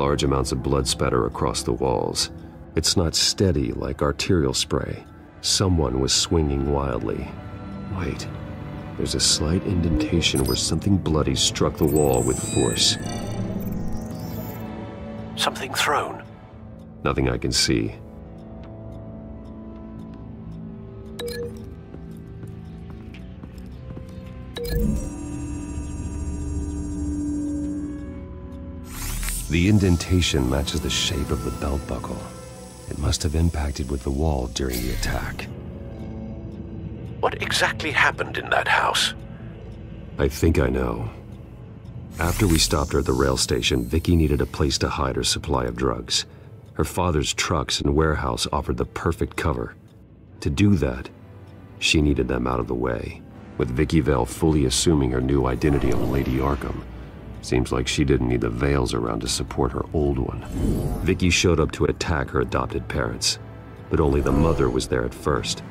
Large amounts of blood spatter across the walls. It's not steady like arterial spray. Someone was swinging wildly. Wait, there's a slight indentation where something bloody struck the wall with force.
Something thrown?
Nothing I can see. The indentation matches the shape of the belt buckle. It must have impacted with the wall during the attack.
What exactly happened in that house?
I think I know. After we stopped her at the rail station, Vicky needed a place to hide her supply of drugs. Her father's trucks and warehouse offered the perfect cover. To do that, she needed them out of the way, with Vicky Vale fully assuming her new identity of Lady Arkham. Seems like she didn't need the Vales around to support her old one. Vicky showed up to attack her adopted parents, but only the mother was there at first.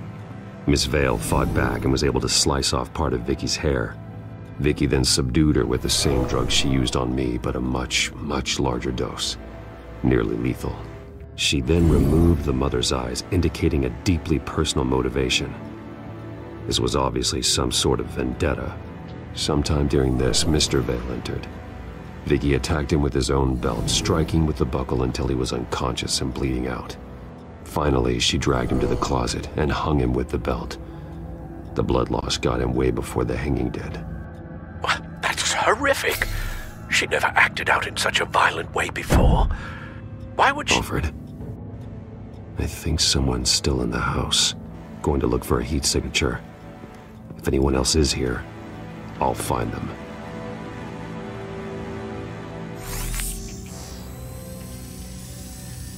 Miss Vale fought back and was able to slice off part of Vicky's hair. Vicky then subdued her with the same drug she used on me, but a much, much larger dose. Nearly lethal. She then removed the mother's eyes, indicating a deeply personal motivation. This was obviously some sort of vendetta. Sometime during this, Mr. Vale entered. Vicky attacked him with his own belt, striking with the buckle until he was unconscious and bleeding out. Finally, she dragged him to the closet and hung him with the belt. The blood loss got him way before the hanging did.
That's horrific. She never acted out in such a violent way before. Why would she—
Alfred, I think someone's still in the house, going to look for a heat signature. If anyone else is here, I'll find them.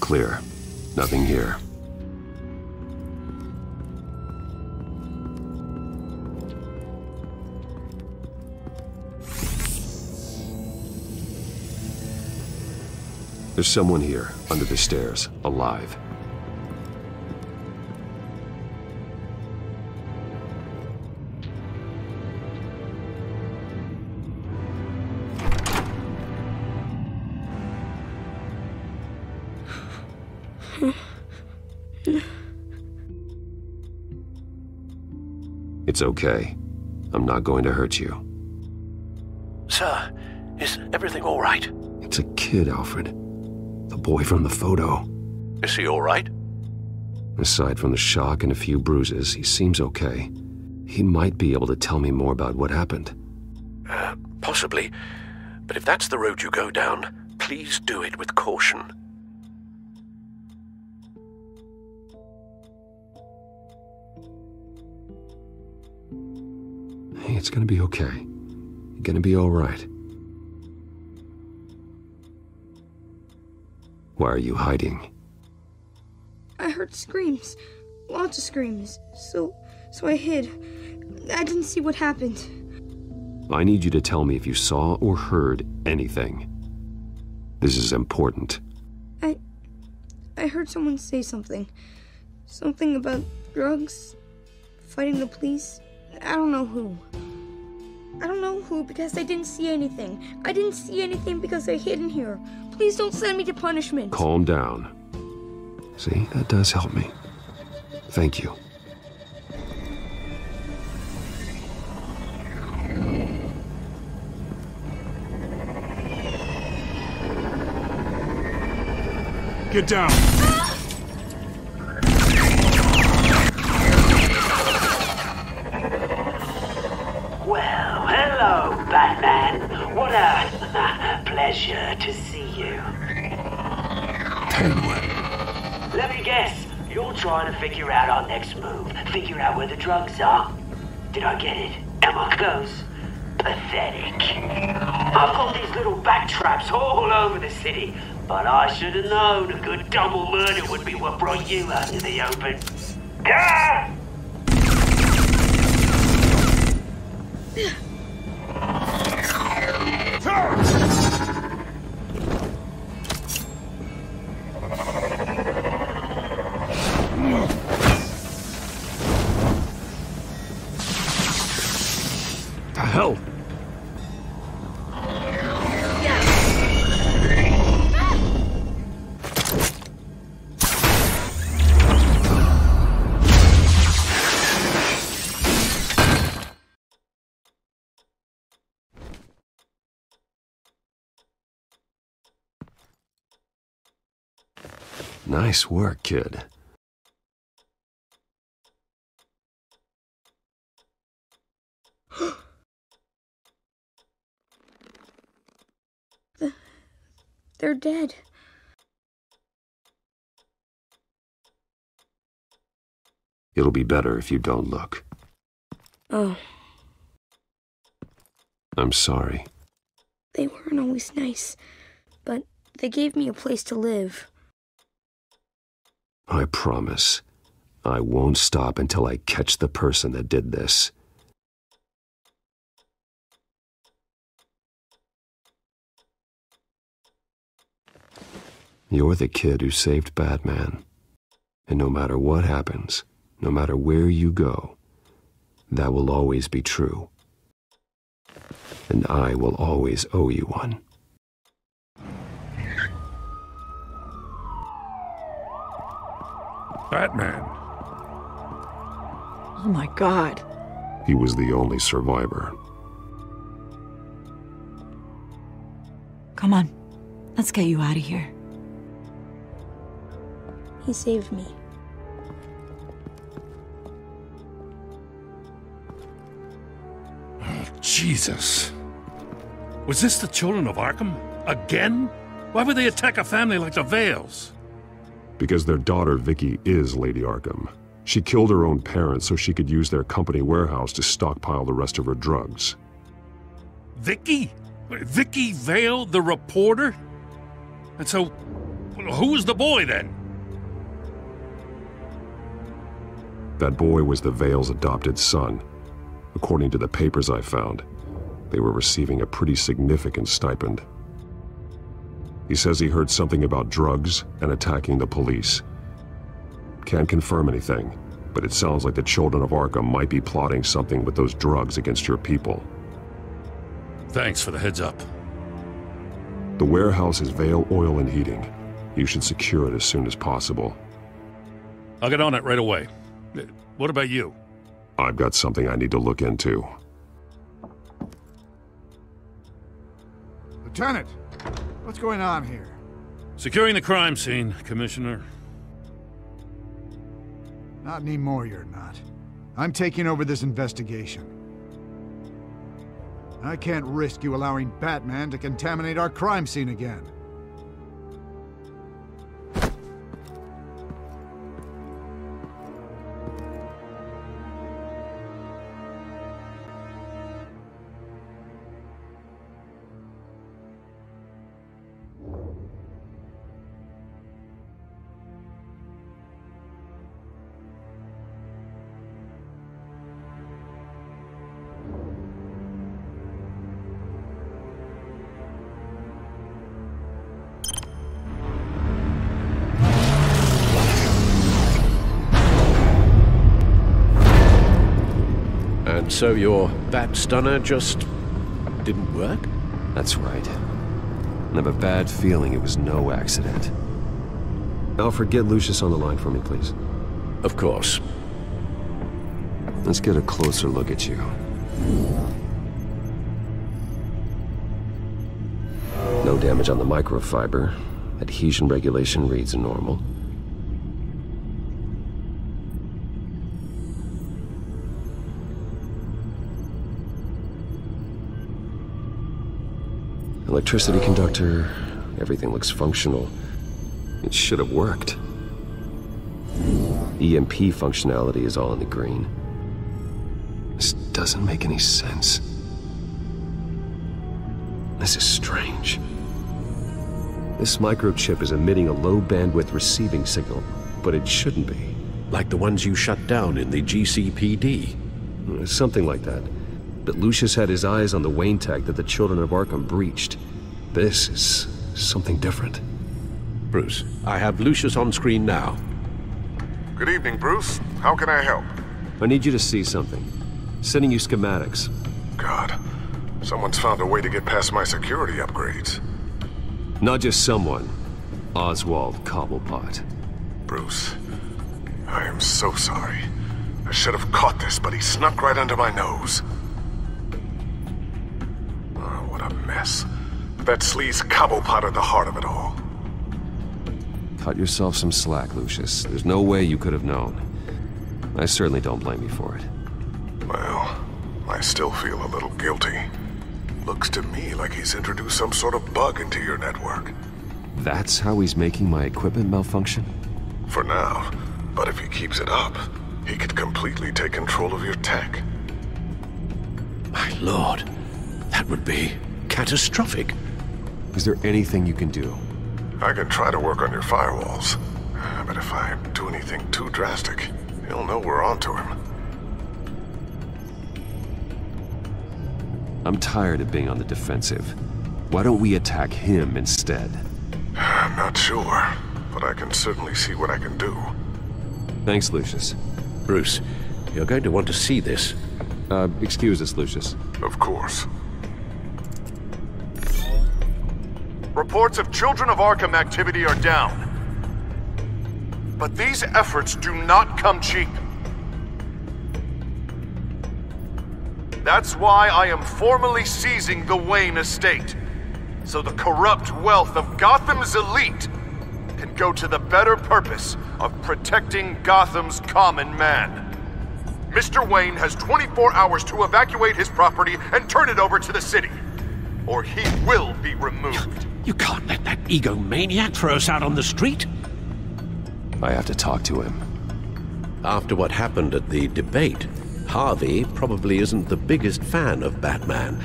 Clear. Nothing here. There's someone here, under the stairs, alive. It's okay. I'm not going to hurt you.
Sir, is everything all right?
It's a kid, Alfred. The boy from the photo.
Is he all right?
Aside from the shock and a few bruises, he seems okay. He might be able to tell me more about what happened.
Possibly. But if that's the road you go down, please do it with caution.
Hey, it's gonna be okay. You're gonna be all right. Why are you hiding?
I heard screams. Lots of screams. So I hid. I didn't see what happened.
I need you to tell me if you saw or heard anything. This is important.
I heard someone say something. Something about drugs, fighting the police. I don't know who. I don't know who because I didn't see anything. I didn't see anything because I hid in here. Please don't send me to punishment.
Calm down. See, that does help me. Thank you.
Get down!
Well, hello, Batman. What a pleasure to see you. Let me guess, you're trying to figure out our next move. Figure out where the drugs are. Did I get it? Am I close? Pathetic. I've got these little bat traps all over the city, but I should have known a good double murder would be what brought you out in the open. Ah!
The hell? Nice work, kid.
They're dead.
It'll be better if you don't look.
Oh.
I'm sorry.
They weren't always nice, but they gave me a place to live.
I promise, I won't stop until I catch the person that did this. You're the kid who saved Batman. And no matter what happens, no matter where you go, that will always be true. And I will always owe you one.
Batman.
Oh my God.
He was the only survivor.
Come on, let's get you out of here.
He saved me.
Oh, Jesus. Was this the children of Arkham? Again? Why would they attack a family like the Vales?
Because their daughter, Vicky, is Lady Arkham. She killed her own parents so she could use their company warehouse to stockpile the rest of her drugs.
Vicky? Vicky Vale, the reporter? And so, who was the boy then?
That boy was the Vale's adopted son. According to the papers I found, they were receiving a pretty significant stipend. He says he heard something about drugs and attacking the police. Can't confirm anything, but it sounds like the children of Arkham might be plotting something with those drugs against your people.
Thanks for the heads up.
The warehouse is Vale Oil and Heating. You should secure it as soon as possible.
I'll get on it right away. What about you?
I've got something I need to look into.
Lieutenant, what's going on here?
Securing the crime scene, Commissioner.
Not anymore, you're not. I'm taking over this investigation. I can't risk you allowing Batman to contaminate our crime scene again.
And so your bat stunner just didn't work?
That's right. I have a bad feeling it was no accident. Alfred, get Lucius on the line for me, please.
Of course.
Let's get a closer look at you. No damage on the microfiber. Adhesion regulation reads normal. Electricity conductor, everything looks functional. It should have worked. EMP functionality is all in the green. This doesn't make any sense. This is strange. This microchip is emitting a low-bandwidth receiving signal, but it shouldn't be.
Like the ones you shut down in the GCPD?
Something like that. But Lucius had his eyes on the Wayne tech that the Children of Arkham breached. This is something different.
Bruce, I have Lucius on screen now.
Good evening, Bruce. How can I help?
I need you to see something. Sending you schematics.
God, someone's found a way to get past my security upgrades.
Not just someone. Oswald Cobblepot.
Bruce, I am so sorry. I should have caught this, but he snuck right under my nose. Oh, what a mess. That sleaze Cobblepot at the heart of it all.
Cut yourself some slack, Lucius. There's no way you could have known. I certainly don't blame you for it.
Well, I still feel a little guilty. Looks to me like he's introduced some sort of bug into your network.
That's how he's making my equipment malfunction?
For now. But if he keeps it up, he could completely take control of your tech.
My lord, that would be catastrophic.
Is there anything you can do?
I can try to work on your firewalls. But if I do anything too drastic, he'll know we're onto him.
I'm tired of being on the defensive. Why don't we attack him instead?
I'm not sure, but I can certainly see what I can do.
Thanks, Lucius.
Bruce, you're going to want to see this.
Excuse us, Lucius.
Of course.
Reports of Children of Arkham activity are down. But these efforts do not come cheap. That's why I am formally seizing the Wayne estate, so the corrupt wealth of Gotham's elite can go to the better purpose of protecting Gotham's common man. Mr. Wayne has 24 hours to evacuate his property and turn it over to the city, or he will be removed.
You can't let that egomaniac throw us out on the street.
I have to talk to him.
After what happened at the debate, Harvey probably isn't the biggest fan of Batman.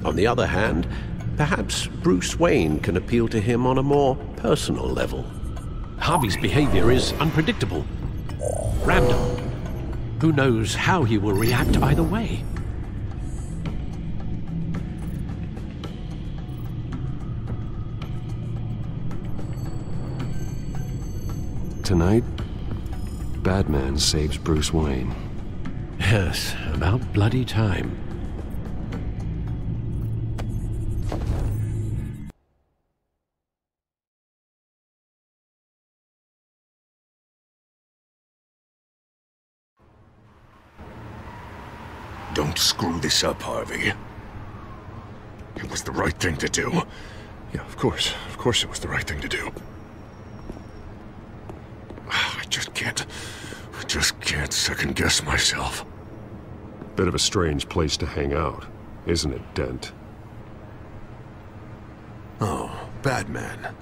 On the other hand, perhaps Bruce Wayne can appeal to him on a more personal level. Harvey's behavior is unpredictable, random. Who knows how he will react either way?
Tonight, Batman saves Bruce Wayne.
Yes, about bloody time.
Don't screw this up, Harvey. It was the right thing to do.
Yeah, of course. Of course it was the right thing to do.
I just can't second-guess myself.
Bit of a strange place to hang out, isn't it, Dent?
Oh, Batman.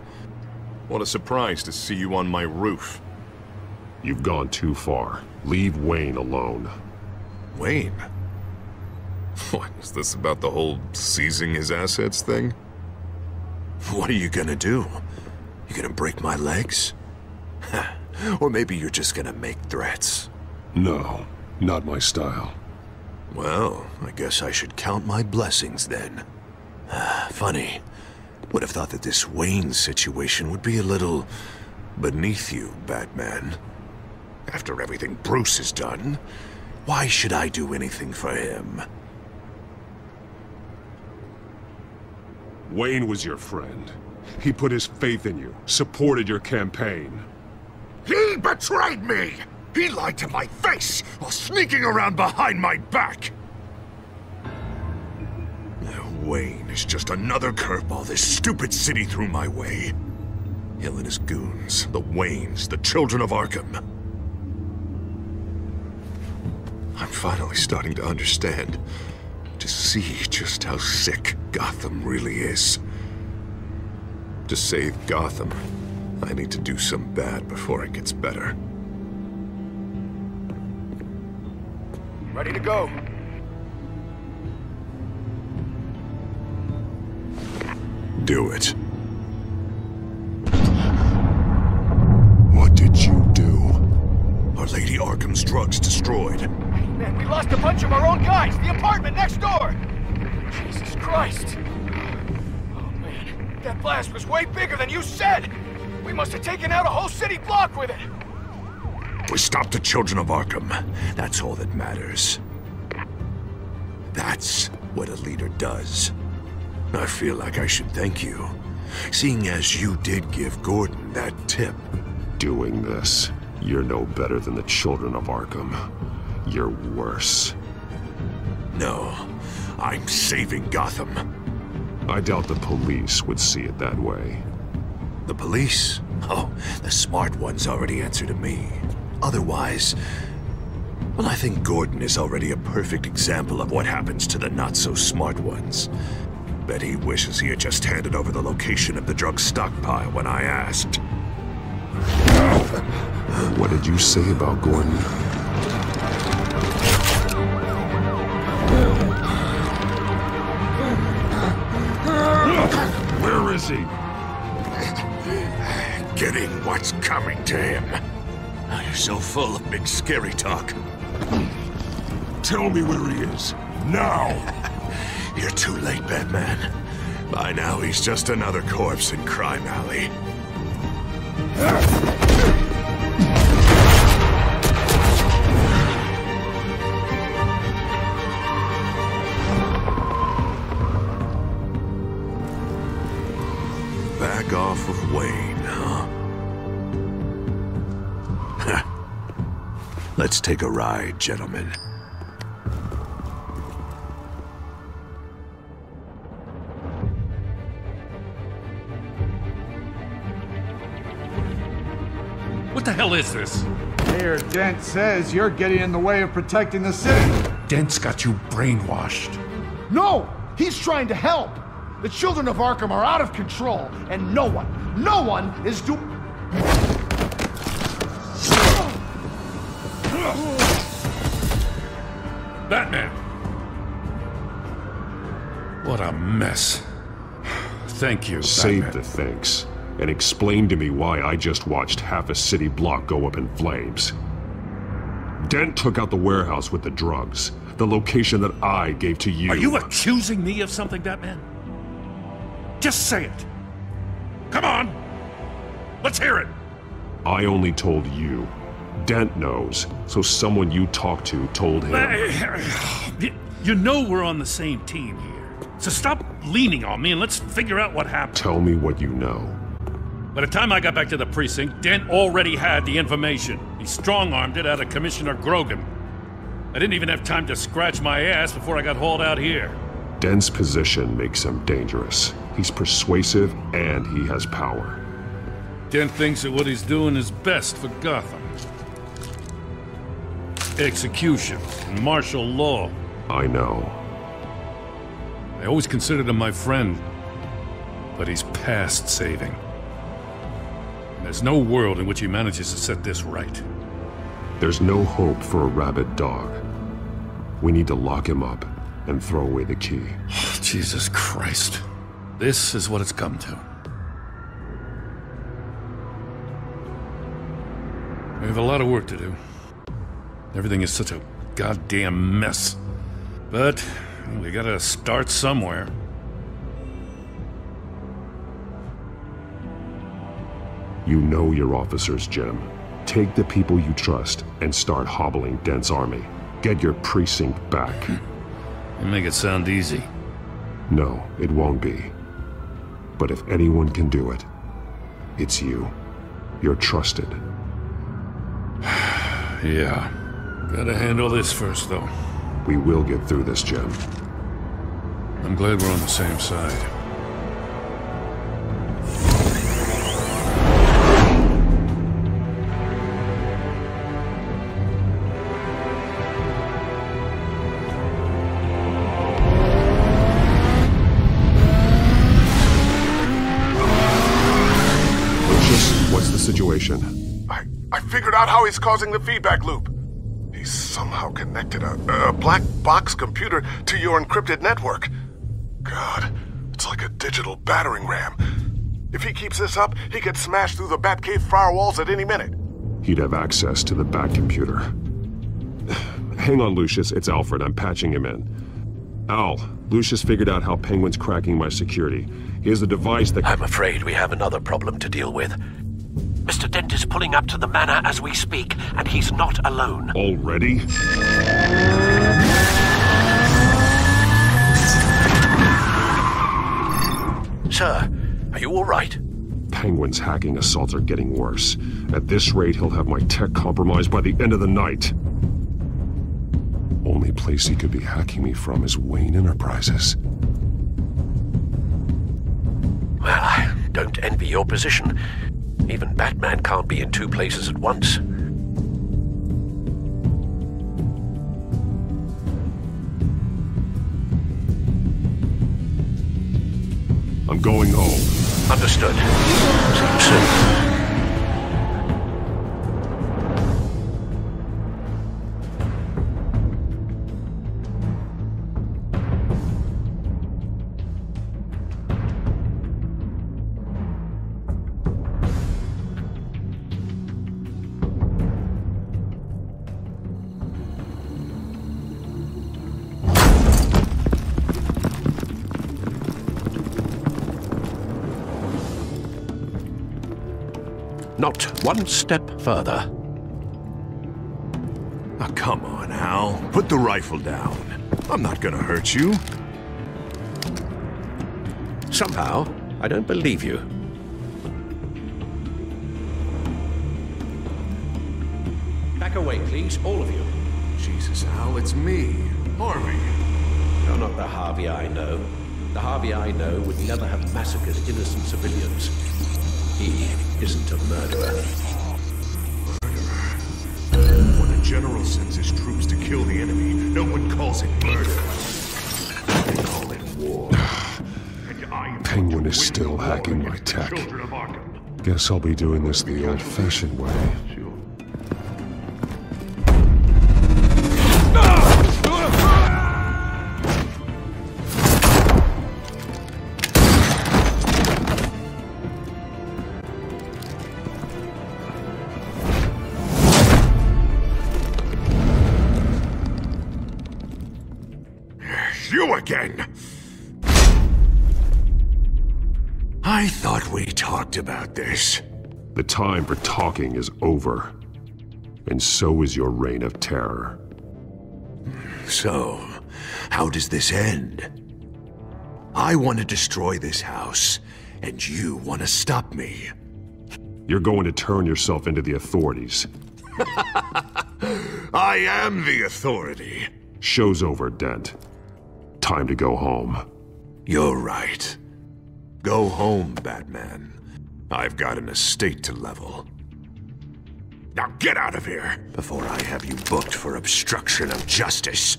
What a surprise to see you on my roof.
You've gone too far. Leave Wayne alone.
Wayne? What, is this about the whole seizing his assets thing?
What are you gonna do? You gonna break my legs? Or maybe you're just gonna make threats?
No, not my style.
Well, I guess I should count my blessings then. Funny. Would have thought that this Wayne situation would be a little beneath you, Batman. After everything Bruce has done, why should I do anything for him?
Wayne was your friend. He put his faith in you, supported your campaign.
He betrayed me! He lied to my face while sneaking around behind my back! Wayne is just another curveball this stupid city threw my way. Hill and his goons, the Waynes, the Children of Arkham. I'm finally starting to understand, to see just how sick Gotham really is. To save Gotham, I need to do some bad before it gets better. Ready to go. Do it. What did you do? Our Lady Arkham's drugs destroyed.
Hey, man, we lost a bunch of our own guys! The apartment next door! Jesus Christ! Oh, man. That blast was way bigger than you said! We must have taken out a whole city block with it!
We stopped the Children of Arkham. That's all that matters. That's what a leader does. I feel like I should thank you, seeing as you did give Gordon that tip.
Doing this, you're no better than the Children of Arkham. You're worse.
No, I'm saving Gotham.
I doubt the police would see it that way.
The police?
Oh, the smart ones already answer to me. Otherwise, well, I think Gordon is already a perfect example of what happens to the not-so-smart ones. Bet he wishes he had just handed over the location of the drug stockpile when I asked.
What did you say about Gordon?
Where is he? Getting what's coming to him.
You're so full of big scary talk.
Tell me where he is. Now!
You're too late, Batman. By now, he's just another corpse in Crime Alley. Back off of Wayne, huh? Let's take a ride, gentlemen.
What the hell is this?
Mayor Dent says you're getting in the way of protecting the city.
Dent's got you brainwashed.
No! He's trying to help! The children of Arkham are out of control, and no one is doing...
Batman! What a mess. Thank you,
Save
Batman.
the thanks, and explain to me why I just watched half a city block go up in flames. Dent took out the warehouse with the drugs, the location that I gave to you.
Are you accusing me of something, Batman? Just say it. Come on! Let's hear it!
I only told you. Dent knows, so someone you talked to told him.
You know we're on the same team here. So stop leaning on me and let's figure out what happened.
Tell me what you know.
By the time I got back to the precinct, Dent already had the information. He strong-armed it out of Commissioner Grogan. I didn't even have time to scratch my ass before I got hauled out here.
Dent's position makes him dangerous. He's persuasive and he has power.
Dent thinks that what he's doing is best for Gotham. Execution and martial law.
I know.
I always considered him my friend, but he's past saving. And there's no world in which he manages to set this right.
There's no hope for a rabid dog. We need to lock him up and throw away the key.
Oh, Jesus Christ. This is what it's come to. We have a lot of work to do. Everything is such a goddamn mess. But we gotta start somewhere.
You know your officers, Jim. Take the people you trust and start hobbling Dent's army. Get your precinct back.
You make it sound easy.
No, it won't be. But if anyone can do it, it's you. You're trusted.
Yeah. Gotta handle this first, though.
We will get through this, Jim.
I'm glad we're on the same side.
What's the situation?
I figured out how he's causing the feedback loop. He's somehow connected a black box computer to your encrypted network. God, it's like a digital battering ram. If he keeps this up, he could smash through the Batcave firewalls at any minute.
He'd have access to the Bat computer. Hang on, Lucius. It's Alfred. I'm patching him in. Al, Lucius figured out how Penguin's cracking my security. He has a device that...
I'm afraid we have another problem to deal with. Mr. Dent is pulling up to the manor as we speak, and he's not alone.
Already?
Sir, are you all right?
Penguin's hacking assaults are getting worse. At this rate, he'll have my tech compromised by the end of the night. Only place he could be hacking me from is Wayne Enterprises.
Well, I don't envy your position. Even Batman can't be in two places at once.
I'm going home.
Understood. See you soon. Not one step further.
Oh, come on, Al. Put the rifle down. I'm not gonna hurt you.
Somehow, I don't believe you. Back away, please, all of you.
Jesus, Al, it's me, Harvey.
You're not the Harvey I know. The Harvey I know would never have massacred innocent civilians. He isn't a murderer.
When a general sends his troops to kill the enemy, no one calls it murder. They call it war.
Penguin is still hacking my tech. Guess I'll be doing this the old-fashioned way.
You again! I thought we talked about this.
The time for talking is over. And so is your reign of terror.
So, how does this end? I want to destroy this house, and you want to stop me.
You're going to turn yourself into the authorities.
I am the authority.
Show's over, Dent. Time to go home.
You're right. Go home, Batman. I've got an estate to level. Now get out of here, before I have you booked for obstruction of justice.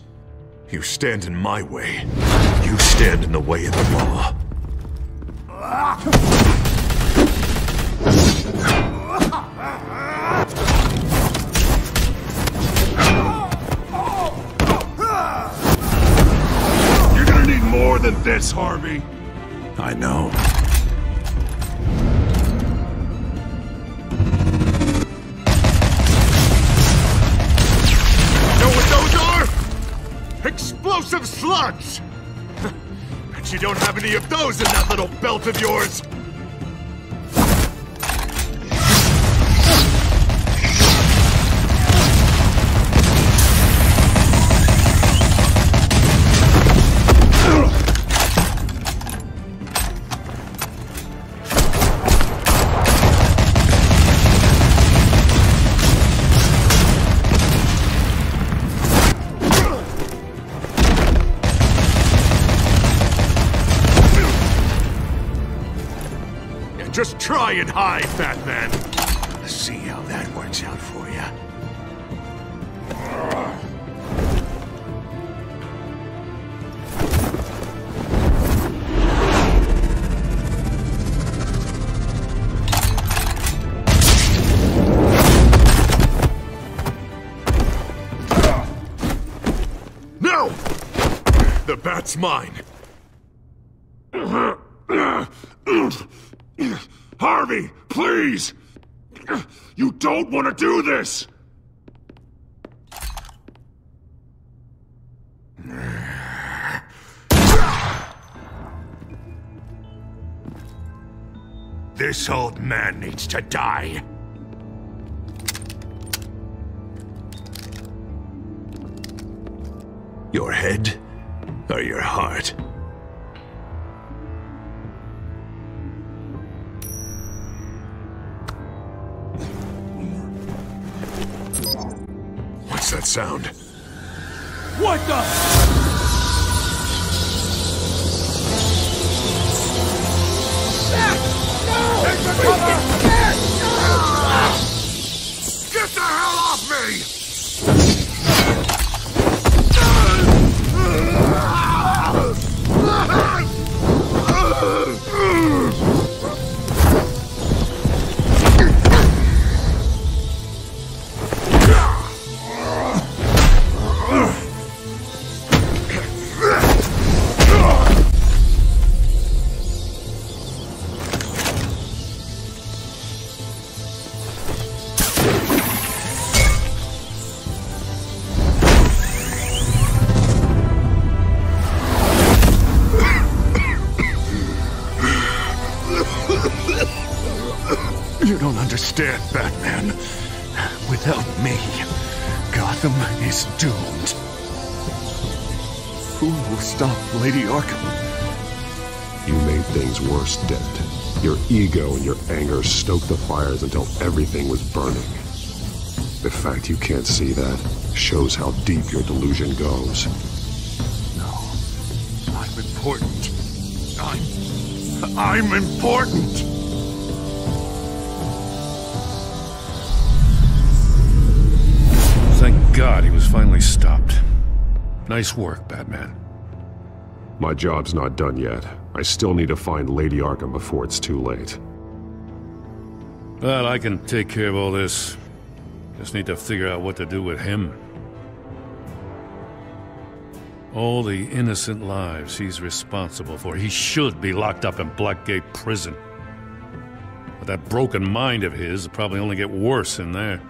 You stand in my way. You stand in the way of the law.
You're gonna need more than this, Harvey.
I know. Know what those are? Explosive slugs! Bet you don't have any of those in that little belt of yours! Just try and hide, Batman. Let's see how that works out for you. No! The bat's mine.
Harvey, please! You don't want to do this!
This old man needs to die. Your head or your heart? What's that sound?
What the? No! There's the cover!
the hell off me!
You don't understand, Batman. Without me, Gotham is doomed. Who will stop Lady Arkham?
You made things worse, Dent. Your ego and your anger stoked the fires until everything was burning. The fact you can't see that shows how deep your delusion goes.
No. I'm important. I'm important!
Thank God he was finally stopped. Nice work, Batman.
My job's not done yet. I still need to find Lady Arkham before it's too late.
Well, I can take care of all this. Just need to figure out what to do with him. All the innocent lives he's responsible for. He should be locked up in Blackgate Prison. But that broken mind of his will probably only get worse in there.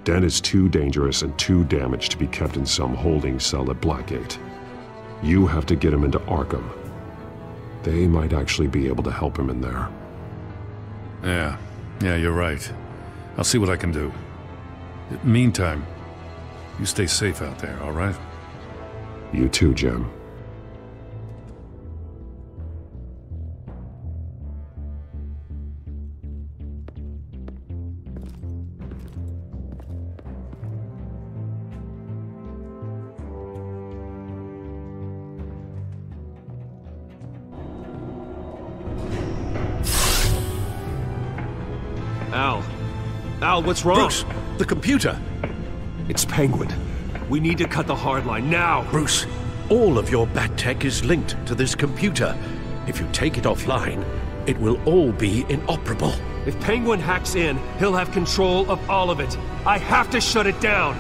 Dent is too dangerous and too damaged to be kept in some holding cell at Blackgate. You have to get him into Arkham. They might actually be able to help him in there.
Yeah, you're right. I'll see what I can do. Meantime, you stay safe out there, all right?
You too, Jim.
Al, what's wrong?
Bruce, the computer!
It's Penguin. We need to cut the hard line now!
Bruce, all of your bat tech is linked to this computer. If you take it offline, it will all be inoperable.
If Penguin hacks in, he'll have control of all of it. I have to shut it down!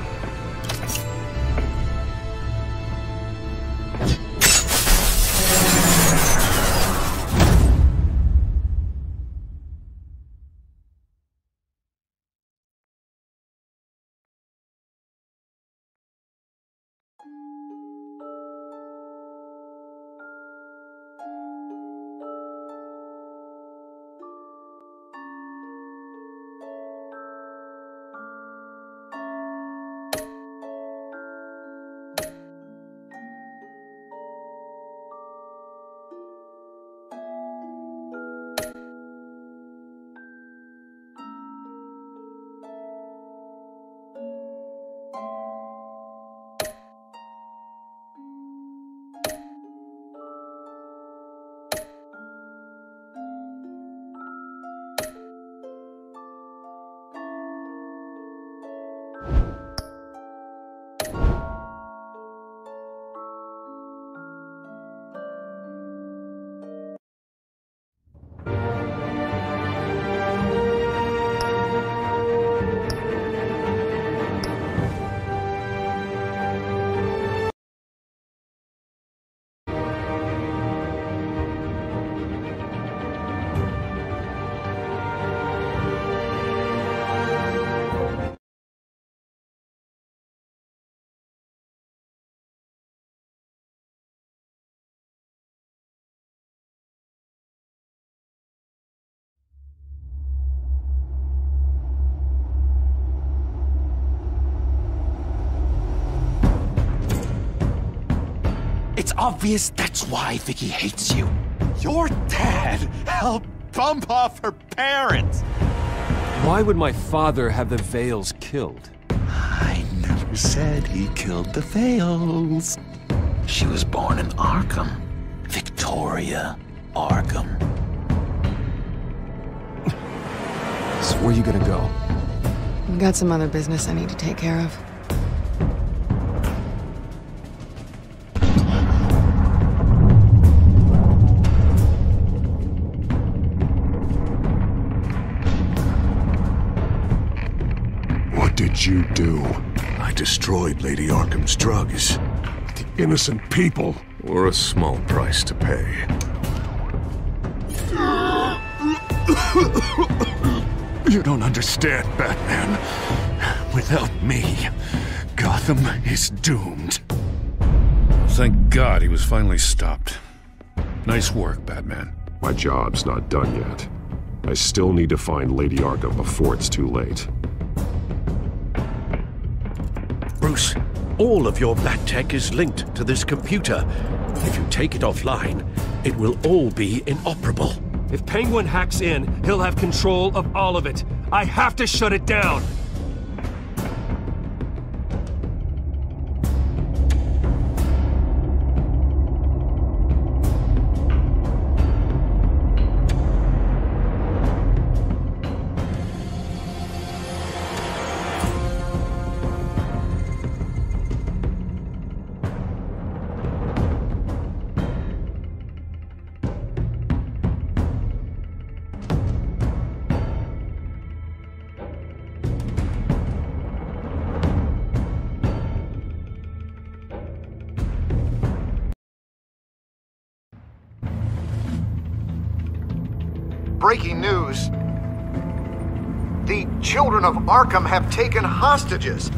It's obvious that's why Vicky hates you. Your dad helped bump off her parents.
Why would my father have the Vales killed?
I never said he killed the Vales. She was born in Arkham. Victoria Arkham.
So where are you gonna go?
I've got some other business I need to take care of.
What did you do? I destroyed Lady Arkham's drugs. The innocent people were a small price to pay. You don't understand, Batman. Without me, Gotham is doomed.
Thank God he was finally stopped. Nice work, Batman.
My job's not done yet. I still need to find Lady Arkham before it's too late.
Bruce, all of your Bat tech is linked to this computer. If you take it offline, it will all be inoperable.
If Penguin hacks in, he'll have control of all of it. I have to shut it down!
Breaking news. The children of Arkham have taken hostages.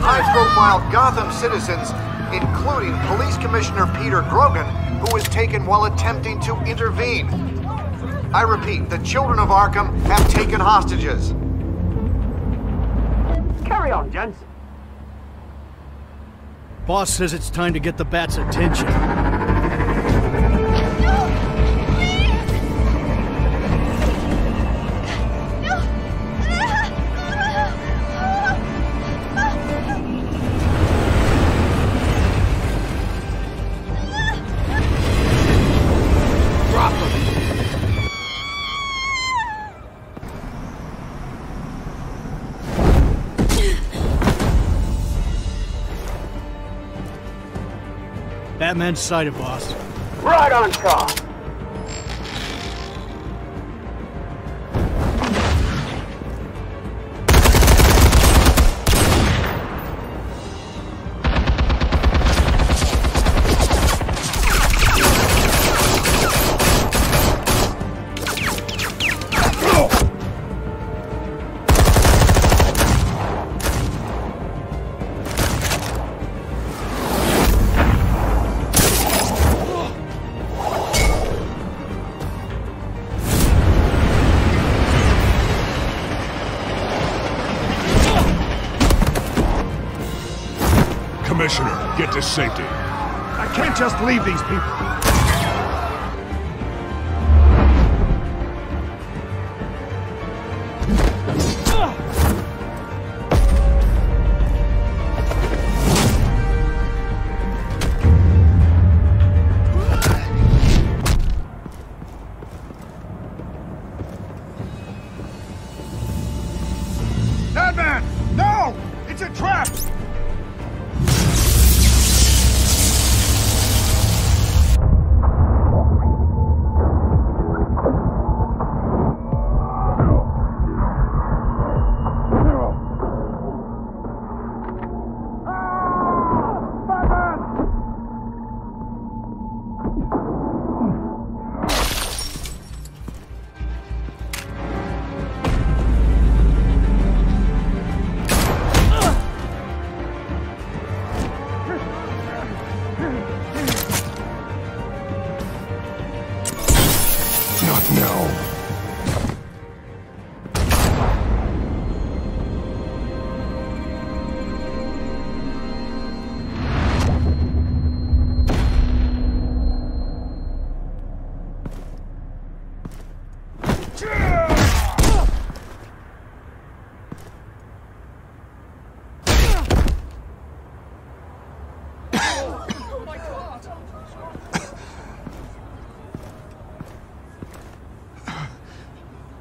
High-profile Gotham citizens, including Police Commissioner Peter Grogan, who was taken while attempting to intervene. I repeat, the children of Arkham have taken hostages.
Carry on, gents.
Boss says it's time to get the Bat's attention. Batman's sighted, boss.
Right on top.
Commissioner, get to safety. I can't just leave these people.
Batman! No! It's a trap!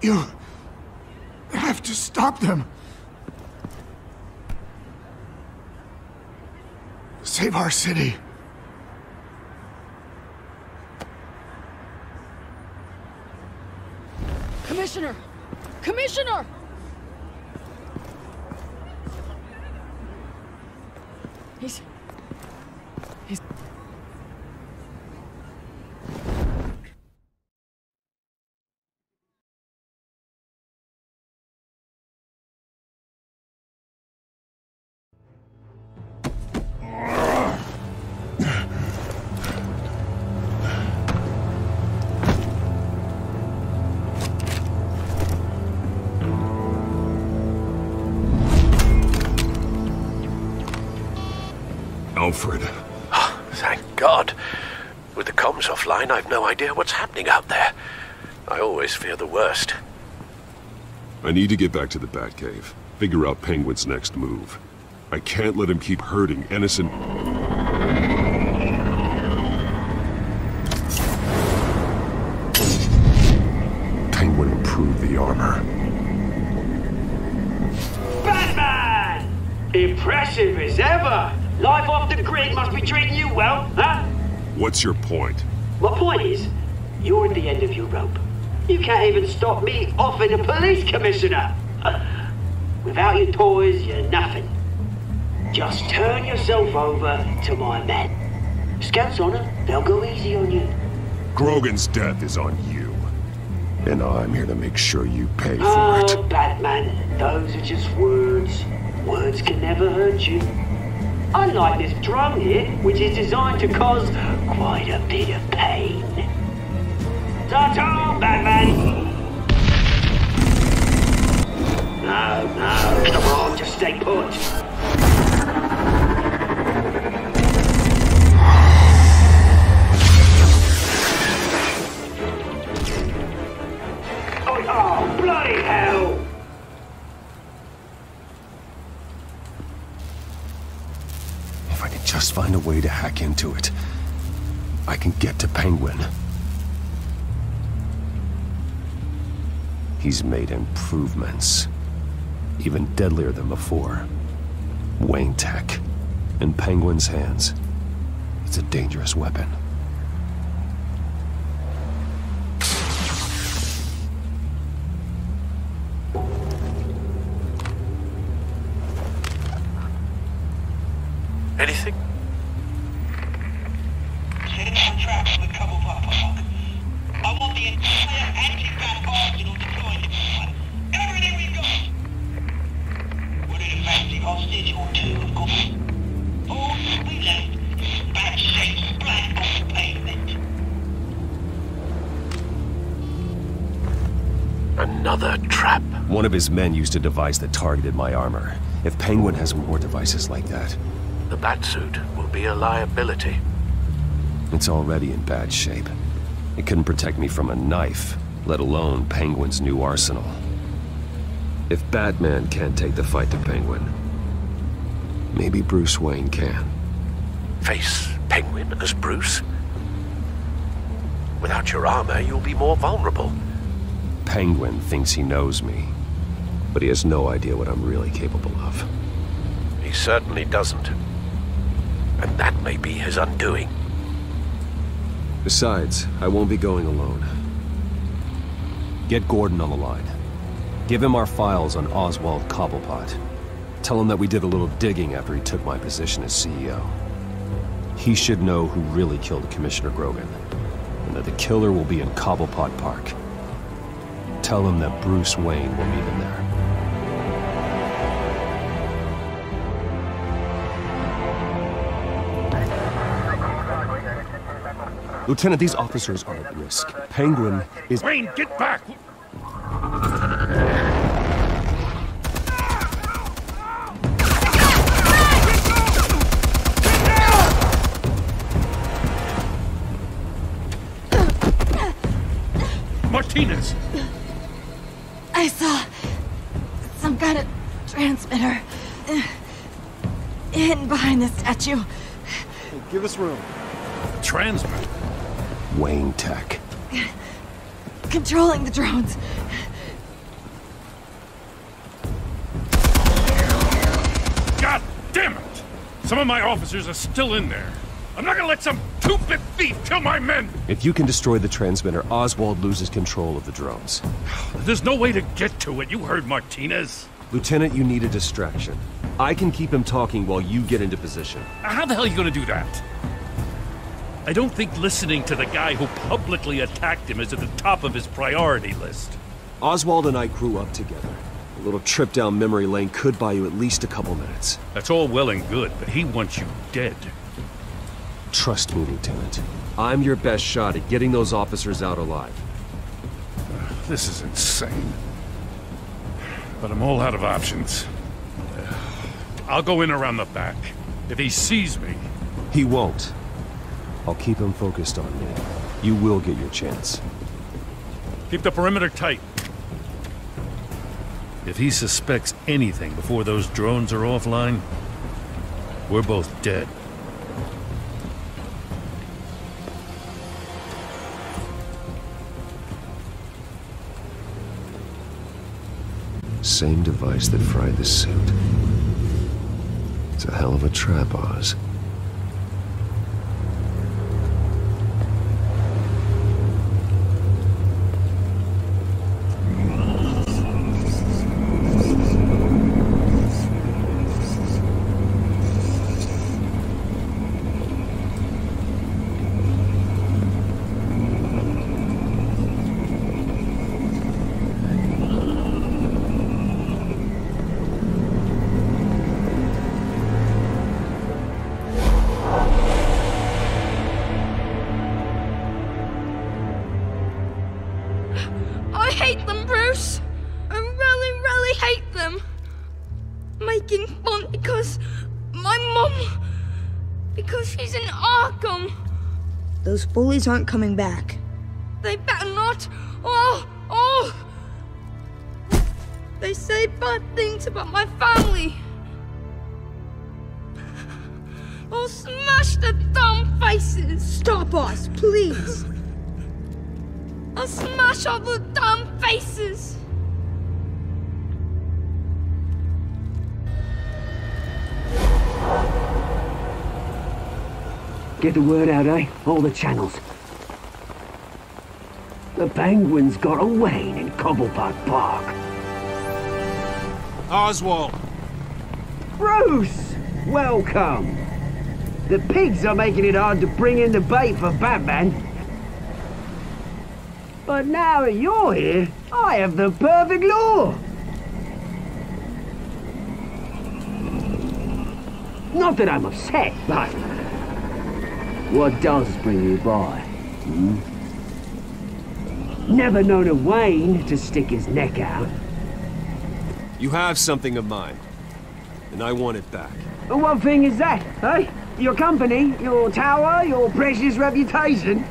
You have to stop them.
Save our city.
Commissioner! Commissioner! He's...
Alfred.
Oh, thank God. With the comms offline, I've no idea what's happening out there. I always fear the worst.
I need to get back to the Batcave. Figure out Penguin's next move. I can't let him keep hurting innocent... Penguin improved the armor.
Batman! Impressive as ever! Life off the grid must be treating you well, huh?
What's your point?
My point is, you're at the end of your rope. You can't even stop me offing a police commissioner. Without your toys, you're nothing. Just turn yourself over to my men. Scouts honor, they'll go easy on you.
Grogan's death is on you. And I'm here to make sure you pay for
Oh,
it.
Batman, those are just words. Words can never hurt you. Unlike this drone here, which is designed to cause quite a bit of pain. Ta-ta, Batman! No, come on, just stay put. Oh, bloody hell!
If I can just find a way to hack into it, I can get to Penguin. He's made improvements, even deadlier than before. Wayne Tech, in Penguin's hands, it's a dangerous weapon.
Anything?
Setting up traps with Cobblepot Park. I want the entire anti-bat arsenal deployed. Everything we've got. Would it a fancy hostage or two, of course? All we left is bad shapes black on the pavement.
Another trap.
One of his men used a device that targeted my armor. If Penguin has more devices like that...
The Batsuit will be a liability.
It's already in bad shape. It couldn't protect me from a knife, let alone Penguin's new arsenal. If Batman can't take the fight to Penguin, maybe Bruce Wayne can.
Face Penguin as Bruce? Without your armor, you'll be more vulnerable.
Penguin thinks he knows me, but he has no idea what I'm really capable of.
He certainly doesn't. And that may be his undoing.
Besides, I won't be going alone. Get Gordon on the line. Give him our files on Oswald Cobblepot. Tell him that we did a little digging after he took my position as CEO. He should know who really killed Commissioner Grogan, and that the killer will be in Cobblepot Park. Tell him that Bruce Wayne will meet him there. Lieutenant, these officers are at risk. Penguin is...
Wayne, get back! Martinez!
I saw some kind of transmitter hidden behind the statue.
Hey, give us room.
Transmitter?
Wayne Tech.
Controlling the drones.
God damn it! Some of my officers are still in there. I'm not gonna let some two-bit thief kill my men!
If you can destroy the transmitter, Oswald loses control of the drones.
There's no way to get to it. You heard Martinez.
Lieutenant, you need a distraction. I can keep him talking while you get into position.
How the hell are you gonna do that? I don't think listening to the guy who publicly attacked him is at the top of his priority list.
Oswald and I grew up together. A little trip down memory lane could buy you at least a couple minutes.
That's all well and good, but he wants you dead.
Trust me, Lieutenant. I'm your best shot at getting those officers out alive.
This is insane. But I'm all out of options. I'll go in around the back. If he sees me...
He won't. I'll keep him focused on me. You will get your chance.
Keep the perimeter tight. If he suspects anything before those drones are offline, we're both dead.
Same device that fried the suit. It's a hell of a trap, Oz.
Those bullies aren't coming back.
They better not! Oh! They say bad things about my family! I'll smash the dumb faces!
Stop us, please!
I'll smash all the dumb faces!
Get the word out, eh? All the channels. The Penguins got a Wayne in Cobblepot Park.
Oswald!
Bruce! Welcome! The pigs are making it hard to bring in the bait for Batman. But now that you're here, I have the perfect lure! Not that I'm upset, but... what does bring you by? Never known a Wayne to stick his neck out.
You have something of mine, and I want it back.
And what thing is that, eh? Your company, your tower, your precious reputation?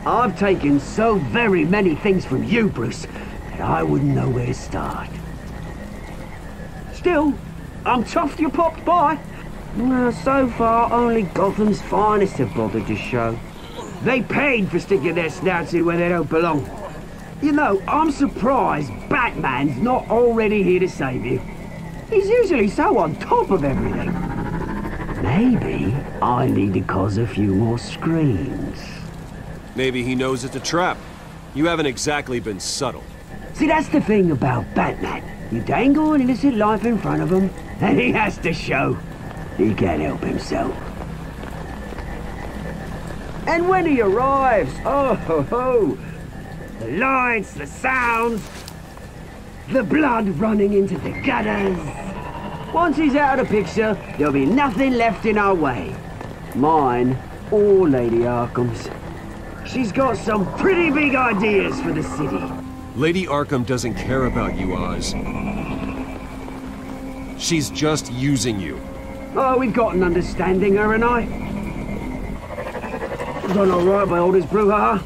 I've taken so very many things from you, Bruce, that I wouldn't know where to start. Still, I'm chuffed you popped by. Well, so far, only Gotham's finest have bothered to show. They paid for sticking their snouts in where they don't belong. You know, I'm surprised Batman's not already here to save you. He's usually so on top of everything. Maybe I need to cause a few more screams.
Maybe he knows it's a trap. You haven't exactly been subtle.
See, that's the thing about Batman. You dangle an innocent life in front of him, and he has to show. He can't help himself. And when he arrives, oh ho ho! The lights, the sounds, the blood running into the gutters. Once he's out of the picture, there'll be nothing left in our way. Mine or Lady Arkham's. She's got some pretty big ideas for the city.
Lady Arkham doesn't care about you, Oz. She's just using you.
Oh, we've got an understanding, her and I. Done all right by all this brouhaha.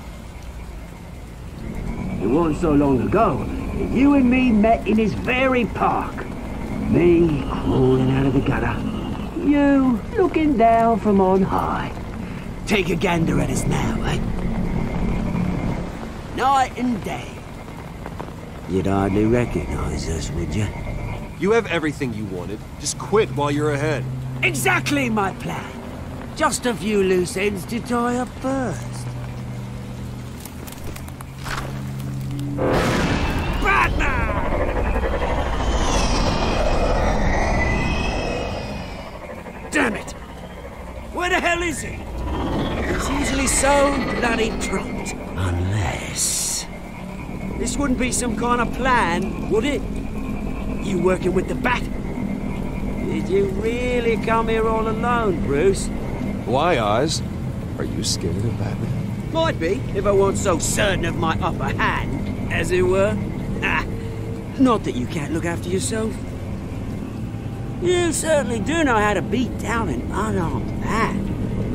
It wasn't so long ago that you and me met in this very park. Me crawling out of the gutter. You looking down from on high. Take a gander at us now, eh? Night and day. You'd hardly recognize us, would you?
You have everything you wanted. Just quit while you're ahead.
Exactly my plan. Just a few loose ends to tie up first. Damn it! Where the hell is he? He's usually so bloody prompt. Unless... This wouldn't be some kind of plan, would it? You working with the Bat? Did you really come here all alone, Bruce?
Why, Oz? Are you scared of Batman?
Might be, if I weren't so certain of my upper hand, as it were. Not that you can't look after yourself. You certainly do know how to beat down an unarmed man.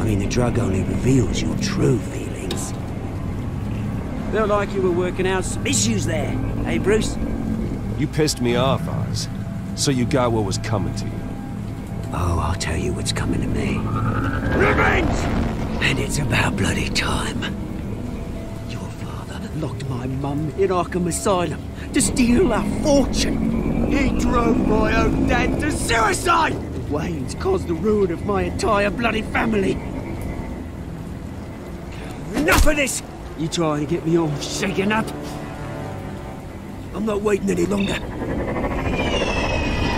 I mean, the drug only reveals your true feelings. Felt like you were working out some issues there, eh, Bruce?
You pissed me off, Oz. So you got what was coming to you.
Oh, I'll tell you what's coming to me. Revenge! And it's about bloody time. Your father locked my mum in Arkham Asylum to steal our fortune. He drove my own dad to suicide! Wayne's caused the ruin of my entire bloody family. Enough of this! You trying to get me all shaken up? I'm not waiting any longer.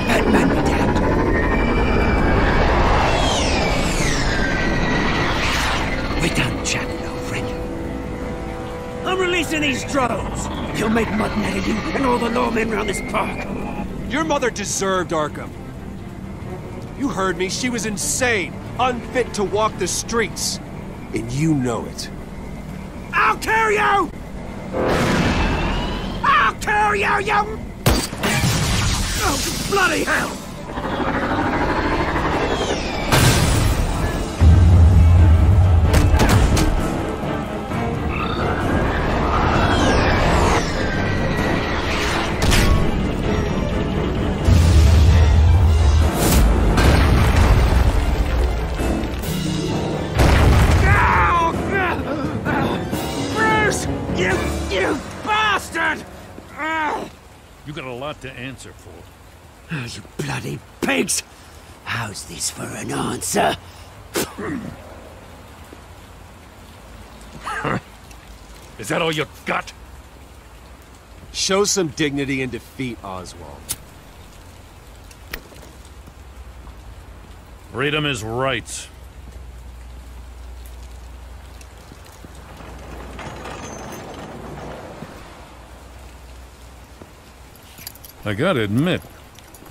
Batman be damned. We're done chatting, old friend. I'm releasing these drones. You'll make mutton out of you and all the lawmen around this park.
Your mother deserved Arkham. You heard me. She was insane, unfit to walk the streets. And you know it.
I'll kill you! I'll kill you, you... Oh, bloody hell! You bastard!
You got a lot to answer for.
Oh, you bloody pigs! How's this for an answer?
Is that all you got?
Show some dignity and defeat Oswald.
Freedom is rights. I gotta admit,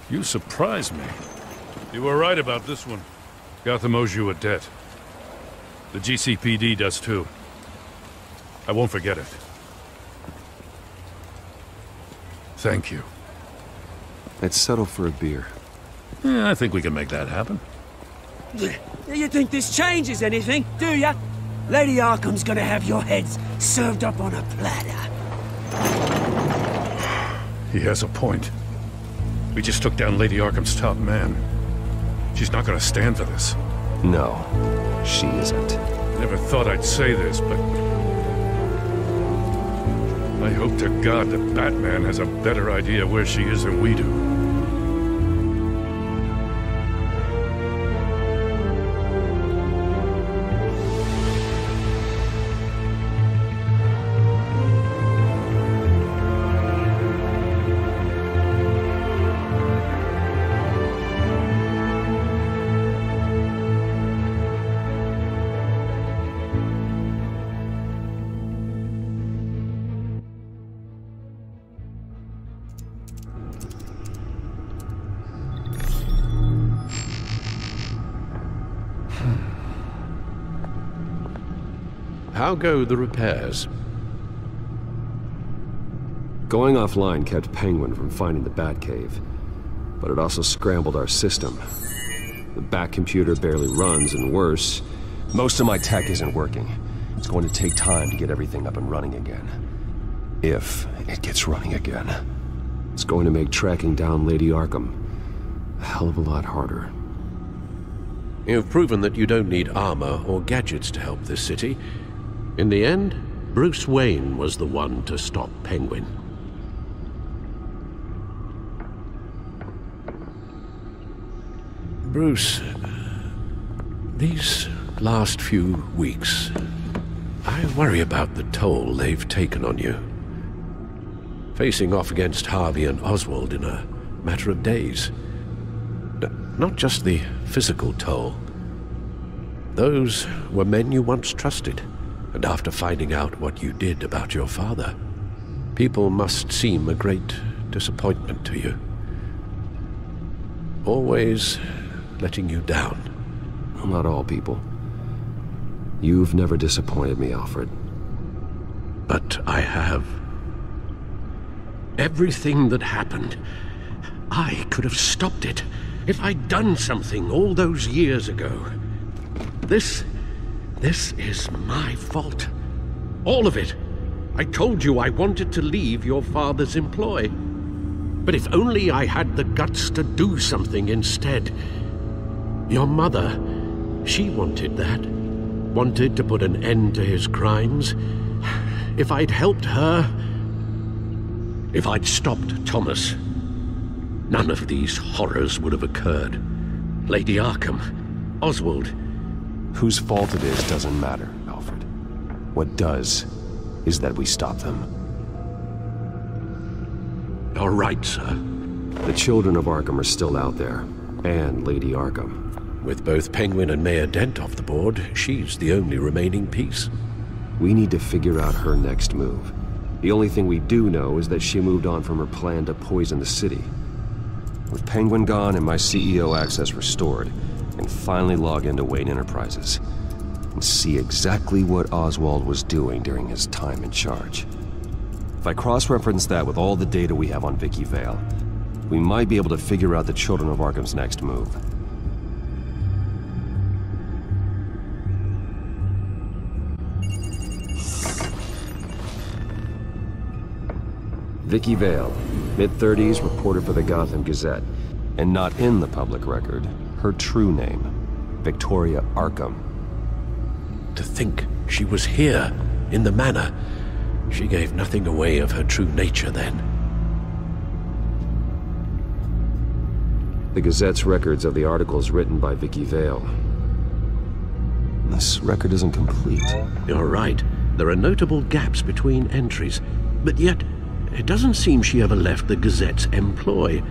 you surprised me. You were right about this one. Gotham owes you a debt. The GCPD does too. I won't forget it. Thank you.
Let's settle for a beer.
Yeah, I think we can make that happen.
You think this changes anything, do ya? Lady Arkham's gonna have your heads served up on a platter.
He has a point. We just took down Lady Arkham's top man. She's not gonna stand for this.
No, she isn't.
Never thought I'd say this, but... I hope to God that Batman has a better idea where she is than we do.
How go the repairs?
Going offline kept Penguin from finding the Batcave, but it also scrambled our system. The Bat computer barely runs, and worse, most of my tech isn't working. It's going to take time to get everything up and running again. If it gets running again. It's going to make tracking down Lady Arkham a hell of a lot harder.
You've proven that you don't need armor or gadgets to help this city. In the end, Bruce Wayne was the one to stop Penguin. Bruce, These last few weeks, I worry about the toll they've taken on you. Facing off against Harvey and Oswald in a matter of days. Not just the physical toll. Those were men you once trusted, and after finding out what you did about your father, people must seem a great disappointment to you. Always letting you down.
Not all people. You've never disappointed me, Alfred.
But I have. Everything that happened, I could have stopped it if I'd done something all those years ago. This is my fault. All of it. I told you I wanted to leave your father's employ. But if only I had the guts to do something instead. Your mother, she wanted that. Wanted to put an end to his crimes. If I'd helped her, if I'd stopped Thomas, none of these horrors would have occurred. Lady Arkham, Oswald.
Whose fault it is doesn't matter, Alfred. What does is that we stop them.
All right, sir.
The children of Arkham are still out there, and Lady Arkham.
With both Penguin and Mayor Dent off the board, she's the only remaining piece.
We need to figure out her next move. The only thing we do know is that she moved on from her plan to poison the city. With Penguin gone and my CEO access restored, I can finally log into Wayne Enterprises and see exactly what Oswald was doing during his time in charge. If I cross-reference that with all the data we have on Vicky Vale, we might be able to figure out the Children of Arkham's next move. Vicky Vale, mid-30s, reporter for the Gotham Gazette, and not in the public record, her true name, Victoria Arkham.
To think she was here, in the manor. She gave nothing away of her true nature then.
The Gazette's records of the articles written by Vicky Vale. This record isn't complete.
You're right. There are notable gaps between entries, but yet it doesn't seem she ever left the Gazette's employ.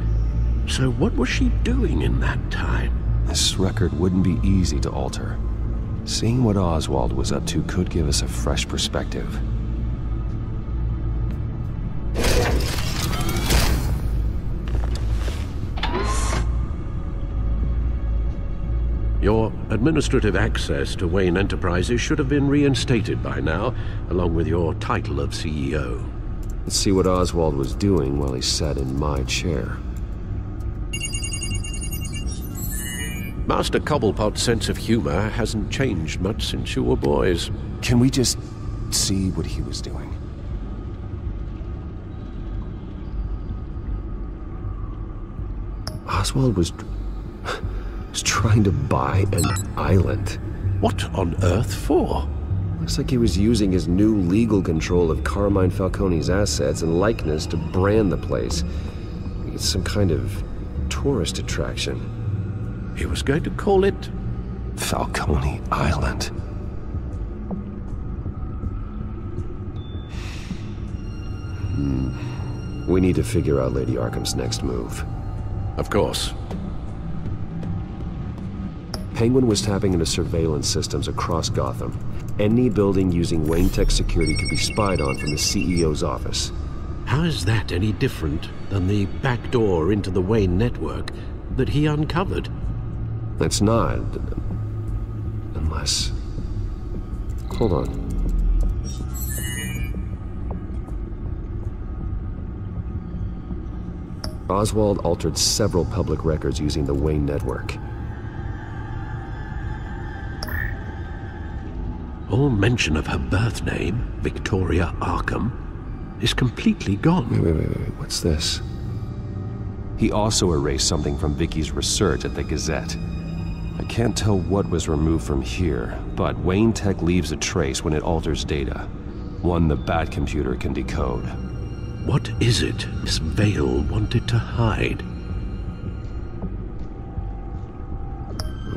So what was she doing in that time?
This record wouldn't be easy to alter. Seeing what Oswald was up to could give us a fresh perspective.
Your administrative access to Wayne Enterprises should have been reinstated by now, along with your title of CEO.
Let's see what Oswald was doing while he sat in my chair.
Master Cobblepot's sense of humor hasn't changed much since you were boys.
Can we just see what he was doing? Oswald was trying to buy an island.
What on earth for?
Looks like he was using his new legal control of Carmine Falcone's assets and likeness to brand the place. It's some kind of tourist attraction.
He was going to call it
Falcone Island. We need to figure out Lady Arkham's next move.
Of course.
Penguin was tapping into surveillance systems across Gotham. Any building using Wayne Tech security could be spied on from the CEO's office.
How is that any different than the back door into the Wayne network that he uncovered?
It's not. Unless... Hold on. Oswald altered several public records using the Wayne network.
All mention of her birth name, Victoria Arkham, is completely gone.
Wait. What's this? He also erased something from Vicky's research at the Gazette. I can't tell what was removed from here, but Wayne Tech leaves a trace when it alters data. One the Bat computer can decode.
What is it Miss Vale wanted to hide?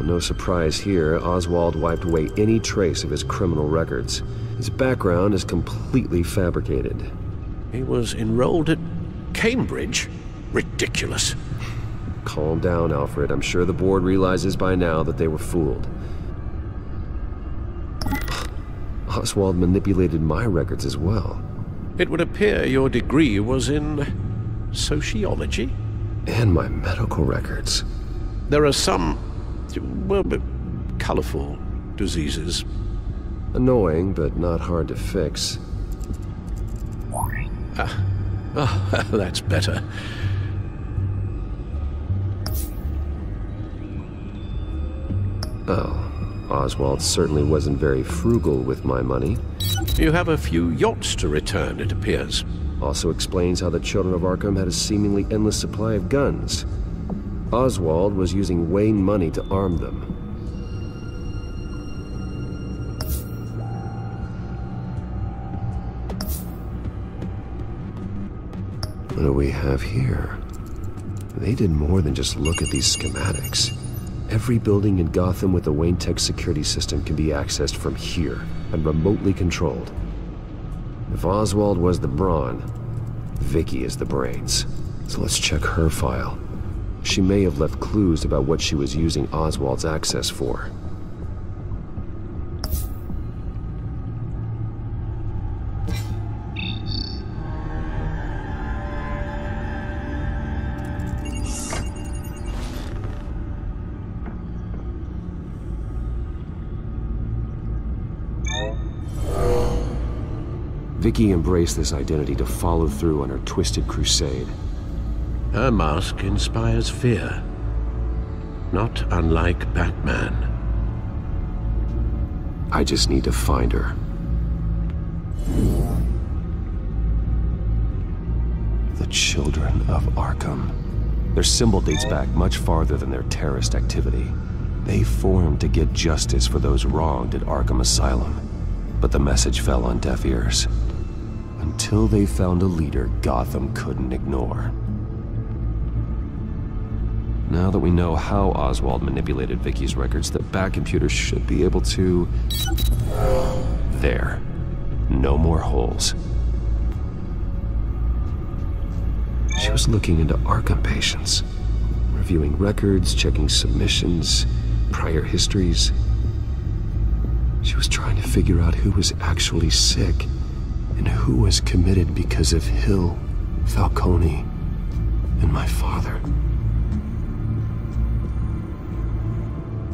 Well, no surprise here, Oswald wiped away any trace of his criminal records. His background is completely fabricated.
He was enrolled at Cambridge? Ridiculous.
Calm down, Alfred. I'm sure the board realizes by now that they were fooled. Oswald manipulated my records as well.
It would appear your degree was in sociology?
And my medical records.
There are some, well, colorful diseases.
Annoying, but not hard to fix.
That's better.
Oh, Oswald certainly wasn't very frugal with my money.
You have a few yachts to return, it appears.
Also explains how the Children of Arkham had a seemingly endless supply of guns. Oswald was using Wayne money to arm them. What do we have here? They did more than just look at these schematics. Every building in Gotham with the Wayne Tech security system can be accessed from here and remotely controlled. If Oswald was the brawn, Vicky is the brains. So let's check her file. She may have left clues about what she was using Oswald's access for. Vicky embraced this identity to follow through on her twisted crusade.
Her mask inspires fear, not unlike Batman.
I just need to find her. The Children of Arkham. Their symbol dates back much farther than their terrorist activity. They formed to get justice for those wronged at Arkham Asylum, but the message fell on deaf ears. Until they found a leader Gotham couldn't ignore. Now that we know how Oswald manipulated Vicky's records, the Batcomputer should be able to... There. No more holes. She was looking into Arkham patients, reviewing records, checking submissions, prior histories. She was trying to figure out who was actually sick and who was committed because of Hill, Falcone, and my father.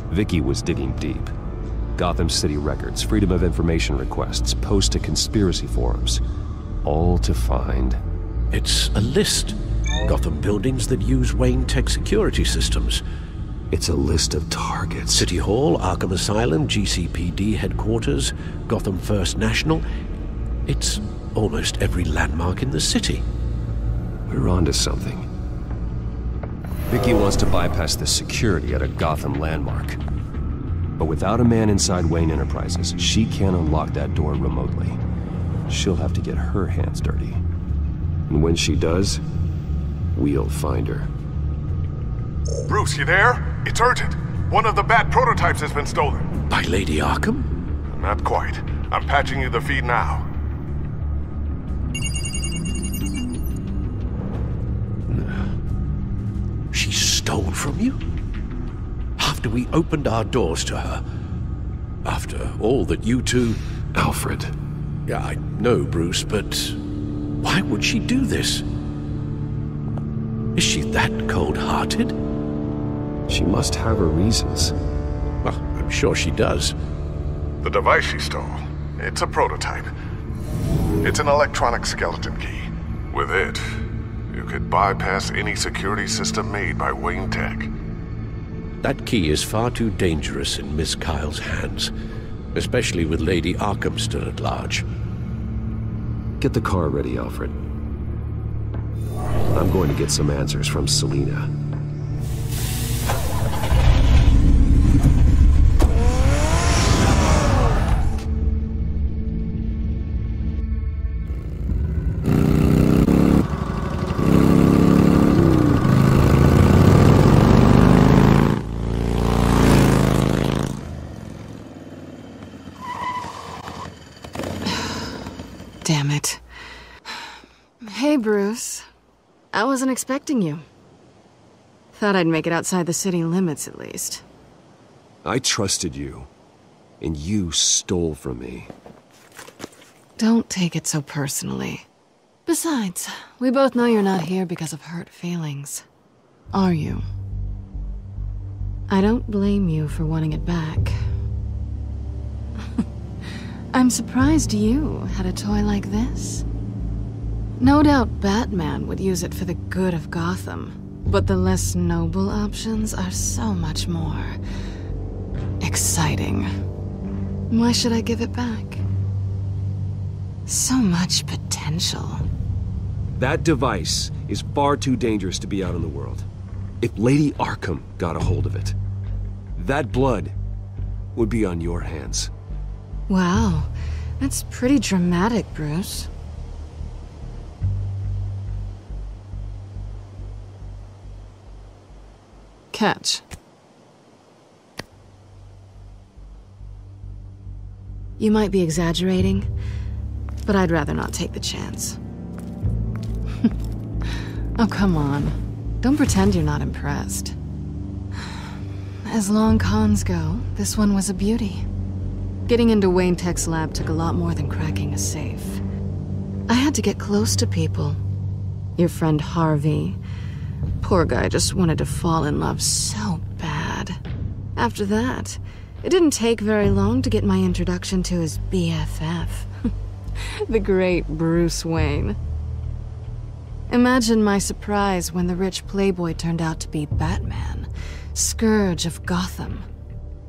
Vicky was digging deep. Gotham City records, Freedom of Information requests, posts to conspiracy forums. All to find...
It's a list. Gotham buildings that use Wayne Tech security systems.
It's a list of targets.
City Hall, Arkham Asylum, GCPD headquarters, Gotham First National. It's almost every landmark in the city.
We're onto something. Vicky wants to bypass the security at a Gotham landmark. But without a man inside Wayne Enterprises, she can't unlock that door remotely. She'll have to get her hands dirty. And when she does, we'll find her.
Bruce, you there? It's urgent. One of the Bat prototypes has been stolen.
By Lady Arkham?
Not quite. I'm patching you the feed now.
She stole from you? After we opened our doors to her? After all that you two...
Alfred.
Yeah, I know, Bruce, but... why would she do this? Is she that cold-hearted?
She must have her reasons.
Well, I'm sure she does.
The device she stole, it's a prototype. It's an electronic skeleton key. With it, you could bypass any security system made by Wayne Tech.
That key is far too dangerous in Miss Kyle's hands, especially with Lady Arkham still at large.
Get the car ready, Alfred. I'm going to get some answers from Selina.
Damn it. Hey, Bruce. I wasn't expecting you. Thought I'd make it outside the city limits, at least.
I trusted you, and you stole from me.
Don't take it so personally. Besides, we both know you're not here because of hurt feelings. Are you? I don't blame you for wanting it back. I'm surprised you had a toy like this. No doubt Batman would use it for the good of Gotham, but the less noble options are so much more exciting. Why should I give it back? So much potential.
That device is far too dangerous to be out in the world. If Lady Arkham got a hold of it, that blood would be on your hands.
Wow, that's pretty dramatic, Bruce. Catch. You might be exaggerating, but I'd rather not take the chance. Oh, come on. Don't pretend you're not impressed. As long cons go, this one was a beauty. Getting into Wayne Tech's lab took a lot more than cracking a safe. I had to get close to people. Your friend Harvey. Poor guy just wanted to fall in love so bad. After that, it didn't take very long to get my introduction to his BFF. The great Bruce Wayne. Imagine my surprise when the rich playboy turned out to be Batman, Scourge of Gotham.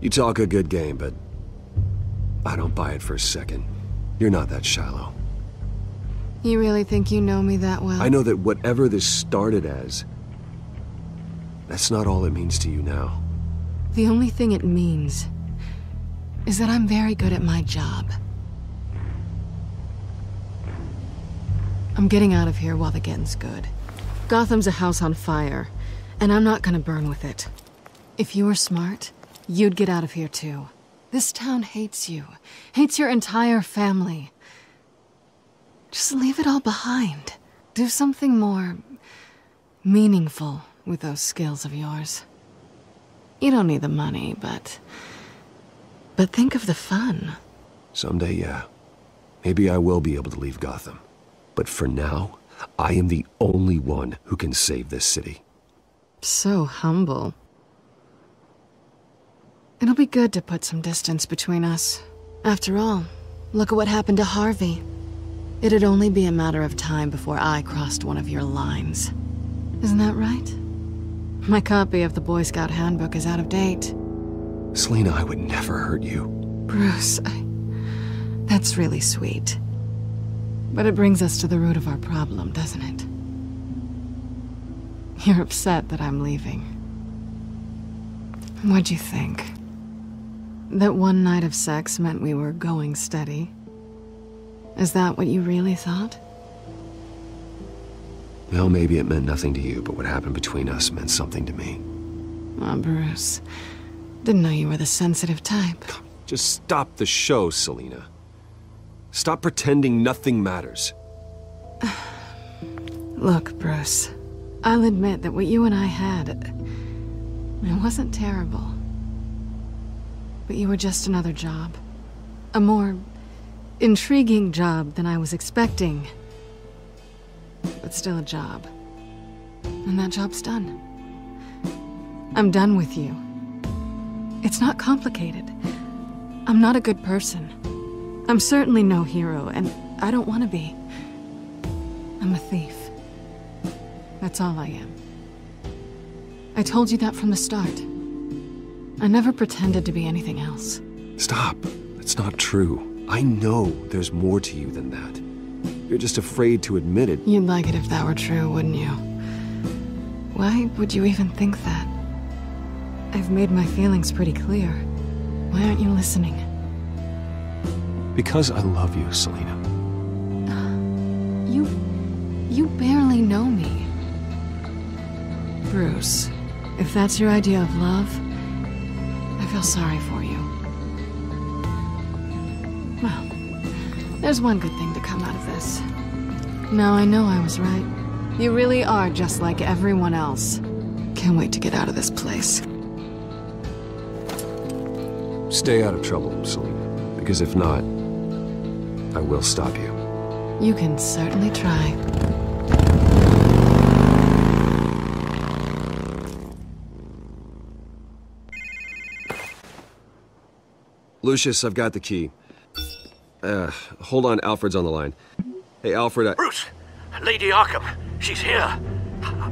You talk a good game, but I don't buy it for a second. You're not that shallow.
You really think you know me that well?
I know that whatever this started as, that's not all it means to you now.
The only thing it means is that I'm very good at my job. I'm getting out of here while the getting's good. Gotham's a house on fire, and I'm not gonna burn with it. If you were smart, you'd get out of here too. This town hates you, hates your entire family. Just leave it all behind. Do something more meaningful with those skills of yours. You don't need the money, but think of the fun.
Someday, yeah. Maybe I will be able to leave Gotham. But for now, I am the only one who can save this city.
So humble. It'll be good to put some distance between us. After all, look at what happened to Harvey. It'd only be a matter of time before I crossed one of your lines. Isn't that right? My copy of the Boy Scout Handbook is out of date.
Selina, I would never hurt you.
Bruce, that's really sweet. But it brings us to the root of our problem, doesn't it? You're upset that I'm leaving. What'd you think? That one night of sex meant we were going steady? Is that what you really thought?
Well, maybe it meant nothing to you, but what happened between us meant something to me.
Oh, Bruce. Didn't know you were the sensitive type.
Just stop the show, Selina. Stop pretending nothing matters.
Look, Bruce. I'll admit that what you and I had, it wasn't terrible. But you were just another job. A more intriguing job than I was expecting. But still a job. And that job's done. I'm done with you. It's not complicated. I'm not a good person. I'm certainly no hero, and I don't want to be. I'm a thief. That's all I am. I told you that from the start. I never pretended to be anything else.
Stop. That's not true. I know there's more to you than that. You're just afraid to admit it.
You'd like it if that were true, wouldn't you? Why would you even think that? I've made my feelings pretty clear. Why aren't you listening?
Because I love you, Selina.
You barely know me. Bruce, if that's your idea of love, I feel sorry for you. Well, There's one good thing to come out of this. Now I know I was right. You really are just like everyone else. Can't wait to get out of this place.
Stay out of trouble, Selina. Because if not, I will stop you.
You can certainly try.
Lucius, I've got the key. Hold on, Alfred's on the line. Hey, Alfred,
Bruce! Lady Arkham, she's here.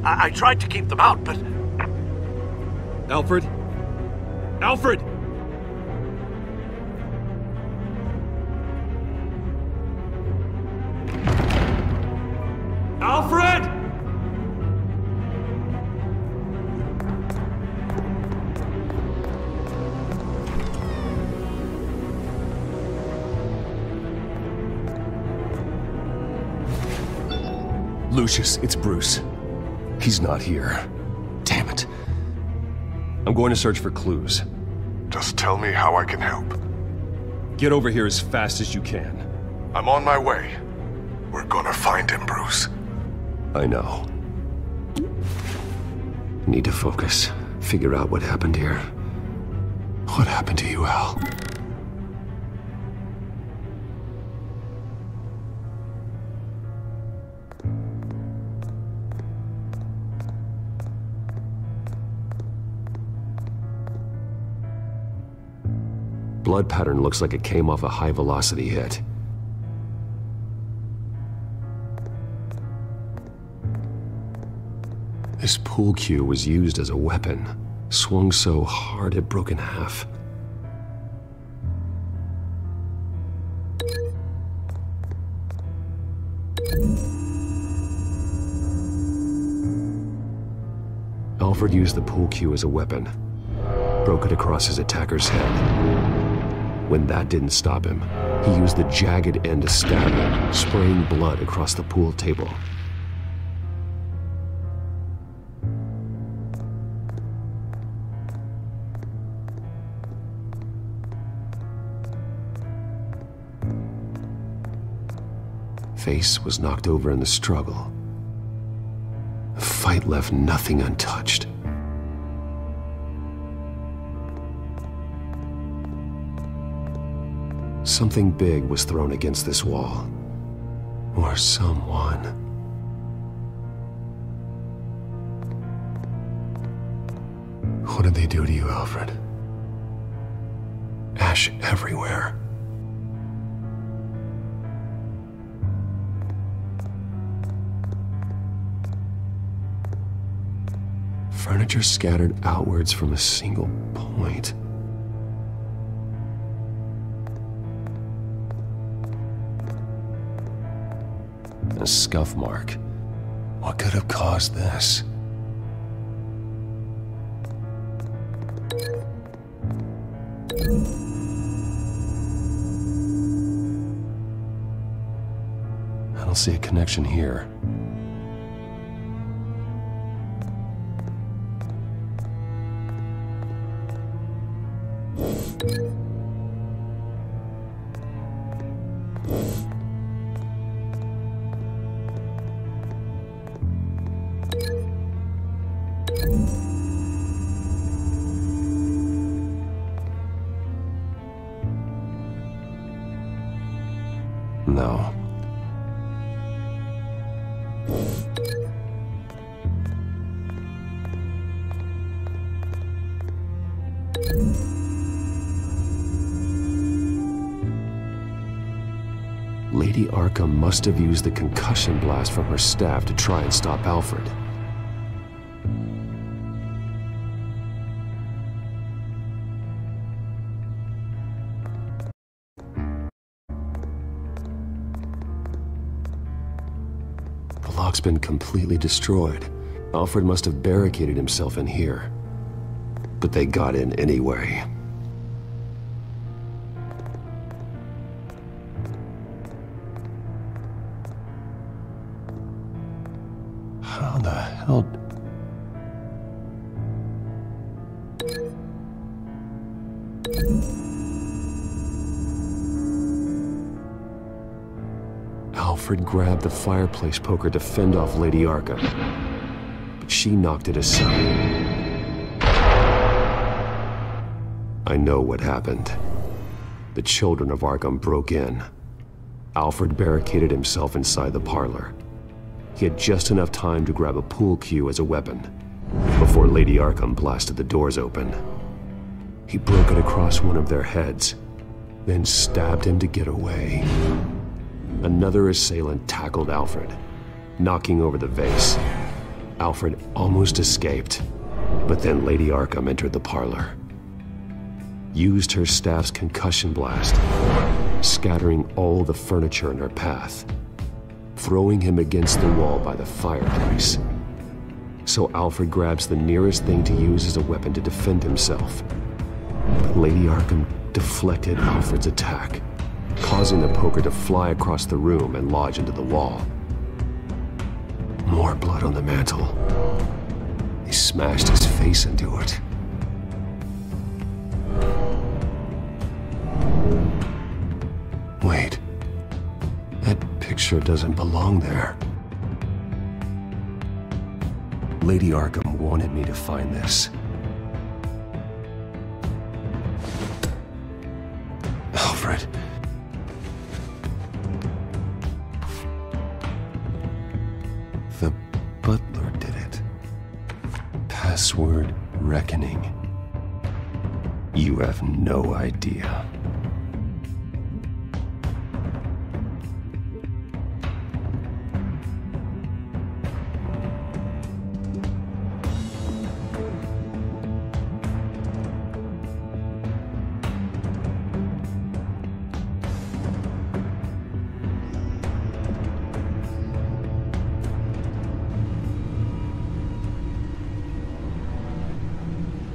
I tried to keep them out, but...
Alfred? Alfred!
Alfred!
Lucius, it's Bruce. He's not here. Damn it. I'm going to search for clues.
Just tell me how I can help.
Get over here as fast as you can.
I'm on my way. We're gonna find him, Bruce.
I know. Need to focus. Figure out what happened here. What happened to you, Al? Blood pattern looks like it came off a high-velocity hit. This pool cue was used as a weapon, swung so hard it broke in half. Alfred used the pool cue as a weapon, broke it across his attacker's head. When that didn't stop him, he used the jagged end to stab him, spraying blood across the pool table. Face was knocked over in the struggle. The fight left nothing untouched. Something big was thrown against this wall. Or someone. What did they do to you, Alfred? Ash everywhere. Furniture scattered outwards from a single point. A scuff mark. What could have caused this? I don't see a connection here. No. Lady Arkham must have used the concussion blast from her staff to try and stop Alfred. The lock's been completely destroyed. Alfred must have barricaded himself in here. But they got in anyway. How the hell... Alfred grabbed the fireplace poker to fend off Lady Arkham, but she knocked it aside. I know what happened. The children of Arkham broke in. Alfred barricaded himself inside the parlor. He had just enough time to grab a pool cue as a weapon before Lady Arkham blasted the doors open. He broke it across one of their heads, then stabbed him to get away. Another assailant tackled Alfred, knocking over the vase. Alfred almost escaped, but then Lady Arkham entered the parlor. Used her staff's concussion blast, scattering all the furniture in her path, throwing him against the wall by the fireplace. So Alfred grabs the nearest thing to use as a weapon to defend himself. But Lady Arkham deflected Alfred's attack, causing the poker to fly across the room and lodge into the wall. More blood on the mantle. He smashed his face into it. Wait, that picture doesn't belong there. Lady Arkham wanted me to find this. Alfred. The butler did it. Password reckoning. You have no idea.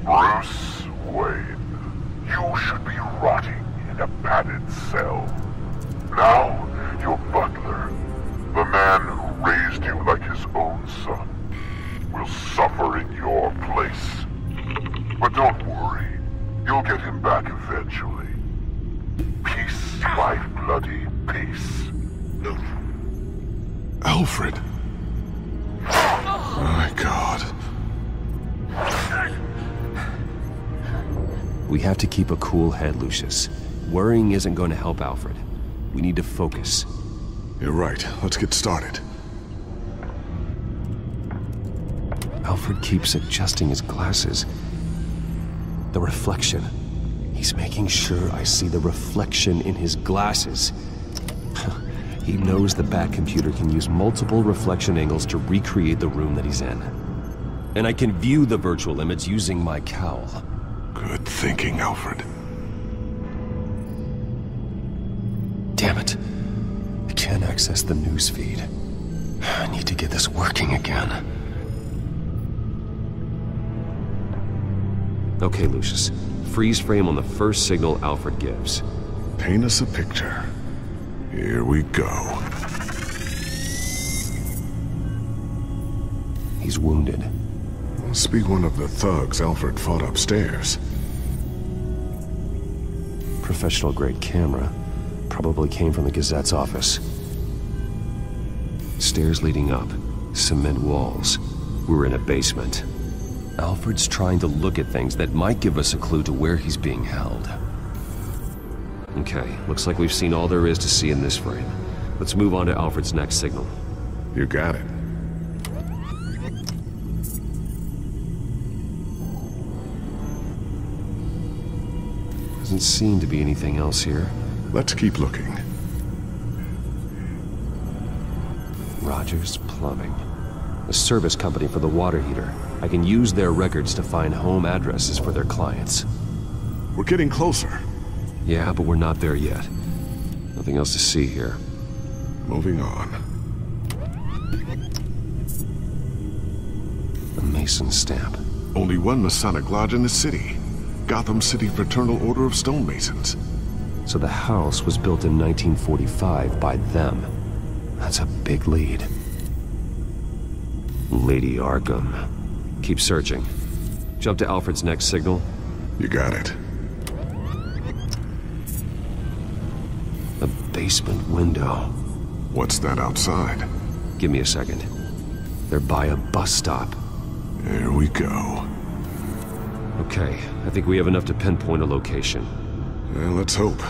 Bruce Wayne, you should be rotting in a padded cell. Now, your butler, the man who raised you like his own son, will suffer in your place. But don't worry, you'll get him back eventually. Peace, my bloody peace.
Alfred. My God.
We have to keep a cool head, Lucius. Worrying isn't going to help Alfred. We need to focus.
You're right. Let's get started.
Alfred keeps adjusting his glasses. The reflection. He's making sure I see the reflection in his glasses. He knows the Batcomputer can use multiple reflection angles to recreate the room that he's in. And I can view the virtual image using my cowl.
Good thinking, Alfred.
Damn it. I can't access the news feed. I need to get this working again. Okay, Lucius. Freeze frame on the first signal Alfred gives.
Paint us a picture. Here we go.
He's wounded.
Must be one of the thugs Alfred fought upstairs.
Professional-grade camera. Probably came from the Gazette's office. Stairs leading up. Cement walls. We're in a basement. Alfred's trying to look at things that might give us a clue to where he's being held. Okay, looks like we've seen all there is to see in this frame. Let's move on to Alfred's next signal.
You got it.
Doesn't seem to be anything else here.
Let's keep looking.
Rogers Plumbing. A service company for the water heater. I can use their records to find home addresses for their clients.
We're getting closer.
Yeah, but we're not there yet. Nothing else to see here.
Moving on.
A Mason stamp.
Only one Masonic lodge in the city. Gotham City Fraternal Order of Stonemasons.
So the house was built in 1945 by them. That's a big lead. Lady Arkham. Keep searching. Jump to Alfred's next signal.
You got it.
A basement window.
What's that outside?
Give me a second. They're by a bus stop.
Here we go.
Okay, I think we have enough to pinpoint a location.
Well, let's hope.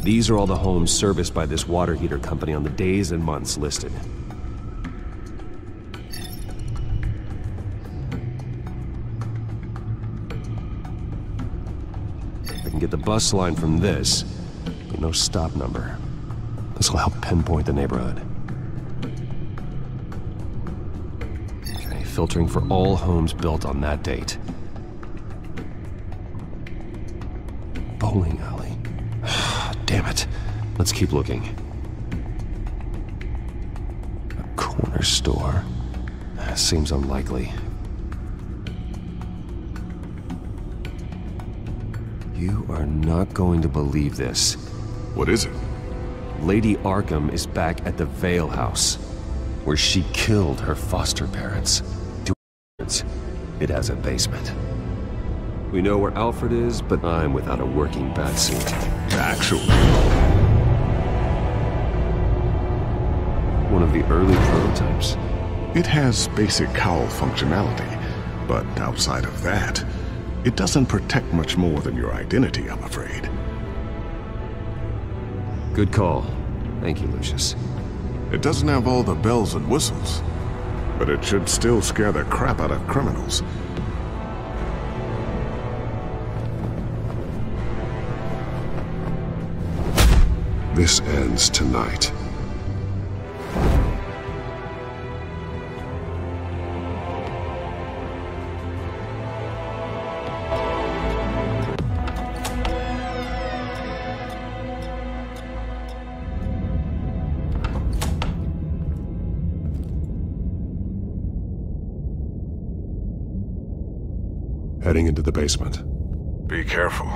These are all the homes serviced by this water heater company on the days and months listed. I can get the bus line from this, but no stop number. This will help pinpoint the neighborhood. Okay, filtering for all homes built on that date. Bowling alley. Damn it. Let's keep looking. A corner store. Seems unlikely. You are not going to believe this.
What is it?
Lady Arkham is back at the Vale House, where she killed her foster parents. It has a basement. We know where Alfred is, but I'm without a working batsuit.
Actually.
One of the early prototypes.
It has basic cowl functionality, but outside of that, it doesn't protect much more than your identity, I'm afraid.
Good call. Thank you, Lucius.
It doesn't have all the bells and whistles, but it should still scare the crap out of criminals.
This ends tonight. Heading into the basement.
Be careful.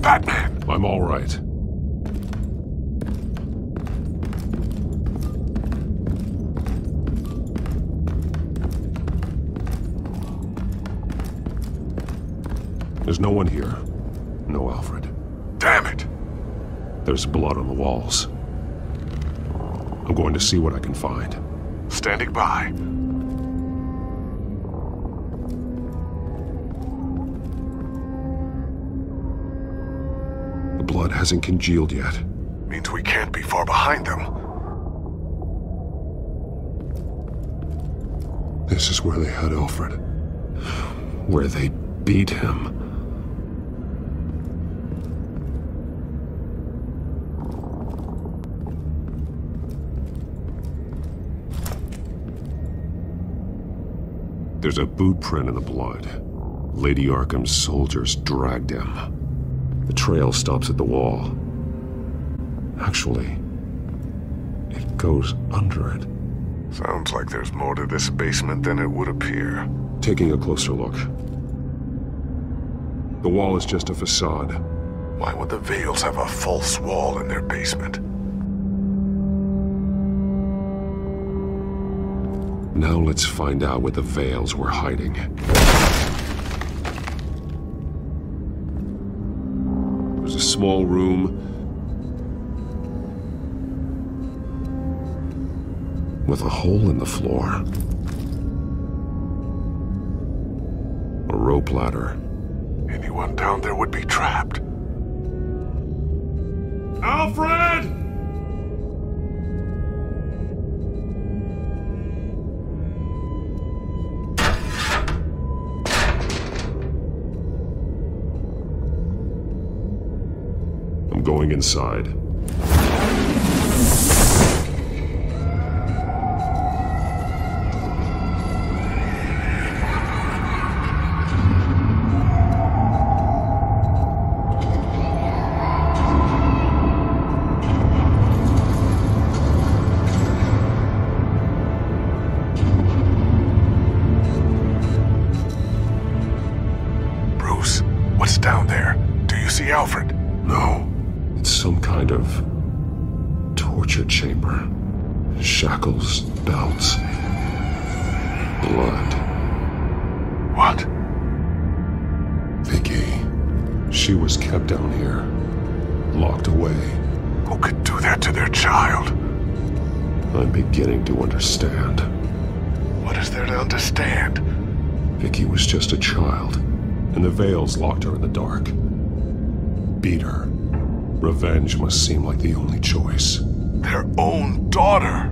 Batman! I'm all right. There's no one here. No Alfred.
Damn it!
There's blood on the walls. I'm going to see what I can find.
Standing by.
The blood hasn't congealed yet.
Means we can't be far behind them.
This is where they had Alfred. Where they beat him. There's a boot print in the blood. Lady Arkham's soldiers dragged him. The trail stops at the wall. Actually, it goes under it.
Sounds like there's more to this basement than it would appear.
Taking a closer look. The wall is just a facade.
Why would the Vales have a false wall in their basement?
Now let's find out what the Vales were hiding. There's a small room with a hole in the floor. A rope ladder.
Anyone down there would be trapped.
Alfred! I'm going inside.
be Alfred.
No. It's some kind of torture chamber. Shackles, belts, blood.
What?
Vicky. She was kept down here, locked away.
Who could do that to their child?
I'm beginning to understand.
What is there to understand?
Vicky was just a child, and the Veils locked her in the dark. Beat her. Revenge must seem like the only choice.
Their own daughter!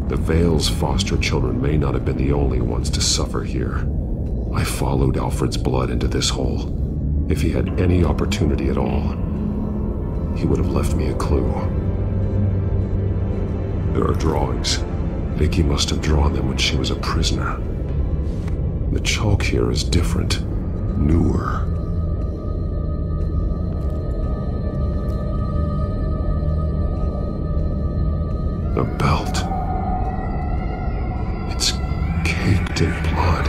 The Veils' foster children may not have been the only ones to suffer here. I followed Alfred's blood into this hole. If he had any opportunity at all, he would have left me a clue. There are drawings. Vicky must have drawn them when she was a prisoner. The chalk here is different, newer. A belt. It's caked in blood.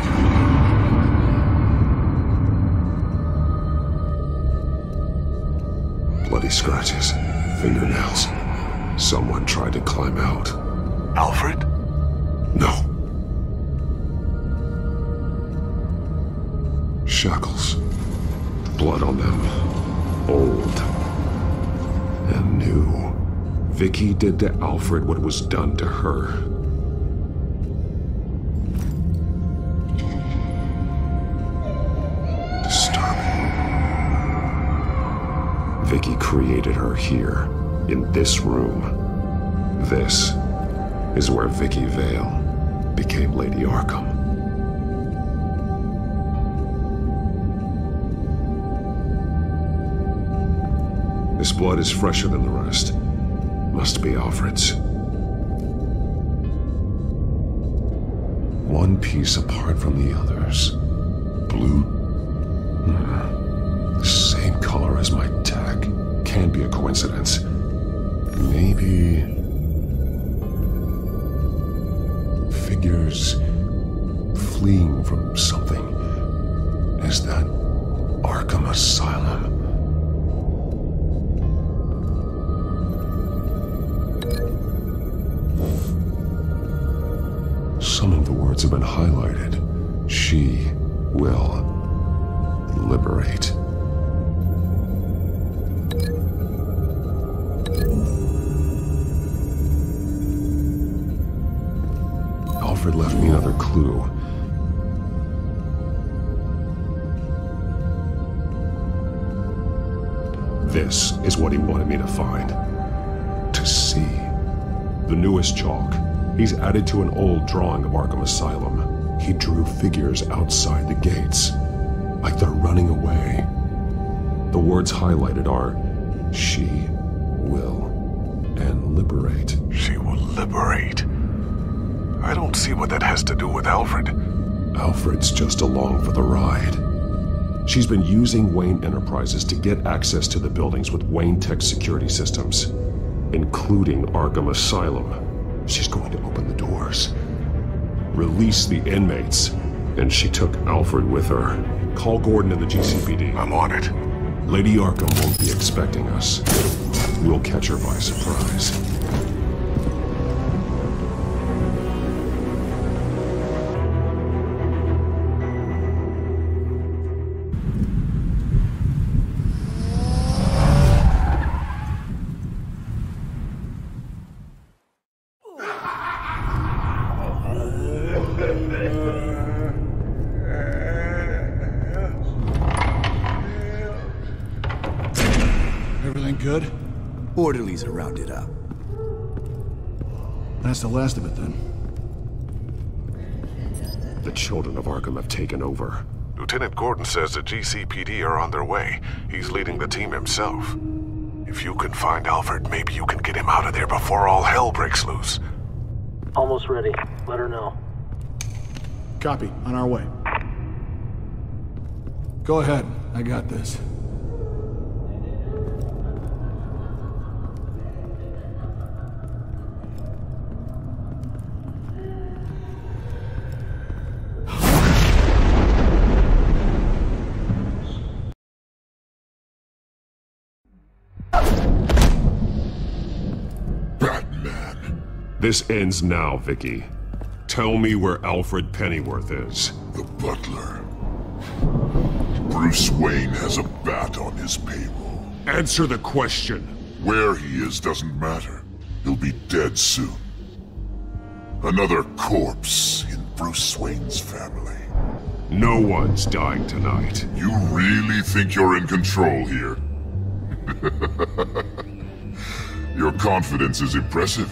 Bloody scratches, fingernails. Someone tried to climb out.
Alfred?
No. Shackles. Blood on them. Old. And new. Vicky did to Alfred what was done to her. Disturbing. Vicky created her here, in this room. This is where Vicky Vale became Lady Arkham. This blood is fresher than the rest. Must be Alfred's. One piece apart from the others. Blue. The same color as my tag. Can't be a coincidence. Maybe... figures fleeing from something. Is that Arkham Asylum? Some of the words have been highlighted. She will liberate. Alfred left me another clue. This is what he wanted me to find. To see. The newest chalk. He's added to an old drawing of Arkham Asylum. He drew figures outside the gates, like they're running away. The words highlighted are, she will, and liberate.
She will liberate. I don't see what that has to do with Alfred.
Alfred's just along for the ride. She's been using Wayne Enterprises to get access to the buildings with Wayne Tech security systems, including Arkham Asylum. She's going to open the doors, release the inmates, and she took Alfred with her. Call Gordon and the GCPD.
I'm on it.
Lady Arkham won't be expecting us. We'll catch her by surprise.
Everything good?
Orderlies are rounded up.
That's the last of it, then.
The children of Arkham have taken over.
Lieutenant Gordon says the GCPD are on their way. He's leading the team himself. If you can find Alfred, maybe you can get him out of there before all hell breaks loose.
Almost ready. Let her know.
Copy. On our way. Go ahead. I got this.
This ends now, Vicky. Tell me where Alfred Pennyworth is.
The butler. Bruce Wayne has a bat on his payroll.
Answer the question.
Where he is doesn't matter. He'll be dead soon. Another corpse in Bruce Wayne's family.
No one's dying tonight.
You really think you're in control here? Your confidence is impressive,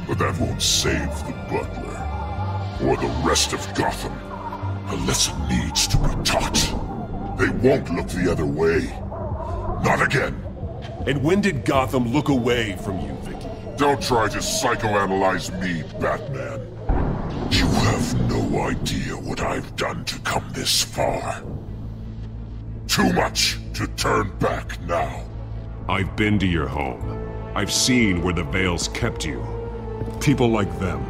but that won't save the butler, or the rest of Gotham. A lesson needs to be taught. They won't look the other way. Not again.
And when did Gotham look away from you, Vicky?
Don't try to psychoanalyze me, Batman. You have no idea what I've done to come this far. Too much to turn back now.
I've been to your home. I've seen where the Veils kept you. People like them,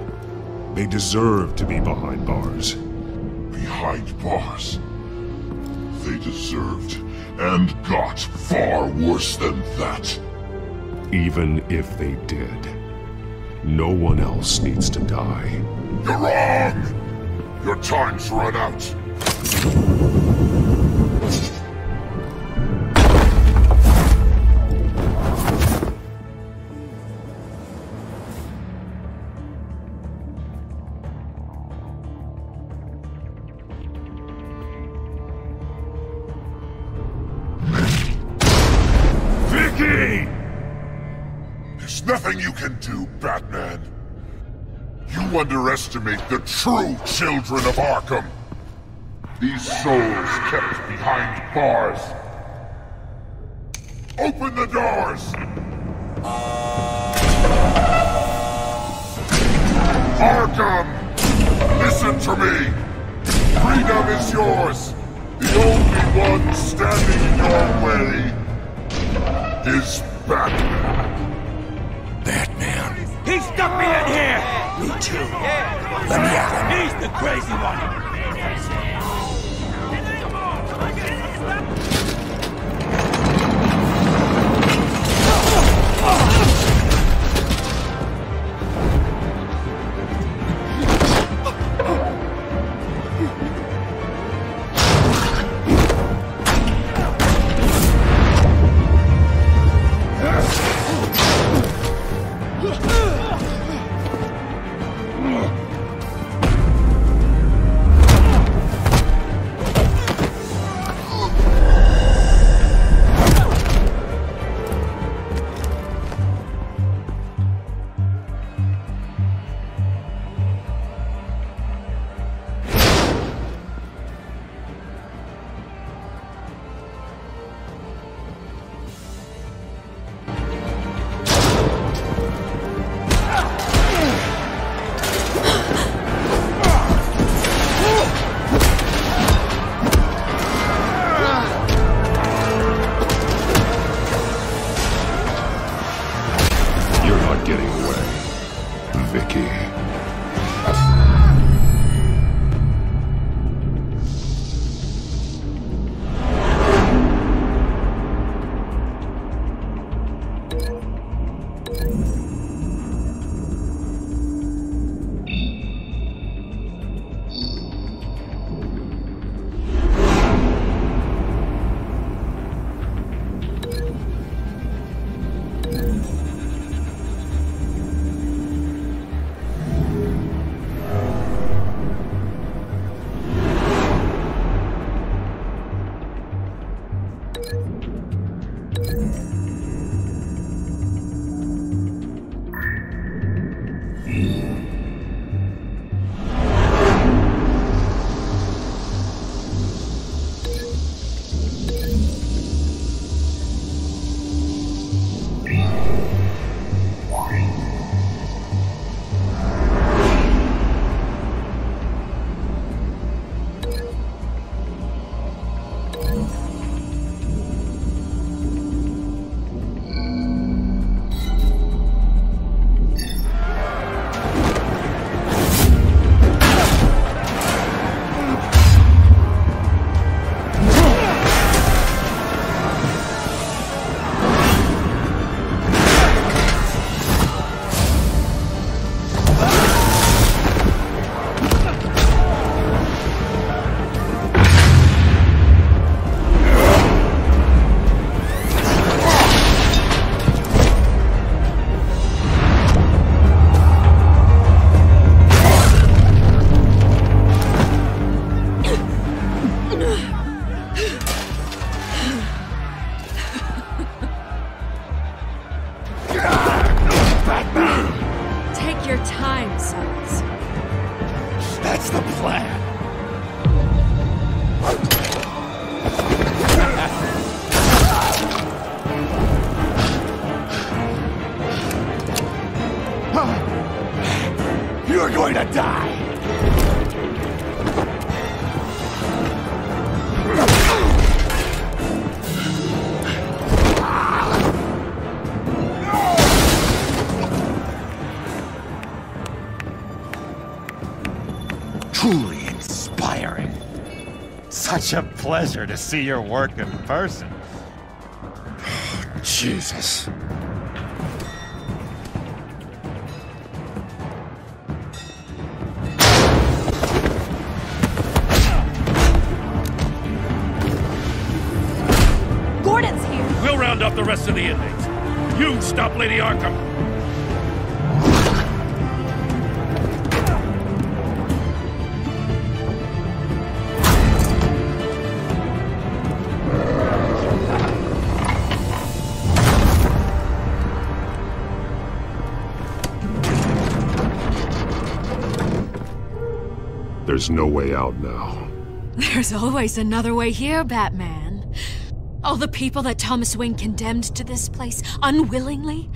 they deserve to be behind bars.
Behind bars? They deserved and got far worse than that.
Even if they did, no one else needs to die.
You're wrong! Your time's run out.
Vicky!
There's nothing you can do, Batman. You underestimate the true children of Arkham. These souls kept behind bars. Open the doors! Arkham! Listen to me! Freedom is yours! The only one standing in your way is Batman.
Batman. He stuck me in here! Me too. Let me at him. He's the crazy one! That's the plan. You're going to die. Truly inspiring. Such a pleasure to see your work in person. Jesus.
Gordon's here.
We'll round up the rest of the inmates. You stop Lady Arkham.
There's no way out now.
There's always another way here, Batman. All the people that Thomas Wayne condemned to this place unwillingly,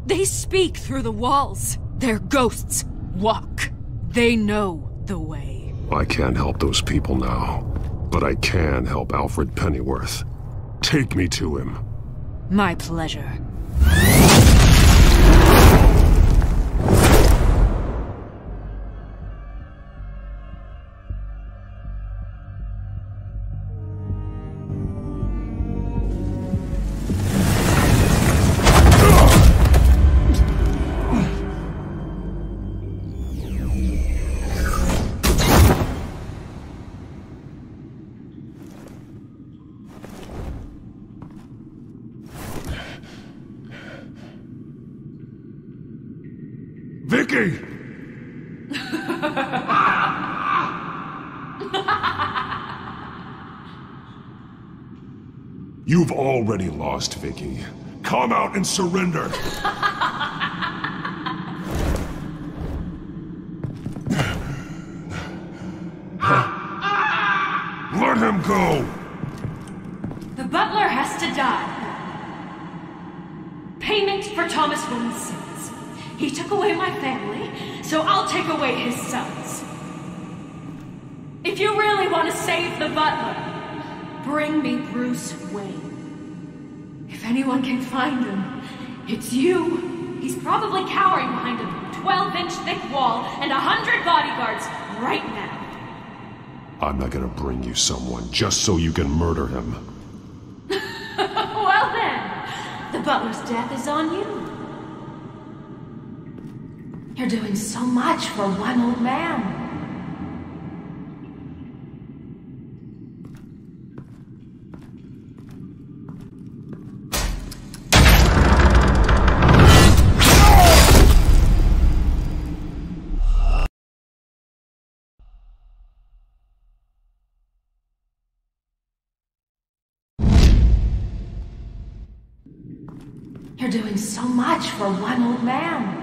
they speak through the walls. Their ghosts walk. They know the way.
I can't help those people now, but I can help Alfred Pennyworth. Take me to him.
My pleasure.
Vicky! You've already lost, Vicky. Come out and surrender! Let him go!
The butler has to die. Payment for Thomas Wayne's sins. He took away my family, so I'll take away his sons. If you really want to save the butler, bring me Bruce Wayne. If anyone can find him, it's you. He's probably cowering behind a 12-inch thick wall and 100 bodyguards right now.
I'm not gonna bring you someone just so you can murder him.
Well then, the butler's death is on you. You're doing so much for one old man. You're doing so much for one old man.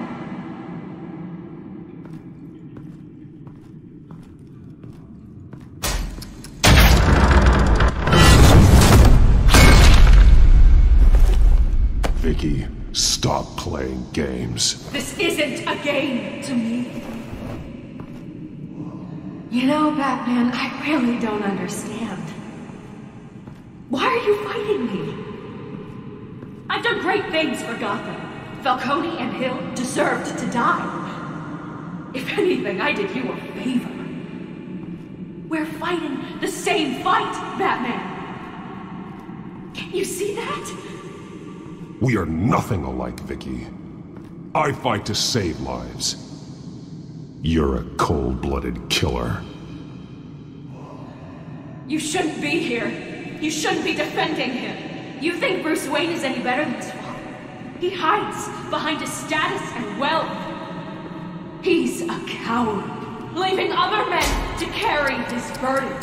Vicky, stop playing games.
This isn't a game to me. You know, Batman, I really don't understand. Why are you fighting me? I've done great things for Gotham. Falcone and Hill deserved to die. If anything, I did you a favor. We're fighting the same fight, Batman. Can you see that?
We are nothing alike, Vicky. I fight to save lives. You're a cold-blooded killer.
You shouldn't be here. You shouldn't be defending him. You think Bruce Wayne is any better than his father? He hides behind his status and wealth. He's a coward, leaving other men to carry his burden.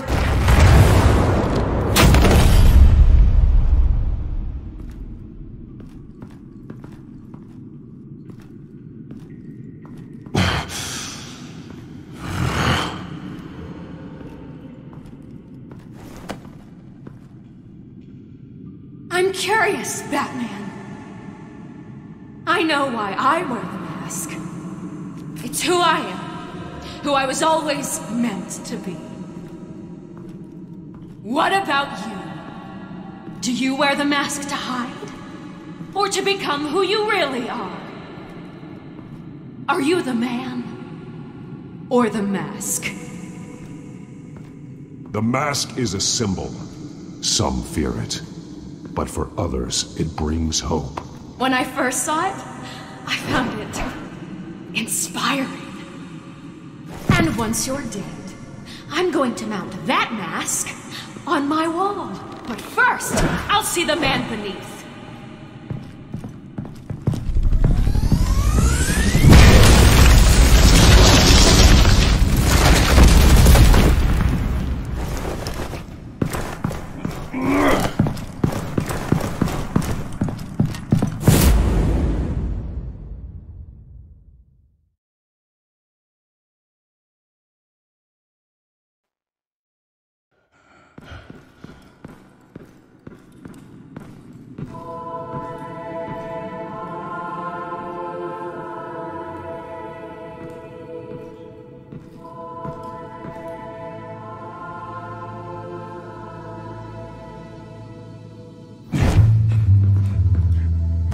I'm curious, Batman. I know why I wear the mask. It's who I am. Who I was always meant to be. What about you? Do you wear the mask to hide? Or to become who you really are? Are you the man? Or the mask?
The mask is a symbol. Some fear it. But for others, it brings hope.
When I first saw it, I found it inspiring. And once you're dead, I'm going to mount that mask on my wall. But first, I'll see the man beneath.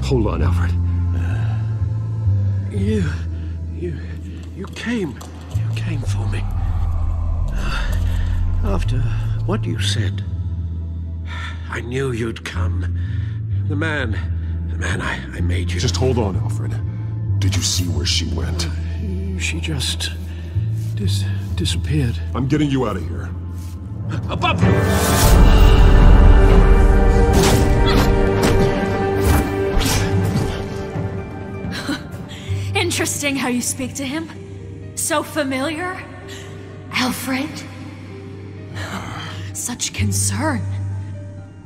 Hold on, Alfred.
You came for me. After what you said, I knew you'd come. The man I made you.
Just hold on, Alfred. Did you see where she went?
She just disappeared.
I'm getting you out of here.
Above!
Interesting how you speak to him. So familiar. Alfred. Such concern.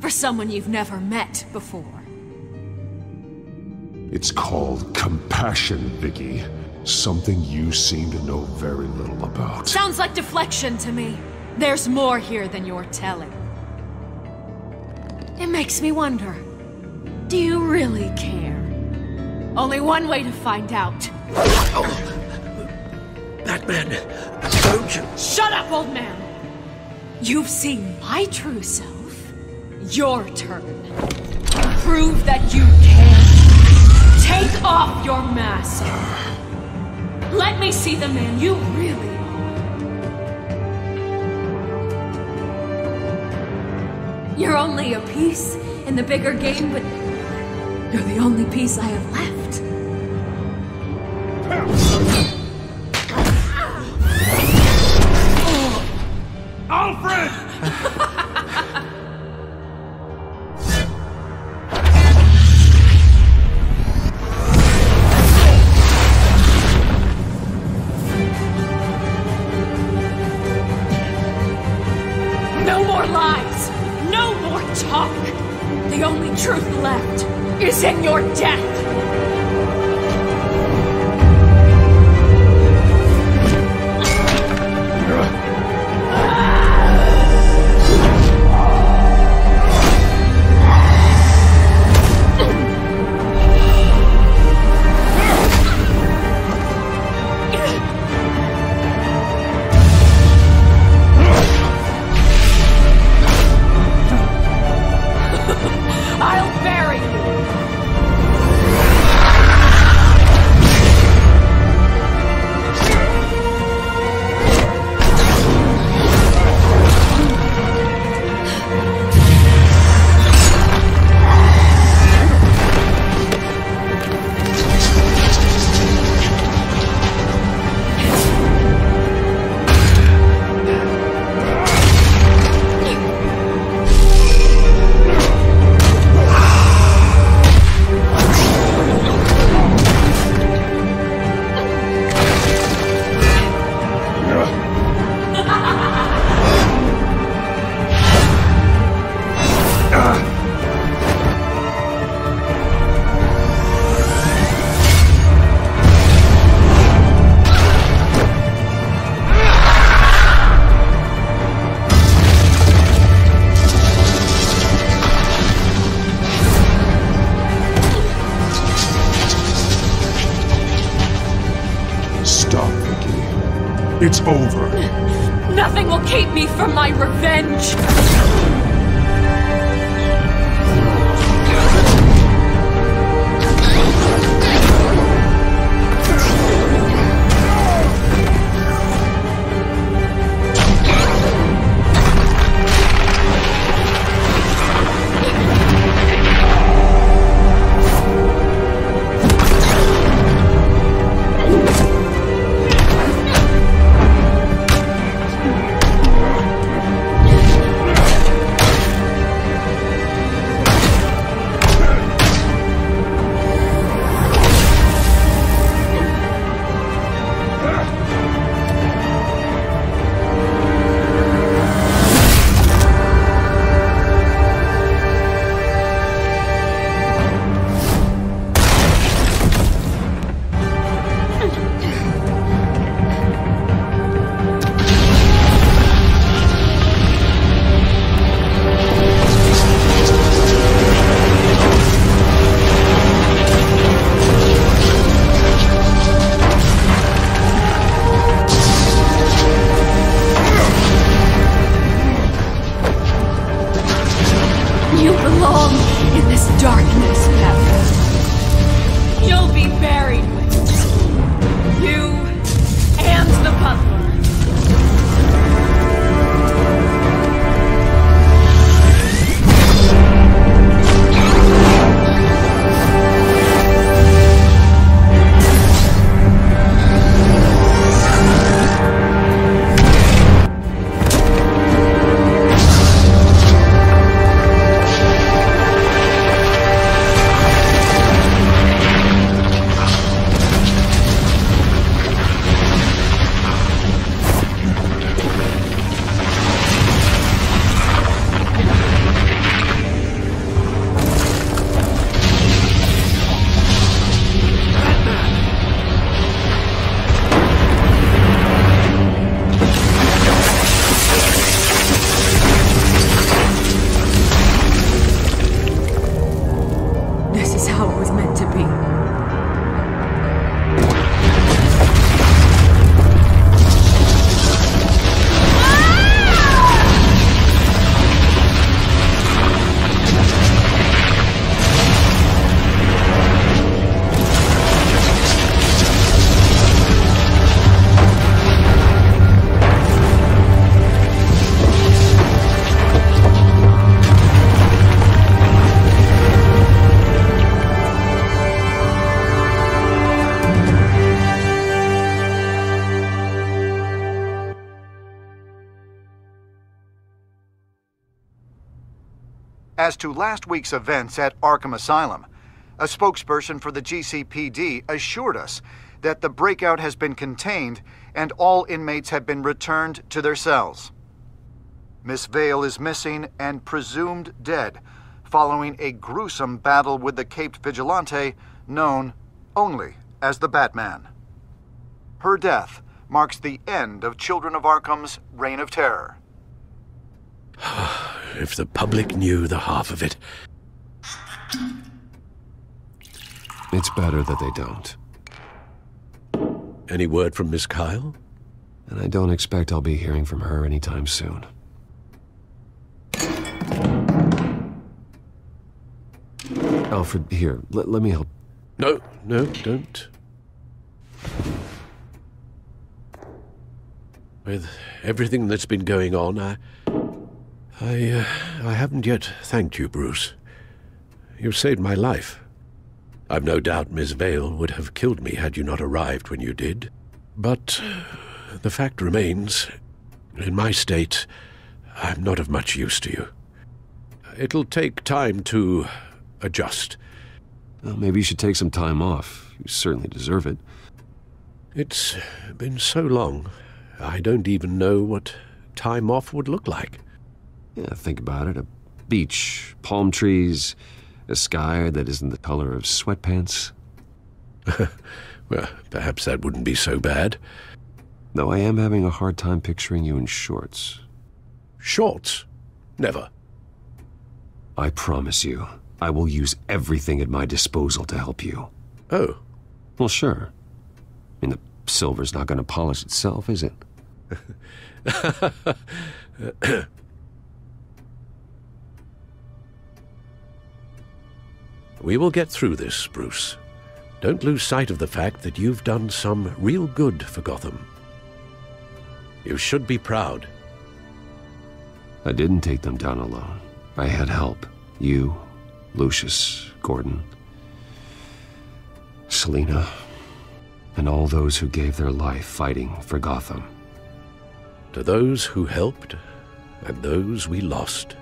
For someone you've never met before.
It's called compassion, Vicky. Something you seem to know very little about.
Sounds like deflection to me. There's more here than you're telling. It makes me wonder. Do you really care? Only one way to find out.
Batman, don't you...
Shut up, old man! You've seen my true self. Your turn. Prove that you can. Take off your mask. Let me see the man you really are. You're only a piece in the bigger game, but you're the only piece I have left.
Alfred!
No more lies! No more talk! The only truth left is in your death!
I'll bury you!
It's over.
Nothing will keep me from my revenge!
As to last week's events at Arkham Asylum, a spokesperson for the GCPD assured us that the breakout has been contained and all inmates have been returned to their cells. Miss Vale is missing and presumed dead following a gruesome battle with the caped vigilante known only as the Batman. Her death marks the end of Children of Arkham's reign of terror.
If the public knew the half of it.
It's better that they don't.
Any word from Miss Kyle?
And I don't expect I'll be hearing from her anytime soon. Alfred, here, let me help.
No, don't. With everything that's been going on, I haven't yet thanked you, Bruce. You've saved my life. I've no doubt Miss Vale would have killed me had you not arrived when you did. But the fact remains, in my state, I'm not of much use to you. It'll take time to adjust.
Well, maybe you should take some time off. You certainly deserve it.
It's been so long, I don't even know what time off would look like.
Yeah, think about it. A beach, palm trees, a sky that isn't the color of sweatpants.
Well, perhaps that wouldn't be so bad.
Though I am having a hard time picturing you in shorts.
Shorts? Never.
I promise you, I will use everything at my disposal to help you.
Oh.
Well, sure. I mean, the silver's not going to polish itself, is it?
We will get through this, Bruce. Don't lose sight of the fact that you've done some real good for Gotham. You should be proud.
I didn't take them down alone. I had help. You, Lucius, Gordon, Selina, and all those who gave their life fighting for Gotham.
To those who helped, and those we lost.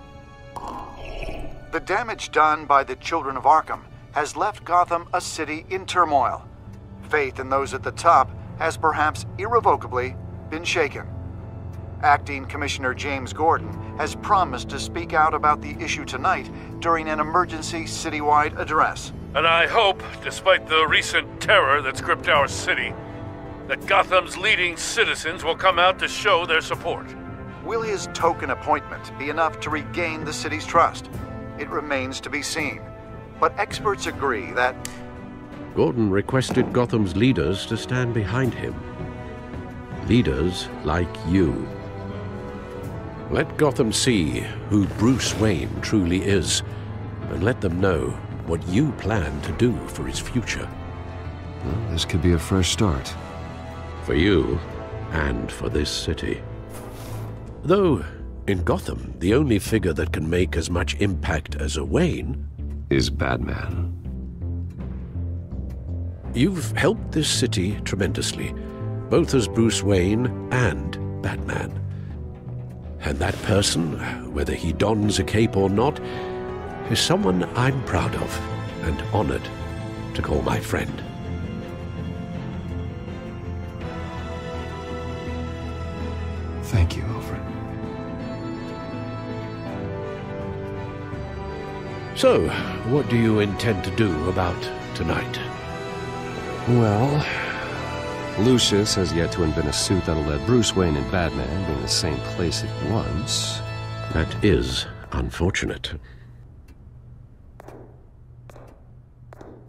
The damage done by the Children of Arkham has left Gotham a city in turmoil. Faith in those at the top has perhaps irrevocably been shaken. Acting Commissioner James Gordon has promised to speak out about the issue tonight during an emergency citywide address.
And I hope, despite the recent terror that's gripped our city, that Gotham's leading citizens will come out to show their support.
Will his token appointment be enough to regain the city's trust? It remains to be seen. But experts agree that
Gordon requested Gotham's leaders to stand behind him. Leaders like you. Let Gotham see who Bruce Wayne truly is, and let them know what you plan to do for his future.
Well, this could be a fresh start.
For you, and for this city. Though, in Gotham, the only figure that can make as much impact as a Wayne
is Batman.
You've helped this city tremendously, both as Bruce Wayne and Batman. And that person, whether he dons a cape or not, is someone I'm proud of and honored to call my friend.
Thank you, Alfred.
So, what do you intend to do about tonight?
Well, Lucius has yet to invent a suit that'll let Bruce Wayne and Batman be in the same place at once.
That is unfortunate.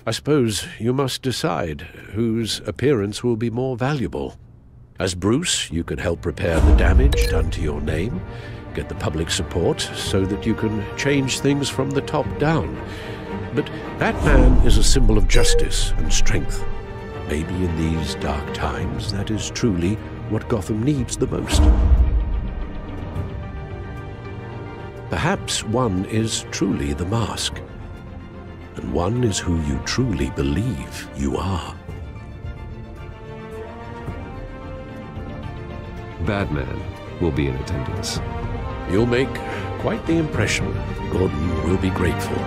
I suppose you must decide whose appearance will be more valuable. As Bruce, you can help repair the damage done to your name, get the public support so that you can change things from the top down. But Batman is a symbol of justice and strength. Maybe in these dark times, that is truly what Gotham needs the most. Perhaps one is truly the mask, and one is who you truly believe you are.
Batman will be in attendance.
You'll make quite the impression. Gordon will be grateful.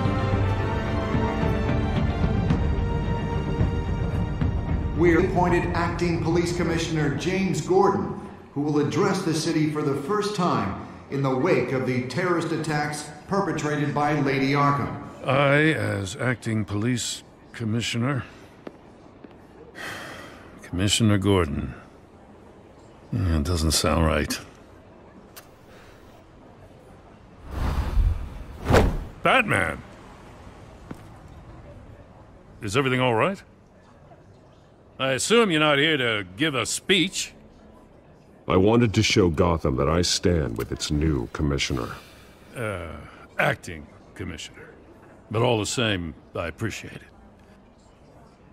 We appointed Acting Police Commissioner James Gordon, who will address the city for the first time in the wake of the terrorist attacks perpetrated by Lady Arkham.
I, as Acting Police Commissioner... Commissioner Gordon. It doesn't sound right. Batman! Is everything all right? I assume you're not here to give a speech.
I wanted to show Gotham that I stand with its new commissioner.
Acting commissioner. But all the same, I appreciate it.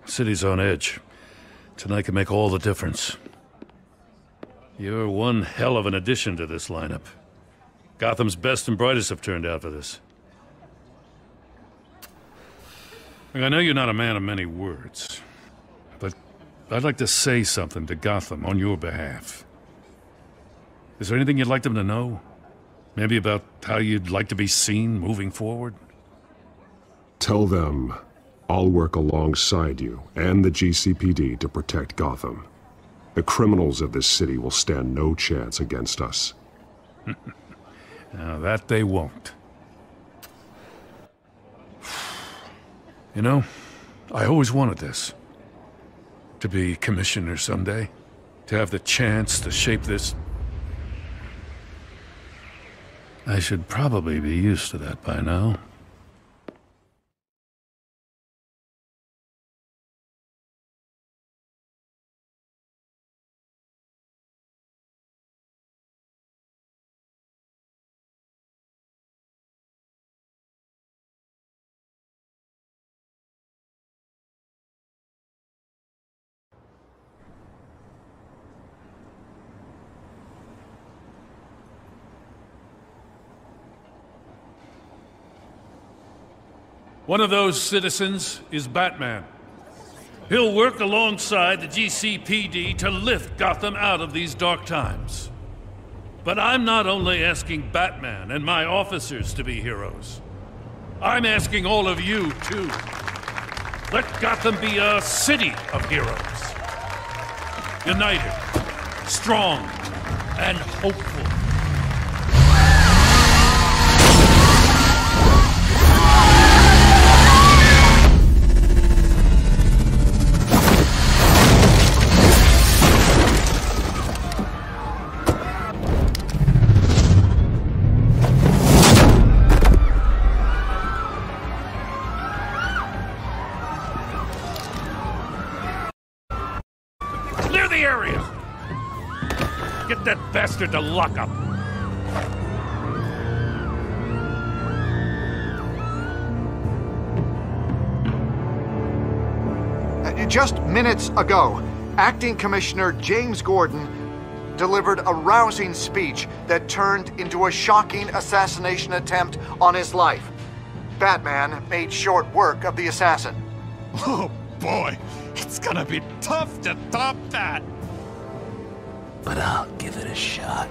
City's on edge. Tonight can make all the difference. You're one hell of an addition to this lineup. Gotham's best and brightest have turned out for this. Look, I know you're not a man of many words, but I'd like to say something to Gotham on your behalf. Is there anything you'd like them to know? Maybe about how you'd like to be seen moving forward?
Tell them I'll work alongside you and the GCPD to protect Gotham. The criminals of this city will stand no chance against us.
Now, that they won't. You know, I always wanted this. To be commissioner someday. To have the chance to shape this. I should probably be used to that by now. One of those citizens is Batman. He'll work alongside the GCPD to lift Gotham out of these dark times. But I'm not only asking Batman and my officers to be heroes. I'm asking all of you, too. Let Gotham be a city of heroes. United, strong, and hopeful. Get that bastard to lock up!
Just minutes ago, Acting Commissioner James Gordon delivered a rousing speech that turned into a shocking assassination attempt on his life. Batman made short work of the assassin.
Oh boy, it's gonna be tough to top that!
But I'll give it a shot.